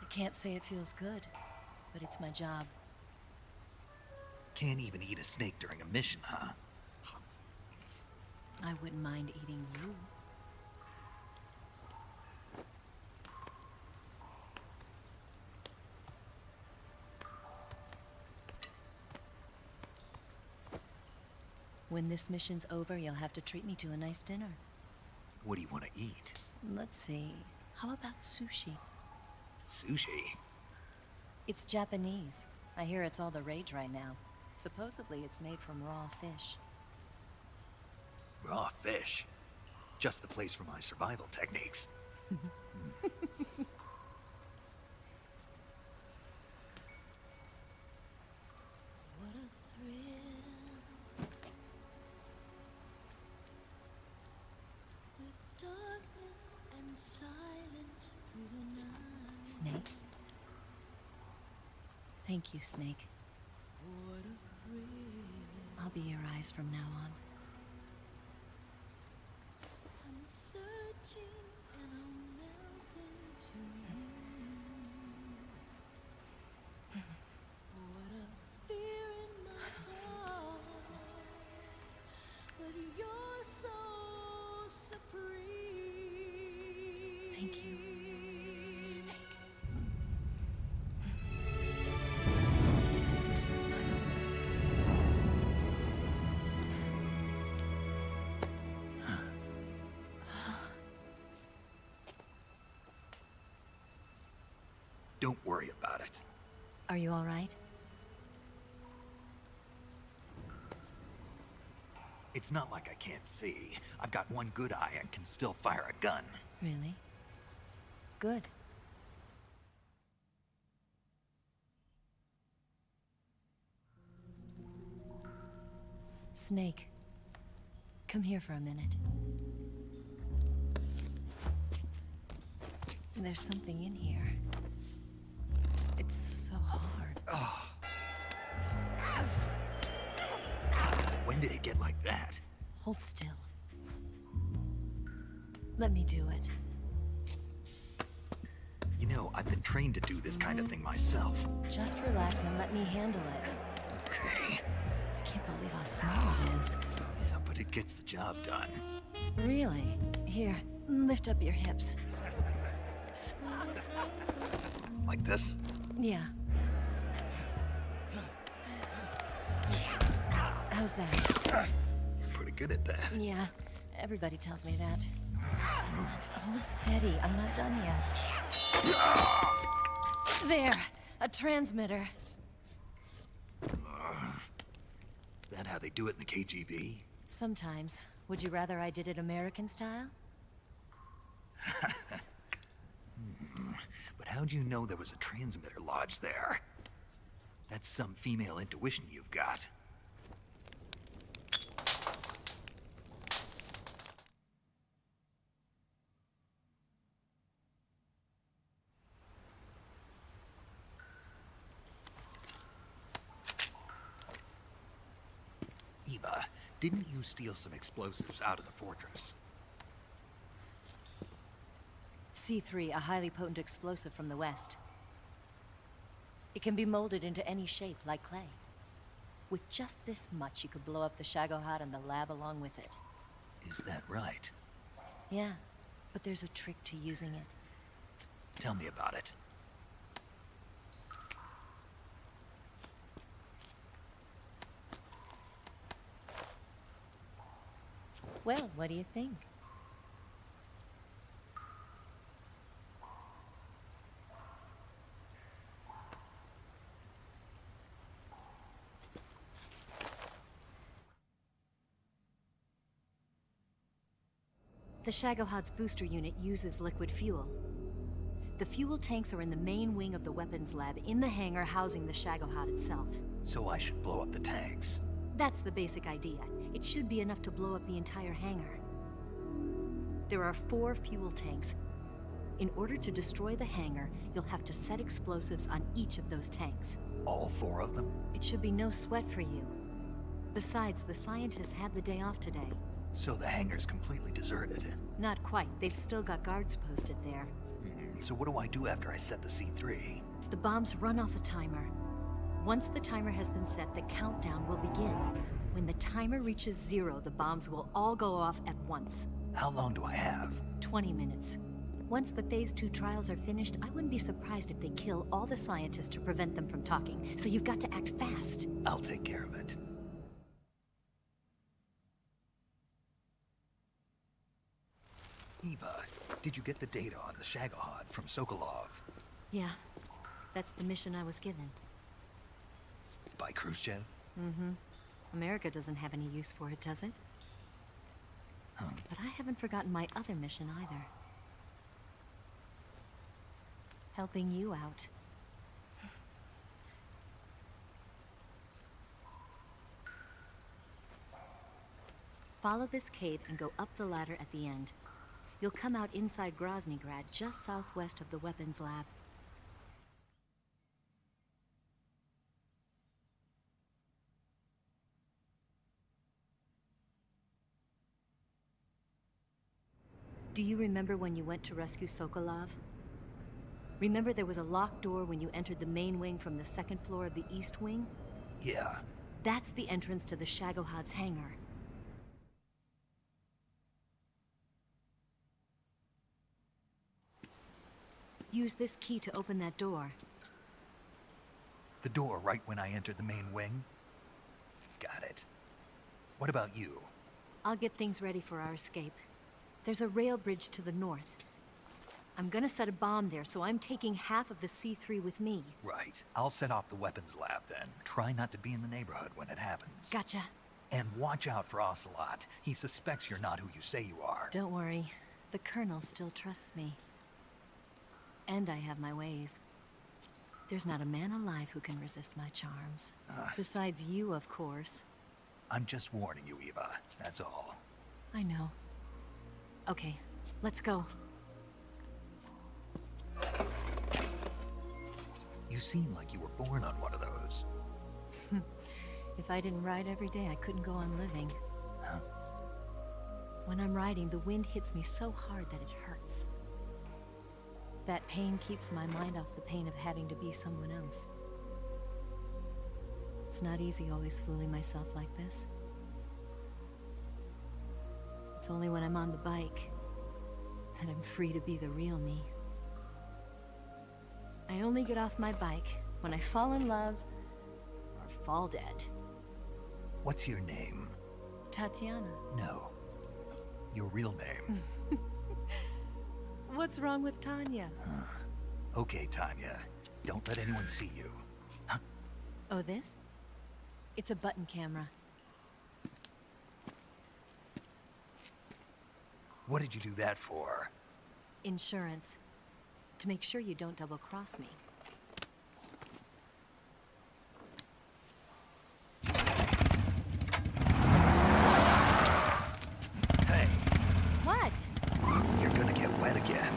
I can't say it feels good, but it's my job. Can't even eat a snake during a mission, huh? I wouldn't mind eating you. When this mission's over, you'll have to treat me to a nice dinner. What do you want to eat? Let's see. How about sushi? Sushi? It's Japanese. I hear it's all the rage right now. Supposedly it's made from raw fish. Raw fish? Just the place for my survival techniques. What a thrill. With darkness and silence through the night. Snake? Thank you, Snake. What a thrill. I'll be your eyes from now on. I'm searching and I'm melting to you. What a fear in my heart. But you're so supreme. Thank you, Snake. Don't worry about it. Are you all right? It's not like I can't see. I've got one good eye and can still fire a gun. Really? Good. Snake, come here for a minute. There's something in here. It's so hard. When did it get like that? Hold still. Let me do it. You know, I've been trained to do this kind of thing myself. Just relax and let me handle it. Okay. I can't believe how small it is. Yeah, but it gets the job done. Really? Here, lift up your hips. Like this? Yeah. How's that? You're pretty good at that. Yeah, everybody tells me that. Hold steady, I'm not done yet. There, a transmitter. Is that how they do it in the KGB? Sometimes. Would you rather I did it American style? But how'd you know there was a transmitter lodged there? That's some female intuition you've got. Eva, didn't you steal some explosives out of the fortress? C3, a highly potent explosive from the west. It can be molded into any shape, like clay. With just this much, you could blow up the Shagohod and the lab along with it. Is that right? Yeah, but there's a trick to using it. Tell me about it. Well, what do you think? The Shagohod's booster unit uses liquid fuel. The fuel tanks are in the main wing of the weapons lab in the hangar housing the Shagohod itself. So I should blow up the tanks. That's the basic idea. It should be enough to blow up the entire hangar. There are 4 fuel tanks. In order to destroy the hangar, you'll have to set explosives on each of those tanks. All 4 of them? It should be no sweat for you. Besides, the scientists had the day off today. So the hangar's completely deserted. Not quite. They've still got guards posted there. So what do I do after I set the C3? The bombs run off a timer. Once the timer has been set, the countdown will begin. When the timer reaches 0, the bombs will all go off at once. How long do I have? 20 minutes. Once the Phase 2 trials are finished, I wouldn't be surprised if they kill all the scientists to prevent them from talking. So you've got to act fast. I'll take care of it. Eva, did you get the data on the Shagohod from Sokolov? Yeah, that's the mission I was given. By Khrushchev? Mm-hmm. America doesn't have any use for it, does it? But I haven't forgotten my other mission either. Helping you out. Follow this cave and go up the ladder at the end. You'll come out inside Groznygrad, just southwest of the weapons lab. Do you remember when you went to rescue Sokolov? Remember there was a locked door when you entered the main wing from the 2nd floor of the east wing? Yeah. That's the entrance to the Shagohod's hangar. Use this key to open that door. The door right when I entered the main wing? Got it. What about you? I'll get things ready for our escape. There's a rail bridge to the north. I'm gonna set a bomb there, so I'm taking half of the C3 with me. Right. I'll set off the weapons lab then. Try not to be in the neighborhood when it happens. Gotcha. And watch out for Ocelot. He suspects you're not who you say you are. Don't worry. The Colonel still trusts me. And I have my ways. There's not a man alive who can resist my charms. Besides you, of course. I'm just warning you, Eva. That's all. I know. Okay, let's go. You seem like you were born on one of those. If I didn't ride every day, I couldn't go on living. When I'm riding, the wind hits me so hard that it hurts. That pain keeps my mind off the pain of having to be someone else. It's not easy always fooling myself like this. It's only when I'm on the bike that I'm free to be the real me. I only get off my bike when I fall in love or fall dead. What's your name? Tatiana. No. Your real name. What's wrong with Tanya? Okay, Tanya. Don't let anyone see you. Oh, this? It's a button camera. What did you do that for? Insurance. To make sure you don't double-cross me. Hey. What? You're gonna get wet again.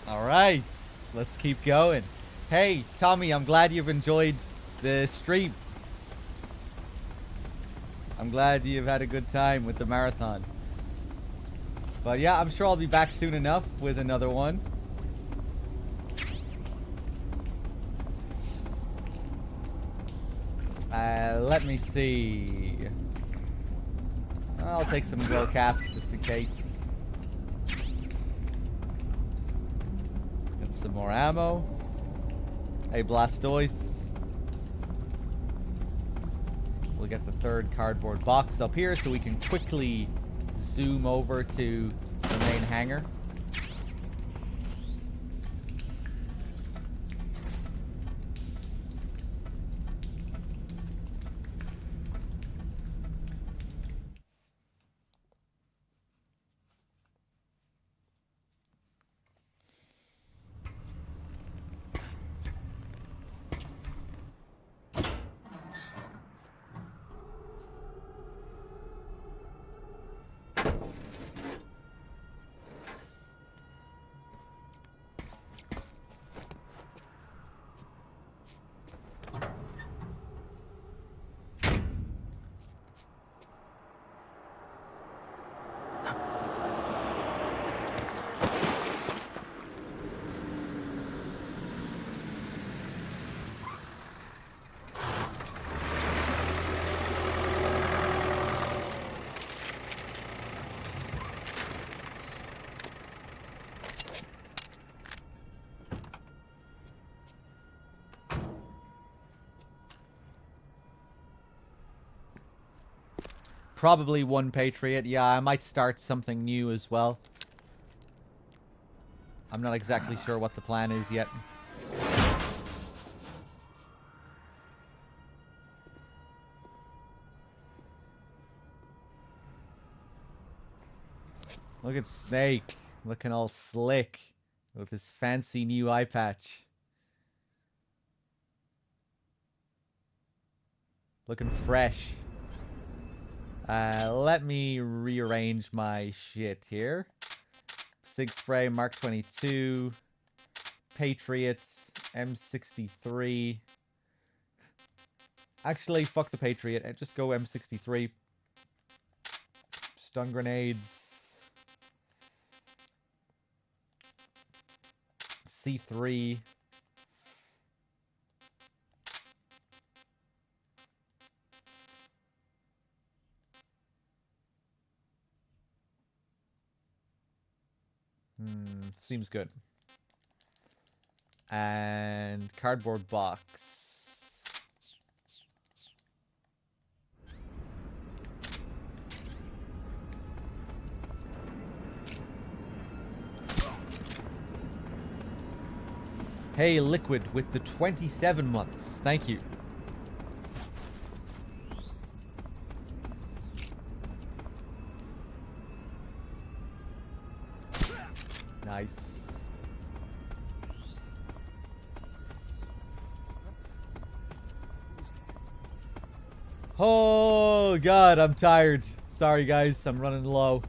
All right, let's keep going. Hey, Tommy, I'm glad you've enjoyed the stream. I'm glad you've had a good time with the marathon. But yeah, I'm sure I'll be back soon enough with another one. Let me see. I'll take some glow caps just in case. Get some more ammo. A Blastoise. We'll get the third cardboard box up here so we can quickly zoom over to the main hangar. Probably one Patriot. Yeah, I might start something new as well. I'm not exactly sure what the plan is yet. Look at Snake, looking all slick with his fancy new eye patch. Looking fresh. Let me rearrange my shit here. Sig Spray, Mark 22, Patriot, M63. Actually, fuck the Patriot. Just go M63. Stun grenades. C3. Seems good. And cardboard box. Hey, Liquid with the 27 months. Thank you. Nice. Oh, God, I'm tired. Sorry, guys. I'm running low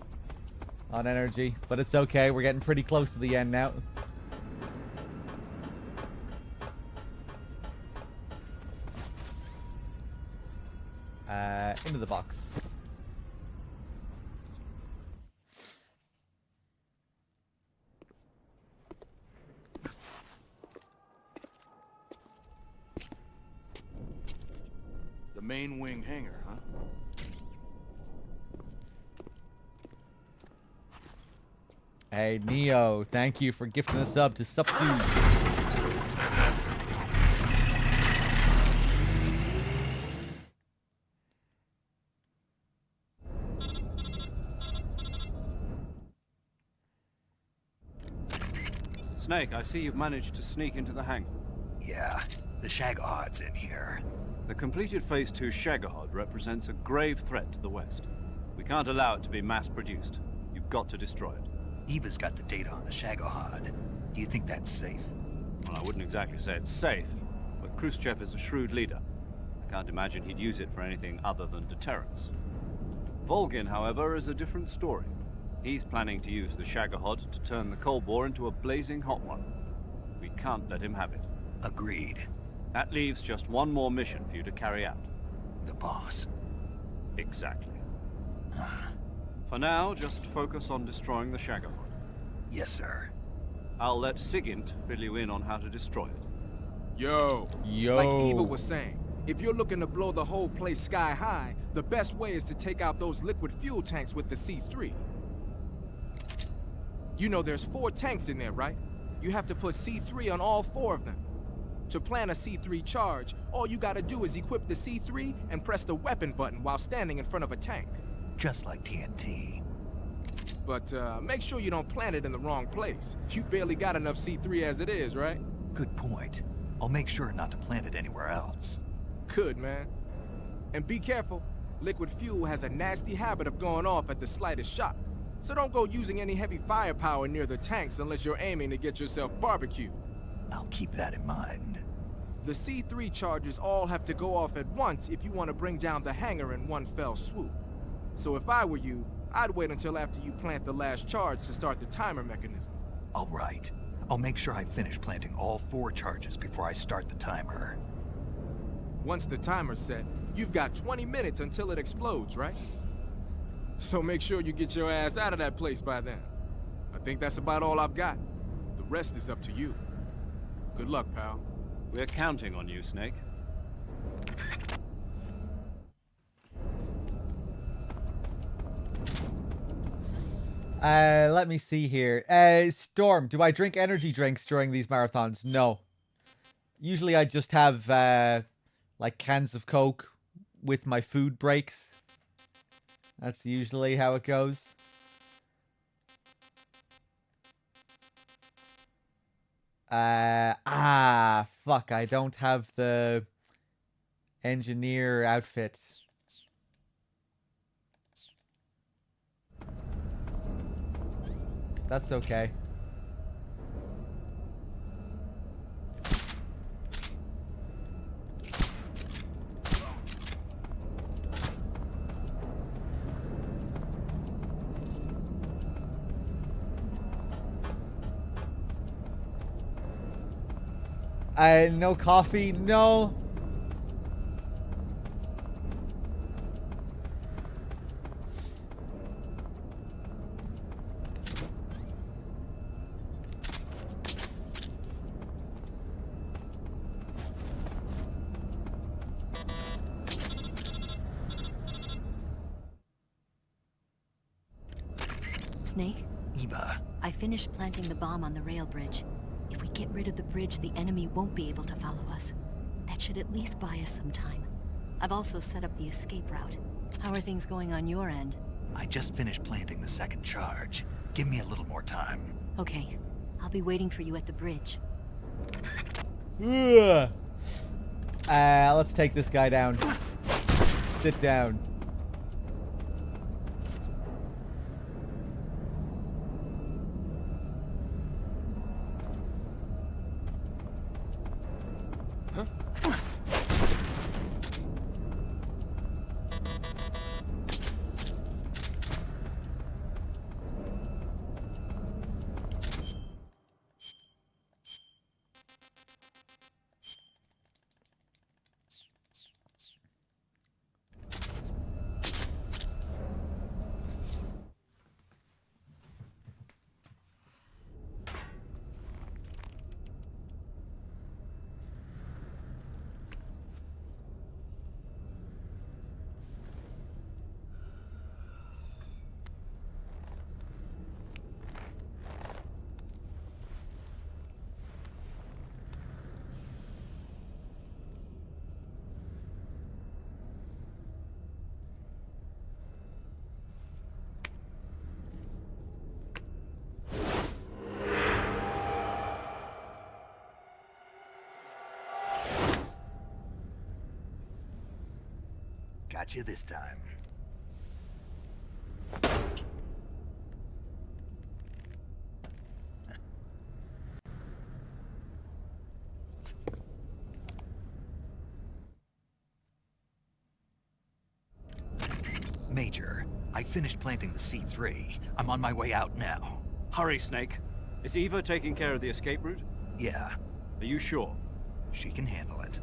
on energy, but it's okay. We're getting pretty close to the end now. Into the box. The main wing hangar, huh? Hey, Neo, thank you for gifting us up to Subdued. Snake, I see you've managed to sneak into the hangar. Yeah, the Shagahod's in here. The completed Phase 2 Shagahod represents a grave threat to the West. We can't allow it to be mass-produced. You've got to destroy it. Eva's got the data on the Shagahod. Do you think that's safe? Well, I wouldn't exactly say it's safe, but Khrushchev is a shrewd leader. I can't imagine he'd use it for anything other than deterrence. Volgin, however, is a different story. He's planning to use the Shagohod to turn the Cold War into a blazing hot one. We can't let him have it. Agreed. That leaves just one more mission for you to carry out. The boss. Exactly. For now, just focus on destroying the Shagohod. Yes, sir. I'll let Sigint fill you in on how to destroy it. Yo. Yo. Like Eva was saying, if you're looking to blow the whole place sky high, the best way is to take out those liquid fuel tanks with the C3. You know there's 4 tanks in there, right? You have to put C3 on all 4 of them. To plan a C3 charge, all you gotta do is equip the C3 and press the weapon button while standing in front of a tank. Just like TNT. But make sure you don't plant it in the wrong place. You barely got enough C3 as it is, right? Good point. I'll make sure not to plant it anywhere else. Good, man. And be careful. Liquid fuel has a nasty habit of going off at the slightest shock. So don't go using any heavy firepower near the tanks unless you're aiming to get yourself barbecued. I'll keep that in mind. The C3 charges all have to go off at once if you want to bring down the hangar in one fell swoop. So if I were you, I'd wait until after you plant the last charge to start the timer mechanism. All right. I'll make sure I finish planting all 4 charges before I start the timer. Once the timer's set, you've got 20 minutes until it explodes, right? So make sure you get your ass out of that place by then. I think that's about all I've got. The rest is up to you. Good luck, pal. We're counting on you, Snake. Let me see here. Storm, do I drink energy drinks during these marathons? No. Usually I just have, like cans of Coke with my food breaks. That's usually how it goes. Fuck, I don't have the engineer outfit. That's okay. No coffee? No. Snake? Eva. I finished planting the bomb on the rail bridge. If we get rid of the bridge, the enemy won't be able to follow us. That should at least buy us some time. I've also set up the escape route. How are things going on your end? I just finished planting the 2nd charge. Give me a little more time. Okay. I'll be waiting for you at the bridge. Let's take this guy down. Sit down. Got you this time. Major, I finished planting the C3. I'm on my way out now. Hurry, Snake. Is Eva taking care of the escape route? Yeah. Are you sure? She can handle it.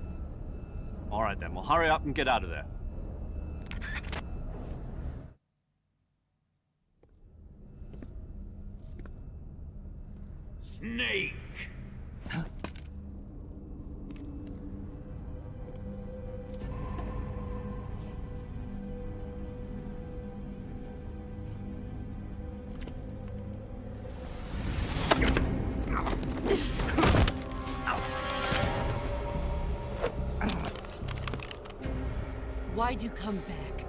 All right then, well hurry up and get out of there. Snake! Why'd you come back?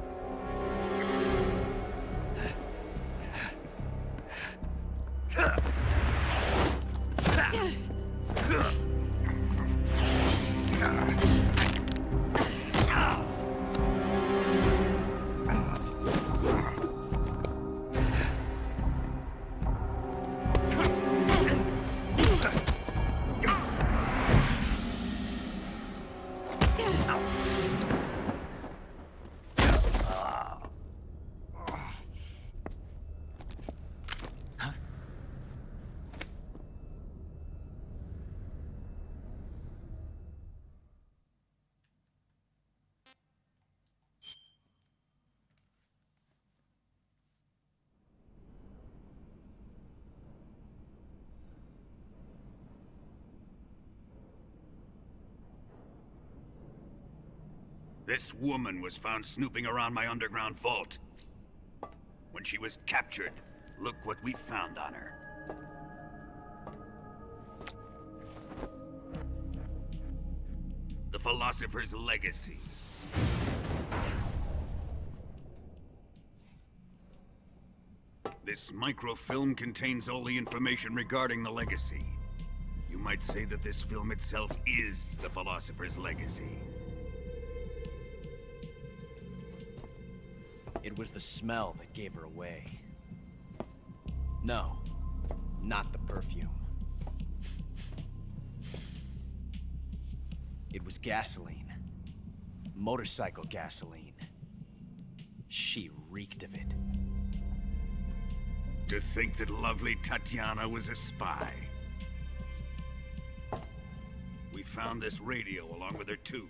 This woman was found snooping around my underground vault. When she was captured, look what we found on her. The Philosopher's Legacy. This microfilm contains all the information regarding the Legacy. You might say that this film itself is the Philosopher's Legacy. It was the smell that gave her away. No, not the perfume. It was gasoline. Motorcycle gasoline. She reeked of it. To think that lovely Tatiana was a spy. We found this radio along with her too.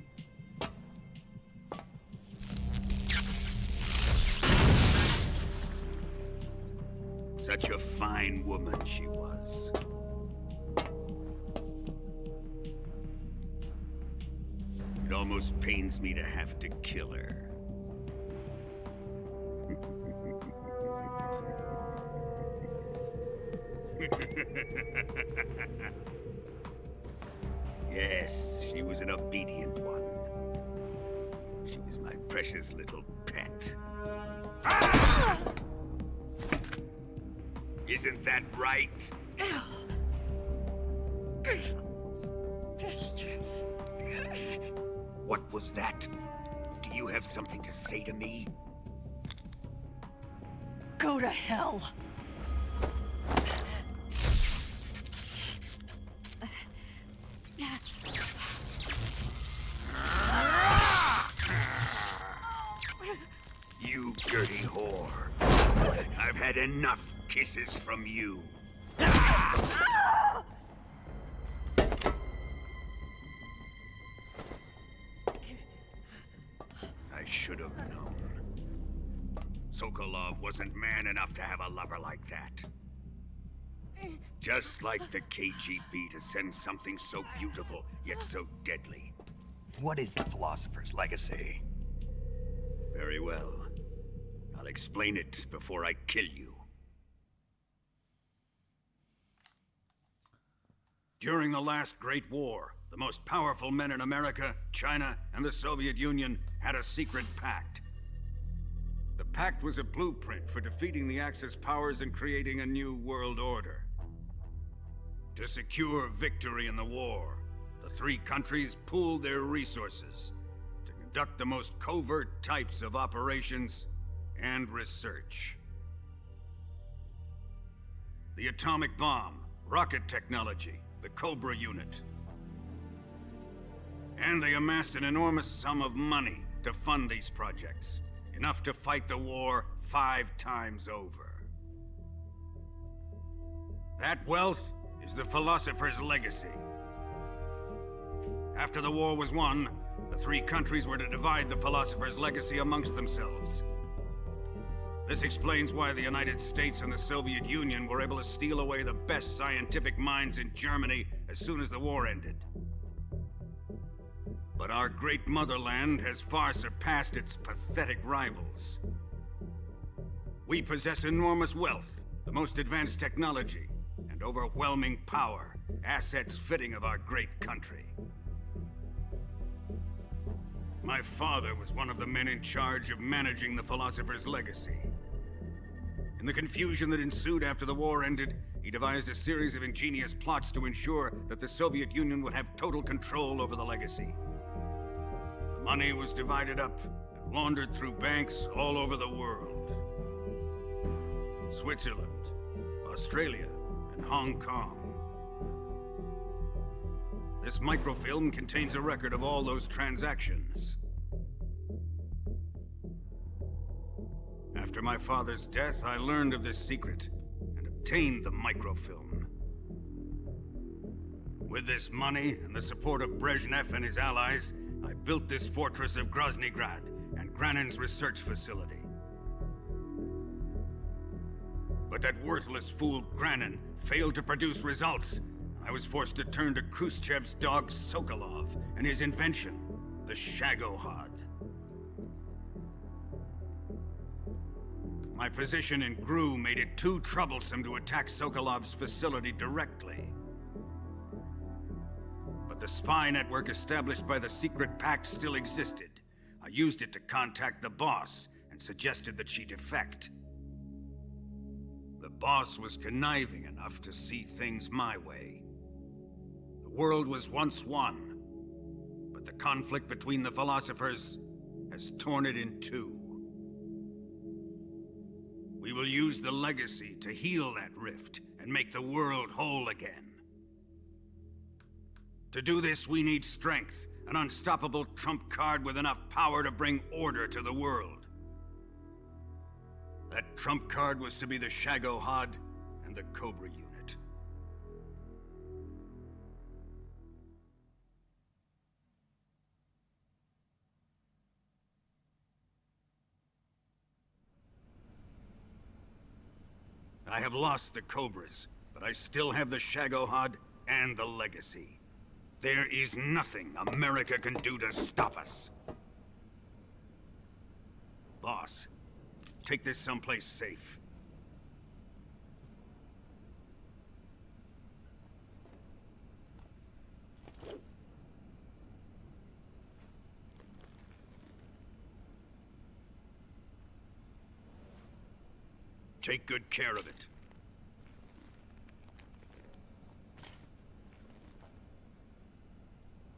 Such a fine woman she was. It almost pains me to have to kill her. Yes, she was an obedient one. She was my precious little pet. Ah! Isn't that right? Bastard. What was that? Do you have something to say to me? Go to hell. You dirty whore. I've had enough kisses from you. I should have known. Sokolov wasn't man enough to have a lover like that. Just like the KGB to send something so beautiful, yet so deadly. What is the Philosopher's Legacy? Very well. I'll explain it before I kill you. During the last Great War, the most powerful men in America, China, and the Soviet Union had a secret pact. The pact was a blueprint for defeating the Axis powers and creating a new world order. To secure victory in the war, the three countries pooled their resources to conduct the most covert types of operations and research. The atomic bomb, rocket technology, the Cobra unit. And they amassed an enormous sum of money to fund these projects, Enough to fight the war 5 times over. That wealth is the philosopher's legacy. After the war was won, the 3 countries were to divide the philosopher's legacy amongst themselves. This explains why the United States and the Soviet Union were able to steal away the best scientific minds in Germany as soon as the war ended. But our great motherland has far surpassed its pathetic rivals. We possess enormous wealth, the most advanced technology, and overwhelming power, assets fitting of our great country. My father was one of the men in charge of managing the philosopher's legacy. In the confusion that ensued after the war ended, he devised a series of ingenious plots to ensure that the Soviet Union would have total control over the legacy. The money was divided up and laundered through banks all over the world. Switzerland, Australia, and Hong Kong. This microfilm contains a record of all those transactions. After my father's death, I learned of this secret and obtained the microfilm. With this money and the support of Brezhnev and his allies, I built this fortress of Groznygrad and Granin's research facility. But that worthless fool Granin failed to produce results. I was forced to turn to Khrushchev's dog Sokolov and his invention, the Shagohod. My position in GRU made it too troublesome to attack Sokolov's facility directly. But the spy network established by the secret pact still existed. I used it to contact the boss and suggested that she defect. The boss was conniving enough to see things my way. The world was once one, but the conflict between the philosophers has torn it in 2. We will use the legacy to heal that rift and make the world whole again. To do this, we need strength, an unstoppable trump card with enough power to bring order to the world. That trump card was to be the Shagohod and the Cobra unit. I have lost the Cobras, but I still have the Shagohod and the legacy. There is nothing America can do to stop us. Boss, take this someplace safe. Take good care of it.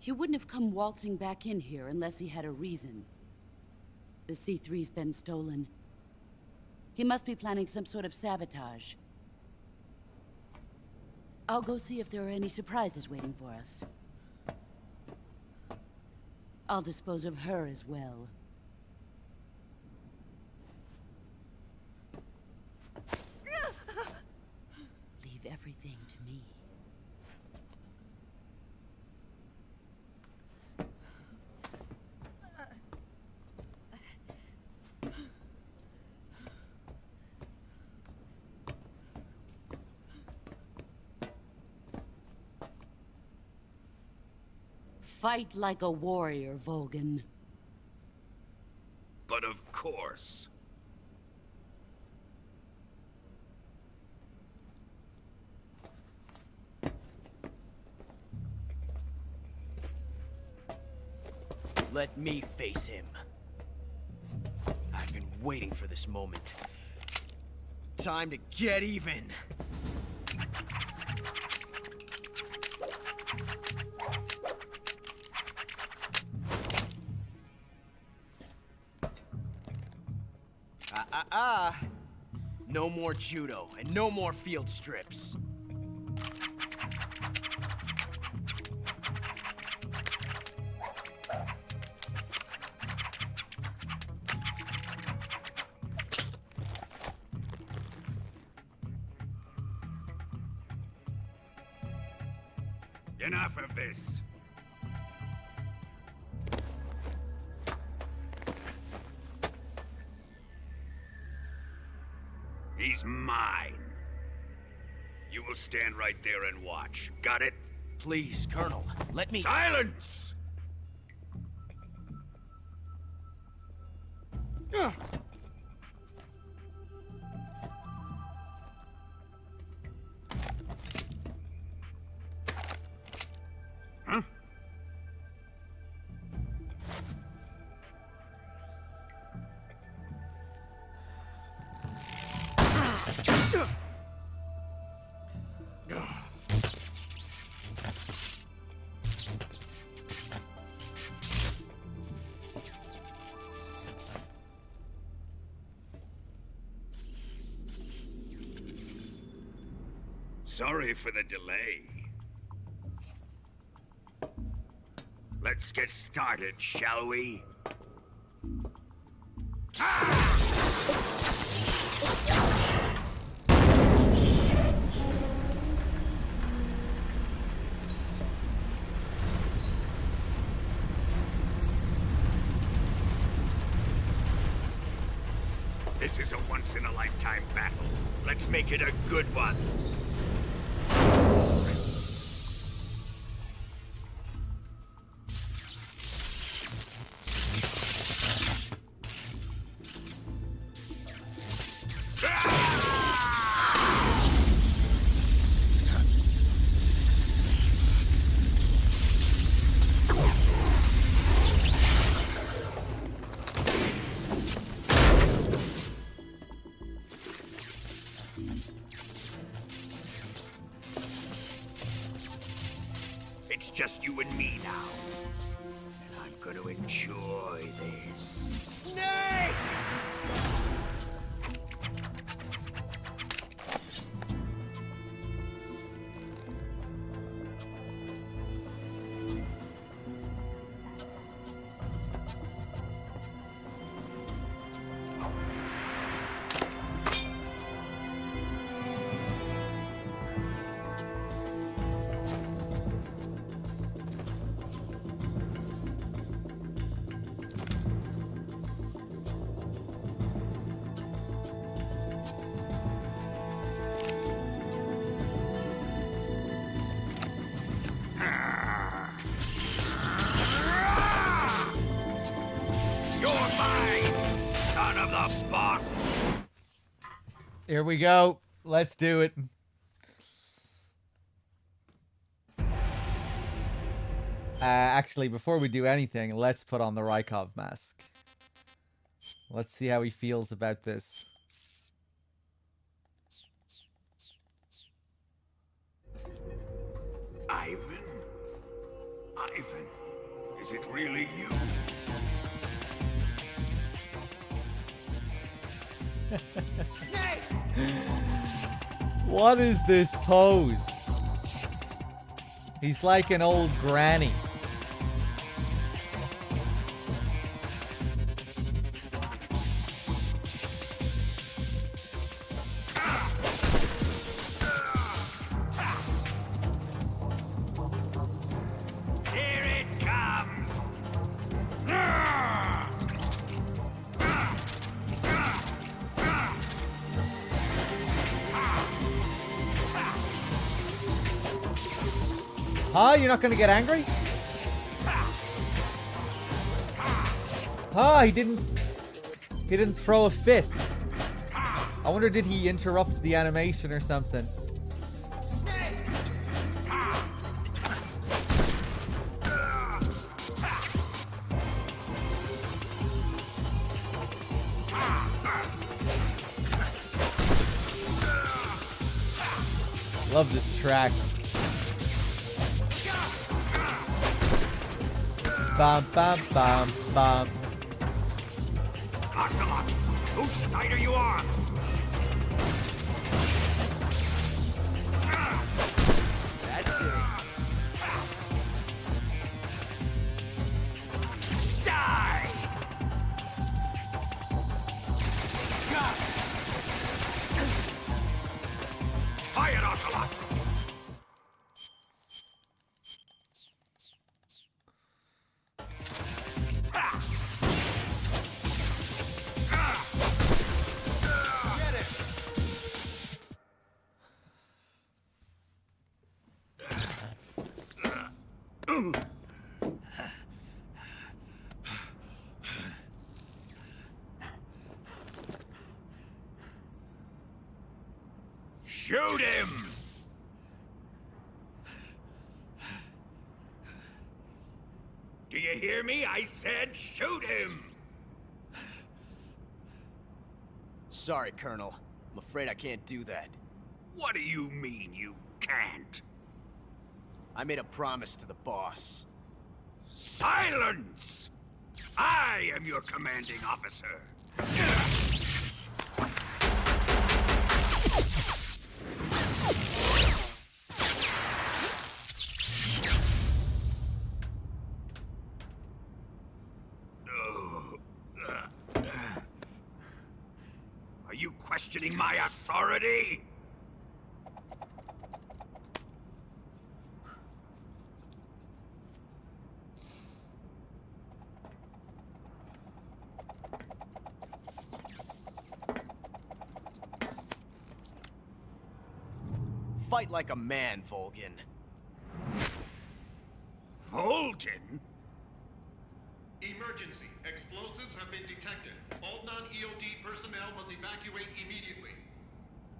He wouldn't have come waltzing back in here unless he had a reason. The C3's been stolen. He must be planning some sort of sabotage. I'll go see if there are any surprises waiting for us. I'll dispose of her as well. Leave everything to me. Fight like a warrior, Volgan. But of course. Let me face him. I've been waiting for this moment. Time to get even. No more judo, and no more field strips. Enough of this. He's mine. You will stand right there and watch. Got it? Please, Colonel, let me... Silence! Huh? Sorry for the delay. Let's get started, shall we? This is a once-in-a-lifetime battle. Let's make it a good one. It's just you and me now. And I'm gonna enjoy this. Snake! Here we go. Let's do it. Actually, before we do anything, let's put on the Rykov mask. Let's see how he feels about this. Ivan? Ivan, is it really you? What is this pose? He's like an old granny. Here it comes! Huh? You're not gonna get angry? Huh? He didn't throw a fit. I wonder, did he interrupt the animation or something? Love this track. Bam, bam, bam, bam. Ocelot, whose side are you on? That's it. Die! Fire, Ocelot! Shoot him! Do you hear me? I said shoot him! Sorry, Colonel. I'm afraid I can't do that. What do you mean you can't? I made a promise to the boss. Silence! I am your commanding officer. Are you questioning my authority? Fight like a man, Volgin. Volgin? Emergency. Explosives have been detected. All non-EOD personnel must evacuate immediately.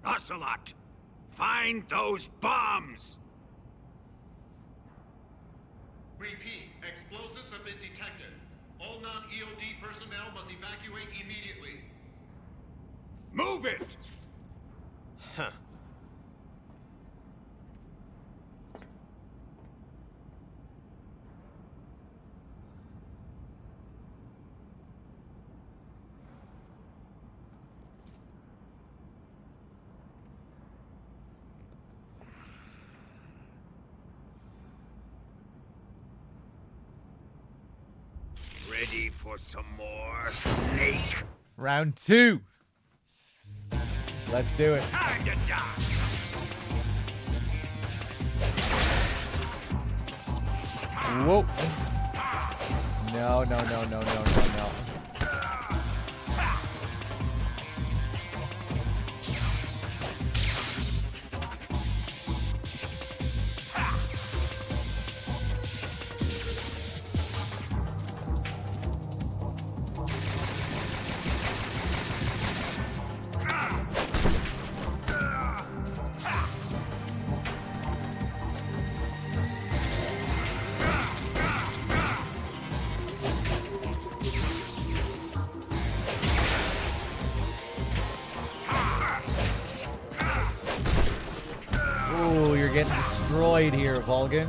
Ocelot! Find those bombs! Repeat. Explosives have been detected. All non-EOD personnel must evacuate immediately. Move it! Huh. Ready for some more, Snake? Round 2. Let's do it. Time to die! Whoa. No, no, no, no, no, no, no. Ooh, you're getting destroyed here, Volgin.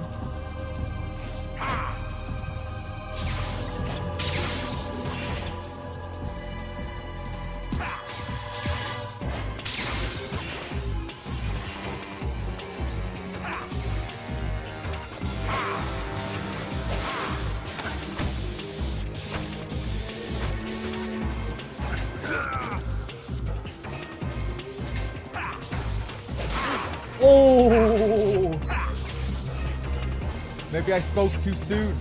Oh! Maybe I spoke too soon.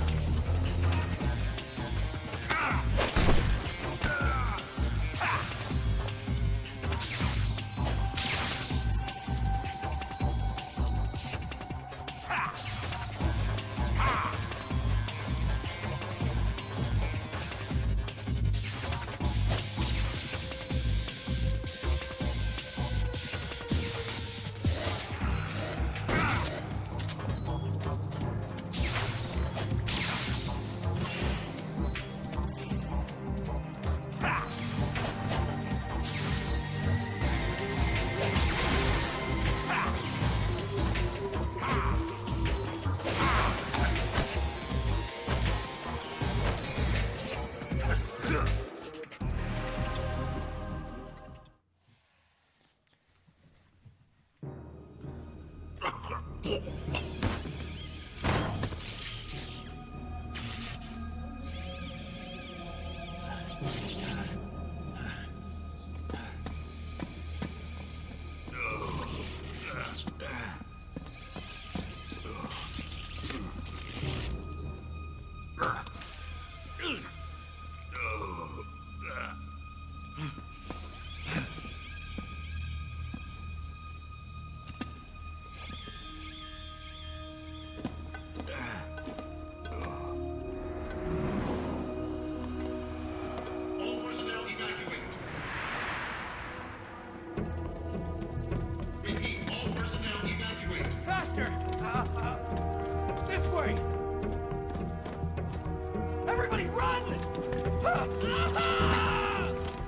Run!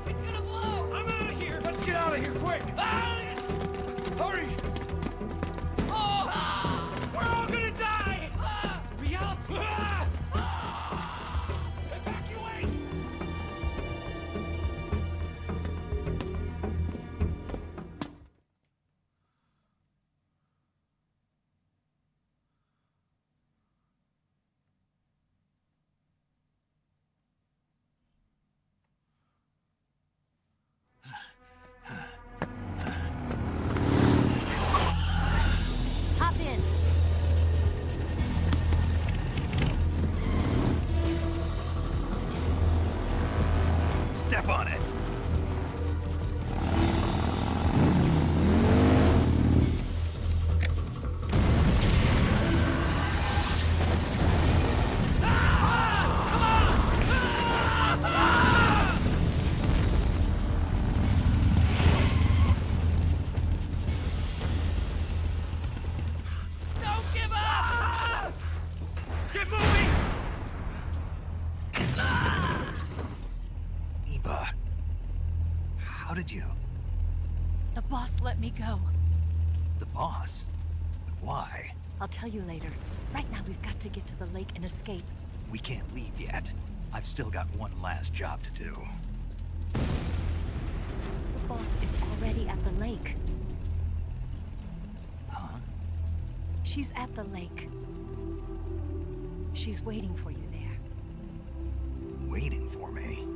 It's gonna blow! I'm out of here! Let's get out of here, quick! Hurry! We're all gonna die! Hurry up! Evacuate! Hop in. Step on it! Don't give up! Get moving! Eva, how did you? The boss let me go. The boss? But why? I'll tell you later. Right now, we've got to get to the lake and escape. We can't leave yet. I've still got one last job to do. The boss is already at the lake. Huh? She's at the lake. She's waiting for you there. Waiting for me?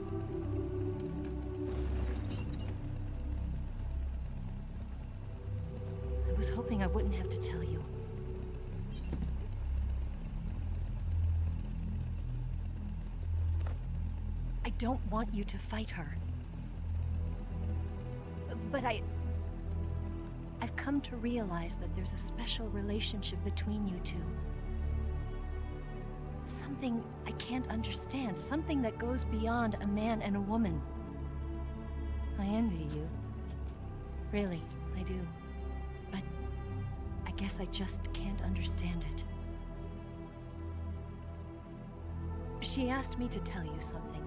I was hoping I wouldn't have to tell you. I don't want you to fight her. But I've come to realize that there's a special relationship between you two. Something I can't understand, something that goes beyond a man and a woman. I envy you. Really, I do. But I guess I just can't understand it. She asked me to tell you something.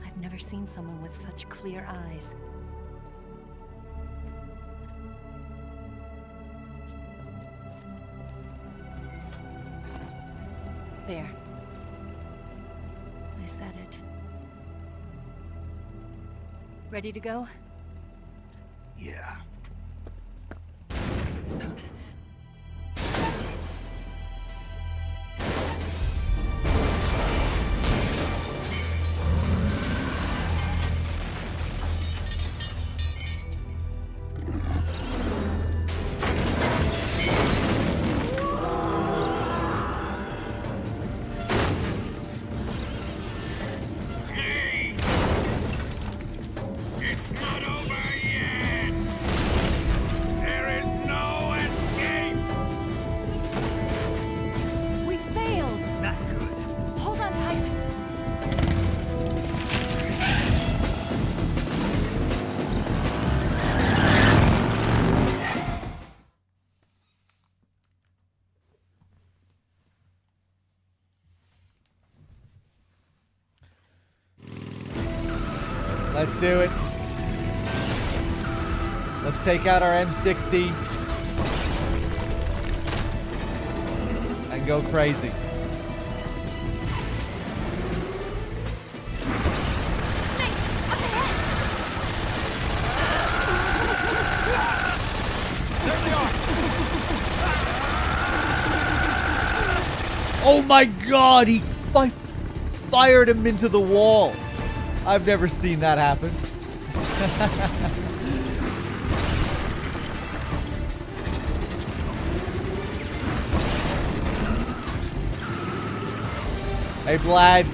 I've never seen someone with such clear eyes. There. I said it. Ready to go? Yeah. We failed! Not good. Hold on tight! Let's do it. Let's take out our M60 and go crazy. Oh my god, he fired him into the wall. I've never seen that happen. Hey, Vlad.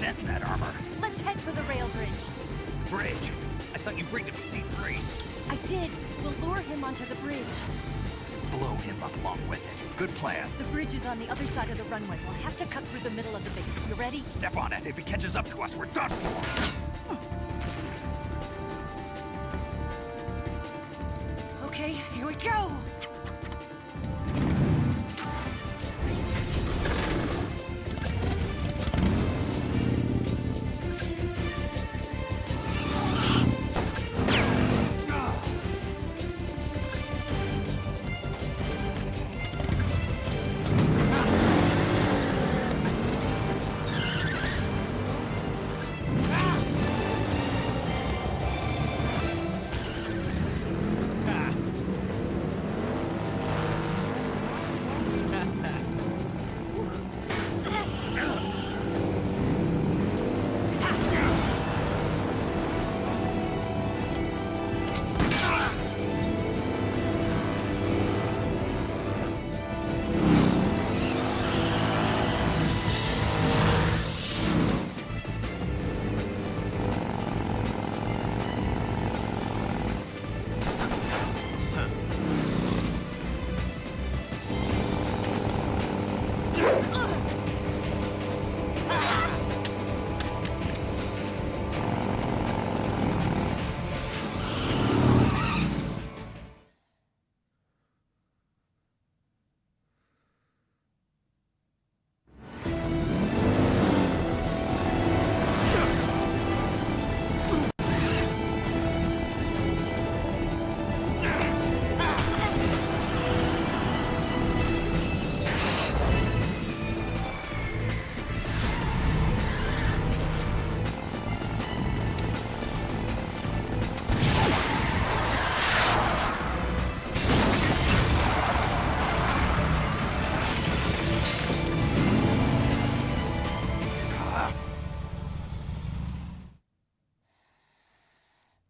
extent in that armor. Let's head for the rail bridge. Bridge? I thought you briefed him with C3. I did. We'll lure him onto the bridge. Blow him up along with it. Good plan. The bridge is on the other side of the runway. We'll have to cut through the middle of the base. You ready? Step on it. If he catches up to us, we're done for. Okay, here we go.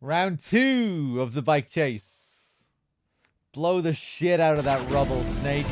Round 2 of the bike chase. Blow the shit out of that rubble, Snake.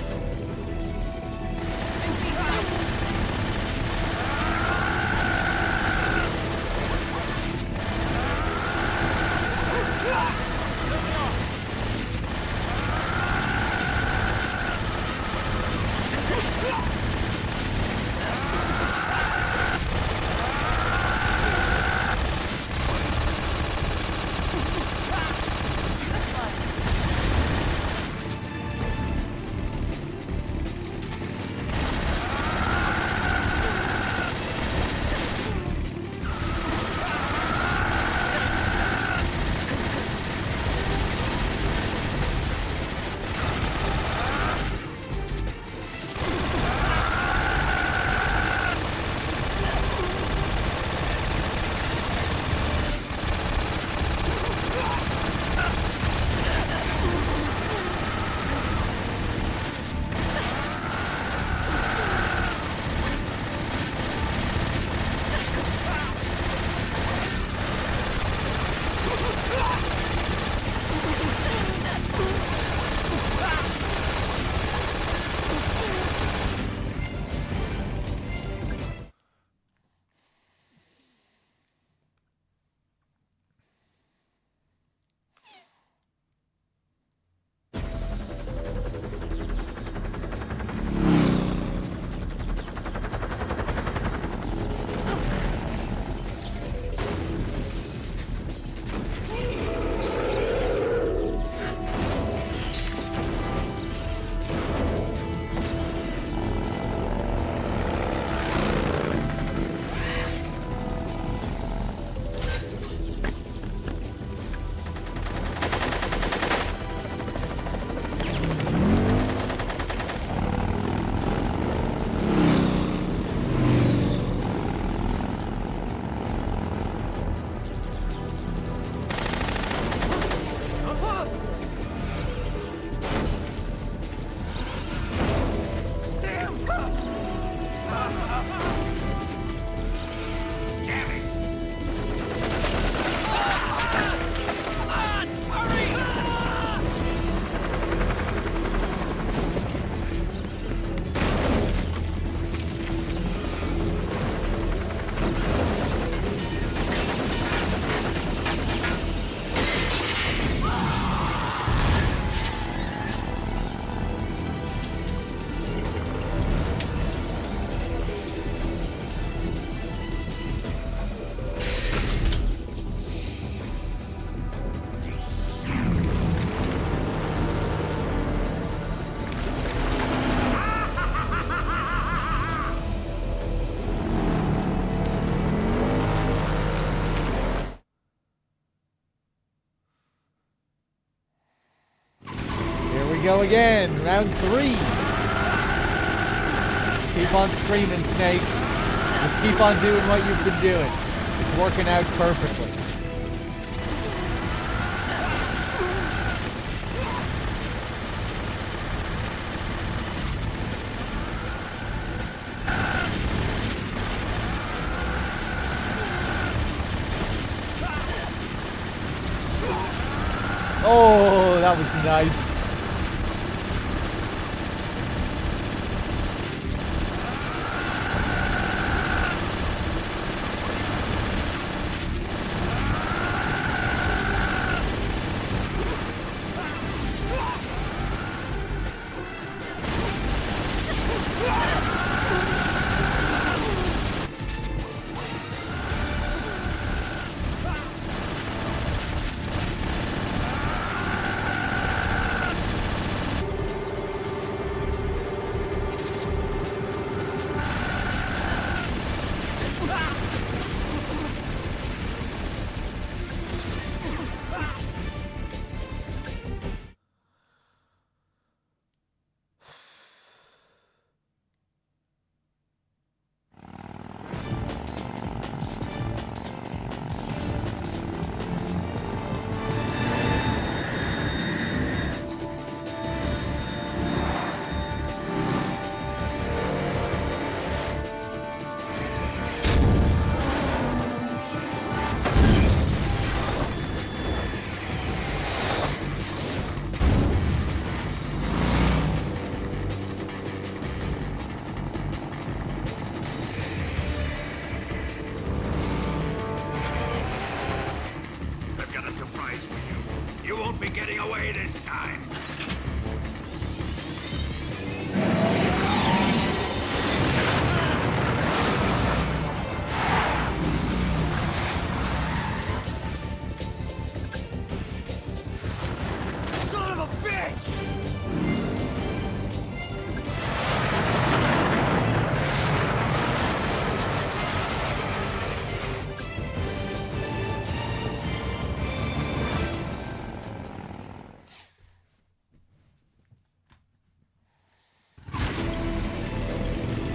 we go again. Round 3. Keep on screaming, Snake. Just keep on doing what you've been doing. It's working out perfectly. Oh, that was nice.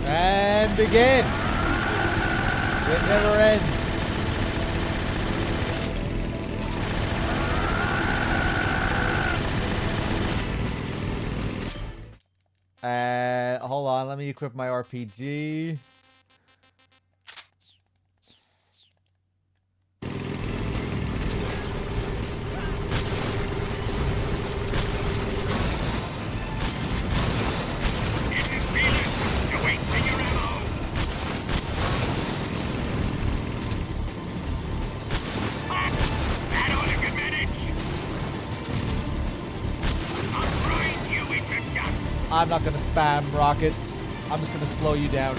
And begin. It never ends. Hold on, let me equip my RPG. I'm not gonna spam rockets. I'm just gonna slow you down.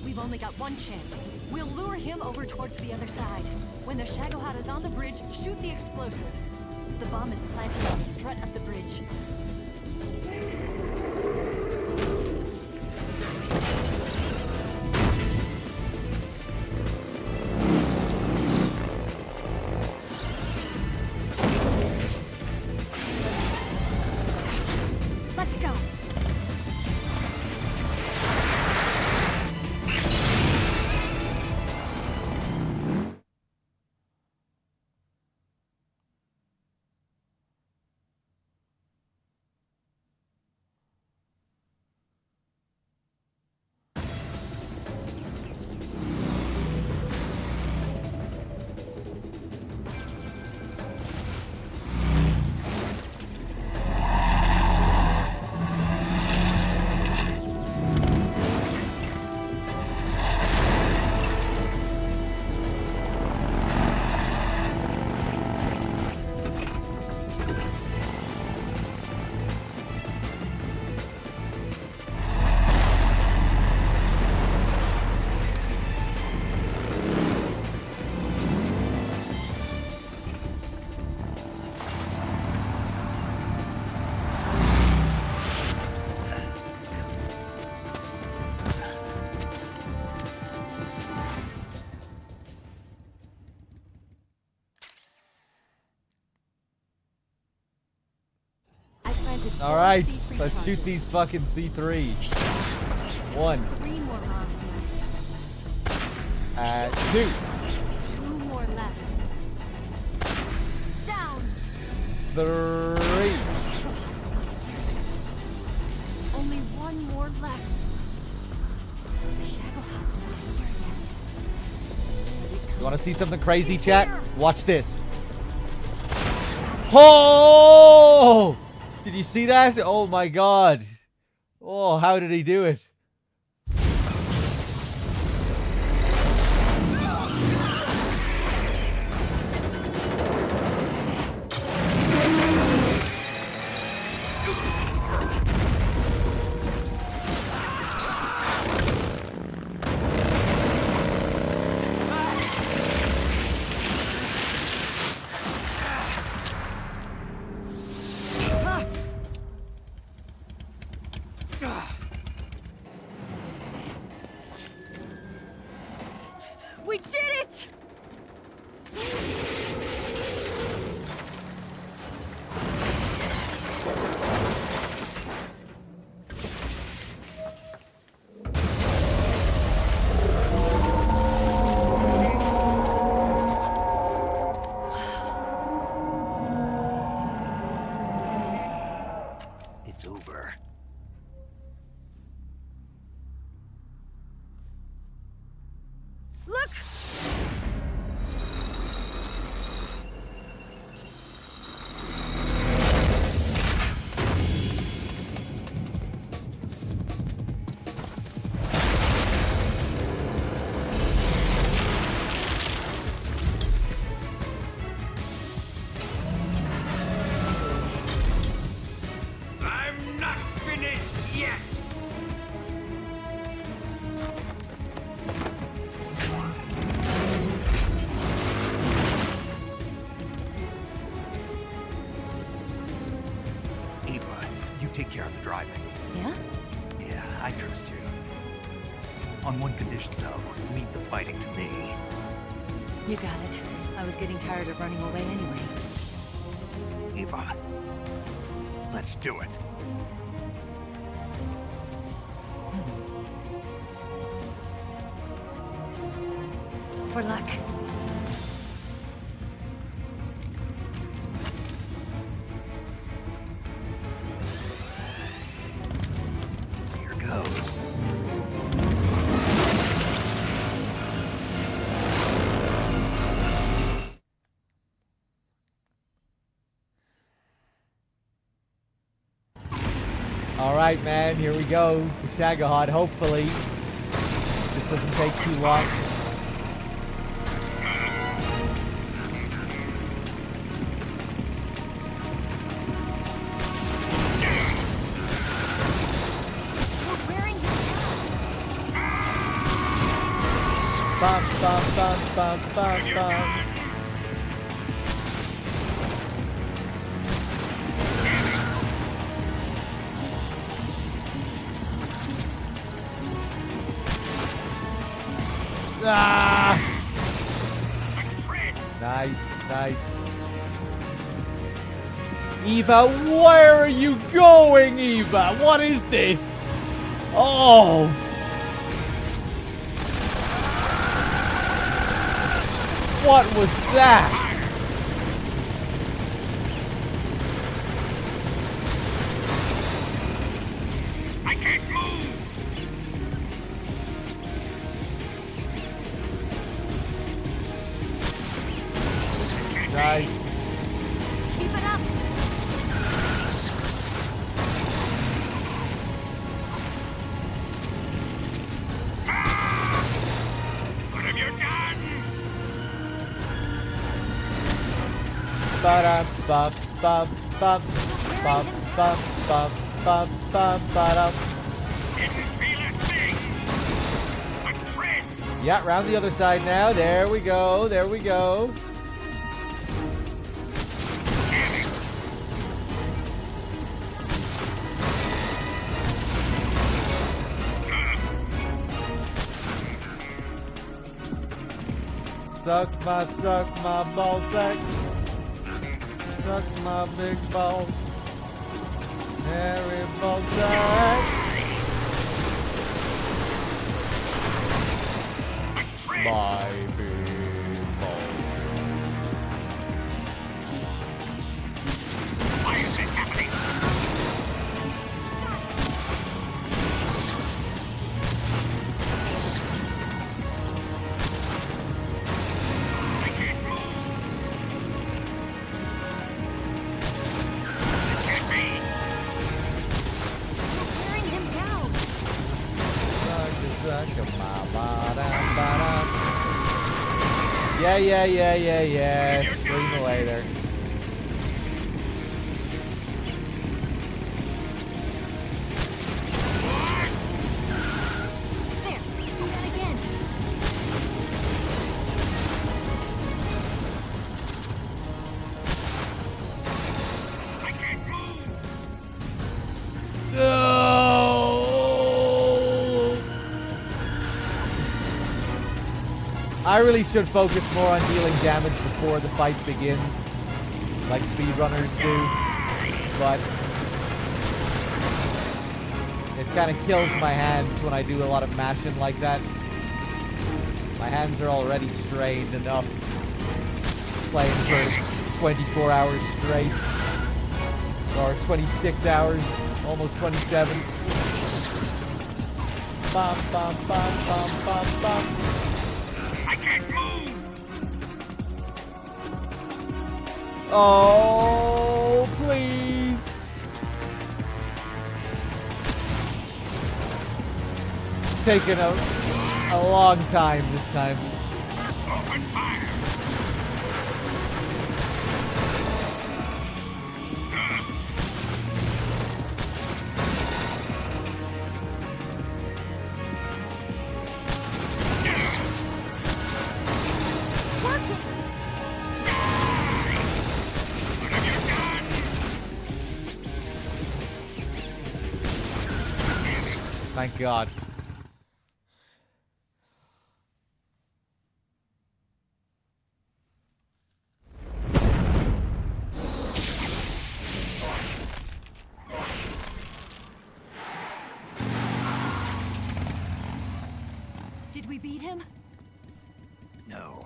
We've only got one chance. We'll lure him over towards the other side. When the Shagohod is on the bridge, shoot the explosives. The bomb is planted on the strut of the bridge. Let's go. All right, let's shoot these fucking C3. 1. 3 more bombs left. 2. 2 more left. Down. 3. Only 1 more left. The Shadowheart's not here yet. You want to see something crazy, chat? Watch this. Oh! Did you see that? Oh my god. Oh, how did he do it? We did it! It's over. Look! I'm not finished yet! Eva, you take care of the driving. Yeah? Yeah, I trust you. On one condition, though, leave the fighting to me. You got it. I was getting tired of running away anyway. Eva, let's do it. For luck. Here goes. Alright, man, here we go. The Shagahod, hopefully. This doesn't take too long. Bum, bum, bum, bum, bum, bum. Ah! Nice, nice. Eva, where are you going, Eva? What is this? Oh! What was that? I can't move. Nice. Keep it up. What have you done? Ba-da-bum, bum, bum, bum, bum, bum, bum, bum, ba-dum. Didn't feel a thing. A threat. Yeah, round the other side now. There we go. There we go. Suck my ball sack. Suck my big balls. Hairy ball sack. My big balls. Why is this happening? I can't move. This can't be. Wearing him down. Suck my ba-dum. Yeah. Scream away there. There. Do that again. I can't move. No! I really should focus more on dealing damage before the fight begins, like speedrunners do, but it kind of kills my hands when I do a lot of mashing like that. My hands are already strained enough playing for 24 hours straight, or 26 hours, almost 27. Bum, bum, bum, bum, bum, bum. I can't move. Oh, please. It's taken a long time this time. Open fire. What have you done? Thank God. Did we beat him? No.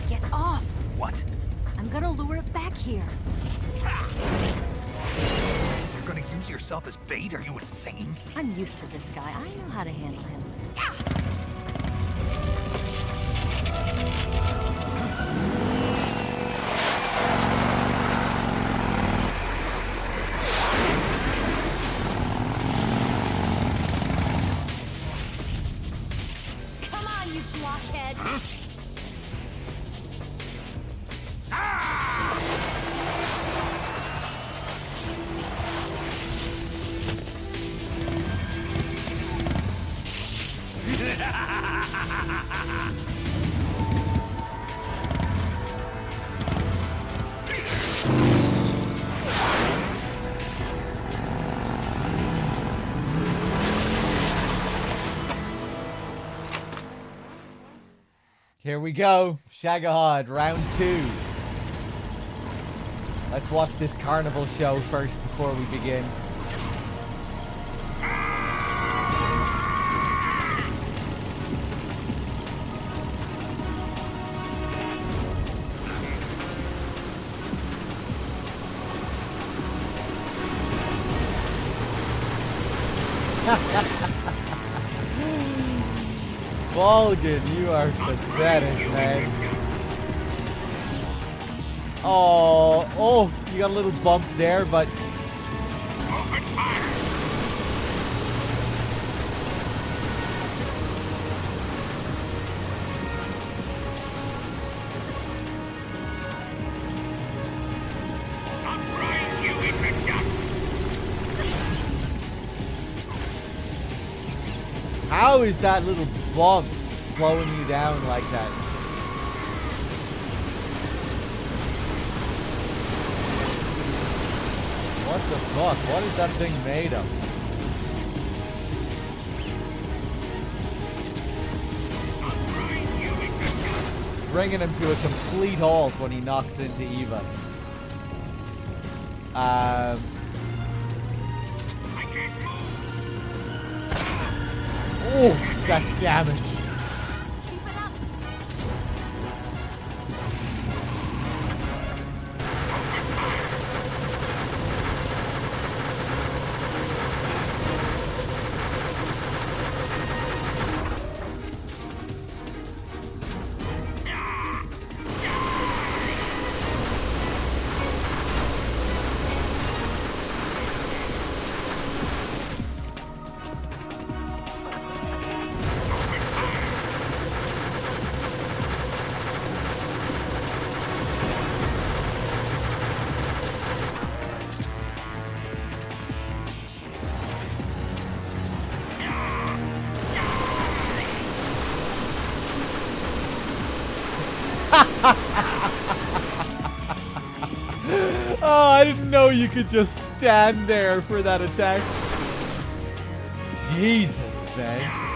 Get off! What? I'm gonna lure it back here. You're gonna use yourself as bait? Are you insane? I'm used to this guy. I know how to handle him. Come on, you blockhead! Here we go. Shagahad, round 2. Let's watch this carnival show first before we begin. Volgan, you are pathetic, man. Oh, you got a little bump there, but... How is that little bump slowing you down like that? What the fuck? What is that thing made of? Bringing him to a complete halt when he knocks into Eva. Oh, that damage. Oh, I didn't know you could just stand there for that attack. Jesus, man.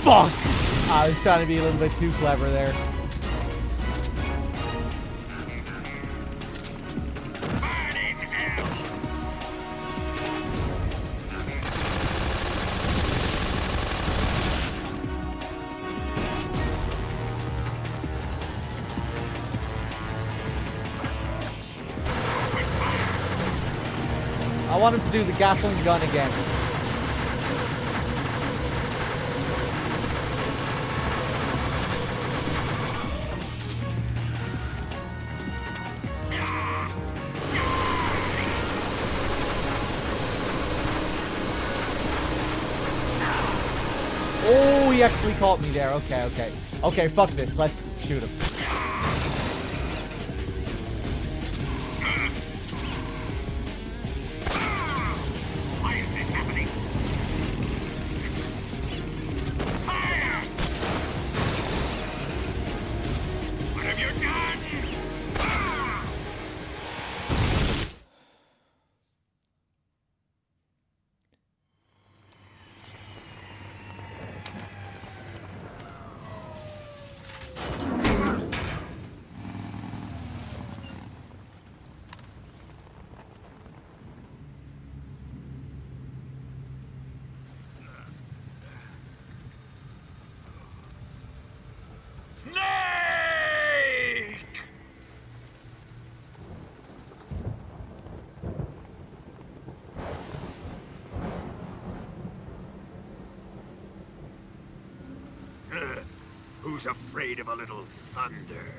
Fuck! I was trying to be a little bit too clever there. I want him to do the gasoline gun again. actually caught me there. Okay, okay. Okay, fuck this. Let's shoot him. Why is this happening? Fire! What have you done? Who's afraid of a little thunder?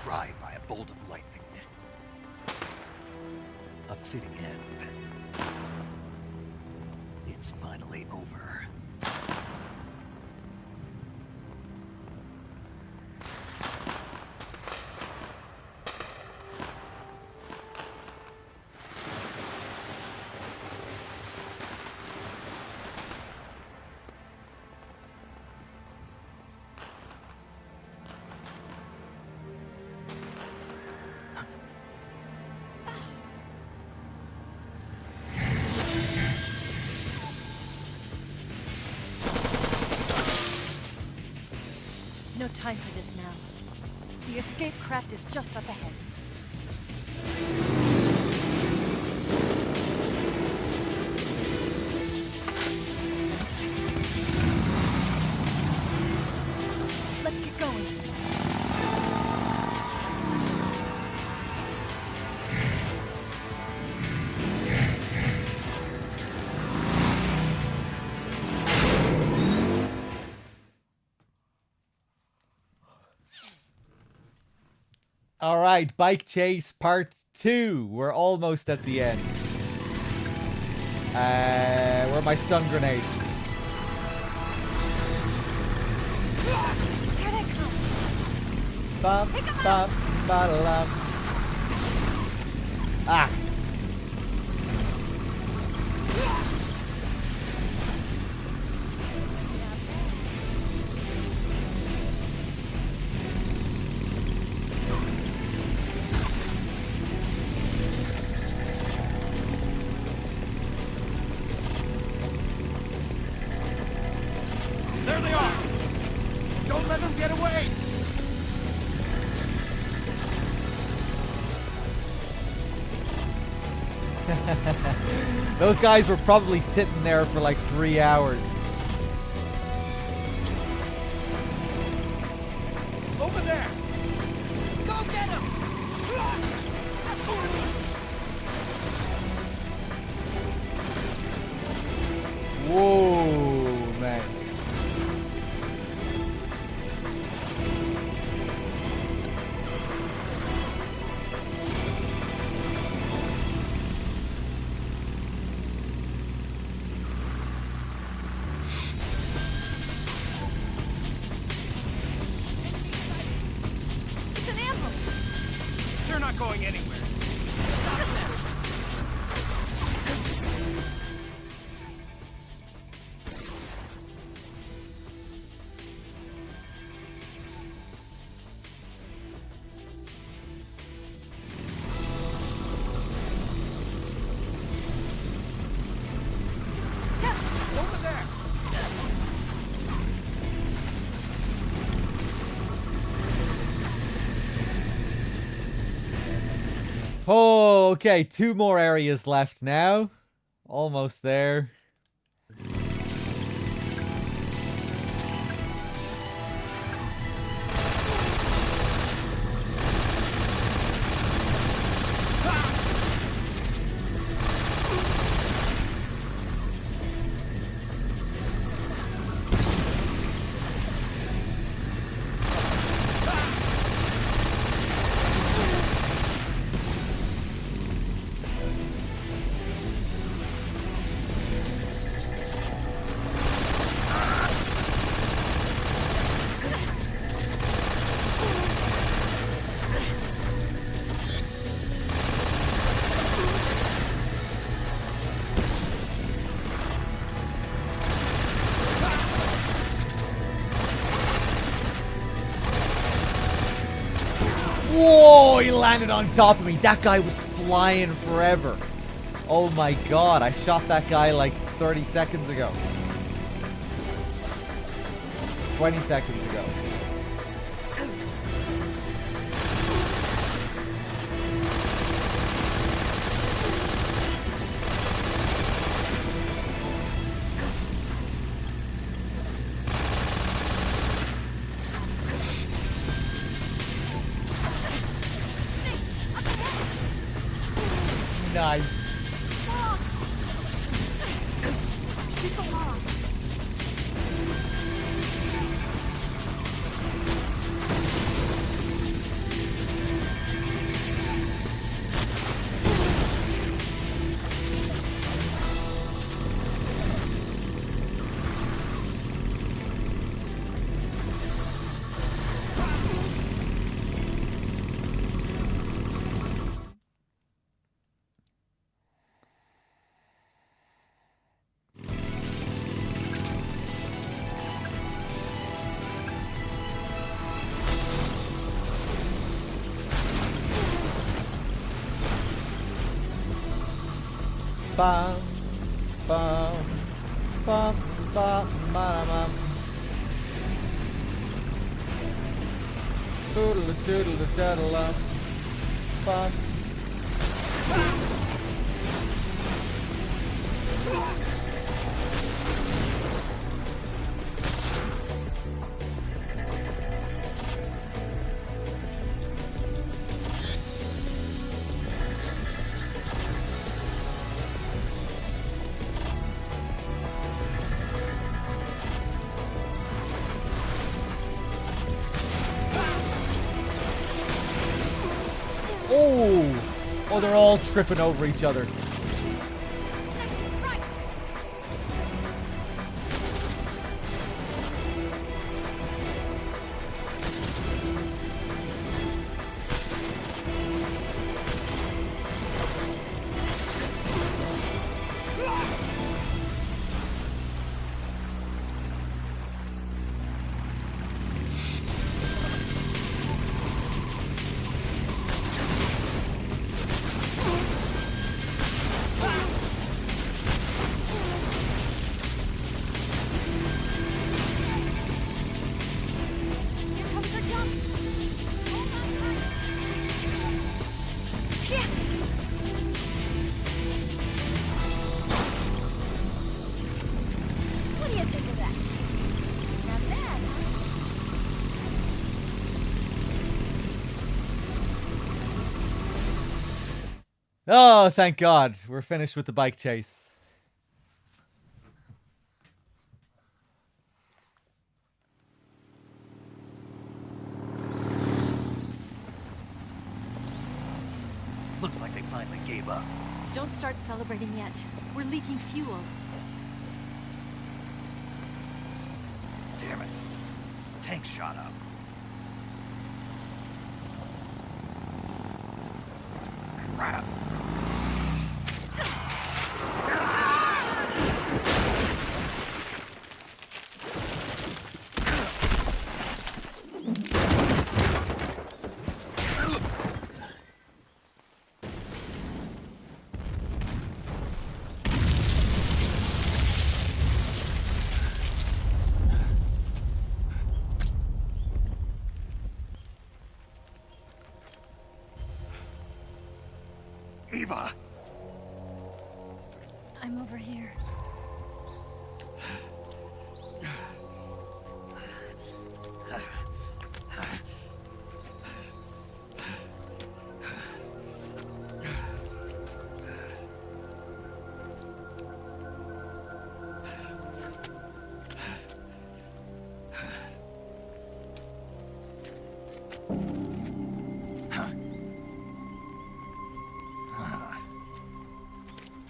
Fried by a bolt of lightning. A fitting end. It's finally over. No time for this now. The escape craft is just up ahead. Let's get going. All right, Bike Chase Part 2. We're almost at the end. Where are my stun grenades? Here they come. Bum, bum, ba-da-lum. Ah. There they are! Don't let them get away! Those guys were probably sitting there for like 3 hours. Over there! Go get him! Whoa, man. Oh, okay. 2 more areas left now. Almost there. Whoa, he landed on top of me. That guy was flying forever. Oh my god, I shot that guy like 30 seconds ago. 20 seconds ago. Nice. Bum, bum, bum, bum, bum, doodle doodle doodle bum. Oh, they're all tripping over each other. What do you think of that? Not bad, huh? Oh, thank God. We're finished with the bike chase. Looks like they finally gave up. Don't start celebrating yet. We're leaking fuel. Damn it. Tank shot up. Crap. Eva! I'm over here.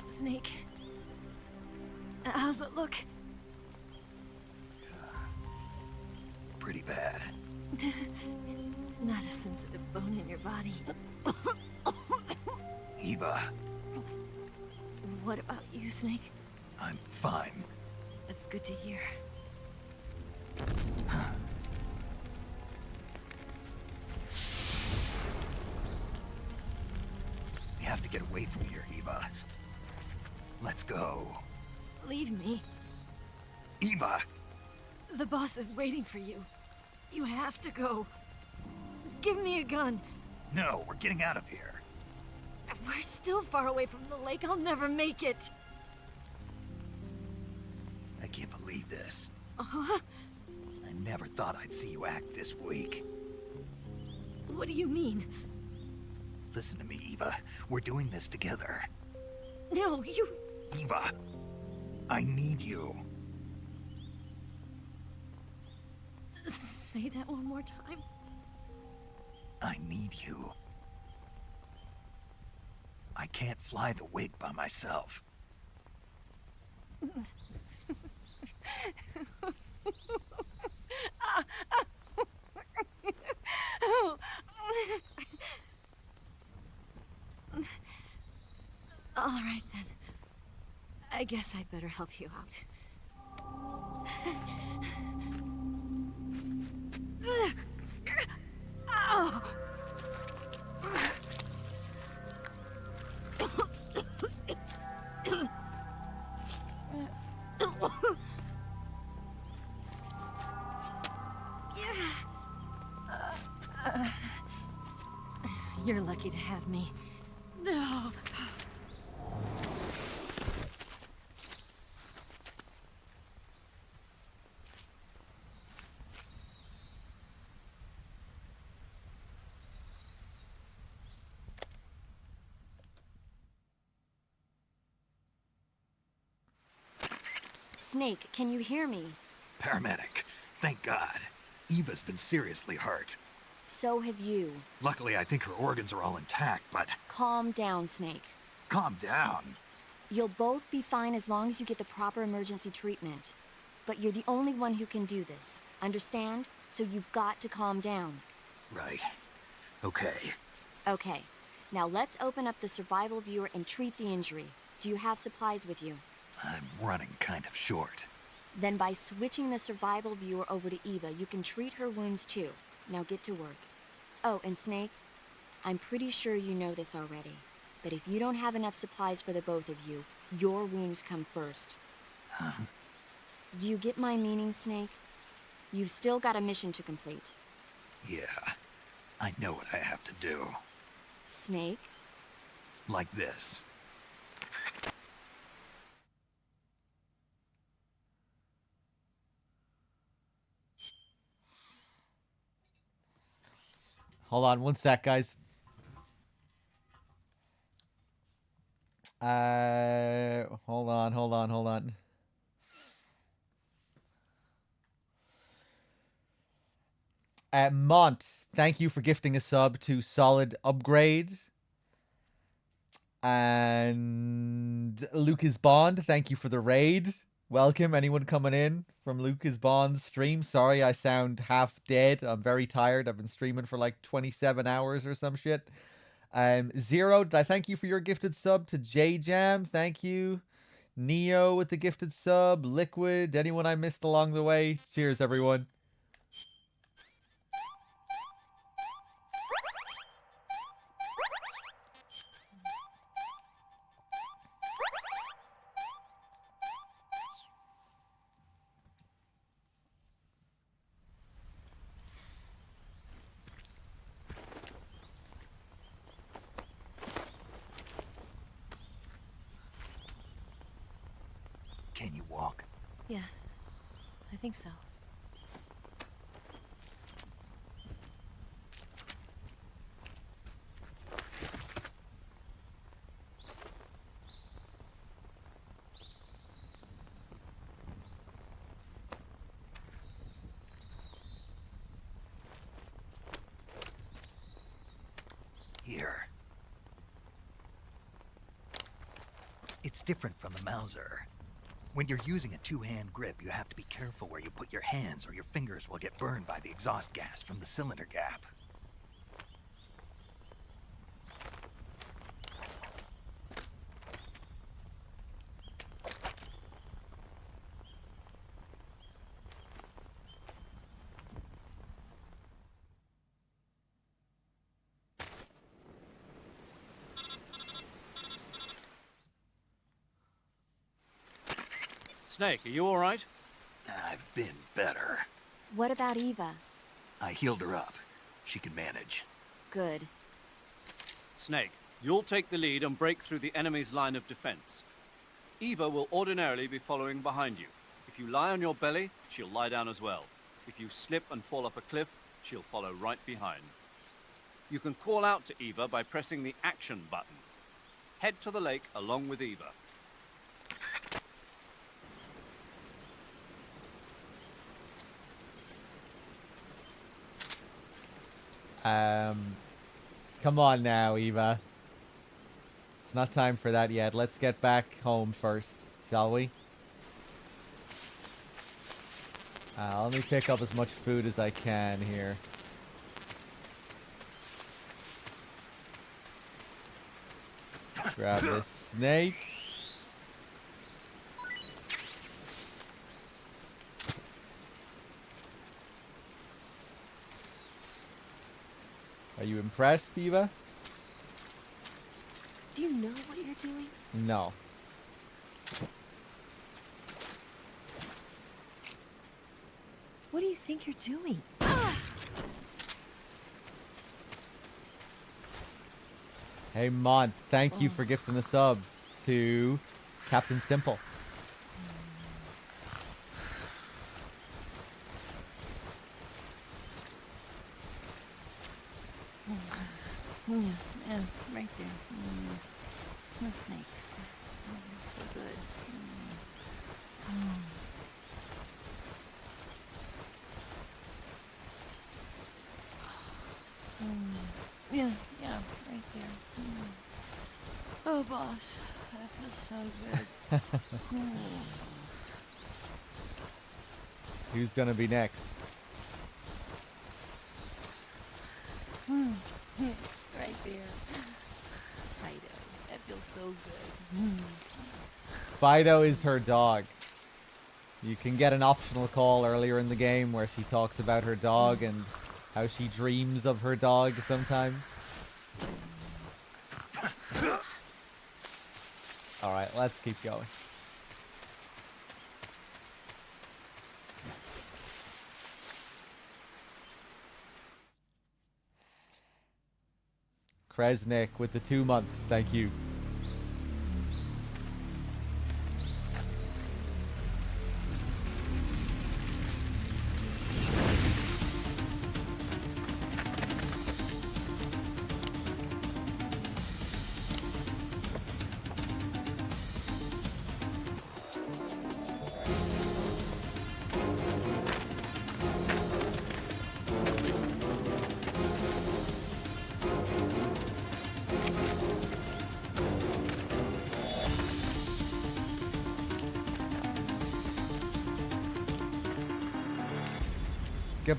Snake. How's it look? Pretty bad. Not a sensitive bone in your body. Eva, What about you, Snake? I'm fine. That's good to hear. We have to get away from here, Eva. Let's go. Leave me. Eva! The boss is waiting for you. You have to go. Give me a gun. No, we're getting out of here. We're still far away from the lake. I'll never make it. I can't believe this. Uh-huh. I never thought I'd see you act this weak. What do you mean? Listen to me, Eva. We're doing this together. No, you... Eva, I need you. Say that one more time. I need you. I can't fly the wig by myself. All right, then. I guess I'd better help you out. Ow! You're lucky to have me. No. Snake, can you hear me? Paramedic, thank God. Eva's been seriously hurt. So have you. Luckily, I think her organs are all intact, but... Calm down, Snake. Calm down. You'll both be fine as long as you get the proper emergency treatment. But you're the only one who can do this. Understand? So you've got to calm down. Right. Okay. Okay. Now let's open up the survival viewer and treat the injury. Do you have supplies with you? I'm running kind of short. Then by switching the survival viewer over to Eva, you can treat her wounds too. Now get to work. Oh, and Snake, I'm pretty sure you know this already, but if you don't have enough supplies for the both of you, your wounds come first. Huh? Do you get my meaning, Snake? You've still got a mission to complete. Yeah, I know what I have to do. Snake? Like this. Hold on one sec, guys. Hold on. Mont, thank you for gifting a sub to Solid Upgrade. And Lucas Bond, thank you for the raid. Welcome, anyone coming in from Lucas Bond's stream. Sorry, I sound half dead. I'm very tired. I've been streaming for like 27 hours or some shit. Zero, did I thank you for your gifted sub to J-Jam? Thank you. Neo with the gifted sub. Liquid, anyone I missed along the way? Cheers, everyone. Can you walk? Yeah, I think so. Here. It's different from the Mauser. When you're using a two-hand grip, you have to be careful where you put your hands or your fingers will get burned by the exhaust gas from the cylinder gap. Snake, are you all right? I've been better. What about Eva? I healed her up. She can manage. Good. Snake, you'll take the lead and break through the enemy's line of defense. Eva will ordinarily be following behind you. If you lie on your belly, she'll lie down as well. If you slip and fall off a cliff, she'll follow right behind. You can call out to Eva by pressing the action button. Head to the lake along with Eva. Come on now, Eva. It's not time for that yet. Let's get back home first, shall we? Let me pick up as much food as I can here. Grab this snake. Are you impressed, Eva? Do you know what you're doing? No. What do you think you're doing? Hey, Mont, thank you for gifting the sub to Captain Simple. Yeah, right there. The snake. Oh, that's so good. Yeah, right there. Oh, boss, that feels so good. Who's gonna be next? Right there. Fido, that feels so good. Fido is her dog. You can get an optional call earlier in the game where she talks about her dog and how she dreams of her dog sometimes. Alright, let's keep going. Kresnik with the 2 months, thank you.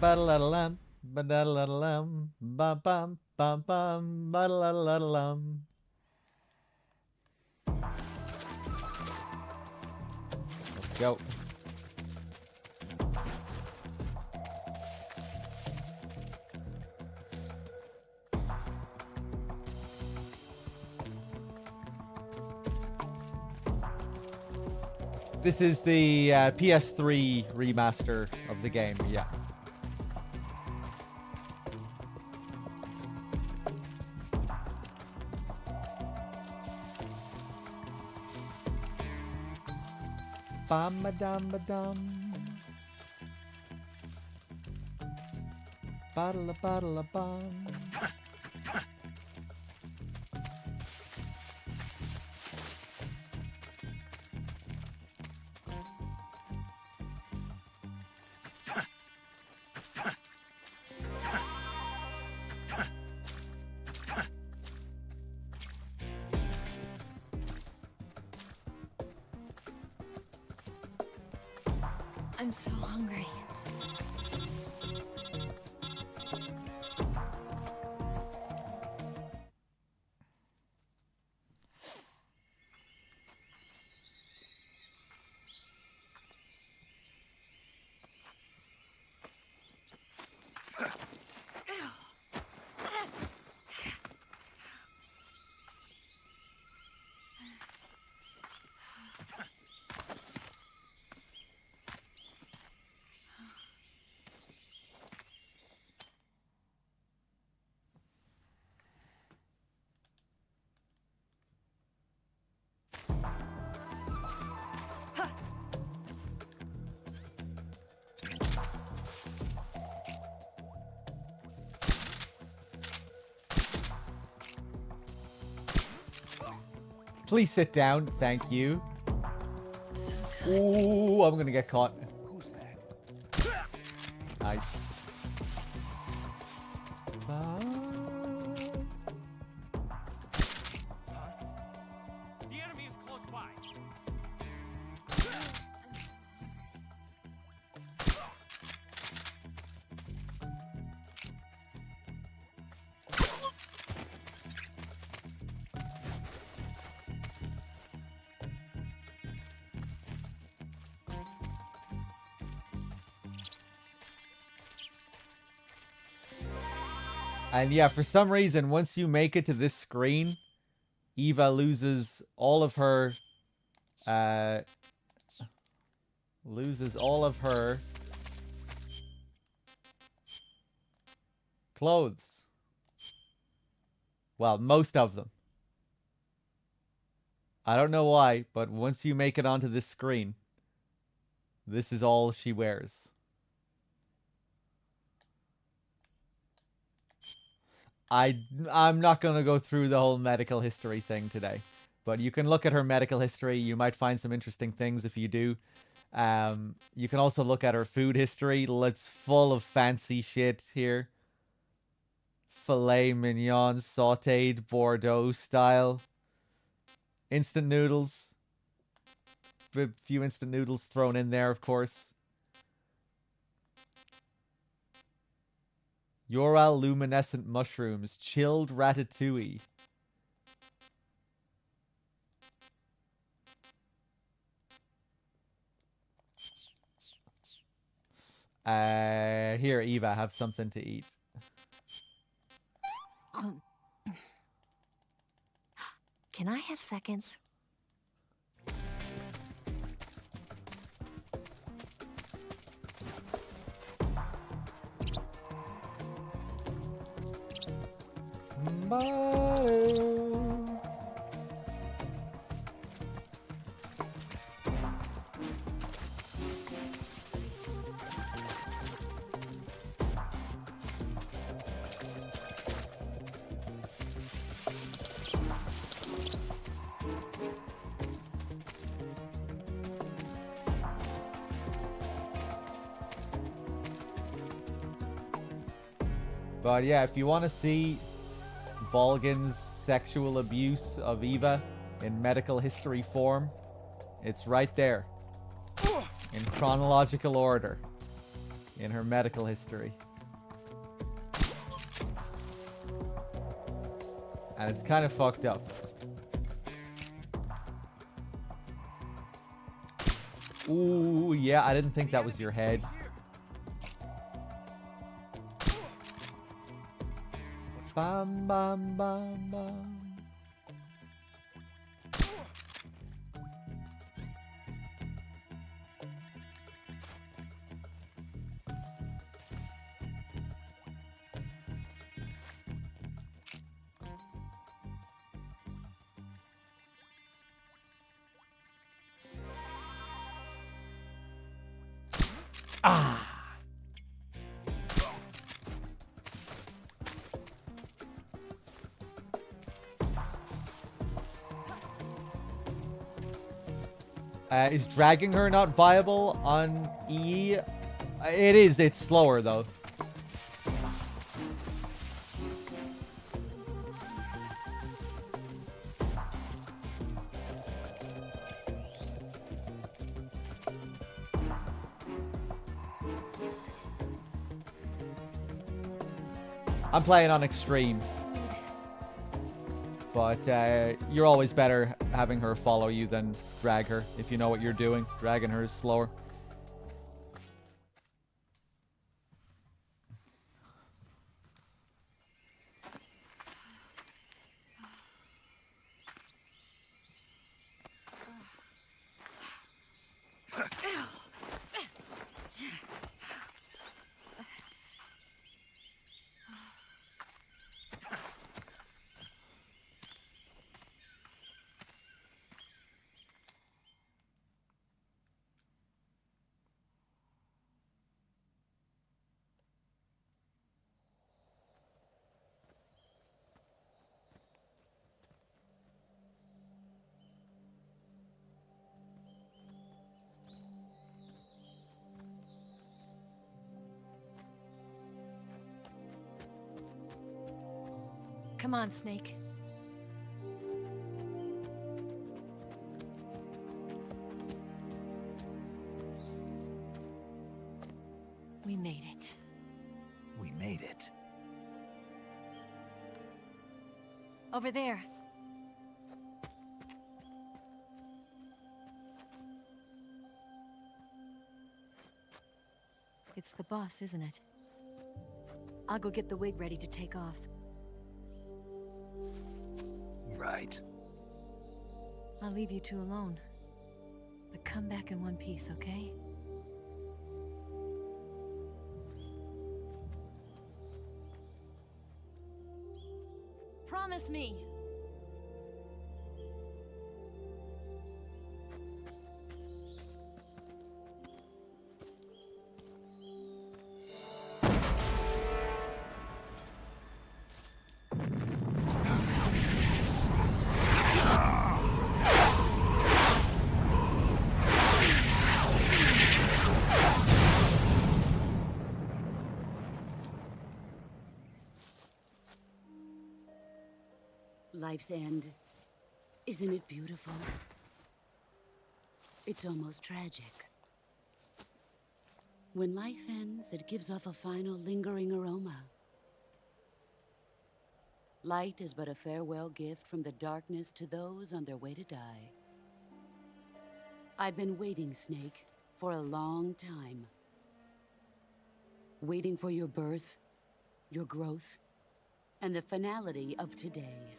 Ba-da-la-la-lam, ba-da-la-la-lam, bam bam bam, ba-da-la-la-lam. Let's go. This is the PS3 remaster of the game, yeah. Bam ba dum ba dum. Bottle a bum. I'm so hungry. Please sit down. Thank you. Ooh, I'm gonna get caught. Who's that? Nice. The enemy is close by. And yeah, for some reason, once you make it to this screen, Eva loses all of her, clothes. Well, most of them. I don't know why, but once you make it onto this screen, this is all she wears. I'm not going to go through the whole medical history thing today, but you can look at her medical history. You might find some interesting things if you do. You can also look at her food history. It's full of fancy shit here. Filet mignon, sautéed Bordeaux style. Instant noodles. A few instant noodles thrown in there, of course. Ural luminescent mushrooms, chilled ratatouille. Here, Eva, have something to eat. Can I have seconds? But yeah, if you want to see Volgan's sexual abuse of Eva in medical history form, it's right there. In chronological order. In her medical history. And it's kind of fucked up. Ooh, yeah, I didn't think that was your head. Bam, bam, bam, bam. Ah! Is dragging her not viable on E? It is. It's slower, though. I'm playing on extreme. But you're always better having her follow you than drag her, if you know what you're doing. Dragging her is slower. Come on, Snake. We made it. We made it. Over there. It's the boss, isn't it? I'll go get the wig ready to take off. Right. I'll leave you two alone. But come back in one piece, okay? Promise me! Life's end. Isn't it beautiful? It's almost tragic. When life ends, it gives off a final lingering aroma. Light is but a farewell gift from the darkness to those on their way to die. I've been waiting, Snake, for a long time. Waiting for your birth, your growth, and the finality of today.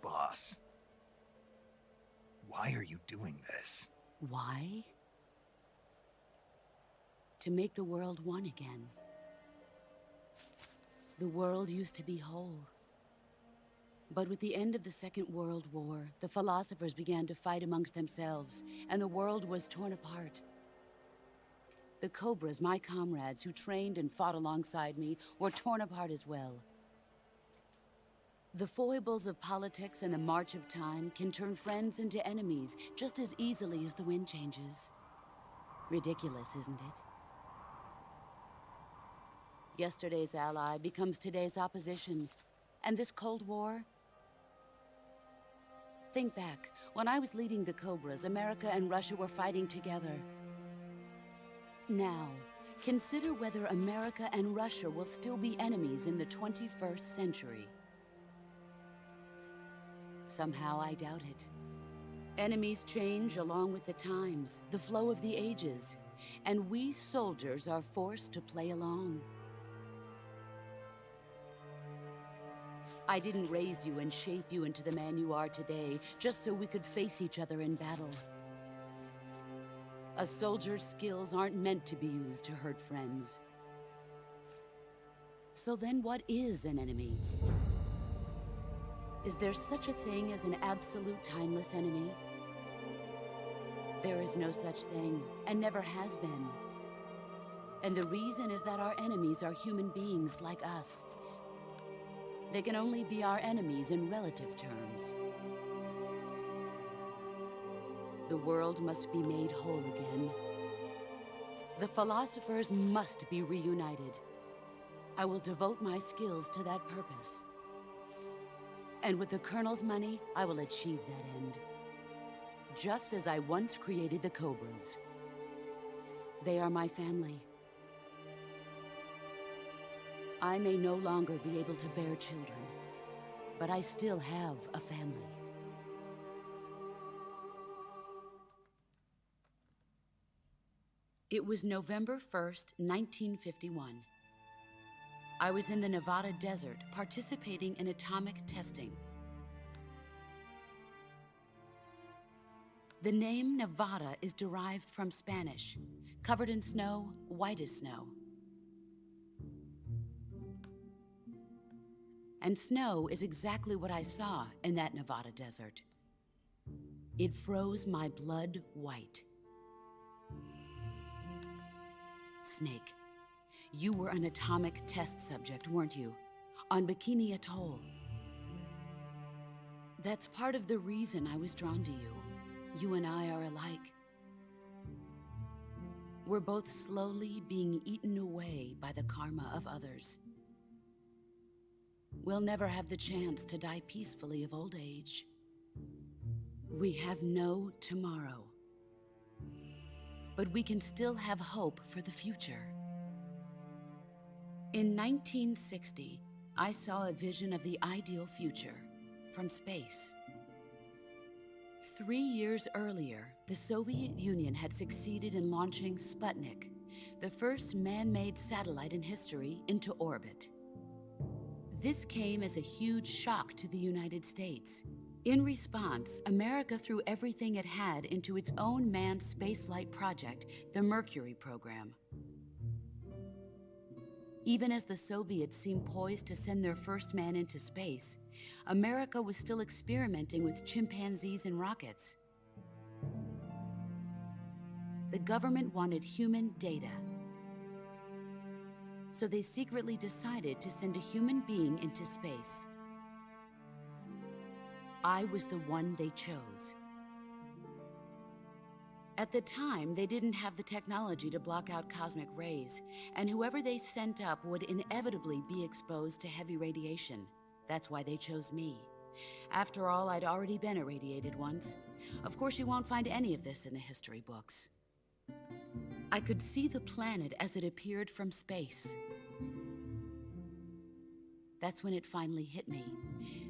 Boss. Why are you doing this? Why? To make the world one again. The world used to be whole. But with the end of the Second World War, the philosophers began to fight amongst themselves, and the world was torn apart. The Cobras, my comrades who trained and fought alongside me, were torn apart as well. The foibles of politics and the march of time can turn friends into enemies just as easily as the wind changes. Ridiculous, isn't it? Yesterday's ally becomes today's opposition. And this Cold War? Think back. When I was leading the Cobras, America and Russia were fighting together. Now, consider whether America and Russia will still be enemies in the 21st century. Somehow I doubt it. Enemies change along with the times, the flow of the ages, and we soldiers are forced to play along. I didn't raise you and shape you into the man you are today just so we could face each other in battle. A soldier's skills aren't meant to be used to hurt friends. So then what is an enemy? Is there such a thing as an absolute timeless enemy? There is no such thing, and never has been. And the reason is that our enemies are human beings like us. They can only be our enemies in relative terms. The world must be made whole again. The philosophers must be reunited. I will devote my skills to that purpose. And with the Colonel's money, I will achieve that end. Just as I once created the Cobras. They are my family. I may no longer be able to bear children, but I still have a family. It was November 1st, 1951. I was in the Nevada desert participating in atomic testing. The name Nevada is derived from Spanish, covered in snow, white as snow. And snow is exactly what I saw in that Nevada desert. It froze my blood white. Snake, you were an atomic test subject, weren't you? On Bikini Atoll. That's part of the reason I was drawn to you. You and I are alike. We're both slowly being eaten away by the karma of others. We'll never have the chance to die peacefully of old age. We have no tomorrow. But we can still have hope for the future. In 1960, I saw a vision of the ideal future from space. 3 years earlier, the Soviet Union had succeeded in launching Sputnik, the first man-made satellite in history, into orbit. This came as a huge shock to the United States. In response, America threw everything it had into its own manned spaceflight project, the Mercury program. Even as the Soviets seemed poised to send their first man into space, America was still experimenting with chimpanzees and rockets. The government wanted human data. So they secretly decided to send a human being into space. I was the one they chose. At the time, they didn't have the technology to block out cosmic rays, and whoever they sent up would inevitably be exposed to heavy radiation. That's why they chose me. After all, I'd already been irradiated once. Of course, you won't find any of this in the history books. I could see the planet as it appeared from space. That's when it finally hit me.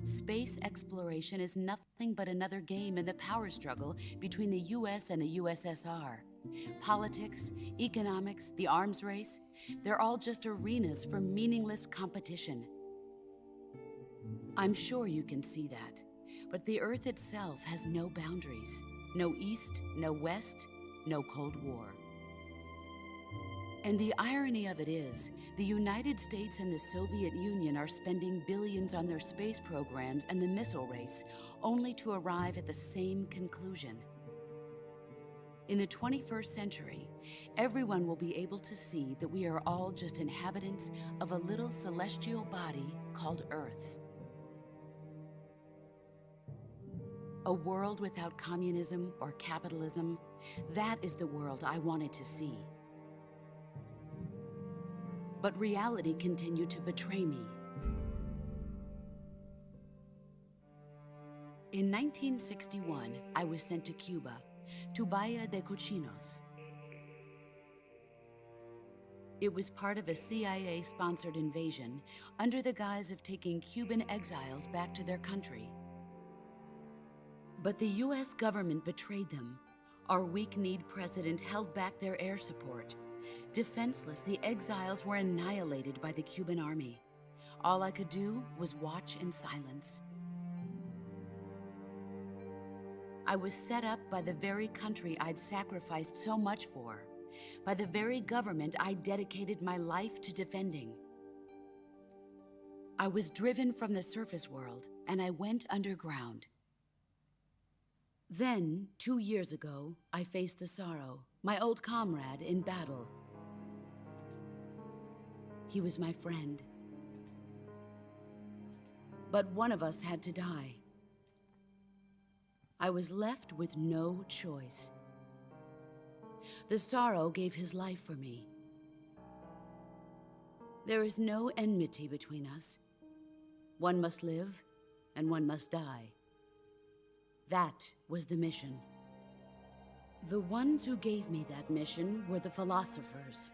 Space exploration is nothing but another game in the power struggle between the US and the USSR. Politics, economics, the arms race, they're all just arenas for meaningless competition. I'm sure you can see that, but the Earth itself has no boundaries. No East, no West, no Cold War. And the irony of it is, the United States and the Soviet Union are spending billions on their space programs and the missile race, only to arrive at the same conclusion. In the 21st century, everyone will be able to see that we are all just inhabitants of a little celestial body called Earth. A world without communism or capitalism, that is the world I wanted to see. But reality continued to betray me. In 1961, I was sent to Cuba, to Bahia de Cochinos. It was part of a CIA-sponsored invasion under the guise of taking Cuban exiles back to their country. But the US government betrayed them. Our weak-kneed president held back their air support. Defenseless, the exiles were annihilated by the Cuban army. All I could do was watch in silence. I was set up by the very country I'd sacrificed so much for, by the very government I dedicated my life to defending. I was driven from the surface world, and I went underground. Then, 2 years ago, I faced the sorrow, my old comrade in battle. He was my friend. But one of us had to die. I was left with no choice. The Sorrow gave his life for me. There is no enmity between us. One must live, and one must die. That was the mission. The ones who gave me that mission were the philosophers.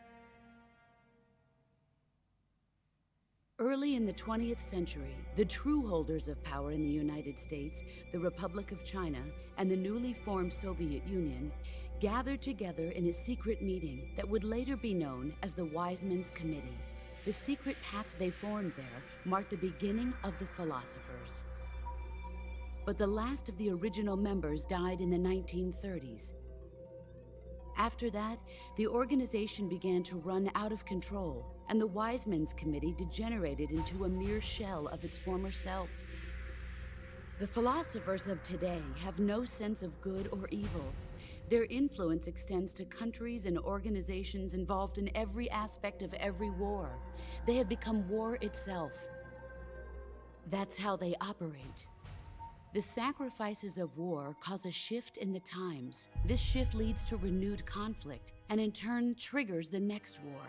Early in the 20th century, the true holders of power in the United States, the Republic of China, and the newly formed Soviet Union gathered together in a secret meeting that would later be known as the Wise Men's Committee. The secret pact they formed there marked the beginning of the philosophers. But the last of the original members died in the 1930s. After that, the organization began to run out of control, and the Wise Men's Committee degenerated into a mere shell of its former self. The philosophers of today have no sense of good or evil. Their influence extends to countries and organizations involved in every aspect of every war. They have become war itself. That's how they operate. The sacrifices of war cause a shift in the times. This shift leads to renewed conflict, and in turn triggers the next war.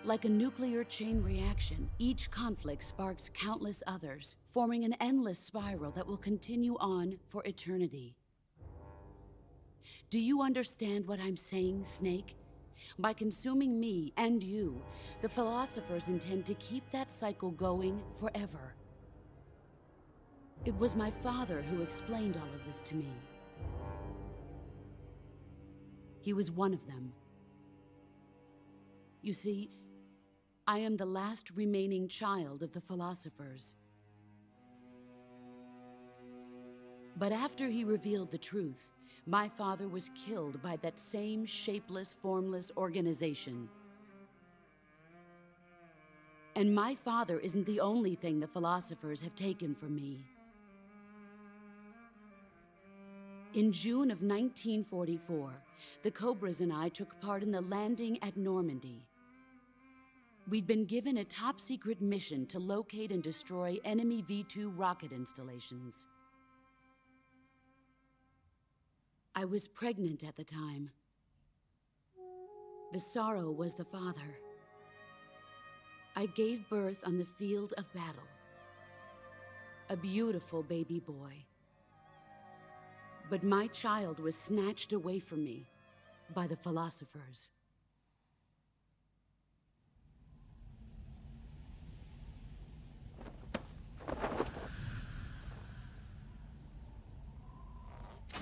Like a nuclear chain reaction, each conflict sparks countless others, forming an endless spiral that will continue on for eternity. Do you understand what I'm saying, Snake? By consuming me and you, the philosophers intend to keep that cycle going forever. It was my father who explained all of this to me. He was one of them. You see, I am the last remaining child of the philosophers. But after he revealed the truth, my father was killed by that same shapeless, formless organization. And my father isn't the only thing the philosophers have taken from me. In June of 1944, the Cobras and I took part in the landing at Normandy. We'd been given a top-secret mission to locate and destroy enemy V-2 rocket installations. I was pregnant at the time. The Sorrow was the father. I gave birth on the field of battle. A beautiful baby boy. But my child was snatched away from me by the philosophers.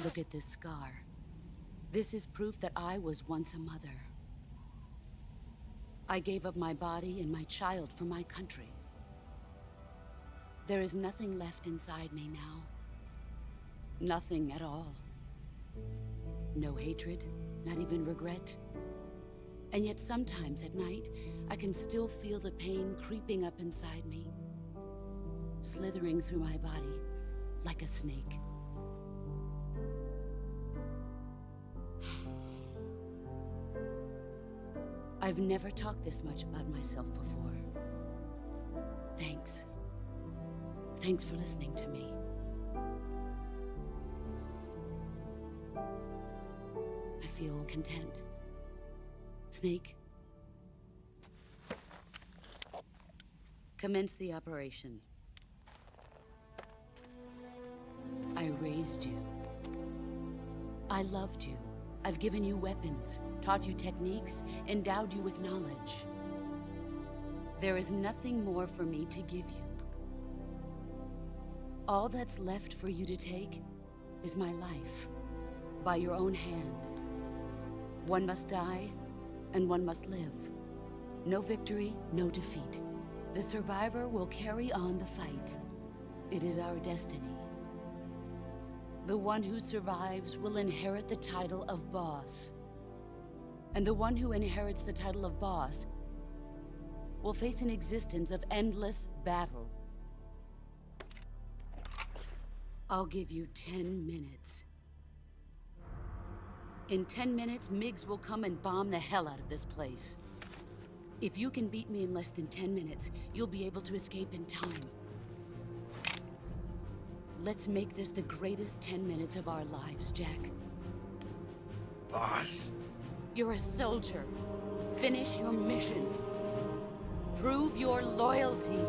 Look at this scar. This is proof that I was once a mother. I gave up my body and my child for my country. There is nothing left inside me now. Nothing at all. No hatred, not even regret. And yet sometimes at night, I can still feel the pain creeping up inside me, slithering through my body like a snake. I've never talked this much about myself before. Thanks. Thanks for listening to me. I feel content. Snake, commence the operation. I raised you. I loved you. I've given you weapons, taught you techniques, endowed you with knowledge. There is nothing more for me to give you. All that's left for you to take is my life, by your own hand. One must die, and one must live. No victory, no defeat. The survivor will carry on the fight. It is our destiny. The one who survives will inherit the title of boss. And the one who inherits the title of boss will face an existence of endless battle. I'll give you 10 minutes. In 10 minutes, MiGs will come and bomb the hell out of this place. If you can beat me in less than 10 minutes, you'll be able to escape in time. Let's make this the greatest 10 minutes of our lives, Jack. Boss. You're a soldier. Finish your mission. Prove your loyalty.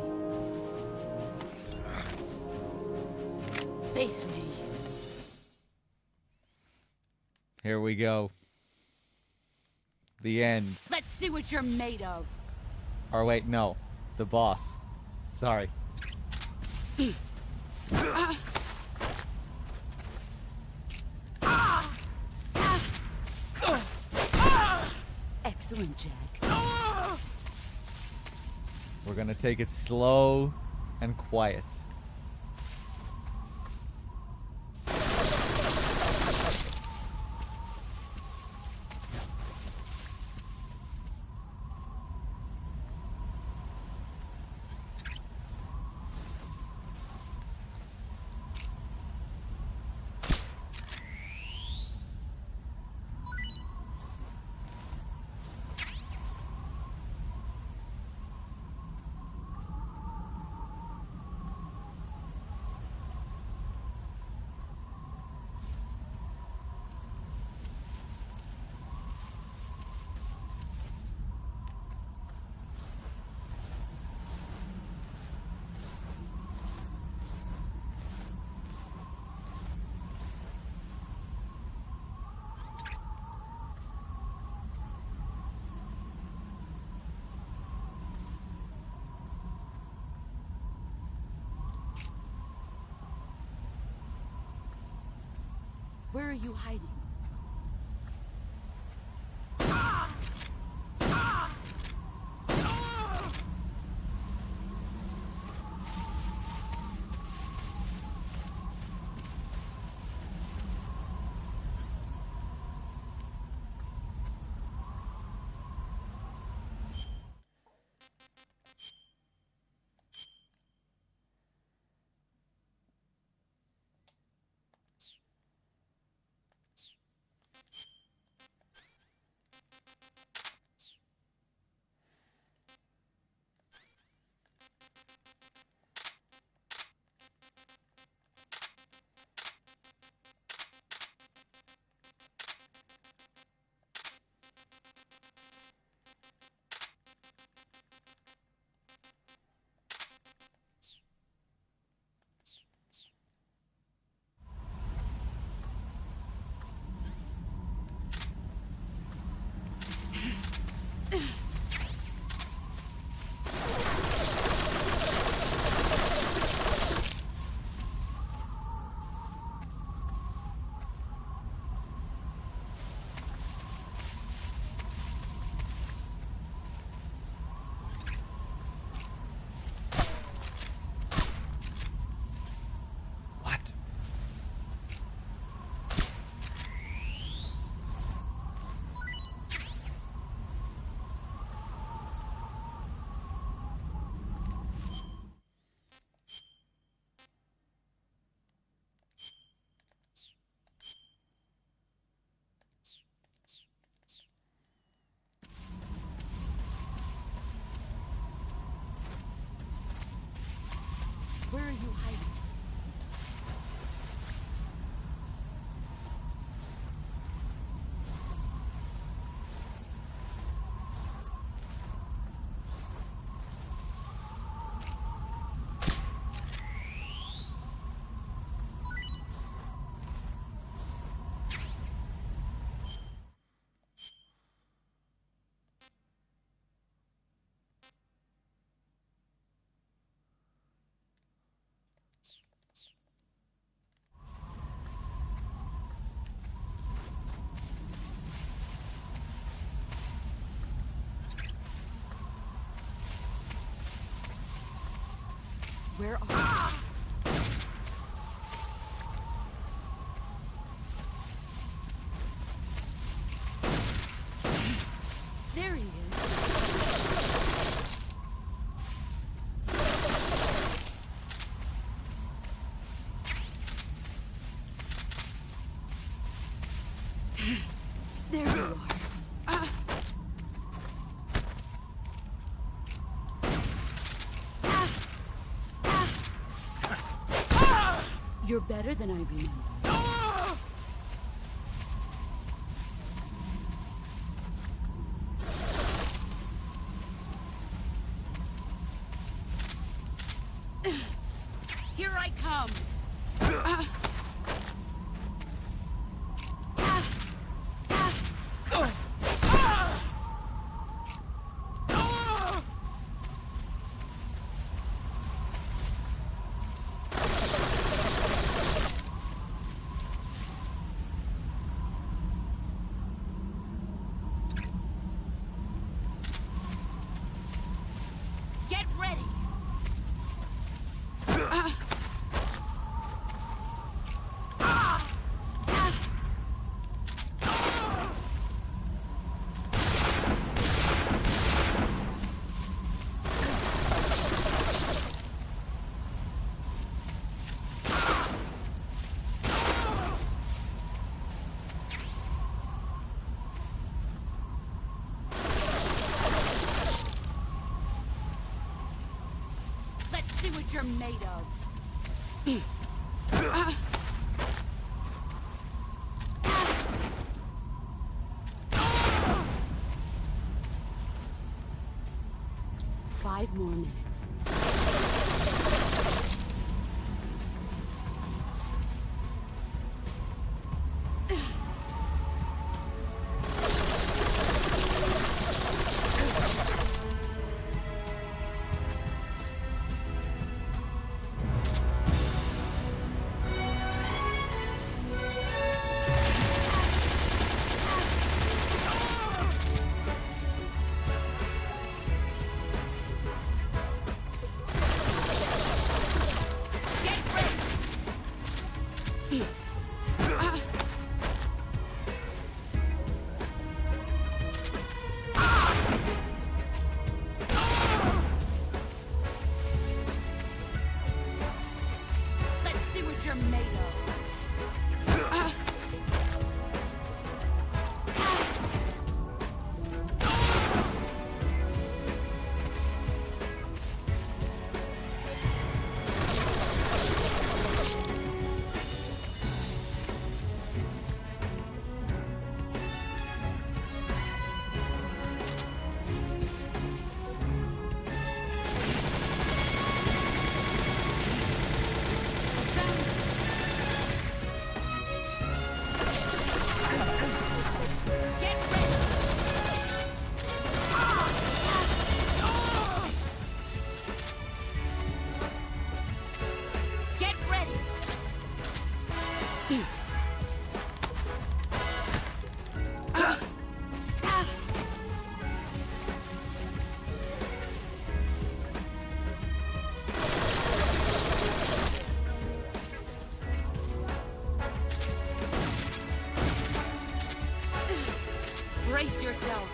Face me. Here we go. The end. Let's see what you're made of. Or wait, no. The boss. Sorry. Excellent, Jack. We're gonna take it slow and quiet. Where are you hiding? Where are you hiding? Where are you? There he is. There you are. You're better than I remember. Here I come! Get ready! 5 more minutes. Brace yourself.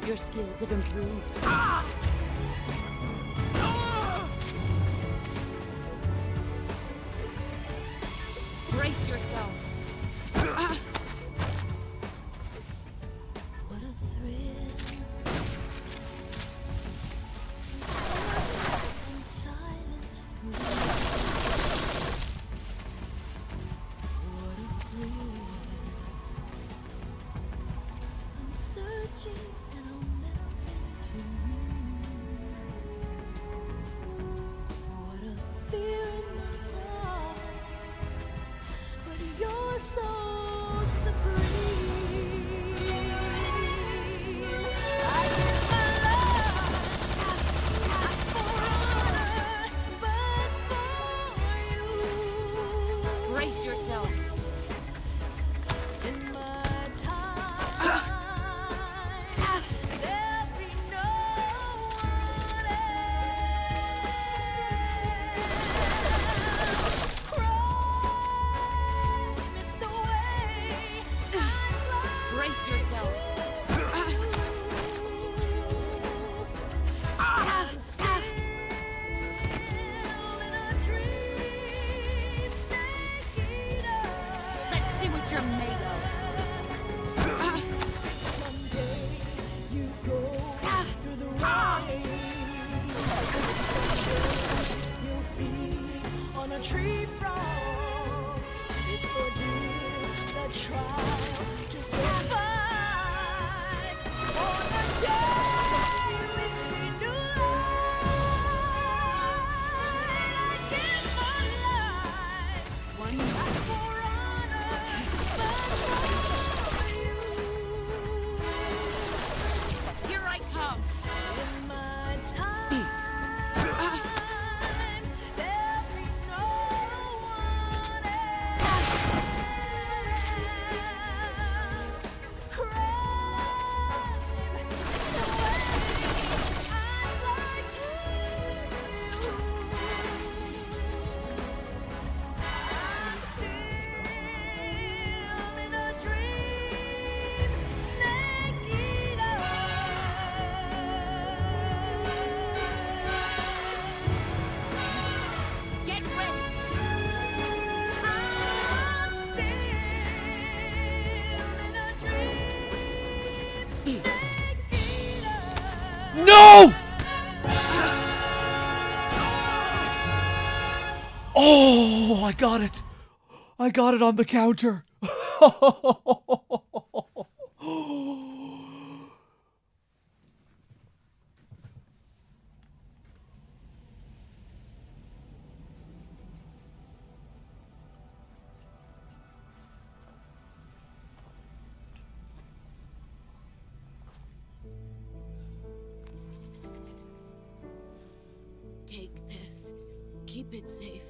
Your skills have improved. Brace yourself. What a thrill. And silence. What a thrill. I'm searching and I'll melt into you. What a fear in my heart. But you're so supreme. I give my love, not for honor, but for you. Brace yourself. In my time, there'll be no one else. It's the way Brace yourself. I'm still in a dream state of leapfrog. It's ordeal, the trial to survive. On the day we see new light, I give my life. One not for honor, but for you. Here I come. In my time, there'll be no one else. Crime is the way I'd like to view. I'm still in a dream, snake eater. Get ready. I'm still in a dream, snake eater. No! Oh, I got it. I got it on the counter. Take this. Keep it safe.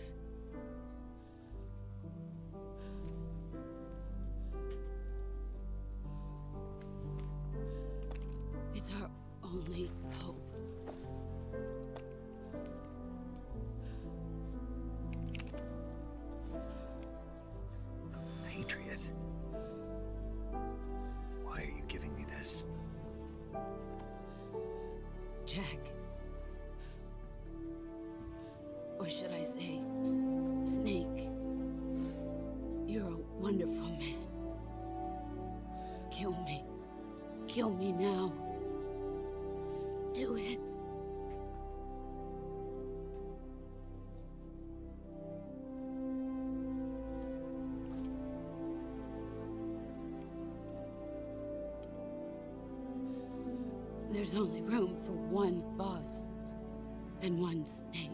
It's our only hope. Patriot. Why are you giving me this? Jack. Or should I say, Snake. You're a wonderful man. Kill me. Kill me now. Do it. There's only room for one boss and one snake.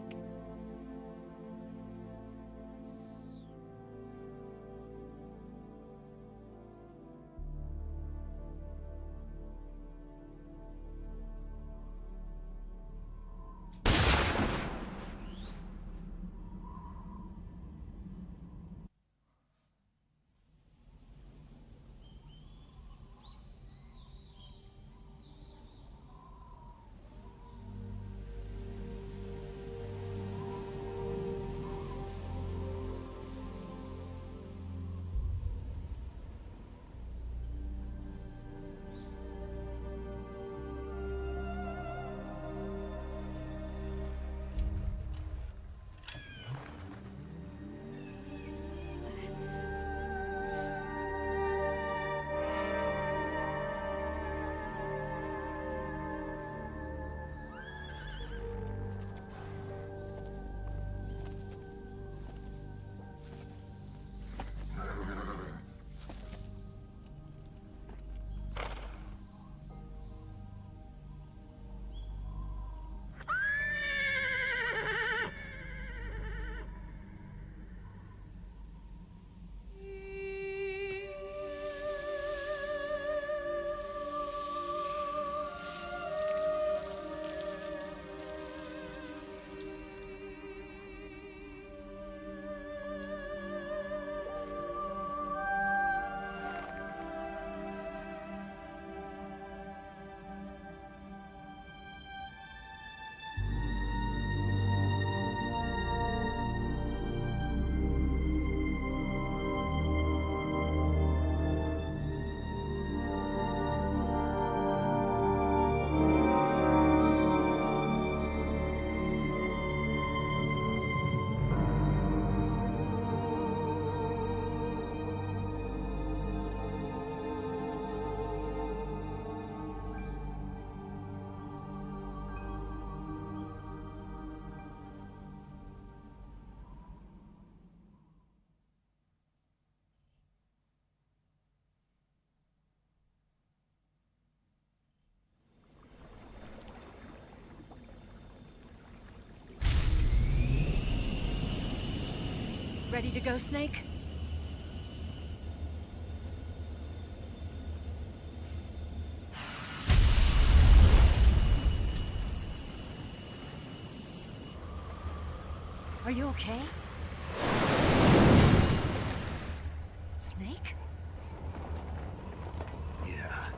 Ready to go, Snake? Are you okay? Snake? Yeah.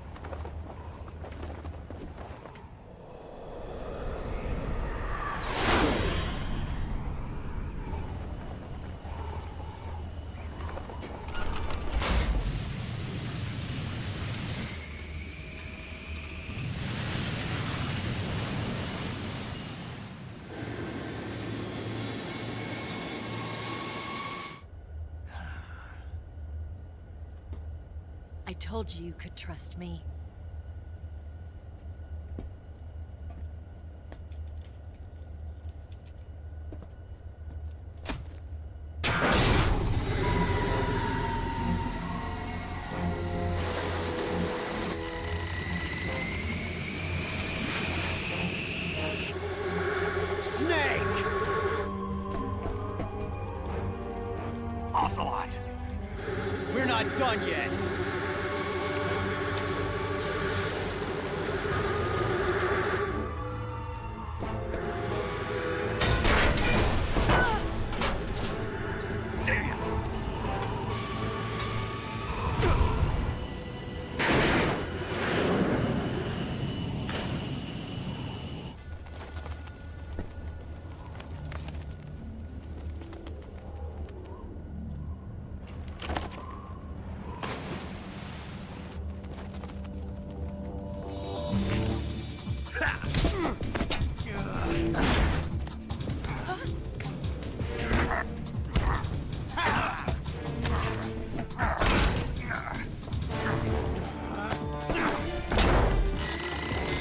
I told you you could trust me. Snake! Ocelot! We're not done yet!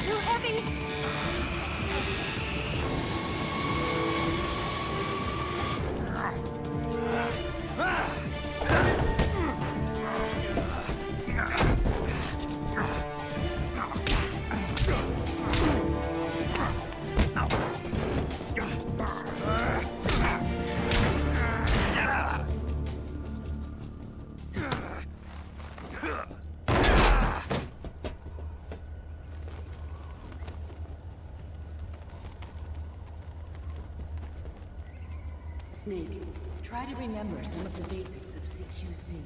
Too heavy! Snake, try to remember some of the basics of CQC.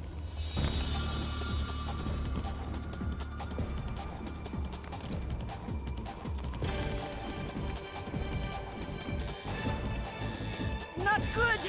Not good!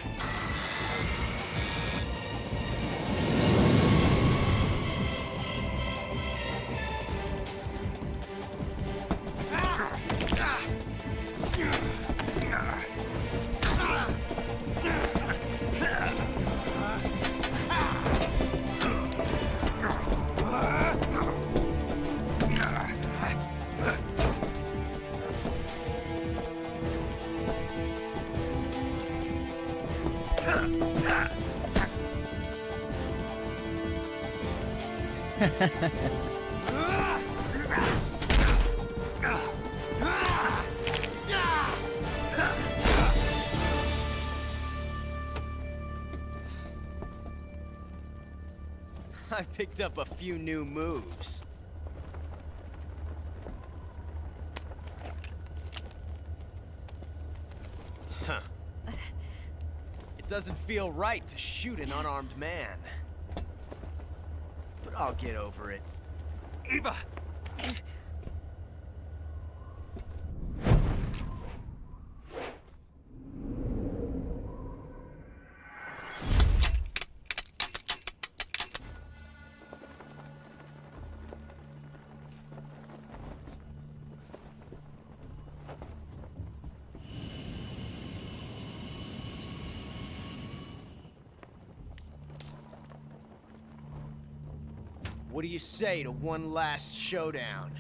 I picked up a few new moves. Huh. It doesn't feel right to shoot an unarmed man. But I'll get over it. Eva! What do you say to one last showdown?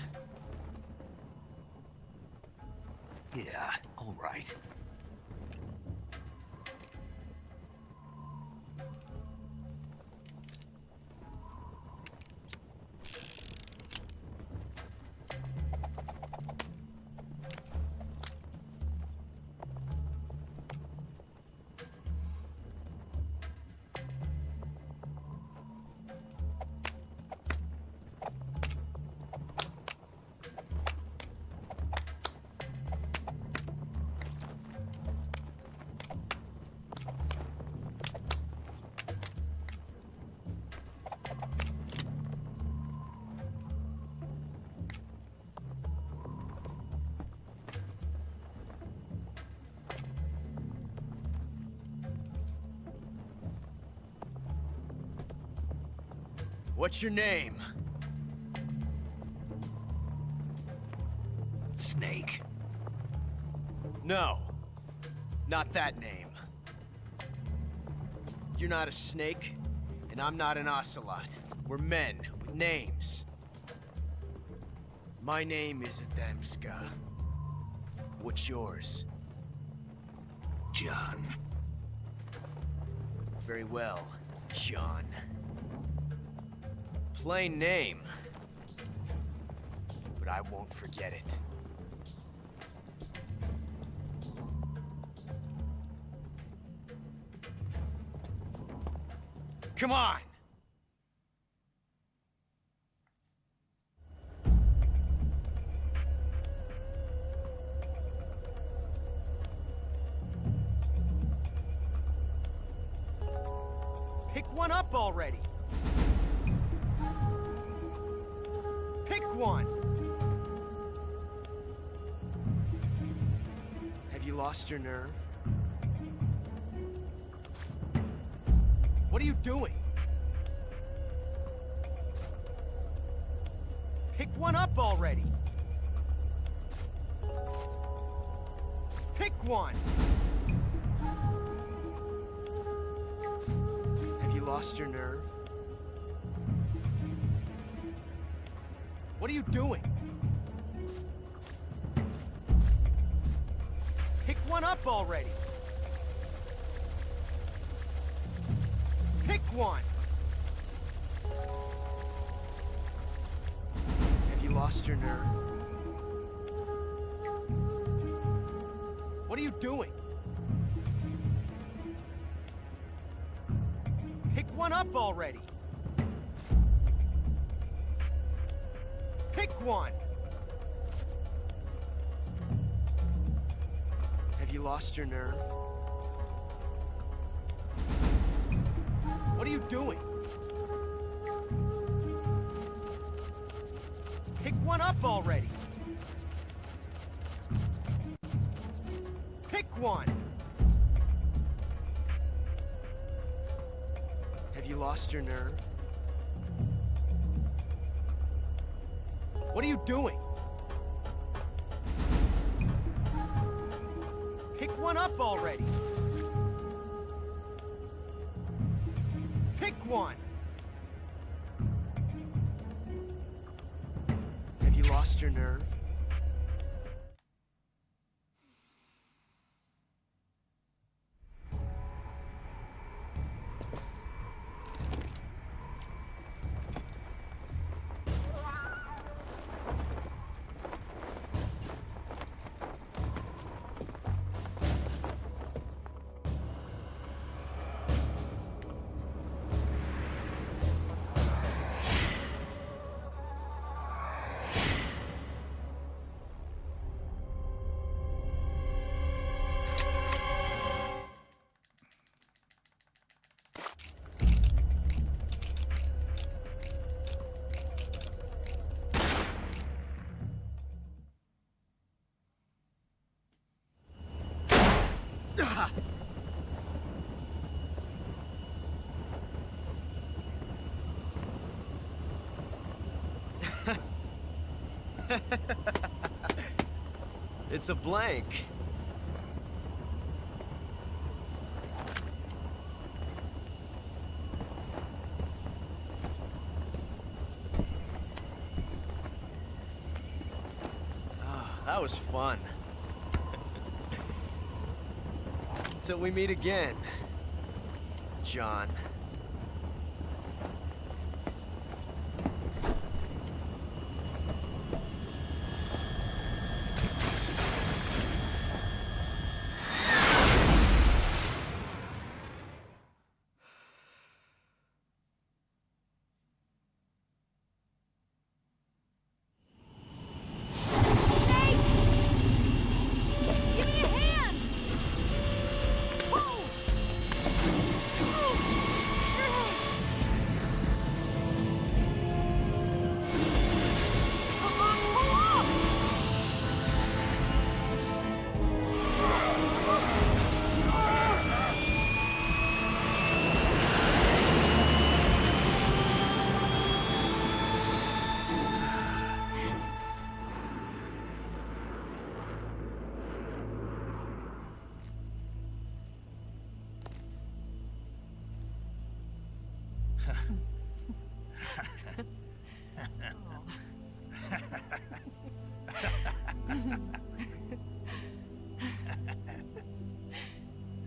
Yeah, all right. What's your name? Snake. No. Not that name. You're not a snake, and I'm not an ocelot. We're men with names. My name is Adamska. What's yours? John. Very well, John. Plain name. But I won't forget it. Come on! Pick one up already! Pick one! Have you lost your nerve? What are you doing? Pick one up already! Pick one! Have you lost your nerve? What are you doing? Pick one up already! Pick one! Have you lost your nerve? What are you doing? Pick one up already! Pick one! Have you lost your nerve? What are you doing? Pick one up already! Pick one! Have you lost your nerve? What are you doing? Pick one up already! Pick one! Have you lost your nerve? It's a blank. That was fun. Until we meet again, John. Give me a hand! Whoa!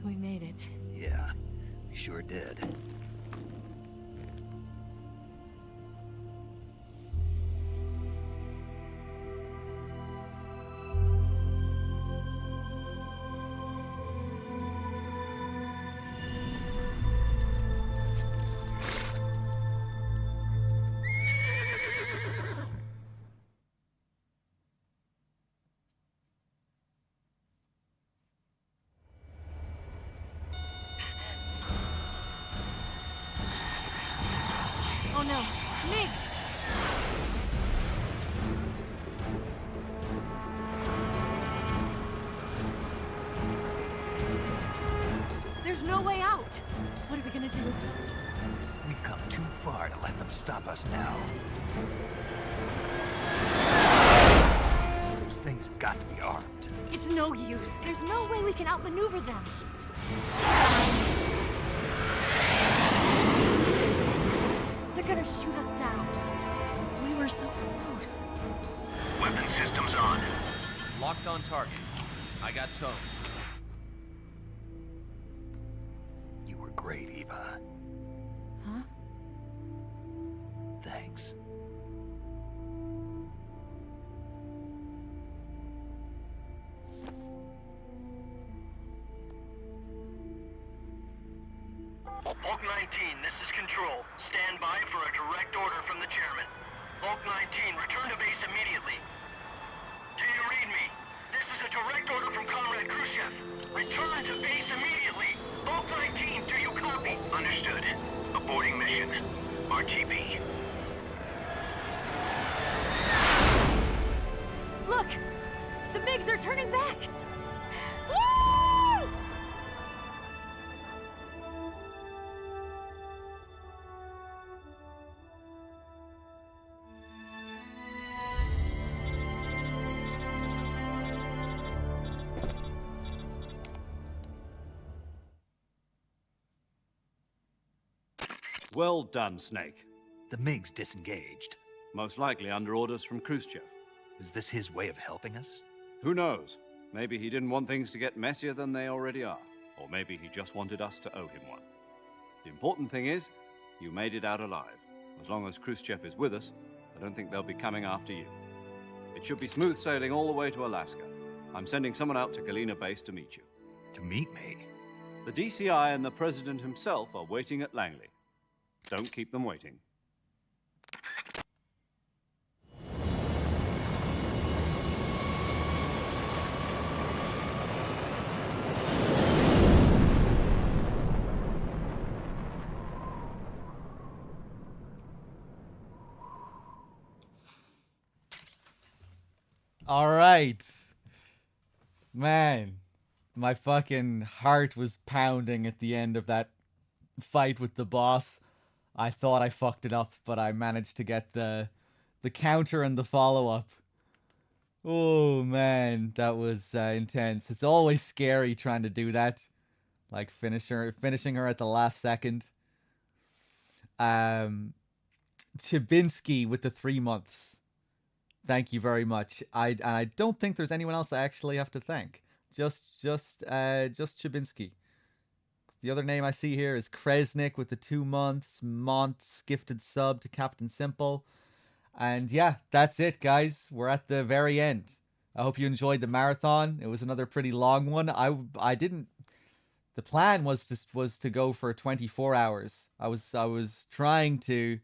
We made it. Yeah, we sure did. Oh no, Migs! There's no way out! What are we gonna do? We've come too far to let them stop us now. Those things have got to be armed. It's no use. There's no way we can outmaneuver them. They're gonna shoot us down. We were so close. Weapon systems on. Locked on target. I got towed. You were great, Eva. Huh? Thanks. Bulk 19, this is Control. Stand by for a direct order from the chairman. Bulk 19, return to base immediately. Do you read me? This is a direct order from Comrade Khrushchev. Return to base immediately. Bulk 19, do you copy? Understood. Aborting mission. RTB. Look! The MiGs are turning back! Woo! Well done, Snake. The MiGs disengaged. Most likely under orders from Khrushchev. Is this his way of helping us? Who knows? Maybe he didn't want things to get messier than they already are. Or maybe he just wanted us to owe him one. The important thing is, you made it out alive. As long as Khrushchev is with us, I don't think they'll be coming after you. It should be smooth sailing all the way to Alaska. I'm sending someone out to Galena Base to meet you. To meet me? The DCI and the President himself are waiting at Langley. Don't keep them waiting. All right. Man, my fucking heart was pounding at the end of that fight with the boss. I thought I fucked it up, but I managed to get the counter and the follow-up. Oh, man, that was intense. It's always scary trying to do that. Like, finishing her at the last second. Chabinsky with the 3 months. Thank you very much. I don't think there's anyone else I actually have to thank. Just Chabinsky. The other name I see here is Kresnik with the 2 months. Mont's gifted sub to Captain Simple. And yeah, that's it, guys. We're at the very end. I hope you enjoyed the marathon. It was another pretty long one. I didn't. The plan was to go for 24 hours. I was trying to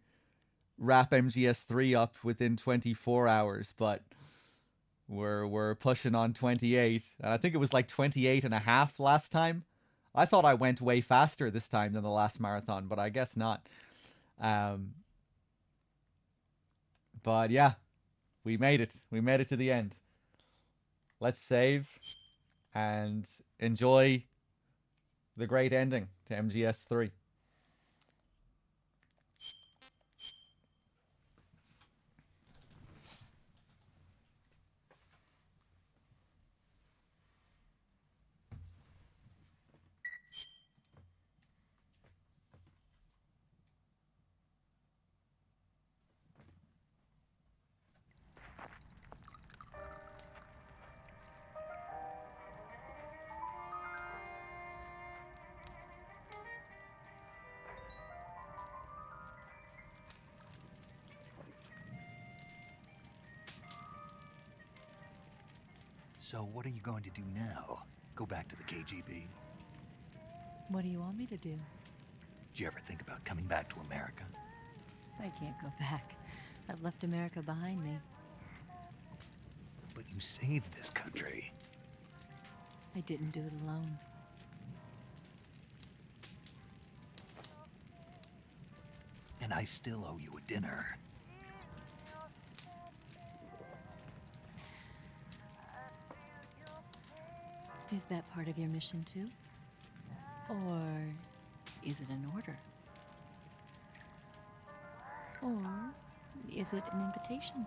wrap MGS3 up within 24 hours, but we're pushing on 28. And I think it was like 28 and a half last time. I thought I went way faster this time than the last marathon, but I guess not. But yeah, we made it. We made it to the end. Let's save and enjoy the great ending to MGS3. So what are you going to do now? Go back to the KGB? What do you want me to do? Did you ever think about coming back to America? I can't go back. I've left America behind me. But you saved this country. I didn't do it alone. And I still owe you a dinner. Is that part of your mission too? Or is it an order? Or is it an invitation?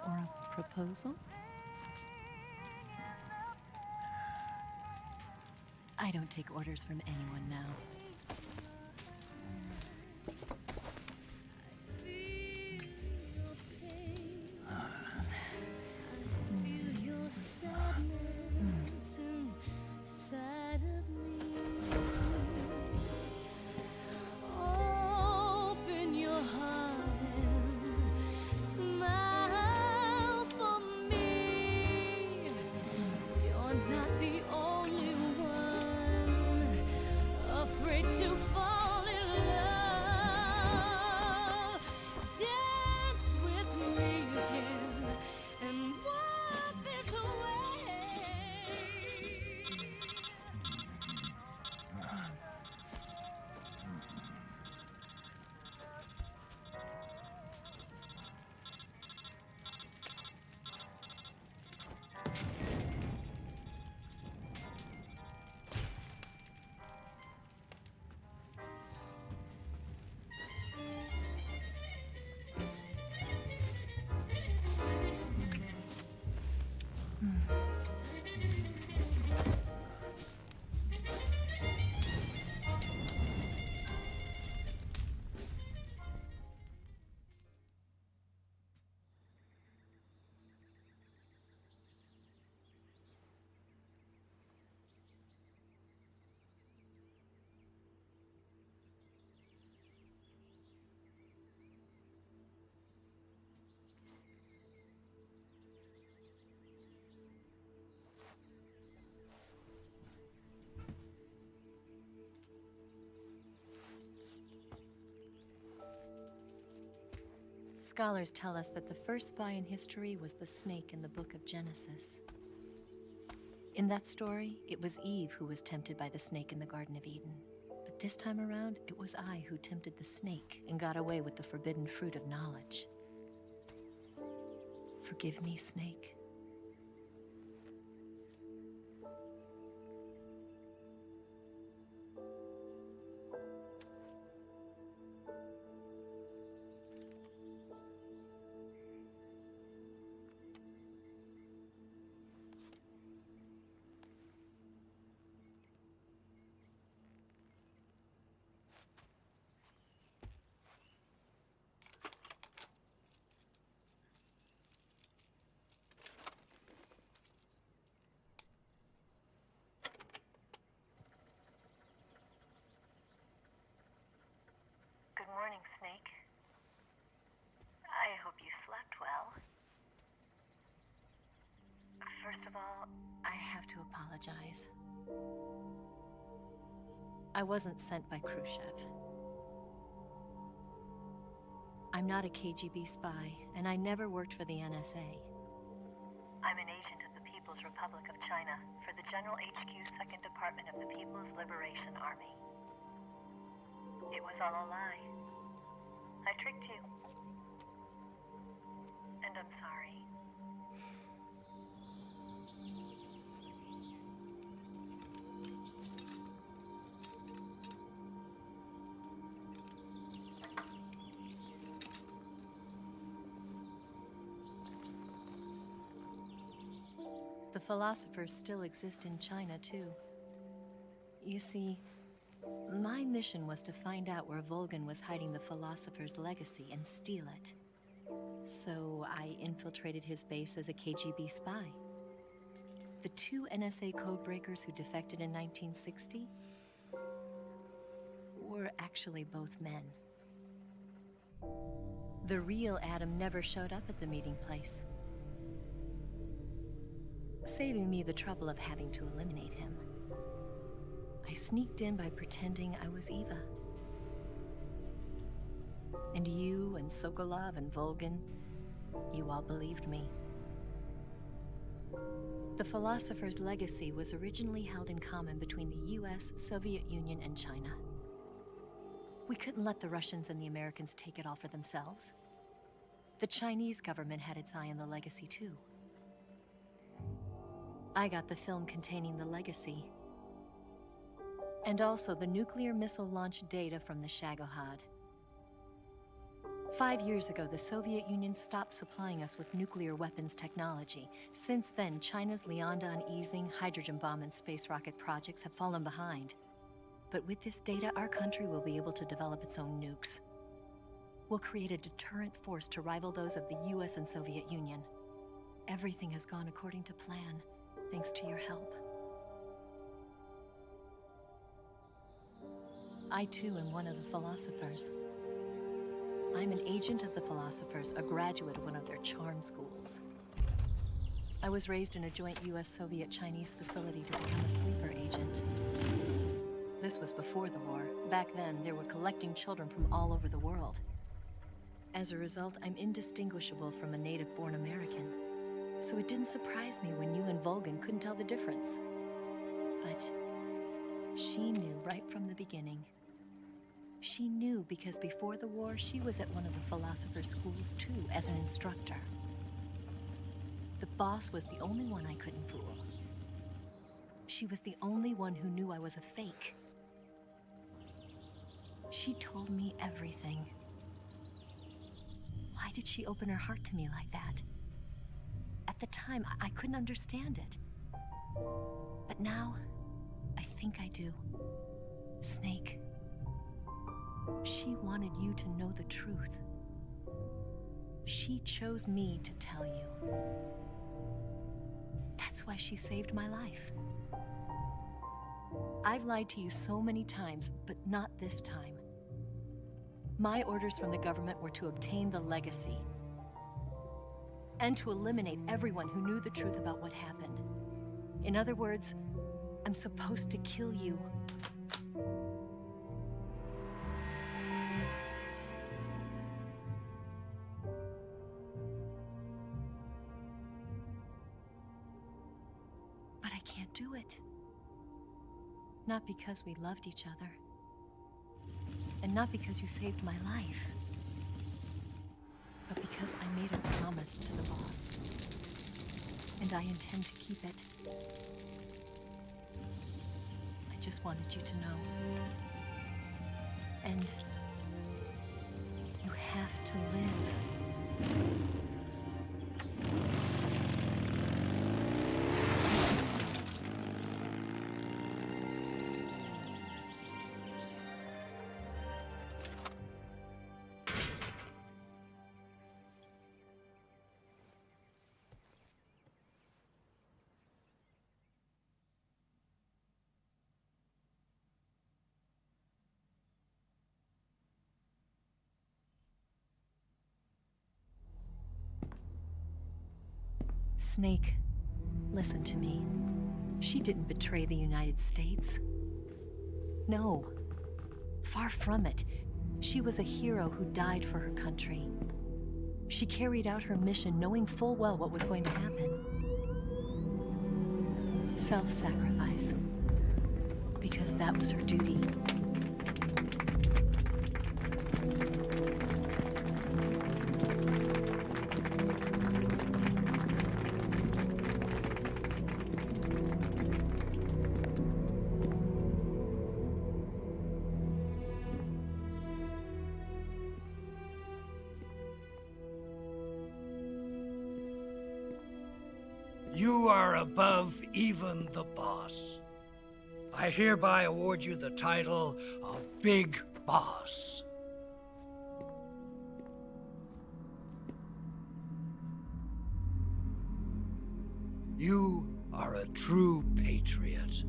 Or a proposal? I don't take orders from anyone now. Open your heart and smile for me. You're not the only one afraid to fall in love. Dance with me again and wipe this away. Scholars tell us that the first spy in history was the snake in the book of Genesis. In that story, it was Eve who was tempted by the snake in the Garden of Eden. But this time around, it was I who tempted the snake and got away with the forbidden fruit of knowledge. Forgive me, snake. Good morning, Snake. I hope you slept well. First of all, I have to apologize. I wasn't sent by Khrushchev. I'm not a KGB spy, and I never worked for the NSA. I'm an agent of the People's Republic of China for the General HQ 2nd Department of the People's Liberation Army. It was all a lie. I tricked you. And I'm sorry. The philosophers still exist in China, too. You see, my mission was to find out where Volgan was hiding the philosopher's legacy and steal it. So I infiltrated his base as a KGB spy. The two NSA codebreakers who defected in 1960 were actually both men. The real Adam never showed up at the meeting place, saving me the trouble of having to eliminate him. I sneaked in by pretending I was Eva. And you and Sokolov and Volgin, you all believed me. The philosopher's legacy was originally held in common between the US, Soviet Union, and China. We couldn't let the Russians and the Americans take it all for themselves. The Chinese government had its eye on the legacy too. I got the film containing the legacy, and also the nuclear missile launch data from the Shagohod. 5 years ago, the Soviet Union stopped supplying us with nuclear weapons technology. Since then, China's Liaodong easing, hydrogen bomb, and space rocket projects have fallen behind. But with this data, our country will be able to develop its own nukes. We'll create a deterrent force to rival those of the US and Soviet Union. Everything has gone according to plan, thanks to your help. I too am one of the philosophers. I'm an agent of the philosophers, a graduate of one of their charm schools. I was raised in a joint US-Soviet-Chinese facility to become a sleeper agent. This was before the war. Back then, they were collecting children from all over the world. As a result, I'm indistinguishable from a native-born American. So it didn't surprise me when you and Volgin couldn't tell the difference. But she knew right from the beginning. She knew because before the war, she was at one of the philosopher's schools too, as an instructor. The boss was the only one I couldn't fool. She was the only one who knew I was a fake. She told me everything. Why did she open her heart to me like that? At the time, I couldn't understand it. But now, I think I do. Snake. She wanted you to know the truth. She chose me to tell you. That's why she saved my life. I've lied to you so many times, but not this time. My orders from the government were to obtain the legacy and to eliminate everyone who knew the truth about what happened. In other words, I'm supposed to kill you. But I can't do it. Not because we loved each other. And not because you saved my life. But because I made a promise to the boss. And I intend to keep it. I just wanted you to know. And you have to live. Snake, listen to me. She didn't betray the United States. No, far from it. She was a hero who died for her country. She carried out her mission knowing full well what was going to happen. Self-sacrifice. Because that was her duty. You are above even the boss. I hereby award you the title of Big Boss. You are a true patriot.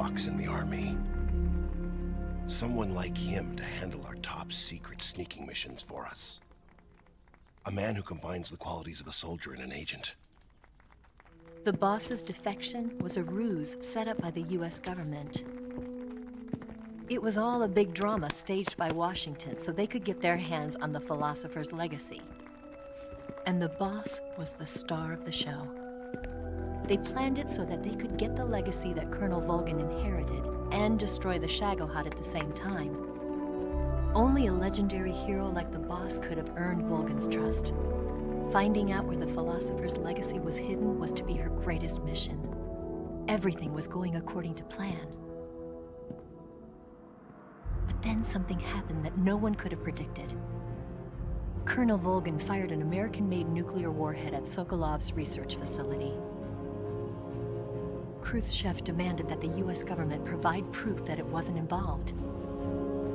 box in the army. Someone like him to handle our top secret sneaking missions for us. A man who combines the qualities of a soldier and an agent. The boss's defection was a ruse set up by the US government. It was all a big drama staged by Washington so they could get their hands on the philosopher's legacy. And the boss was the star of the show. They planned it so that they could get the legacy that Colonel Volgin inherited and destroy the Shagohod at the same time. Only a legendary hero like the boss could have earned Volgin's trust. Finding out where the philosopher's legacy was hidden was to be her greatest mission. Everything was going according to plan. But then something happened that no one could have predicted. Colonel Volgin fired an American-made nuclear warhead at Sokolov's research facility. Khrushchev demanded that the US government provide proof that it wasn't involved.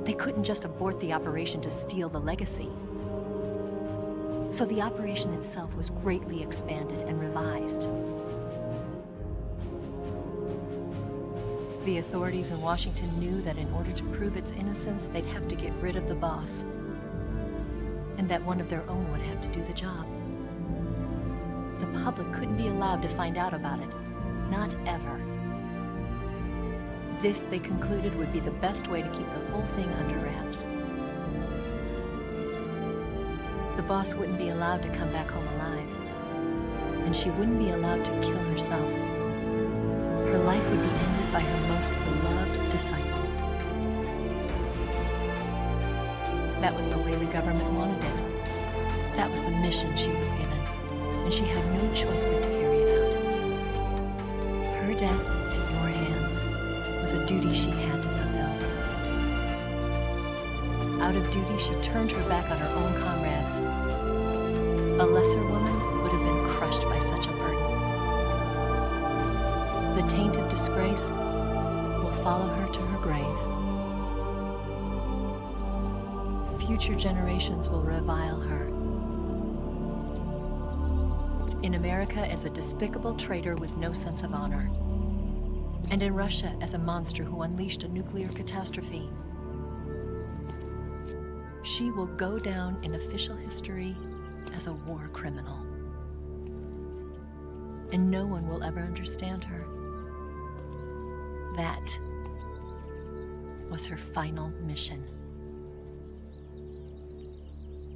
They couldn't just abort the operation to steal the legacy. So the operation itself was greatly expanded and revised. The authorities in Washington knew that in order to prove its innocence, they'd have to get rid of the boss, and that one of their own would have to do the job. The public couldn't be allowed to find out about it. Not ever. This, they concluded, would be the best way to keep the whole thing under wraps. The boss wouldn't be allowed to come back home alive, and she wouldn't be allowed to kill herself. Her life would be ended by her most beloved disciple. That was the way the government wanted it. That was the mission she was given, and she had no choice but to carry it out. Her death at your hands was a duty she had to fulfill. Out of duty, she turned her back on her own comrades. A lesser woman would have been crushed by such a burden. The taint of disgrace will follow her to her grave. Future generations will revile her. In America as a despicable traitor with no sense of honor. And in Russia as a monster who unleashed a nuclear catastrophe. She will go down in official history as a war criminal. And no one will ever understand her. That was her final mission.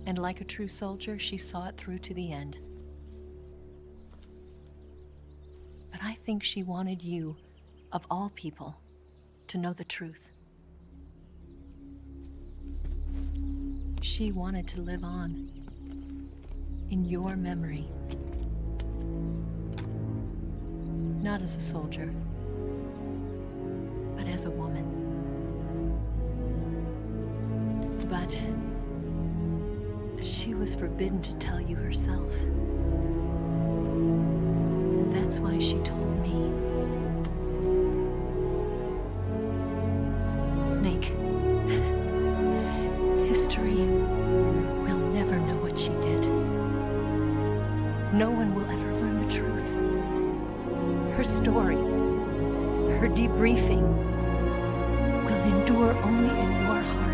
And like a true soldier, she saw it through to the end. But I think she wanted you, of all people, to know the truth. She wanted to live on in your memory. Not as a soldier, but as a woman. But she was forbidden to tell you herself. And that's why she told me. Snake, history will never know what she did. No one will ever learn the truth. Her story, her debriefing, will endure only in your heart.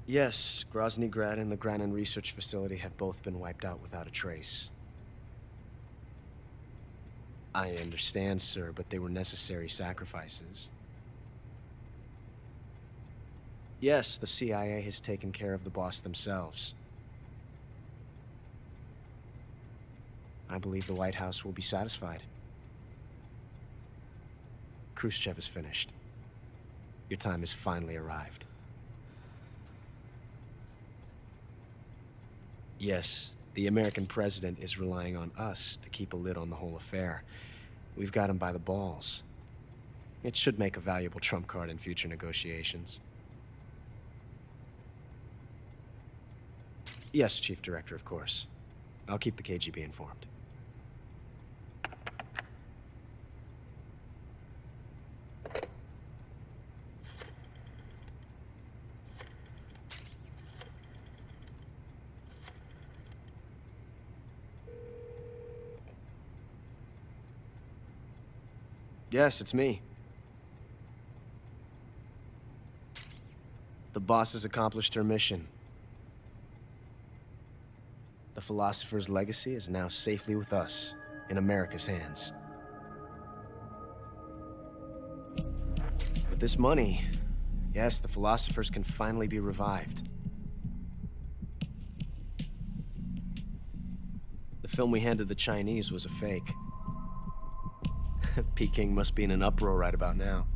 Yes, Grozny Grad and the Granin Research Facility have both been wiped out without a trace. I understand, sir, but they were necessary sacrifices. Yes, the CIA has taken care of the boss themselves. I believe the White House will be satisfied. Khrushchev is finished. Your time has finally arrived. Yes, the American president is relying on us to keep a lid on the whole affair. We've got him by the balls. It should make a valuable trump card in future negotiations. Yes, Chief Director, of course. I'll keep the KGB informed. Yes, it's me. The boss has accomplished her mission. The philosopher's legacy is now safely with us, in America's hands. With this money, yes, the philosophers can finally be revived. The film we handed the Chinese was a fake. Peking must be in an uproar right about now.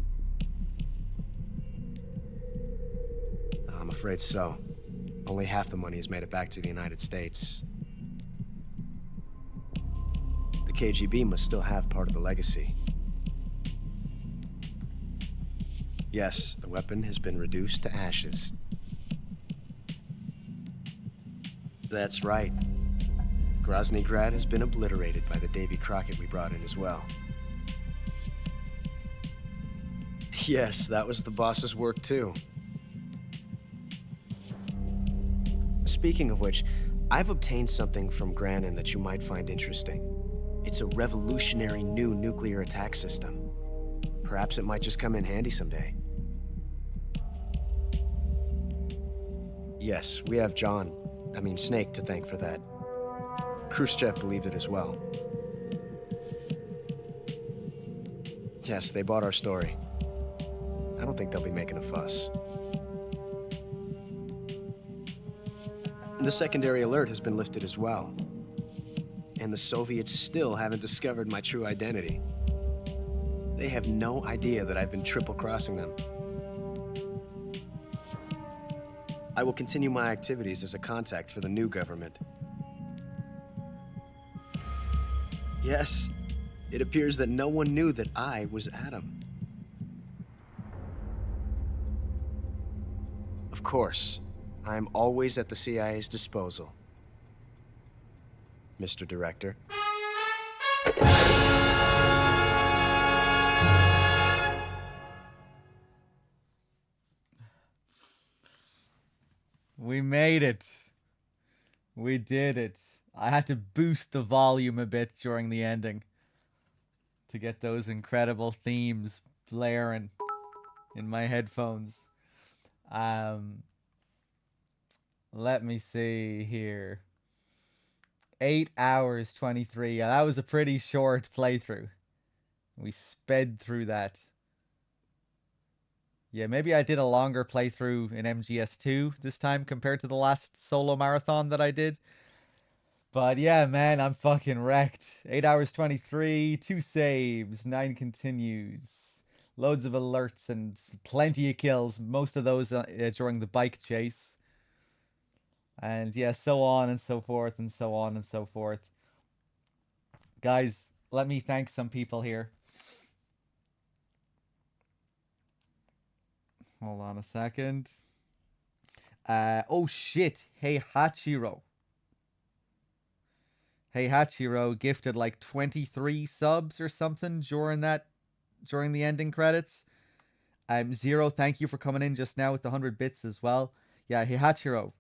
I'm afraid so. Only half the money has made it back to the United States. The KGB must still have part of the legacy. Yes, the weapon has been reduced to ashes. That's right. Grozny Grad has been obliterated by the Davy Crockett we brought in as well. Yes, that was the boss's work too. Speaking of which, I've obtained something from Granin that you might find interesting. It's a revolutionary new nuclear attack system. Perhaps it might just come in handy someday. Yes, we have Snake to thank for that. Khrushchev believed it as well. Yes, they bought our story. I don't think they'll be making a fuss. The secondary alert has been lifted as well. And the Soviets still haven't discovered my true identity. They have no idea that I've been triple-crossing them. I will continue my activities as a contact for the new government. Yes, it appears that no one knew that I was Adam. Of course, I'm always at the CIA's disposal, Mr. Director. We made it. We did it. I had to boost the volume a bit during the ending to get those incredible themes blaring in my headphones. Let me see here. 8 hours 23. Yeah, that was a pretty short playthrough. We sped through that. Yeah, maybe I did a longer playthrough in MGS2 this time compared to the last solo marathon that I did. But yeah, man, I'm fucking wrecked. 8 hours 23, 2 saves, 9 continues. Loads of alerts and plenty of kills. Most of those during the bike chase. And yeah, so on and so forth and so on and so forth. Guys, let me thank some people here. Hold on a second. Oh shit. Hey Hachiro. Hey Hachiro gifted like 23 subs or something during the ending credits. Zero, thank you for coming in just now with the 100 bits as well. Yeah, Hey Hachiro.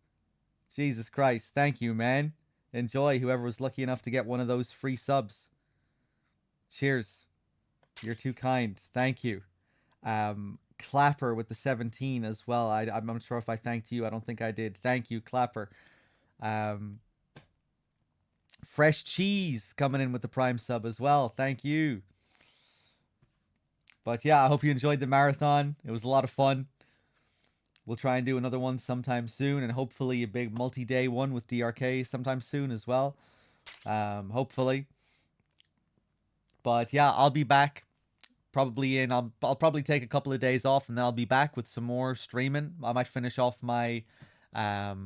Jesus Christ, thank you, man. Enjoy, whoever was lucky enough to get one of those free subs. Cheers. You're too kind. Thank you. Clapper with the 17 as well. I'm not sure if I thanked you. I don't think I did. Thank you, Clapper. Fresh Cheese coming in with the Prime sub as well. Thank you. But yeah, I hope you enjoyed the marathon. It was a lot of fun. We'll try and do another one sometime soon, and hopefully a big multi-day one with DRK sometime soon as well. Hopefully. But yeah, I'll be back. Probably in. I'll probably take a couple of days off, and then I'll be back with some more streaming. I might finish off my Death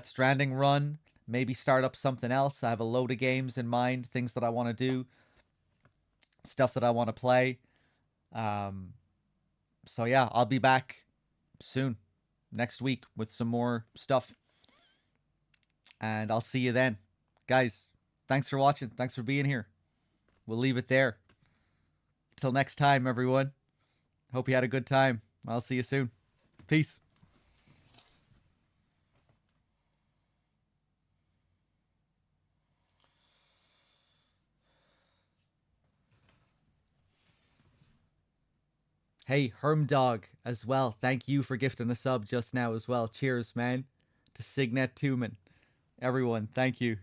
Stranding run. Maybe start up something else. I have a load of games in mind, things that I want to do, stuff that I want to play. So yeah, I'll be back soon, next week, with some more stuff. And I'll see you then. Guys, thanks for watching. Thanks for being here. We'll leave it there. Till next time, everyone. Hope you had a good time. I'll see you soon. Peace. Hey, Hermdog as well. Thank you for gifting a sub just now as well. Cheers, man. To Signet Tumen. Everyone, thank you.